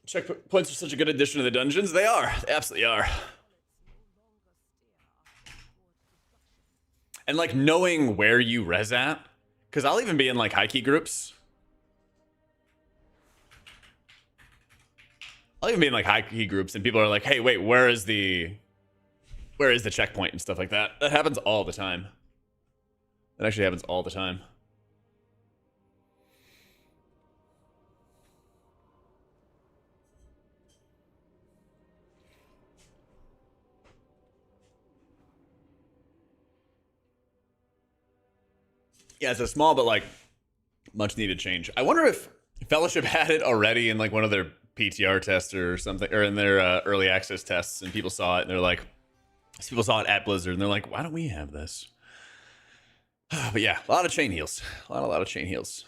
Speaker 1: Checkpoints are such a good addition to the dungeons. They are. They absolutely are. And like knowing where you res at, because I'll even be in like high key groups. I'll even be in like high key groups, and people are like, "Hey, wait, where is the checkpoint?" and stuff like that. That happens all the time. That actually happens all the time. Yeah, it's a small but like much needed change. I wonder if Fellowship had it already in like one of their PTR tests or something, or in their early access tests, and people saw it and they're like, people saw it at Blizzard and they're like, why don't we have this? But yeah, a lot of chain heals. A lot of chain heals.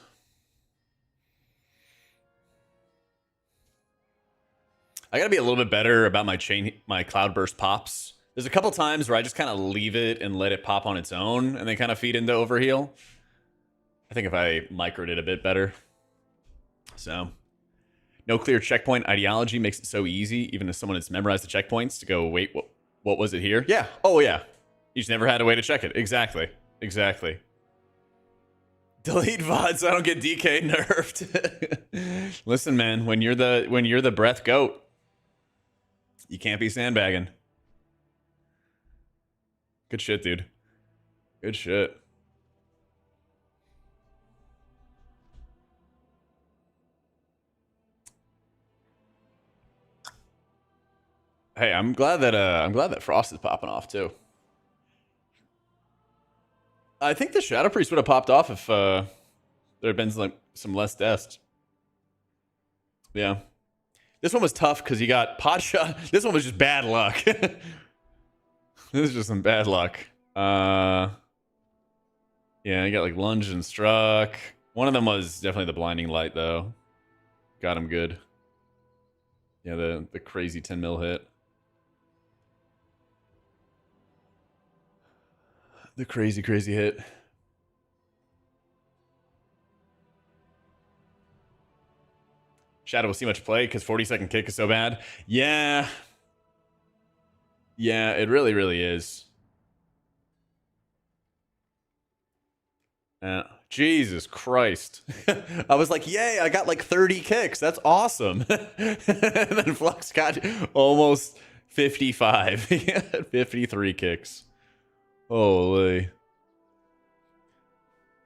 Speaker 1: I gotta be a little bit better about my cloudburst pops. There's a couple times where I just kind of leave it and let it pop on its own, and they kind of feed into overheal. I think if I microed it a bit better. So, no clear checkpoint ideology makes it so easy, even if someone has memorized the checkpoints, to go, wait, what was it here? Yeah. Oh, yeah. You just never had a way to check it. Exactly. Exactly. Delete VOD so I don't get DK nerfed. Listen, man, when you're the breath goat, you can't be sandbagging. Good shit, dude. Good shit. Hey, I'm glad that Frost is popping off too. I think the Shadow Priest would have popped off if there had been like some less deaths. Yeah. This one was tough because you got pot shot. This one was just bad luck. This is just some bad luck. Yeah, you got like lunged and struck. One of them was definitely the blinding light though. Got him good. Yeah, the crazy 10 mil hit. The crazy hit. Shadow will see much play because 40-second kick is so bad. Yeah. Yeah, it really is. Jesus Christ. I was like, yay, I got like 30 kicks. That's awesome. And then Flux got almost 55. He had 53 kicks. Holy.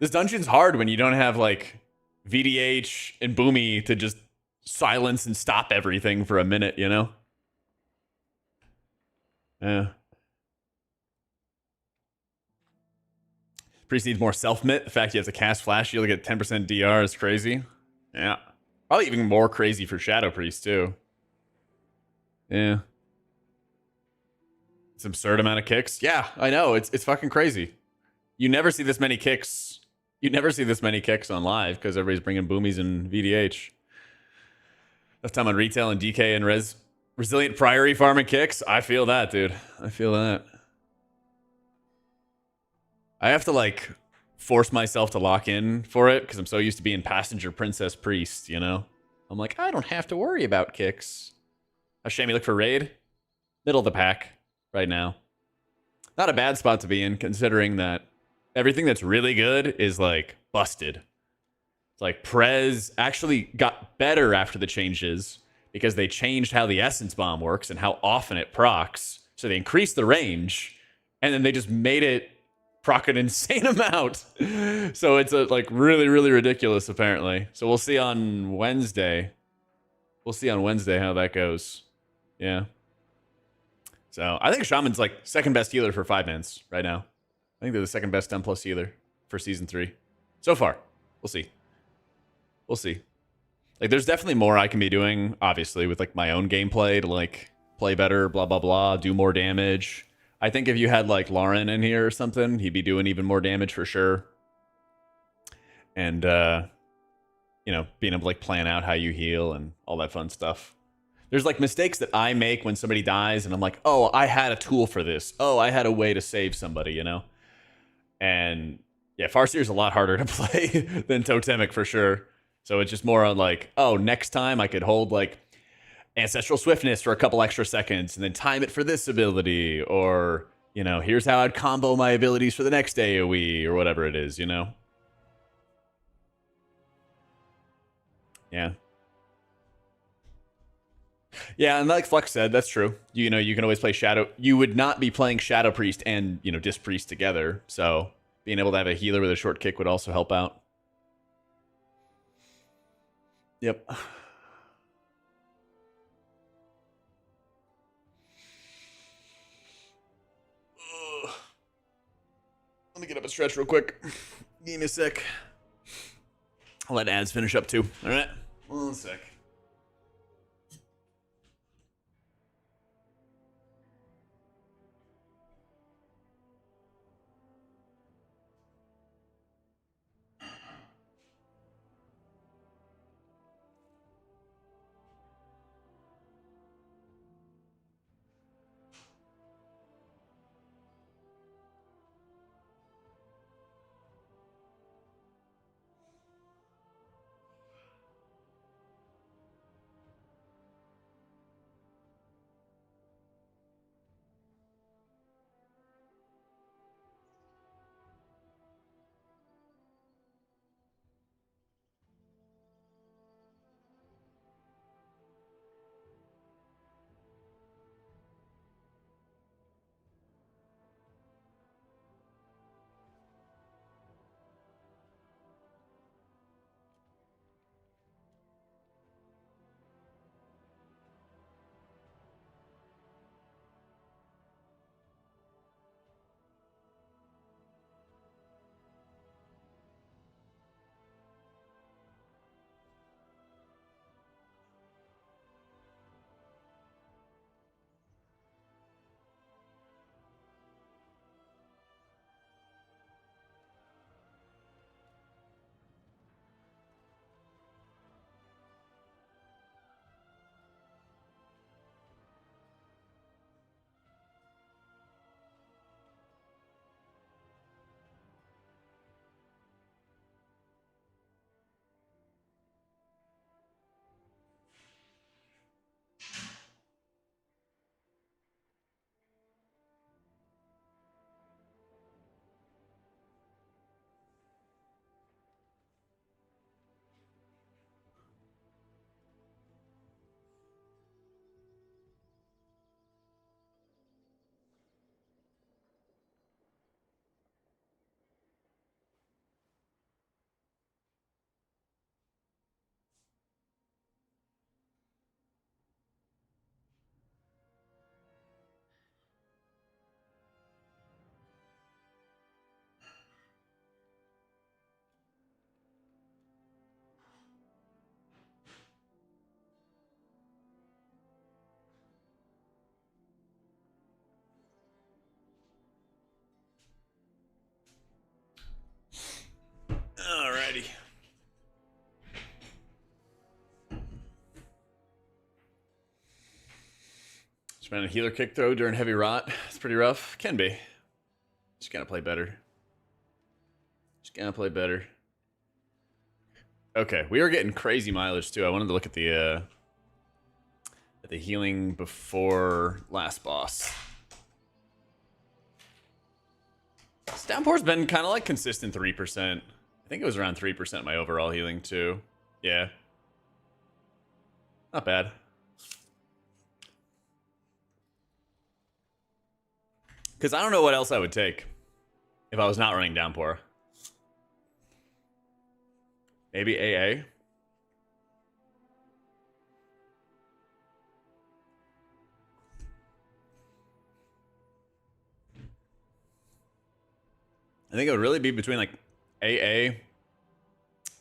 Speaker 1: This dungeon's hard when you don't have like VDH and Boomy to just silence and stop everything for a minute, you know? Yeah. Priest needs more self-mit. The fact you have to cast Flash, you'll get 10% DR is crazy. Yeah. Probably even more crazy for Shadow Priest, too. Yeah. It's an absurd amount of kicks. Yeah, I know. It's fucking crazy. You never see this many kicks. You never see this many kicks on live because everybody's bringing boomies and VDH. Enough time on retail and DK and resilient priory farming kicks. I feel that, dude. I feel that. I have to like force myself to lock in for it because I'm so used to being passenger princess priest, you know? I'm like, I don't have to worry about kicks. How's Shammy look for raid? Middle of the pack right now. Not a bad spot to be in considering that everything that's really good is like busted. It's like Prez actually got better after the changes because they changed how the Essence Bomb works and how often it procs. So they increased the range, and then they just made it proc an insane amount. So it's like really, really ridiculous, apparently. So we'll see on Wednesday. We'll see on Wednesday how that goes. Yeah. So I think Shaman's like second best healer for 5-mans right now. I think they're the second best 10 plus healer for season 3 so far. We'll see. We'll see. Like, there's definitely more I can be doing, obviously, with like my own gameplay to like play better, blah blah blah, do more damage. I think if you had like Lauren in here or something, he'd be doing even more damage for sure. And you know, being able to like plan out how you heal and all that fun stuff. There's like mistakes that I make when somebody dies, and I'm like, oh, I had a tool for this. Oh, I had a way to save somebody, you know? And yeah, Farseer's a lot harder to play than Totemic for sure. So it's just more on like, oh, next time I could hold like Ancestral Swiftness for a couple extra seconds and then time it for this ability. Or, you know, here's how I'd combo my abilities for the next AoE or whatever it is, you know? Yeah. Yeah, and like Flex said, that's true. You know, you can always play Shadow. You would not be playing Shadow Priest and, you know, Disc Priest together. So being able to have a healer with a short kick would also help out. Yep. Let me get up a stretch real quick. Give me a sec. I'll let ads finish up too. All right. 1 sec. Alrighty. Just ran a healer kick throw during heavy rot. It's pretty rough. Can be. Just gotta play better. Just gotta play better. Okay, we are getting crazy mileage too. I wanted to look at the healing before last boss. This downpour's been kind of like consistent 3%. I think it was around 3% my overall healing too. Yeah. Not bad. Because I don't know what else I would take if I was not running Downpour. Maybe AA? I think it would really be between like AA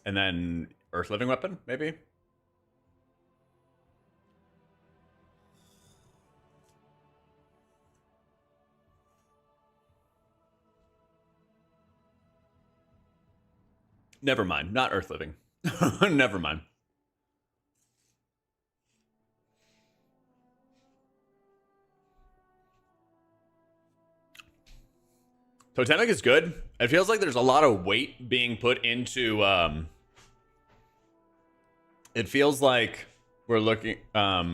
Speaker 1: and then Earth Living Weapon, maybe? Never mind. Not Earth Living. Never mind. Totemic is good. It feels like there's a lot of weight being put into... it feels like we're looking... sorry,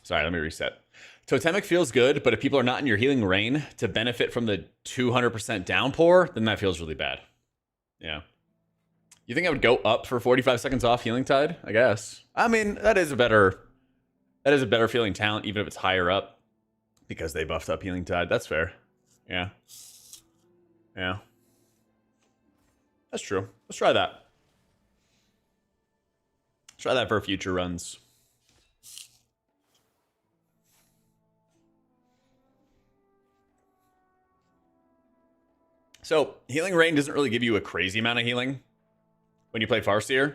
Speaker 1: let me reset. Totemic feels good, but if people are not in your healing rain to benefit from the 200% downpour, then that feels really bad. Yeah. You think I would go up for 45 seconds off Healing Tide? I guess. I mean, that is a better feeling talent, even if it's higher up, because they buffed up Healing Tide. That's fair. Yeah. Yeah. That's true. Let's try that. Try that for future runs. So, Healing Rain doesn't really give you a crazy amount of healing when you play Farseer,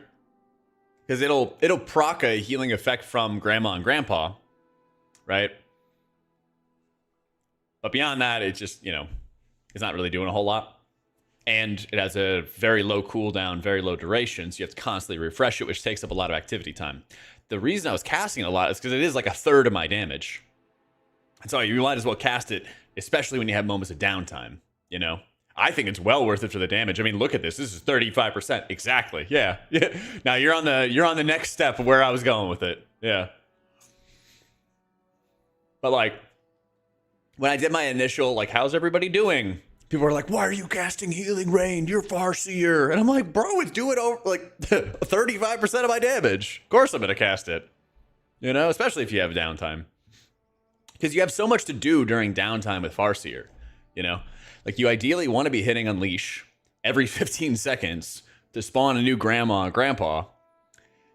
Speaker 1: because it'll proc a healing effect from Grandma and Grandpa, right? But beyond that, it's just, you know, it's not really doing a whole lot. And it has a very low cooldown, very low duration, so you have to constantly refresh it, which takes up a lot of activity time. The reason I was casting it a lot is because it is like a third of my damage. And so you might as well cast it, especially when you have moments of downtime, you know? I think it's well worth it for the damage. I mean, look at this. This is 35%. Exactly. Yeah. Yeah. Now you're on the next step of where I was going with it. Yeah. But like, when I did my initial, like, how's everybody doing? People were like, why are you casting Healing Rain? You're Farseer. And I'm like, bro, it's doing over like 35% of my damage. Of course I'm going to cast it. You know, especially if you have downtime. Because you have so much to do during downtime with Farseer. You know, like you ideally want to be hitting Unleash every 15 seconds to spawn a new Grandma and Grandpa.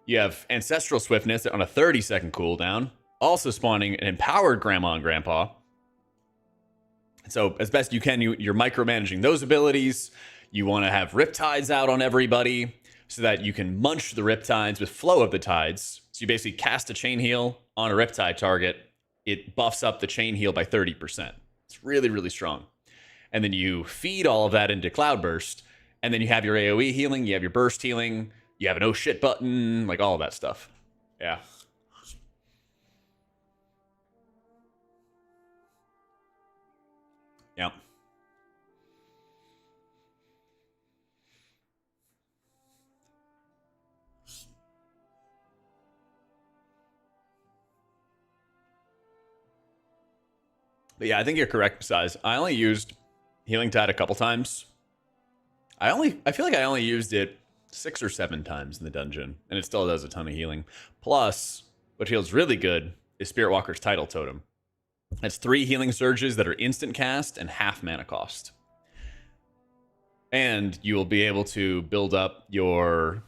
Speaker 1: You have Ancestral Swiftness on a 30-second cooldown, also spawning an empowered Grandma and Grandpa. So as best you can, you're micromanaging those abilities. You want to have Riptides out on everybody so that you can munch the Riptides with Flow of the Tides. So you basically cast a Chain Heal on a Riptide target. It buffs up the Chain Heal by 30%. It's really, really strong. And then you feed all of that into Cloudburst. And then you have your AoE healing, you have your burst healing, you have an oh shit button, like all of that stuff. Yeah. Yeah. But yeah, I think you're correct, Size. I only used Healing Tide a couple times. I feel like I only used it 6 or 7 times in the dungeon, and it still does a ton of healing. Plus, what feels really good is Spirit Walker's Tidal Totem. It's 3 healing surges that are instant cast and half mana cost. And you will be able to build up your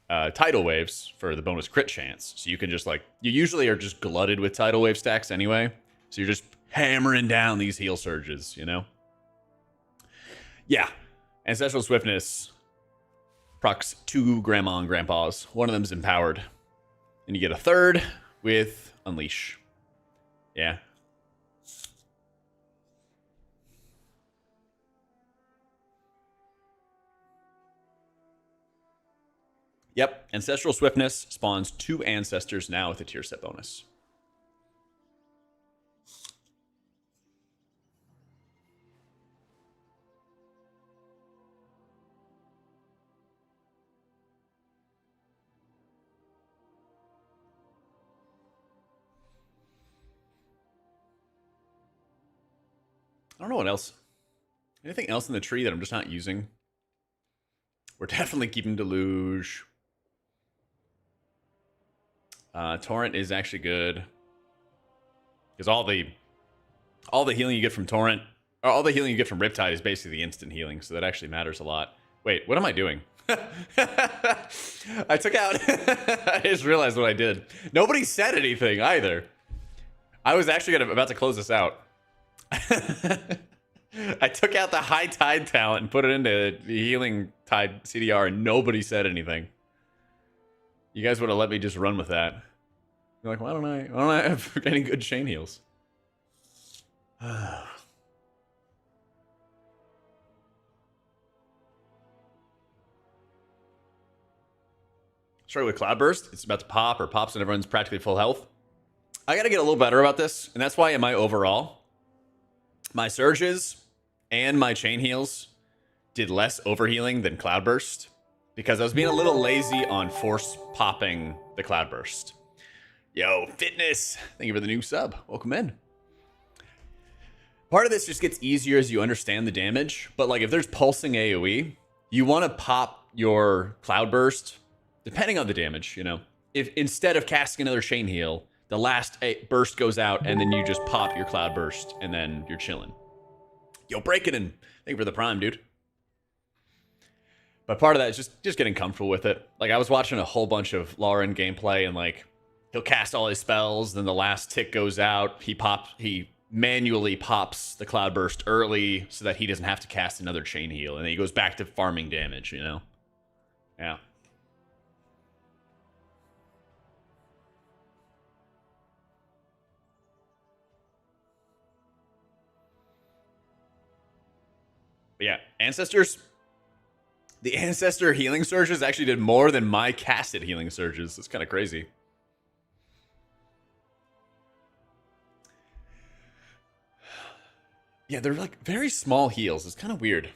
Speaker 1: tidal waves for the bonus crit chance. So you can just like, you usually are just glutted with tidal wave stacks anyway. So you're just hammering down these heal surges, you know? Yeah. Ancestral Swiftness procs 2 Grandma and Grandpas. One of them's empowered. And you get a third with Unleash. Yeah. Yep. Ancestral Swiftness spawns 2 Ancestors now with a tier set bonus. I don't know what else. Anything else in the tree that I'm just not using? We're definitely keeping Deluge. Torrent is actually good. Because all the healing you get from Torrent, or all the healing you get from Riptide is basically the instant healing, so that actually matters a lot. Wait, what am I doing? I took out... I just realized what I did. Nobody said anything either. I was actually about to close this out. I took out the High Tide talent and put it into the Healing Tide CDR, and nobody said anything. You guys would have let me just run with that. You're like, why don't I have any good chain heals? Start with Cloudburst. It's about to pop, or pops and everyone's practically full health. I gotta get a little better about this, and that's why in my overall, my surges and my chain heals did less overhealing than Cloudburst, because I was being a little lazy on force popping the Cloudburst. Yo, Fitness! Thank you for the new sub. Welcome in. Part of this just gets easier as you understand the damage, but like if there's pulsing AoE, you want to pop your Cloudburst, depending on the damage, you know. If instead of casting another chain heal, the last burst goes out and then you just pop your Cloudburst and then you're chilling. Yo, breaking in. Thank you for the prime, dude. But part of that is just getting comfortable with it. Like I was watching a whole bunch of Lauren gameplay and like he'll cast all his spells, then the last tick goes out, he manually pops the Cloudburst early so that he doesn't have to cast another chain heal, and then he goes back to farming damage, you know? Yeah. But yeah, Ancestors. The Ancestor healing surges actually did more than my casted healing surges. It's kind of crazy. Yeah, they're like very small heals. It's kind of weird.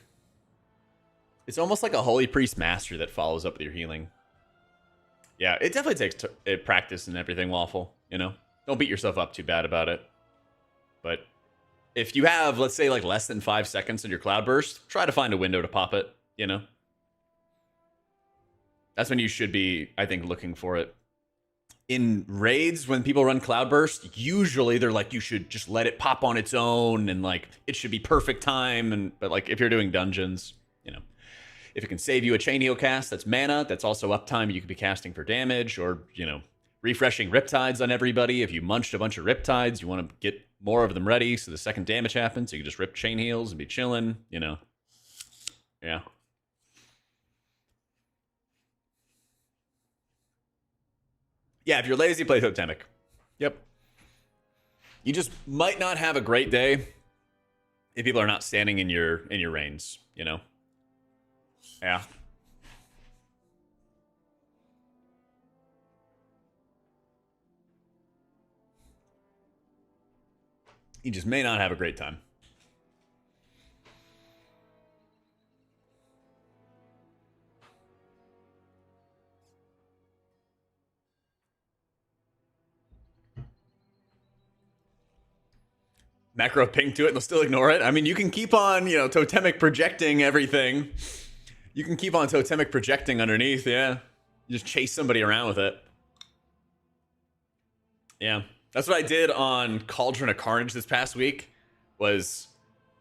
Speaker 1: It's almost like a Holy Priest Master that follows up with your healing. Yeah, it definitely takes practice and everything, Waffle, you know? Don't beat yourself up too bad about it. But if you have, let's say, like less than 5 seconds in your Cloudburst, try to find a window to pop it, you know? That's when you should be, I think, looking for it. In raids, when people run Cloudburst, usually they're like, you should just let it pop on its own, and like, it should be perfect time. But like, if you're doing dungeons, you know, if it can save you a chain heal cast, that's mana. That's also uptime you could be casting for damage, or, you know, refreshing Riptides on everybody. If you munched a bunch of Riptides, you want to get more of them ready so the second damage happens, so you can just rip chain heals and be chilling, you know. Yeah. Yeah, if you're lazy, play Totemic. Yep. You just might not have a great day if people are not standing in your reigns, you know? Yeah. You just may not have a great time. Macro ping to it and they'll still ignore it. I mean, you can keep on, you know, totemic projecting everything. You can keep on totemic projecting underneath, yeah. You just chase somebody around with it. Yeah. That's what I did on Cauldron of Carnage this past week, was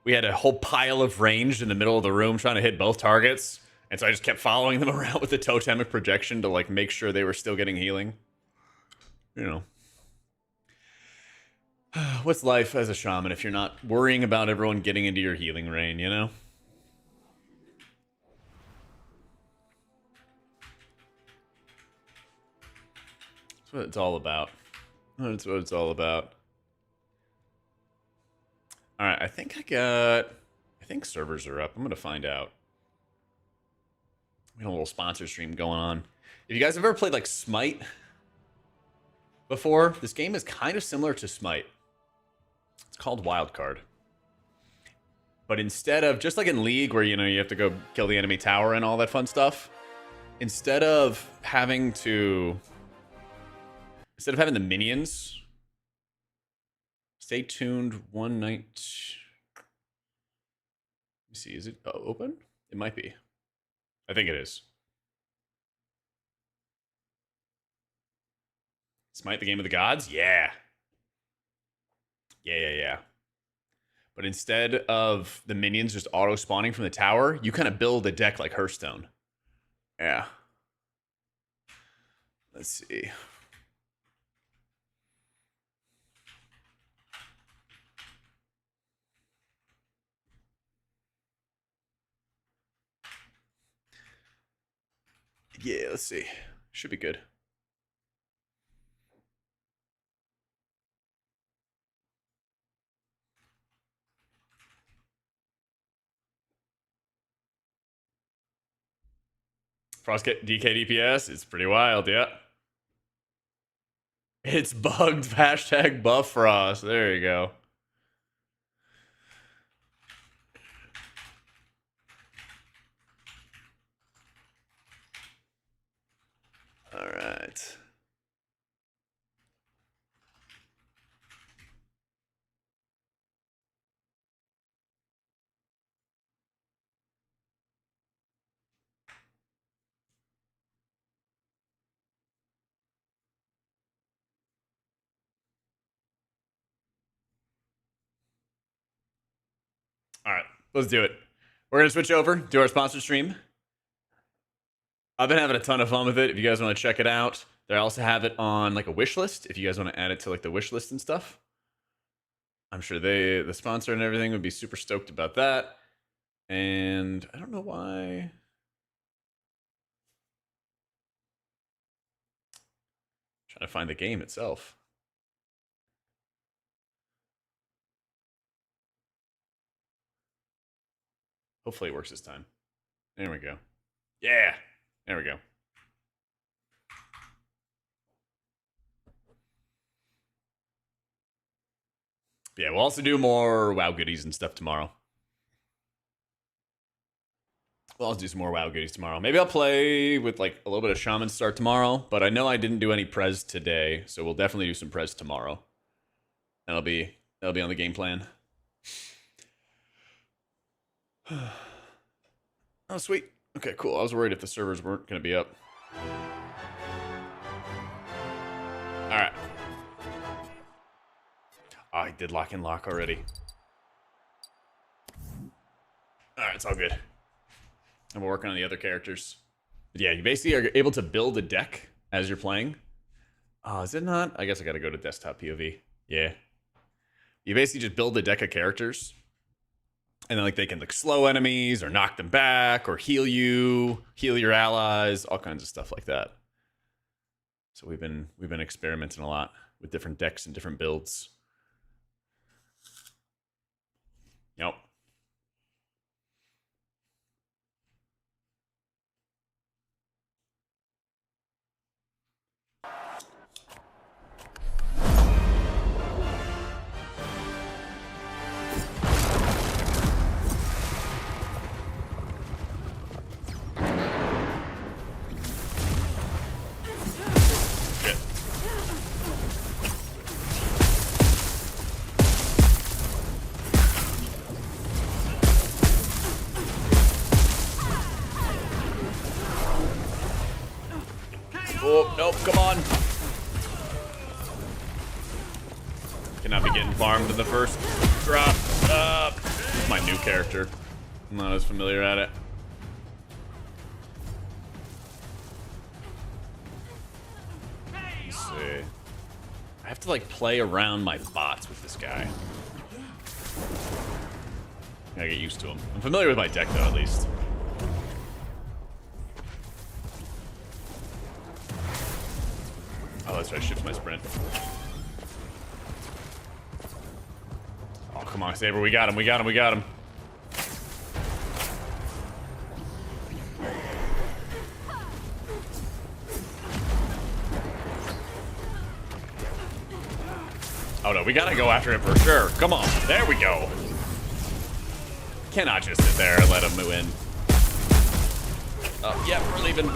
Speaker 1: we had a whole pile of ranged in the middle of the room trying to hit both targets. And so I just kept following them around with the totemic projection to like make sure they were still getting healing. You know. What's life as a shaman if you're not worrying about everyone getting into your healing rain, you know? That's what it's all about. That's what it's all about. Alright, I think servers are up. I'm gonna find out. We have a little sponsor stream going on. If you guys have ever played like Smite before, this game is kind of similar to Smite. It's called Wildcard. But instead of, just like in League where, you know, you have to go kill the enemy tower and all that fun stuff, instead of having the minions, stay tuned one night. me see. Is it open? It might be. I think it is. Smite the Game of the Gods? Yeah. Yeah. But instead of the minions just auto-spawning from the tower, you kind of build a deck like Hearthstone. Yeah. Let's see. Yeah, let's see. Should be good. Frostgate DK DPS, it's pretty wild, yeah. It's bugged, hashtag buff frost. There you go. All right. All right, let's do it. We're going to switch over to our sponsor stream. I've been having a ton of fun with it. If you guys want to check it out, they also have it on like a wish list. If you guys want to add it to like the wish list and stuff, I'm sure the sponsor and everything would be super stoked about that. And I don't know why. I'm trying to find the game itself. Hopefully it works this time. There we go. Yeah. There we go. Yeah, we'll also do more WoW goodies and stuff tomorrow. We'll also do some more WoW goodies tomorrow. Maybe I'll play with like a little bit of Shaman start tomorrow, but I know I didn't do any prez today, so we'll definitely do some prez tomorrow. That'll be on the game plan. Oh, sweet. Okay, cool. I was worried if the servers weren't going to be up. All right. Oh, I did lock in lock already. All right, it's all good. And we're working on the other characters. But yeah, you basically are able to build a deck as you're playing. Oh, is it not? I guess I got to go to desktop POV. Yeah. You basically just build a deck of characters. And then like they can like slow enemies or knock them back or heal you, heal your allies, all kinds of stuff like that. So we've been experimenting a lot with different decks and different builds. Yep. Oh, nope, come on. Cannot be getting farmed in the first drop. This is my new character. I'm not as familiar at it. Let's see. I have to like play around my bots with this guy. I gotta get used to him. I'm familiar with my deck though, at least. Oh, that's right, shift my sprint. Oh, come on, Saber, we got him, we got him, we got him. Oh no, we gotta go after him for sure. Come on, there we go. Cannot just sit there and let him win. Yeah, we're leaving.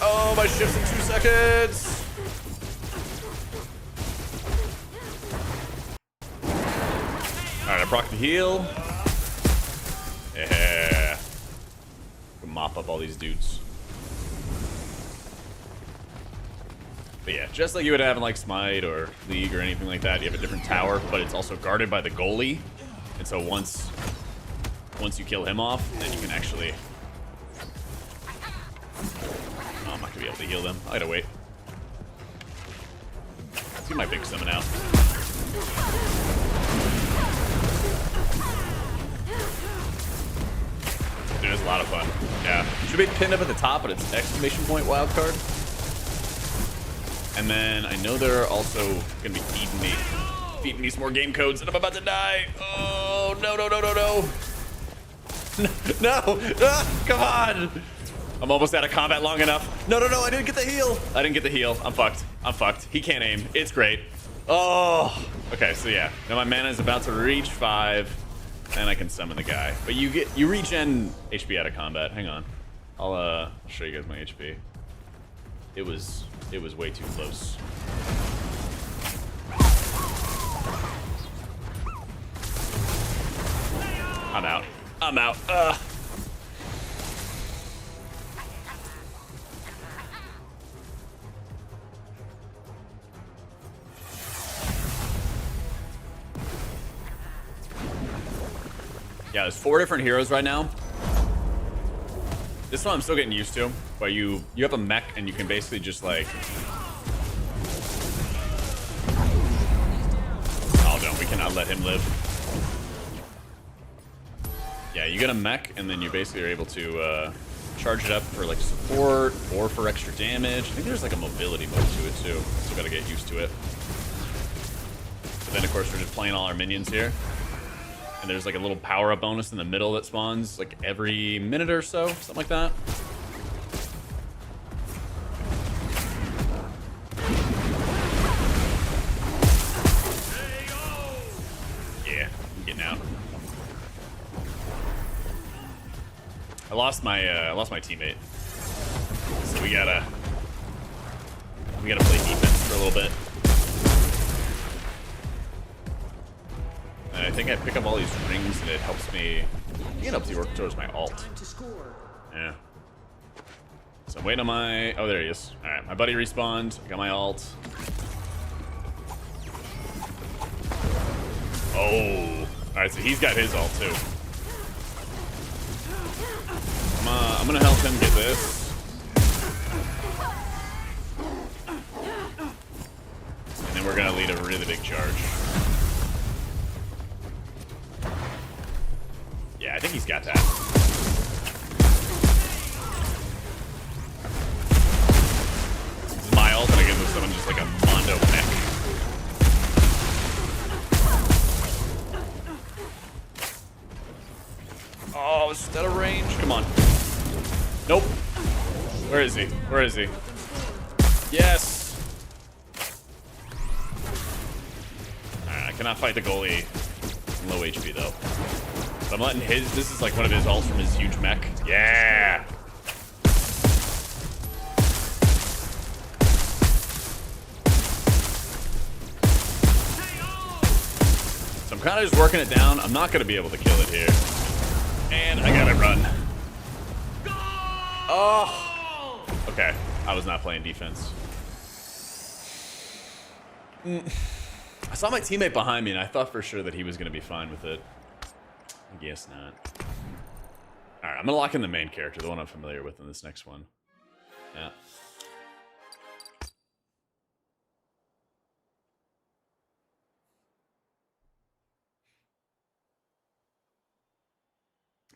Speaker 1: Oh, my shift's in 2 seconds. All right, I proc the heal. Yeah. Mop up all these dudes. But yeah, just like you would have in like Smite or League or anything like that, you have a different tower, but it's also guarded by the goalie. And so once you kill him off, then you can actually... Oh, I'm not gonna be able to heal them. I gotta wait. Let's get my big summon out. Dude, it's a lot of fun. Yeah. Should be pinned up at the top, but it's exclamation point wildcard. And then I know they're also gonna be feeding me some more game codes, and I'm about to die. Oh no no no no no. No! Ah, come on! I'm almost out of combat long enough. No, no, no, I didn't get the heal. I didn't get the heal. I'm fucked. I'm fucked. He can't aim. It's great. Oh! Okay, so yeah. Now my mana is about to reach 5, and I can summon the guy. But you regen HP out of combat. Hang on. I'll show you guys my HP. It was way too close. I'm out. I'm out. Yeah, there's 4 different heroes right now. This one I'm still getting used to, where you have a mech and you can basically just like... Oh no, we cannot let him live. Yeah, you get a mech, and then you basically are able to charge it up for like support or for extra damage. I think there's like a mobility mode to it too. Still gotta get used to it. But then of course we're just playing all our minions here. And there's like a little power-up bonus in the middle that spawns like every minute or so, something like that. Yeah, I'm getting out. I lost my teammate, so we gotta play defense for a little bit. And I think I pick up all these rings, and it helps me get up towards my ult. Yeah. So I'm waiting on my... Oh, there he is. All right, my buddy respawned. I got my ult. Oh. All right, so he's got his ult too. I'm gonna help him get this. And then we're gonna lead a really big charge. Yeah, I think he's got that. This is my ult, and I give someone just like a Mondo mech. Oh, is that a range? Come on. Nope. Where is he? Where is he? Yes. Alright, I cannot fight the goalie. Low HP though. But I'm letting his... This is like one of his ults from his huge mech. Yeah! So I'm kind of just working it down. I'm not going to be able to kill it here. And I gotta run. Oh! Okay. I was not playing defense. I saw my teammate behind me, and I thought for sure that he was going to be fine with it. I guess not. Alright, I'm going to lock in the main character, the one I'm familiar with in this next one. Yeah.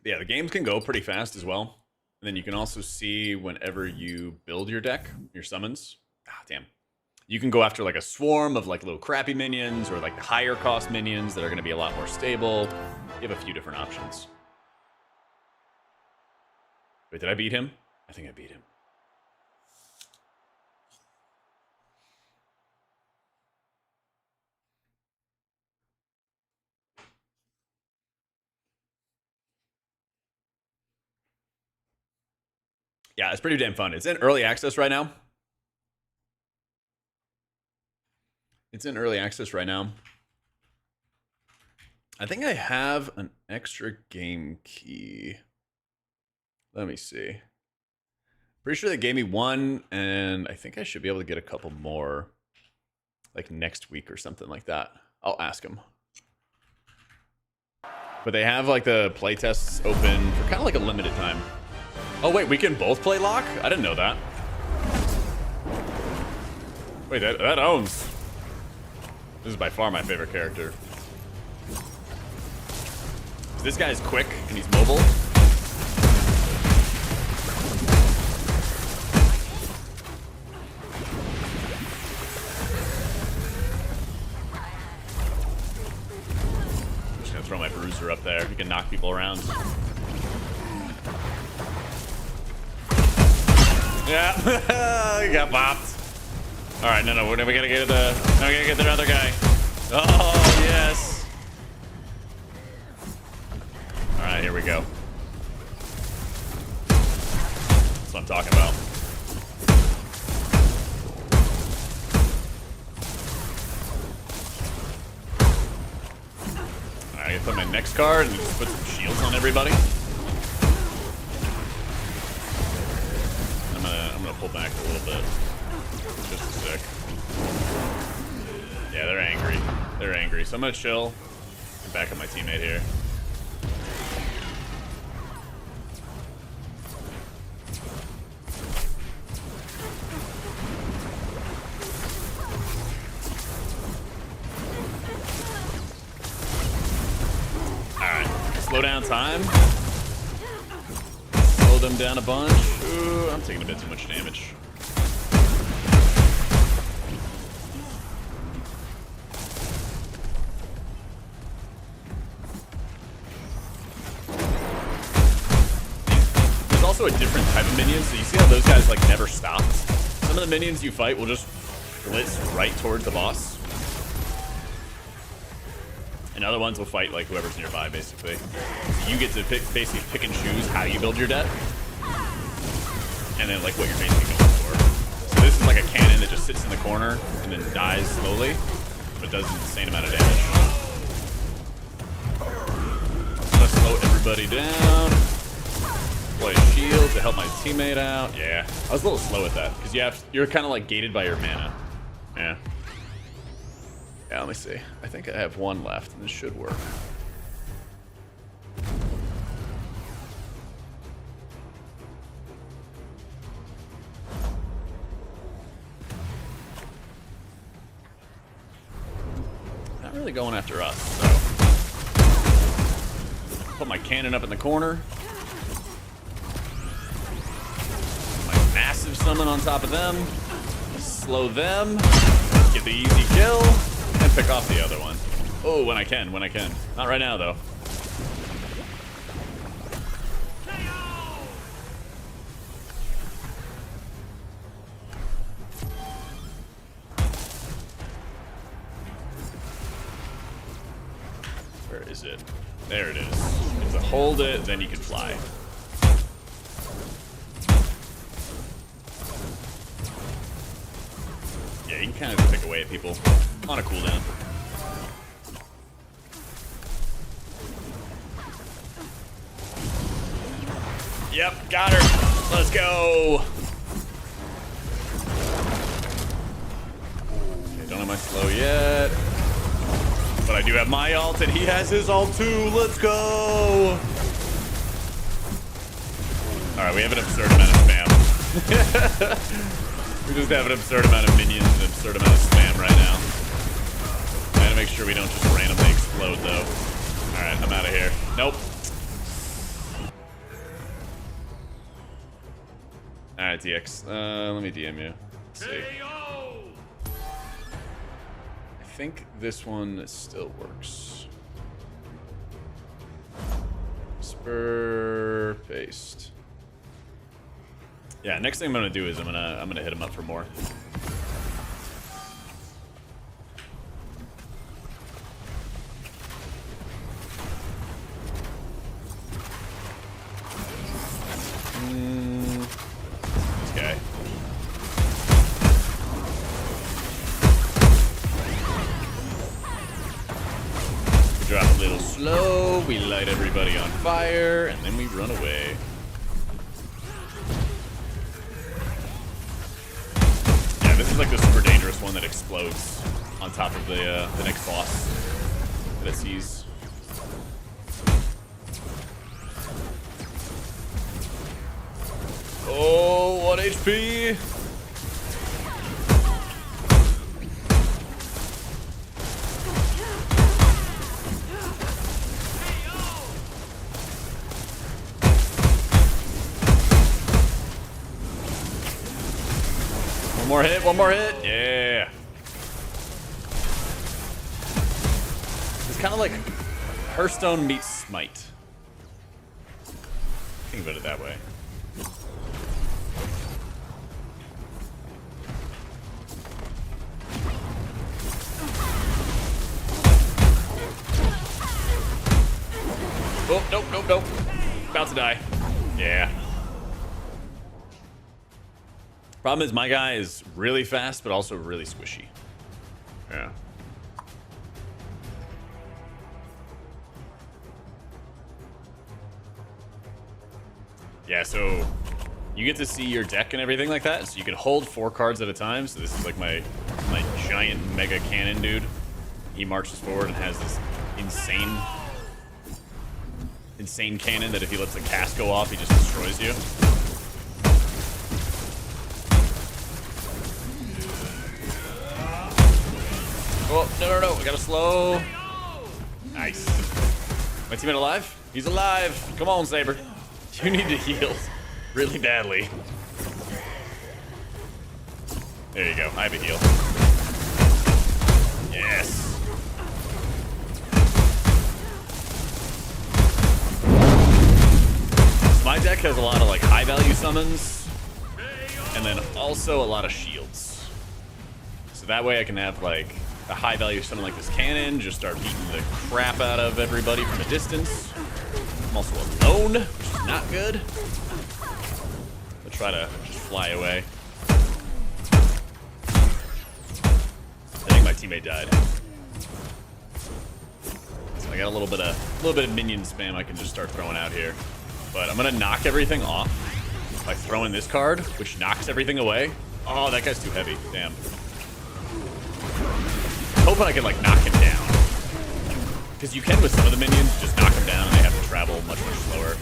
Speaker 1: Yeah, the games can go pretty fast as well. And then you can also see whenever you build your deck, your summons. Ah, damn. You can go after like a swarm of like little crappy minions or like higher cost minions that are going to be a lot more stable. You have a few different options. Wait, did I beat him? I think I beat him. Yeah, it's pretty damn fun. It's in early access right now. I think I have an extra game key. Let me see. Pretty sure they gave me one, and I think I should be able to get a couple more, like next week or something like that. I'll ask them. But they have like the playtests open for kind of like a limited time. Oh wait, we can both play Locke? I didn't know that. Wait, that owns. This is by far my favorite character. This guy's quick and he's mobile. I'm just gonna throw my bruiser up there. He can knock people around. Yeah, he got bopped. All right, no, we gotta get the, no, we gotta get the other guy. Oh yes. All right, here we go. That's what I'm talking about. All right, I put my next card and just put some shields on everybody. I'm gonna pull back a little bit. Just a sec. Yeah, they're angry. They're angry. So I'm gonna chill and back up my teammate here. Alright. Slow down time. Slow them down a bunch. Ooh, I'm taking a bit too much damage. Also a different type of minion, so you see how those guys like never stopped? Some of the minions you fight will just blitz right towards the boss. And other ones will fight like whoever's nearby, basically. So you get to basically pick and choose how you build your deck. And then like what you're basically going for. So this is like a cannon that just sits in the corner and then dies slowly, but does an insane amount of damage. I'm gonna slow everybody down. Play a shield to help my teammate out. Yeah, I was a little slow at that because you're kind of like gated by your mana. Yeah. Yeah, let me see. I think I have one left, and this should work. Not really going after us, so put my cannon up in the corner. Massive summon on top of them, slow them, get the easy kill, and pick off the other one. Oh, when I can. Not right now, though. Where is it? There it is. It's a hold it, then you can fly. Yeah, you can kind of just pick away at people on a cooldown. Yep, got her. Let's go. Okay, don't have my slow yet. But I do have my ult, and he has his ult too. Let's go. All right, we have an absurd amount of spam. We just have an absurd amount of minions and an absurd amount of spam right now. I gotta make sure we don't just randomly explode, though. Alright, I'm out of here. Nope. Alright, DX. Let me DM you. Let's see. I think this one still works. Spur paste. Yeah, next thing I'm gonna do is I'm gonna hit him up for more. This guy. We drop a little slow. We light everybody on fire, and then we run away. Yeah, this is like the super dangerous one that explodes on top of the next boss that it sees. Oh, 1 HP. One more hit. Yeah. It's kind of like Hearthstone meets Smite. Think about it that way. Oh, nope, nope, nope. About to die. Yeah. Problem is, my guy is really fast, but also really squishy. Yeah. Yeah, so you get to see your deck and everything like that. So you can hold 4 cards at a time. So this is like my giant mega cannon dude. He marches forward and has this insane cannon that if he lets the cast go off, he just destroys you. Oh, no, we gotta slow. Nice. My teammate alive? He's alive. Come on, Saber. You need to heal really badly. There you go. I have a heal. Yes. My deck has a lot of like high value summons and then also a lot of shields. So that way I can have like a high value summon like this cannon, just start beating the crap out of everybody from a distance. I'm also alone, which is not good. I'll try to just fly away. I think my teammate died. So I got a little bit of minion spam I can just start throwing out here. But I'm gonna knock everything off by throwing this card, which knocks everything away. Oh, that guy's too heavy. Damn. Hoping I can like knock him down. Because you can with some of the minions, just knock them down and they have to travel much slower.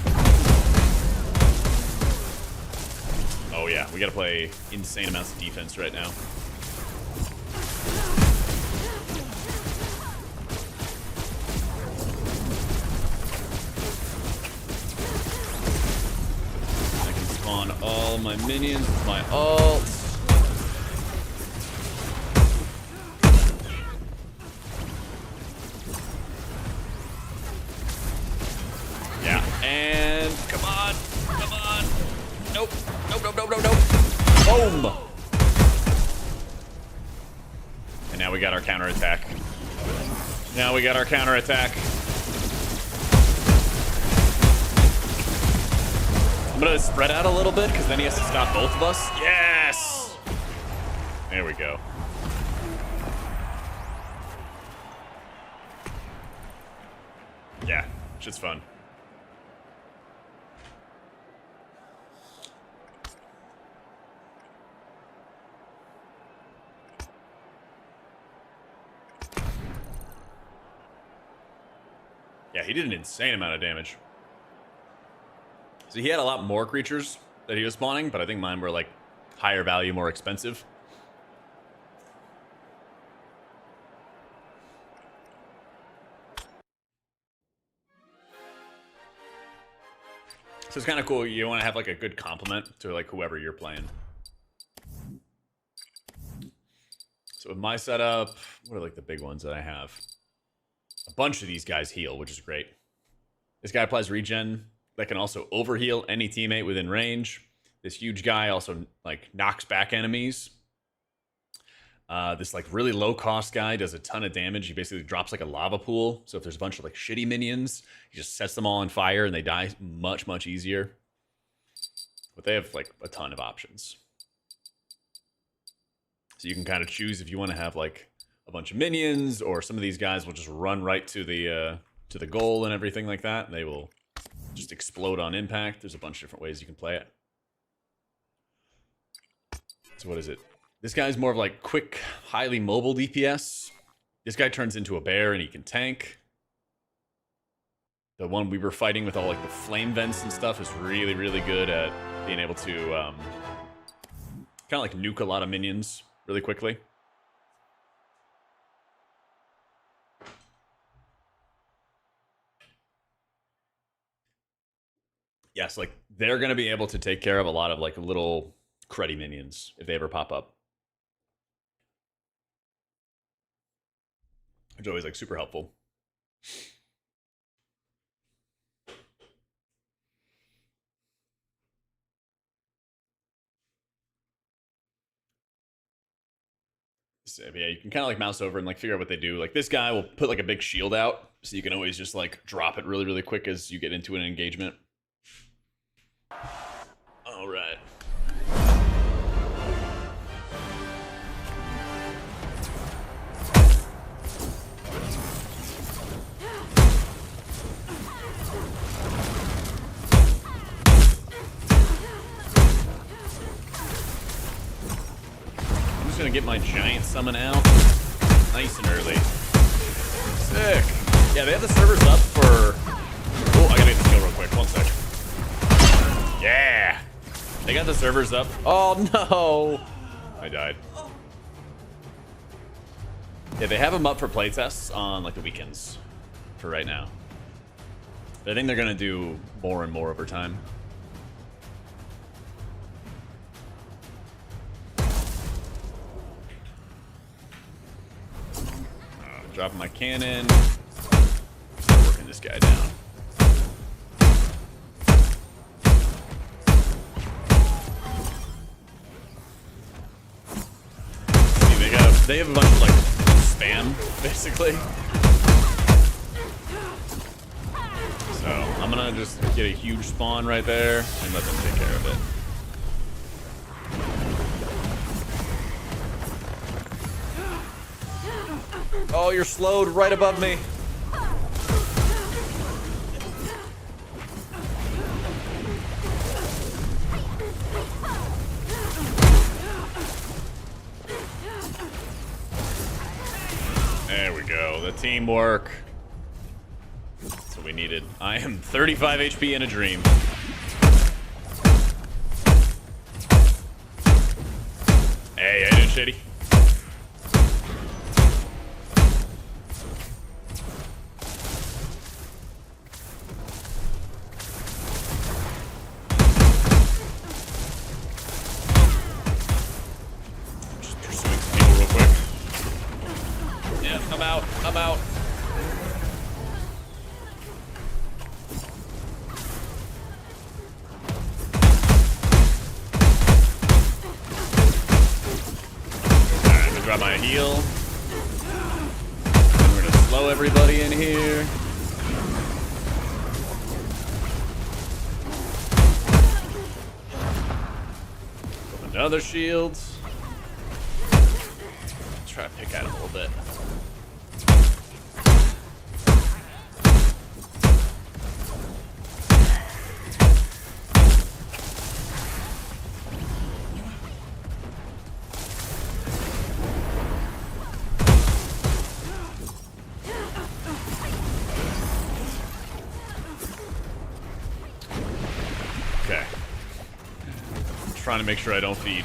Speaker 1: Oh yeah, we gotta play insane amounts of defense right now. I can spawn all my minions with my ult. And come on. Nope. Boom. And now we got our counterattack. I'm gonna spread out a little bit because then he has to stop both of us. Yes. There we go. Yeah, shit's fun. Yeah, he did an insane amount of damage. So he had a lot more creatures that he was spawning, but I think mine were like higher value, more expensive. So it's kind of cool. You want to have like a good complement to like whoever you're playing. So with my setup, what are like the big ones that I have? A bunch of these guys heal, which is great. This guy applies regen that can also overheal any teammate within range. This huge guy also like knocks back enemies. This like really low cost guy does a ton of damage. He basically drops like a lava pool. So if there's a bunch of like shitty minions, he just sets them all on fire and they die much easier. But they have like a ton of options. So you can kind of choose if you want to have like a bunch of minions, or some of these guys will just run right to the to the goal and everything like that. They will just explode on impact. There's a bunch of different ways you can play it. So what is it? This guy's more of like quick, highly mobile DPS. This guy turns into a bear and he can tank. The one we were fighting with all like the flame vents and stuff is really, really good at being able to kind of like nuke a lot of minions really quickly. Yes, like they're going to be able to take care of a lot of like little cruddy minions if they ever pop up. It's always like super helpful. So, yeah, you can kind of like mouse over and like figure out what they do. Like this guy will put like a big shield out, so you can always just like drop it really, really quick as you get into an engagement. All right. I'm just gonna get my giant summon out nice and early. Sick. Yeah, they have the servers up for... Oh, I gotta get the kill real quick. 1 second. Yeah! They got the servers up. Oh, no! I died. Yeah, they have them up for playtests on, like, the weekends for right now. But I think they're gonna do more and more over time. Dropping my cannon. Working this guy down. They have a bunch of like spam, basically. So I'm gonna just get a huge spawn right there and let them take care of it. Oh, you're slowed right above me. There we go. The teamwork. That's what we needed. I am 35 HP in a dream. Hey, I did shitty. I'm out. Alright, I'm gonna grab my heal. And we're gonna slow everybody in here. Another shield. Try to pick at him a little bit. Okay. I'm trying to make sure I don't feed.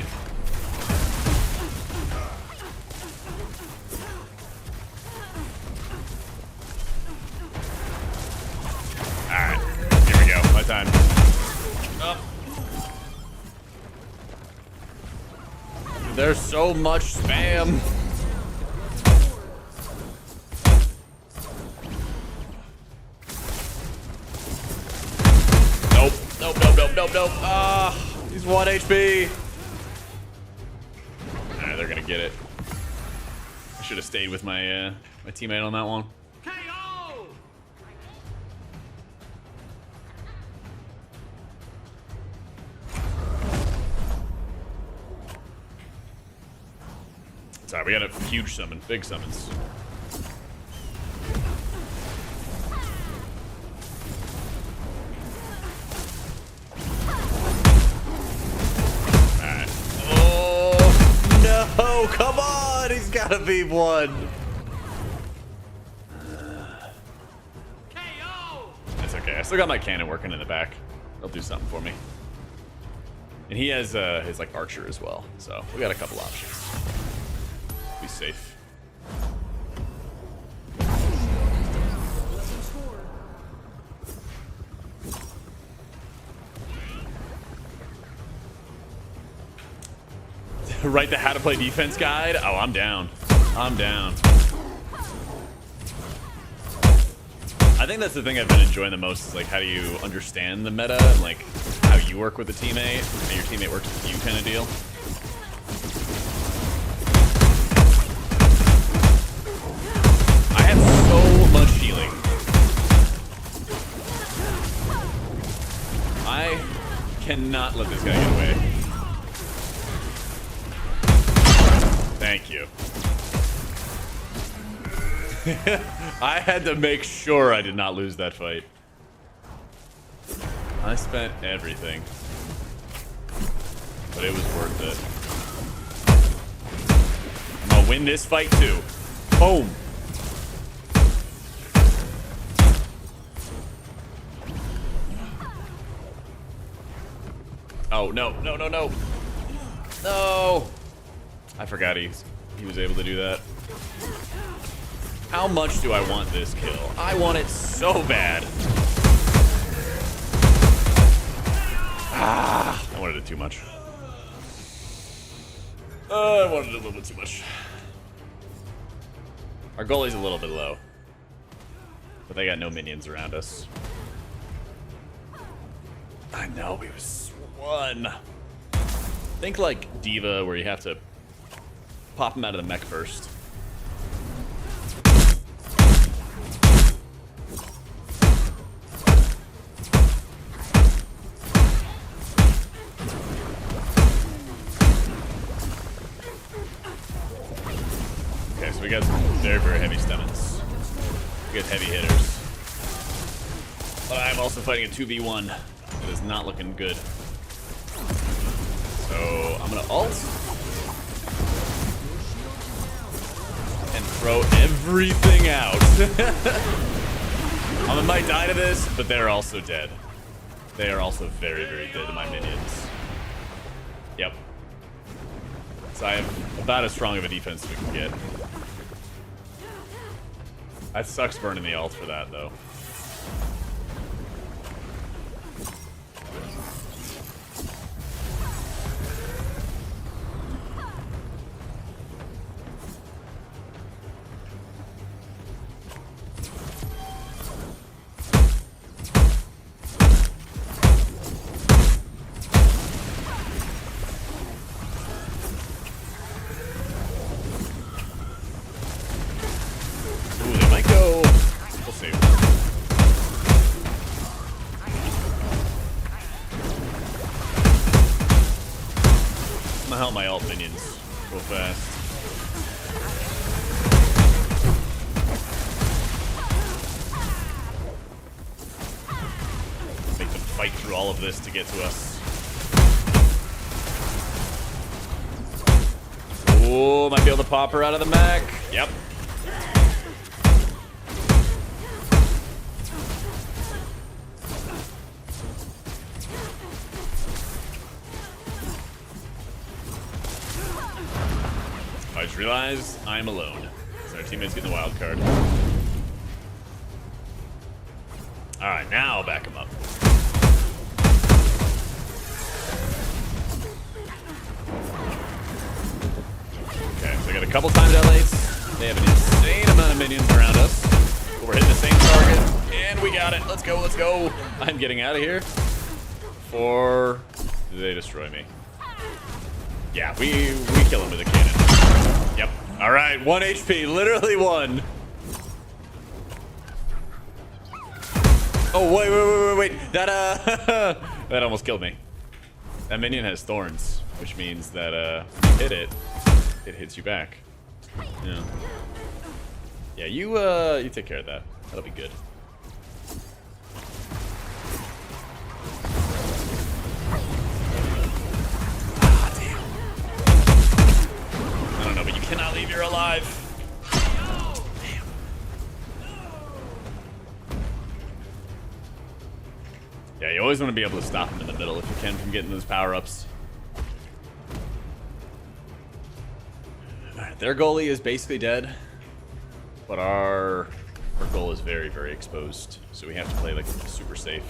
Speaker 1: Alright. Here we go. My time. Oh. There's so much spam. Nope. Ah, he's 1 HP. Alright, they're gonna get it. I should have stayed with my my teammate on that one. KO! Sorry, we got a huge summon, big summons. come on! He's gotta be one. It's okay. I still got my cannon working in the back. He'll do something for me. And he has his like archer as well, so we got a couple options. Be safe. Write the how to play defense guide. Oh, I'm down. I'm down. I think that's the thing I've been enjoying the most is like how do you understand the meta and like how you work with the teammate, how your teammate works with you kind of deal. I have so much healing. I cannot let this guy get away. Thank you. I had to make sure I did not lose that fight. I spent everything. But it was worth it. I'm gonna win this fight too. Boom. Oh, no, no, no, no. No. I forgot he was able to do that. How much do I want this kill? I want it so bad. Ah, I wanted it too much. I wanted it a little bit too much. Our goalie's a little bit low. But they got no minions around us. I know, we was one. Think like Diva, where you have to pop him out of the mech first. Okay, so we got some very, very heavy stomachs. We got heavy hitters. But I'm also fighting a 2v1. It is not looking good. So I'm gonna ult. And throw everything out. I might die to this, but they're also dead. They are also very, very dead to my minions. Yep. So I have about as strong of a defense as we can get. That sucks burning the ult for that, though. Help my alt minions real fast. Make them fight through all of this to get to us. Oh, might be able to pop her out of the mech. Yep. I just realized I'm alone. So our teammate's getting the wild card. Alright, now back him up. Okay, so I got a couple timed LAs. They have an insane amount of minions around us. But we're hitting the same target. And we got it. Let's go, let's go. I'm getting out of here. Before they destroy me. Yeah, we kill him with a cannon. Yep. All right, 1 HP, literally 1. Oh wait! That that almost killed me. That minion has thorns, which means that if you hit it, it hits you back. Yeah. Yeah, you take care of that. That'll be good. Yeah, you always want to be able to stop him in the middle if you can from getting those power-ups. Alright, their goalie is basically dead. But our goal is very, very exposed. So we have to play like super safe.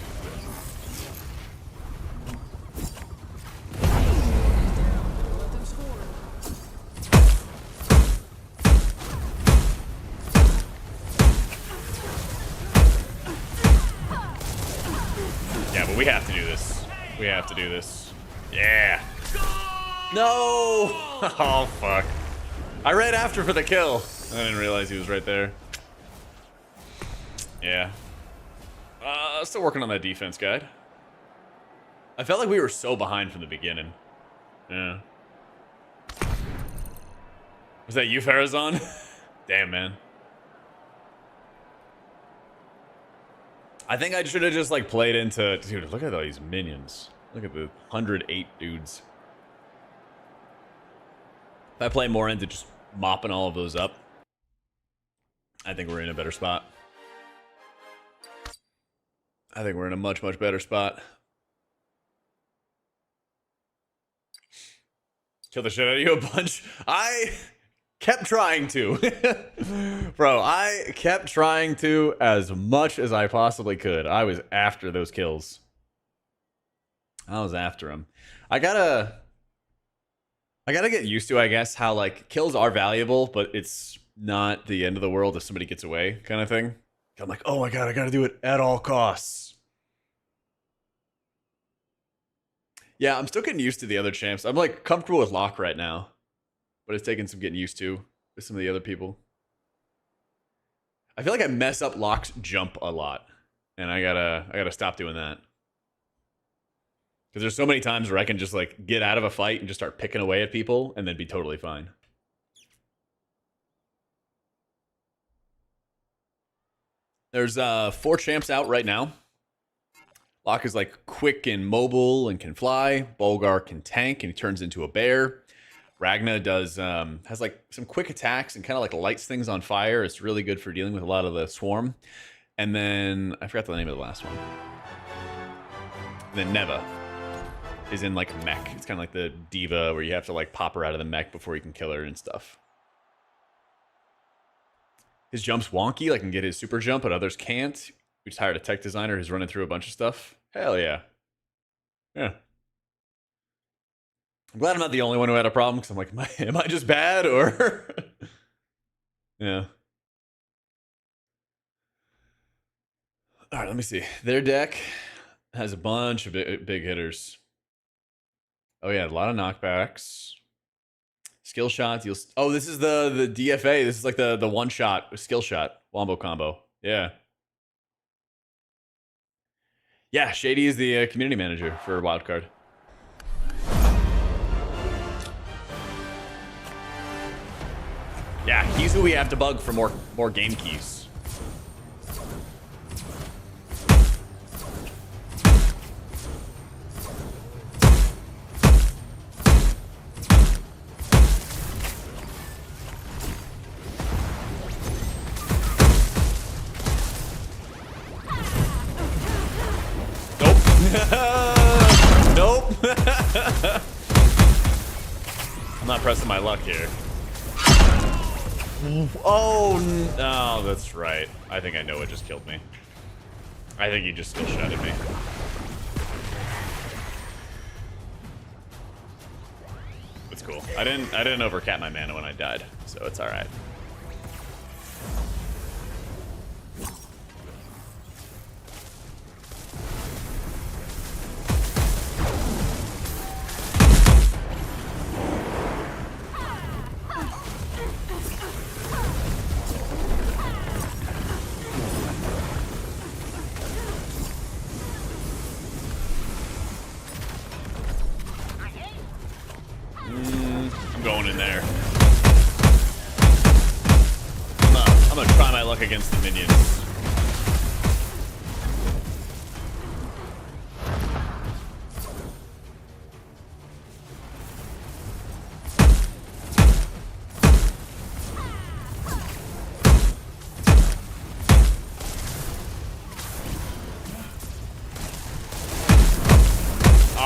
Speaker 1: Yeah, but we have to do this. We have to do this. Yeah. No! Oh, fuck. I ran after for the kill. I didn't realize he was right there. Yeah. Still working on that defense guide. I felt like we were so behind from the beginning. Yeah. Was that you, Farazan? Damn, man. I think I should have just, like, played into... Dude, look at all these minions. Look at the 108 dudes. If I play more into just mopping all of those up, I think we're in a better spot. I think we're in a much, much better spot. Kill the shit out of you a bunch. I kept trying to. Bro, I kept trying to as much as I possibly could. I was after those kills. I was after them. I gotta get used to, I guess, how, like, kills are valuable, but it's not the end of the world if somebody gets away, kind of thing. I'm like, oh my god, I gotta do it at all costs. Yeah, I'm still getting used to the other champs. I'm, like, comfortable with Locke right now, but it's taking some getting used to with some of the other people. I feel like I mess up Locke's jump a lot, and I gotta stop doing that. Because there's so many times where I can just, like, get out of a fight and just start picking away at people and then be totally fine. There's 4 champs out right now. Locke is, like, quick and mobile and can fly. Bolgar can tank and he turns into a bear. Ragna does has, like, some quick attacks and kind of, like, lights things on fire. It's really good for dealing with a lot of the swarm. And then I forgot the name of the last one. And then Neva is in, like, mech. It's kind of like the diva where you have to, like, pop her out of the mech before you can kill her and stuff. His jump's wonky, like, can get his super jump, but others can't. We just hired a tech designer who's running through a bunch of stuff. Hell yeah. Yeah. I'm glad I'm not the only one who had a problem, because I'm like, am I just bad, or... Yeah. Alright, let me see. Their deck has a bunch of big hitters. Oh yeah, a lot of knockbacks. Skill shots. Oh, this is the DFA. This is like the one shot skill shot wombo combo. Yeah. Yeah, Shady is the community manager for Wildcard. Yeah, he's who we have to bug for more game keys. Nope. I'm not pressing my luck here. Oh, no, that's right. I think I know what just killed me. I think he just skill shot at me. It's cool. I didn't overcap my mana when I died, so it's all right. Going in there. I'm gonna try my luck against the minions.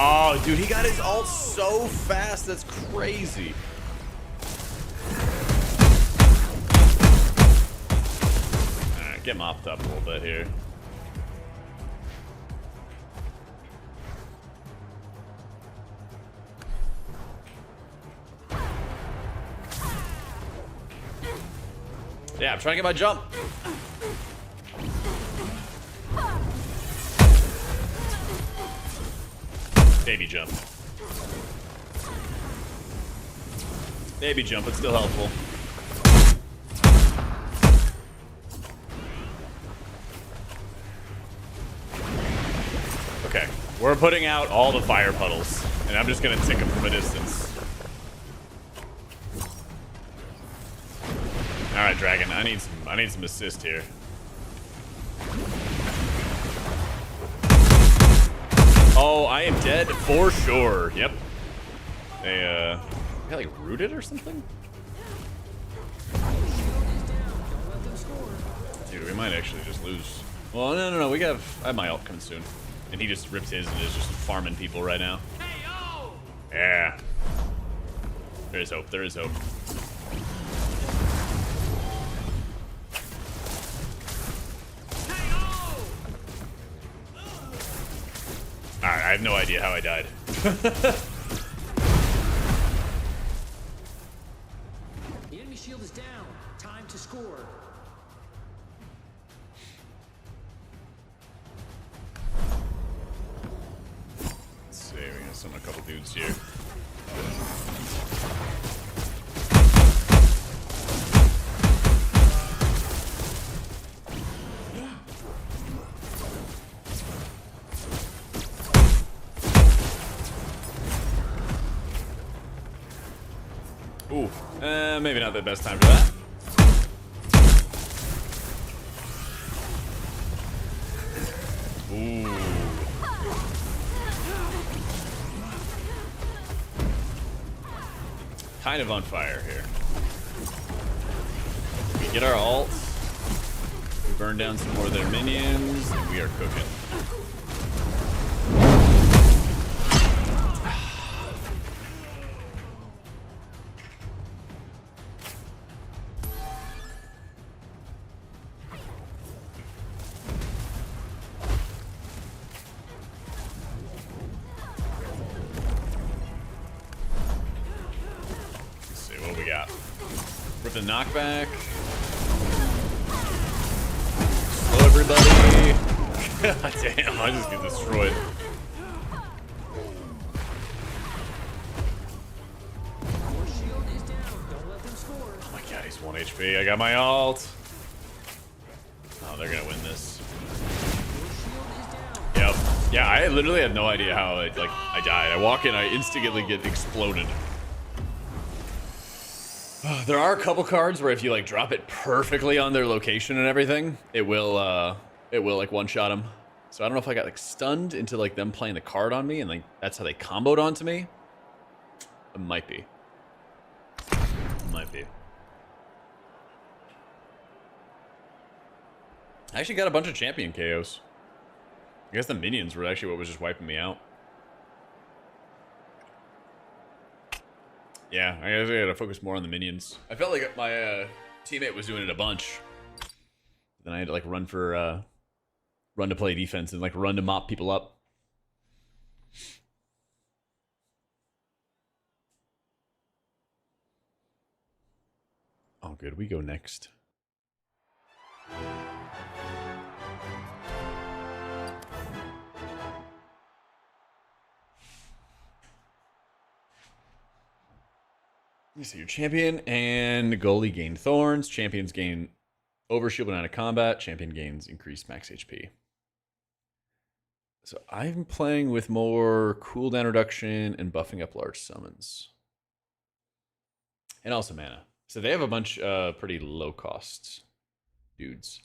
Speaker 1: Oh, dude, he got his ult so fast. That's crazy. All right, get mopped up a little bit here. Yeah, I'm trying to get my jump. Baby jump. Baby jump, it's still helpful. Okay, we're putting out all the fire puddles, and I'm just gonna tick them from a distance. All right, Dragon, I need some assist here. Oh, I am dead for sure. Yep. They got like rooted or something? Dude, we might actually just lose. Well, no. I have my ult coming soon. And he just ripped his and is just farming people right now. Yeah. There is hope. There is hope. Alright, I have no idea how I died.
Speaker 4: The enemy shield is down. Time to score.
Speaker 1: Let's see, we're gonna summon a couple dudes here. Ooh, maybe not the best time for that. Ooh. Kind of on fire here. We get our ult. We burn down some more of their minions, and we are cooking. Rip the knockback. Slow everybody. God damn, I just get destroyed. Oh my god, he's 1 HP. I got my ult. Oh, they're gonna win this. Yep. Yeah, I literally have no idea how I died. I walk in, I instantly get exploded. There are a couple cards where if you like drop it perfectly on their location and everything, it will like one-shot them. So I don't know if I got like stunned into like them playing the card on me and like that's how they comboed onto me. It might be. It might be. I actually got a bunch of champion KOs. I guess the minions were actually what was just wiping me out. Yeah, I guess I gotta focus more on the minions. I felt like my teammate was doing it a bunch. Then I had to like run to play defense and like run to mop people up. Oh, good. We go next. You see your champion and goalie gain thorns. Champions gain overshield when out of combat. Champion gains increased max HP. So I'm playing with more cooldown reduction and buffing up large summons. And also mana. So they have a bunch of pretty low cost dudes.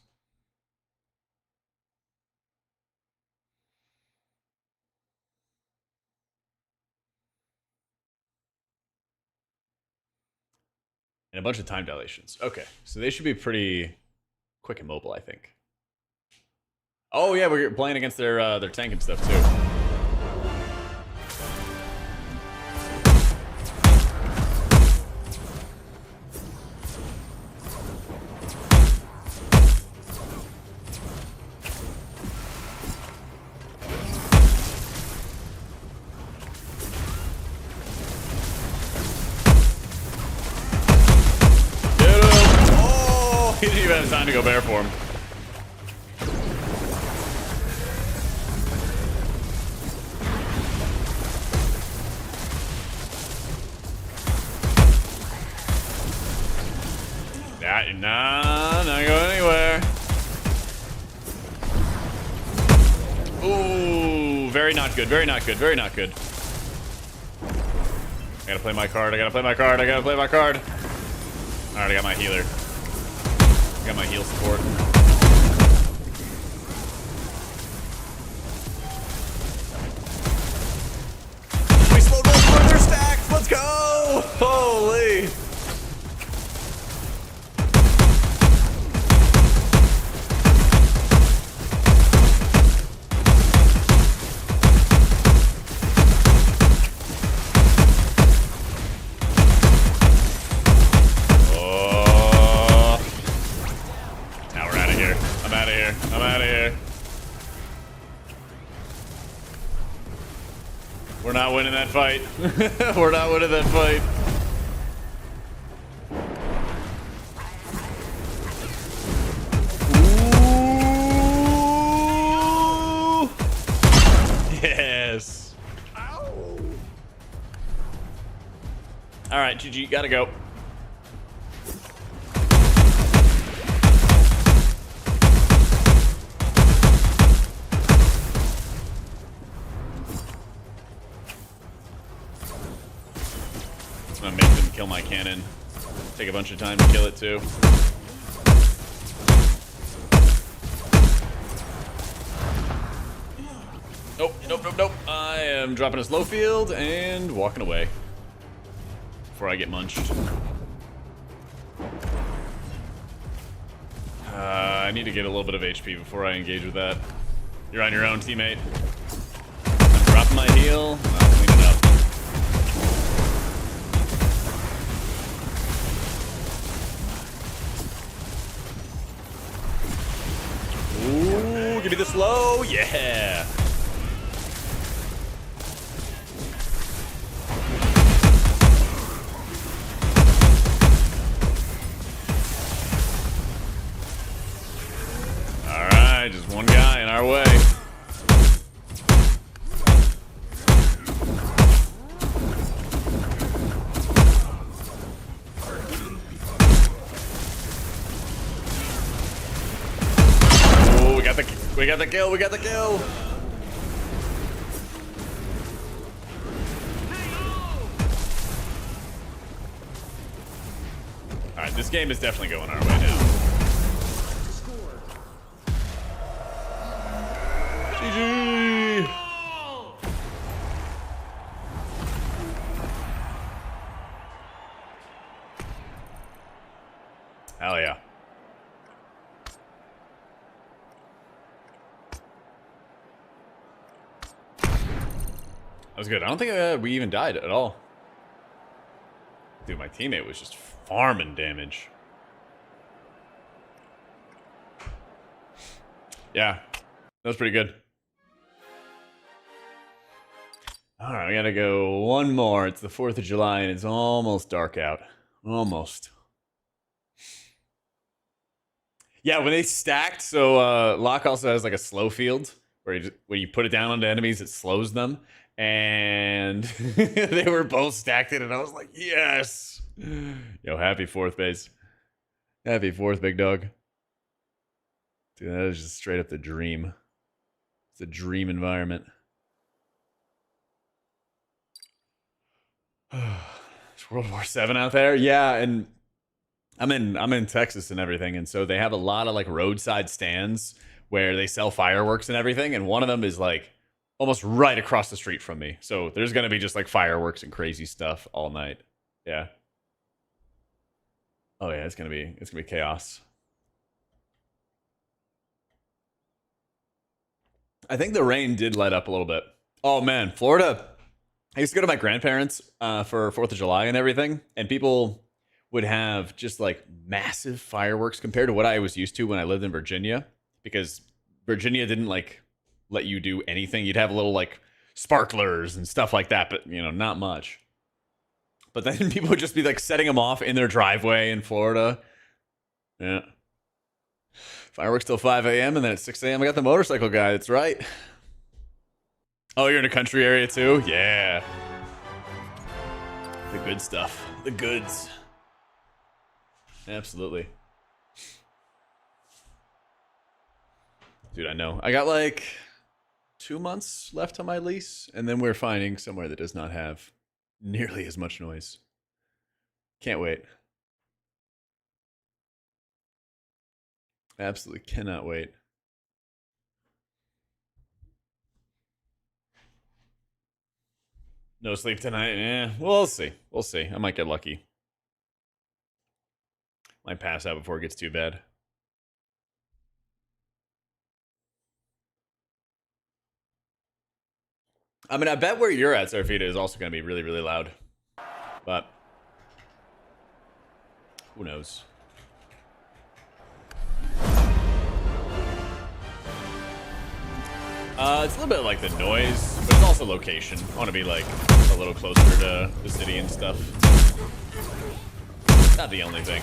Speaker 1: And a bunch of time dilations. Okay, so they should be pretty quick and mobile, I think. Oh yeah, we're playing against their tank and stuff too. have time to go bear for him. Nah, not going anywhere. Ooh, very not good, very not good, very not good. I gotta play my card, I gotta play my card, I gotta play my card. Alright, I got my healer. I got my heal support. We slowed both further stacks, let's go! Holy! I'm out of here. We're not winning that fight. We're not winning that fight. Ooh. Yes. Ow. All right, GG, gotta go. I'm gonna make them kill my cannon. Take a bunch of time to kill it too. Nope, nope, nope, nope. I am dropping a slow field and walking away before I get munched. I need to get a little bit of HP before I engage with that. You're on your own, teammate. I'm dropping my heal. I'll clean it up. Ooh, give me the slow. Yeah. All right, just one guy in our way. We got the kill, we got the kill! Alright, this game is definitely going our way now. GG! Hell yeah. That was good. I don't think we even died at all. Dude, my teammate was just farming damage. Yeah, that was pretty good. Alright, we gotta go one more. It's the 4th of July and it's almost dark out. Almost. Yeah, when they stacked, so Locke also has like a slow field where when you put it down onto enemies, it slows them. And they were both stacked in, and I was like, yes! Yo, happy 4th base. Happy 4th, big dog. Dude, that is just straight up the dream. It's a dream environment. It's World War VII out there? Yeah, and I'm in Texas and everything, and so they have a lot of like roadside stands where they sell fireworks and everything, and one of them is like almost right across the street from me. So there's gonna be just like fireworks and crazy stuff all night. Yeah. Oh yeah, it's gonna be chaos. I think the rain did light up a little bit. Oh man, Florida. I used to go to my grandparents for 4th of July and everything, and people would have just like massive fireworks compared to what I was used to when I lived in Virginia, because Virginia didn't like let you do anything. You'd have little like sparklers and stuff like that, but you know, not much. But then people would just be like setting them off in their driveway in Florida. Yeah. Fireworks till 5 a.m. and then at 6 a.m. I got the motorcycle guy. That's right. Oh, you're in a country area too? Yeah. The good stuff. The goods. Absolutely. Dude, I know. I got like 2 months left on my lease, and then we're finding somewhere that does not have nearly as much noise. Can't wait. Absolutely cannot wait. No sleep tonight? Yeah, we'll see. We'll see. I might get lucky. Might pass out before it gets too bad. I mean, I bet where you're at, Sarafita, is also going to be really, really loud. But who knows? It's a little bit like the noise, but it's also location. I want to be like a little closer to the city and stuff. Not the only thing.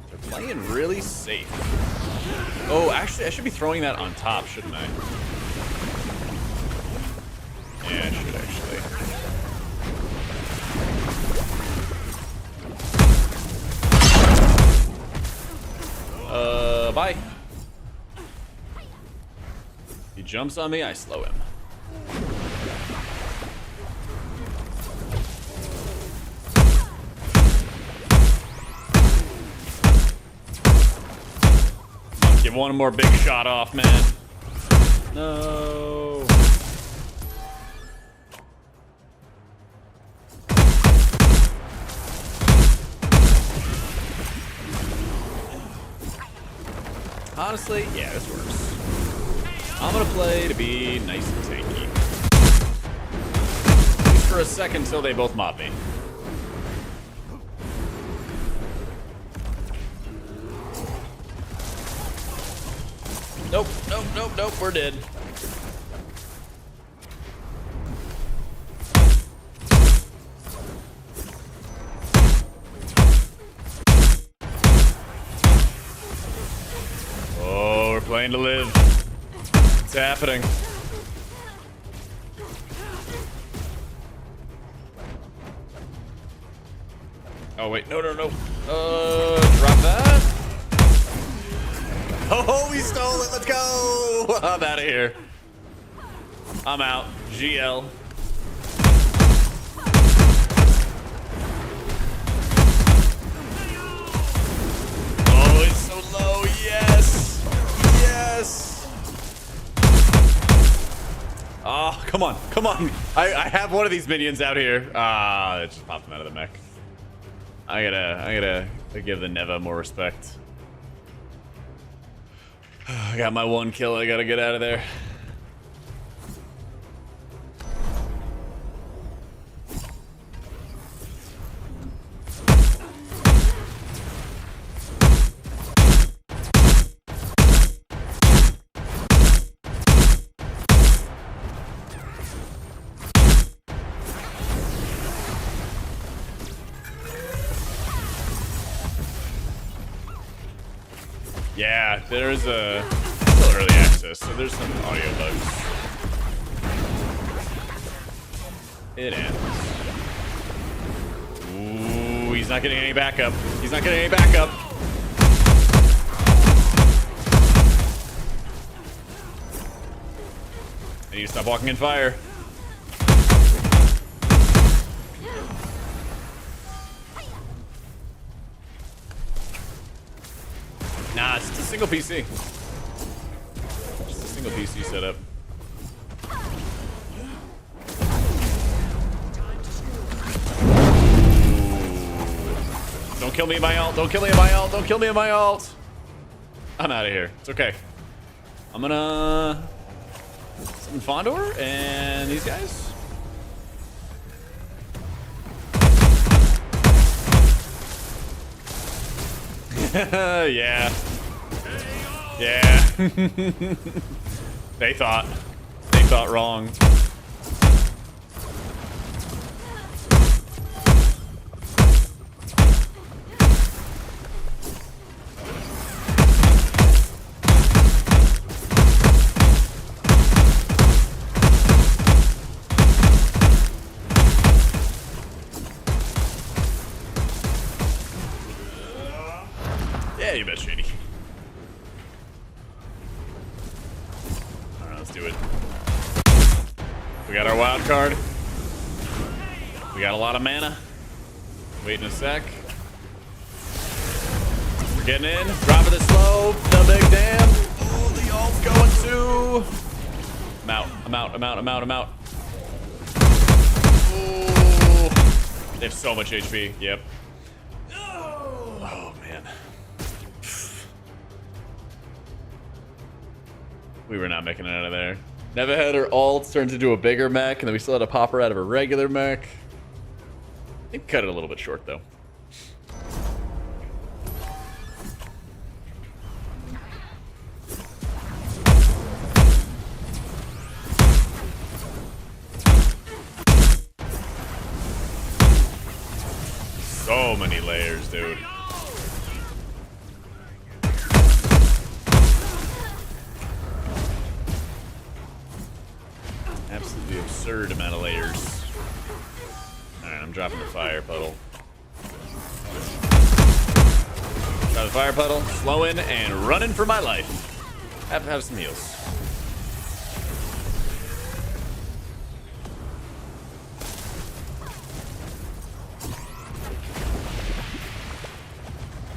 Speaker 1: They're playing really safe. Oh, actually, I should be throwing that on top, shouldn't I? Yeah, I should actually. Bye. He jumps on me, I slow him. Give one more big shot off, man. No. Honestly, yeah, this works. I'm gonna play to be nice and tanky. At least for a second till they both mob me. Nope, nope, nope, nope, we're dead. Oh, we're playing to live. It's happening. Oh, wait, no, no, no. Drop that. Oh, we stole it. Let's go. I'm out of here. I'm out. GL. Oh, it's so low. Yes. Yes. Oh, come on. Come on. I have one of these minions out here. Ah, it just popped him out of the mech. I gotta give the Neva more respect. I got my one kill. I gotta get out of there. Yeah, there's a still early access, so there's some audio bugs. It ends. Ooh, he's not getting any backup. He's not getting any backup. I need to stop walking in fire. Nah, it's just a single PC. Just a single PC setup. Don't kill me in my ult. Don't kill me in my ult. Don't kill me in my ult. I'm out of here. It's okay. I'm gonna summon Fondor and these guys. Yeah. Yeah. They thought wrong. Yeah, you bet, Shady. Alright, let's do it. We got our wild card. We got a lot of mana. Waiting a sec. We're getting in. Dropping it slow. The big dam. Oh, the ult's going too. I'm out. I'm out. I'm out. I'm out. I'm out. Oh, they have so much HP. Yep. Oh, man. We were not making it out of there. Never had her ult turns into a bigger mech, and then we still had to pop her out of a regular mech. I think cut it a little bit short, though. So many layers, dude. Absolutely absurd amount of layers. Alright, I'm dropping the fire puddle. Try the fire puddle, slowing and running for my life. Have to have some heals.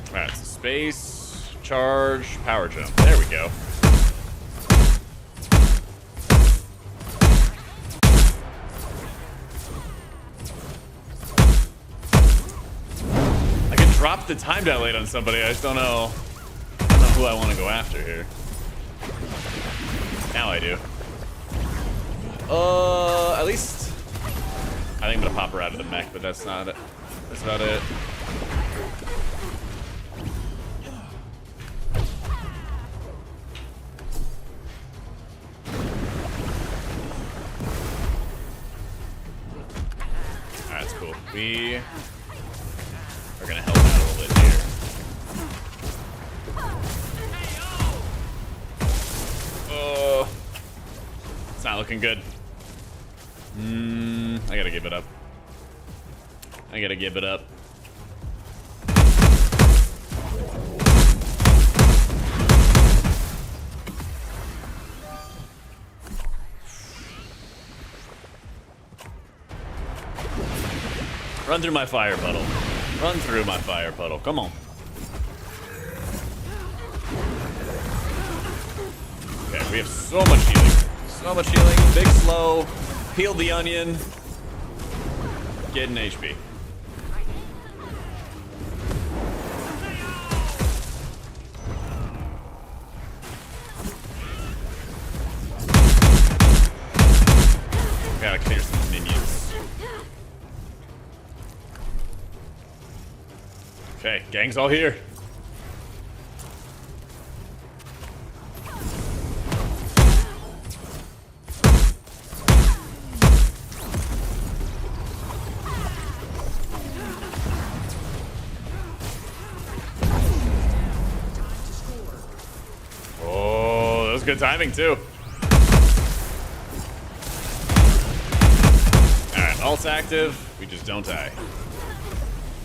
Speaker 1: Alright, so space, charge, power jump. There we go. I can drop the time dilate on somebody. I just don't know who I want to go after here. Now I do. At least I think I'm gonna pop her out of the mech, but that's not it. That's about it. That's cool. We are gonna help out a little bit here. Oh, it's not looking good. I gotta give it up. I gotta give it up. Run through my fire puddle. Run through my fire puddle. Come on. Okay, we have so much healing. So much healing. Big slow. Peel the onion. Getting HP. Gotta clear some minions. Okay, gang's all here. Oh, that was good timing too. Alright, ult's active. We just don't die.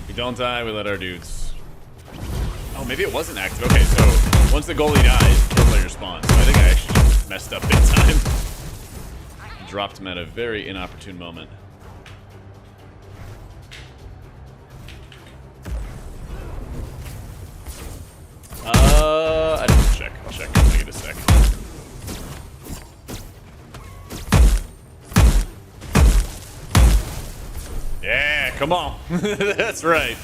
Speaker 1: We don't die, we let our dudes. Oh, maybe it wasn't active. Okay, so once the goalie dies, kill player spawns. So I think I actually just messed up big time. Dropped him at a very inopportune moment. I didn't check. I'll check. I'll take it a sec. Yeah, come on. That's right.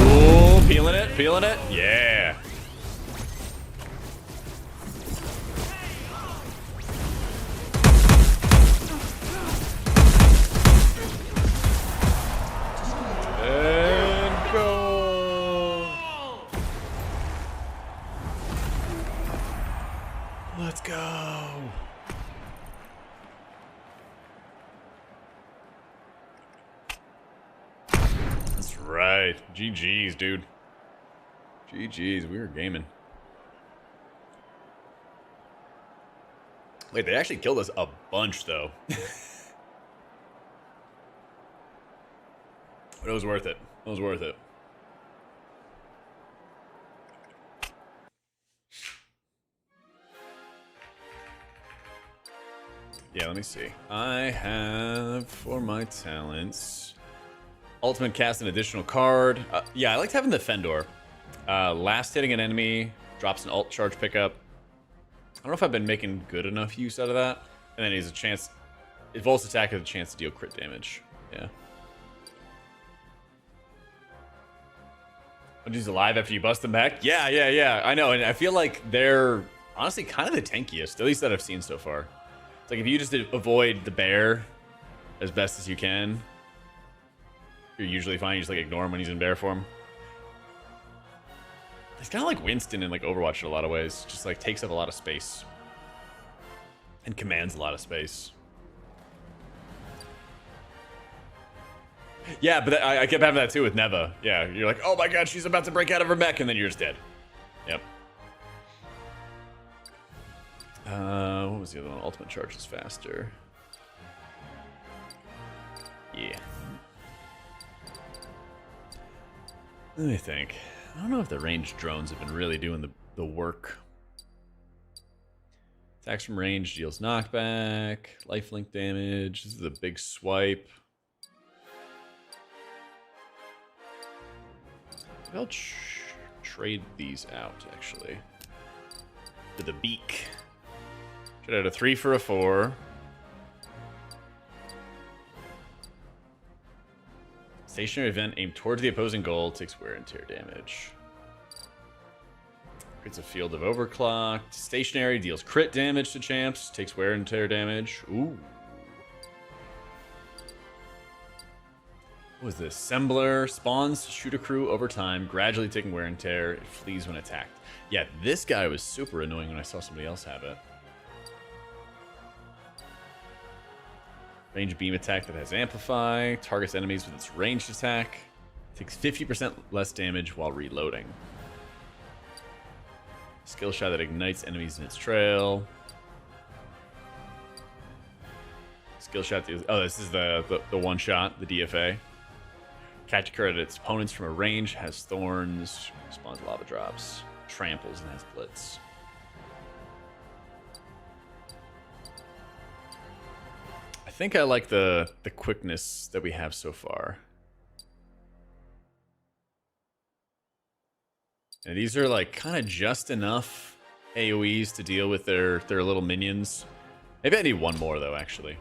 Speaker 1: Ooh, peeling it, peeling it. Yeah. And go. Let's go. That's right. GG's, dude. GG's. We were gaming. Wait, they actually killed us a bunch. bunch, though. But it was worth it. It was worth it. Yeah, let me see. I have, for my talents, ultimate cast an additional card. Yeah, I liked having the Fendor. Last hitting an enemy, drops an alt charge pickup. I don't know if I've been making good enough use out of that. And then he has a chance, if Volt's attack has a chance to deal crit damage. Yeah. But he's alive after you bust them back? Yeah. I know, and I feel like they're honestly kind of the tankiest, at least that I've seen so far. It's like if you just avoid the bear as best as you can, you're usually fine. You just like ignore him when he's in bear form. He's kind of like Winston in like Overwatch in a lot of ways. Just like takes up a lot of space and commands a lot of space. Yeah, but I kept having that too with Neva. Yeah, you're like, oh my god, she's about to break out of her mech, and then you're just dead. Yep. What was the other one? Ultimate charge is faster. Yeah. Let me think. I don't know if the ranged drones have been really doing the work. Attacks from range deals knockback, lifelink damage. This is a big swipe. Maybe I'll trade these out, actually. For the beak. Should add a 3 for a 4. Stationary event aimed towards the opposing goal takes wear and tear damage. Creates a field of overclocked. Stationary deals crit damage to champs, takes wear and tear damage. Ooh. What was this? Assembler spawns to shoot a crew over time, gradually taking wear and tear. It flees when attacked. Yeah, this guy was super annoying when I saw somebody else have it. Range beam attack that has amplify. Targets enemies with its ranged attack. Takes 50% less damage while reloading. Skill shot that ignites enemies in its trail. Skill shot. Oh, this is the one shot, the DFA. Catch a crit at its opponents from a range. Has thorns. Spawns lava drops. Tramples and has blitz. I think I like the quickness that we have so far. And these are like kind of just enough AoEs to deal with their little minions. Maybe I need one more though, actually.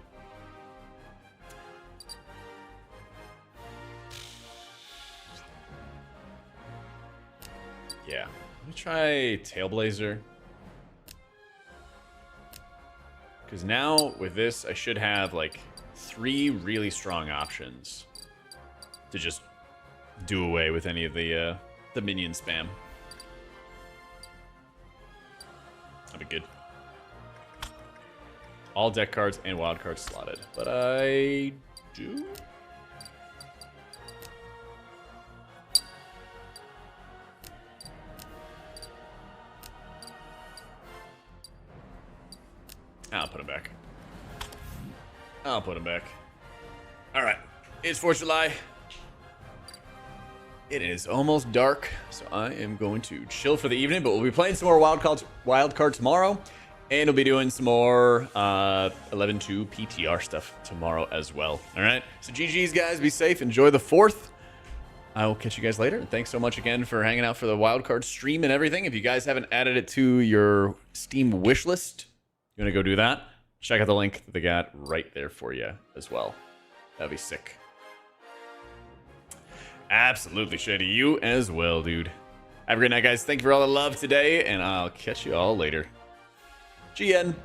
Speaker 1: Yeah. Let me try Tailblazer. Because now with this, I should have like 3 really strong options to just do away with any of the minion spam. That'd be good. All deck cards and wild cards slotted, but I do. I'll put him back. I'll put him back. All right, it's 4th of July. It is almost dark, so I am going to chill for the evening, but we'll be playing some more wild card tomorrow, and we'll be doing some more 11-2 PTR stuff tomorrow as well. All right, so GG's, guys. Be safe. Enjoy the 4th. I will catch you guys later. Thanks so much again for hanging out for the wildcard stream and everything. If you guys haven't added it to your Steam wish list, you want to go do that? Check out the link that they got right there for you as well. That'd be sick. Absolutely, Shady. You as well, dude. Have a great night, guys. Thank you for all the love today, and I'll catch you all later. GN.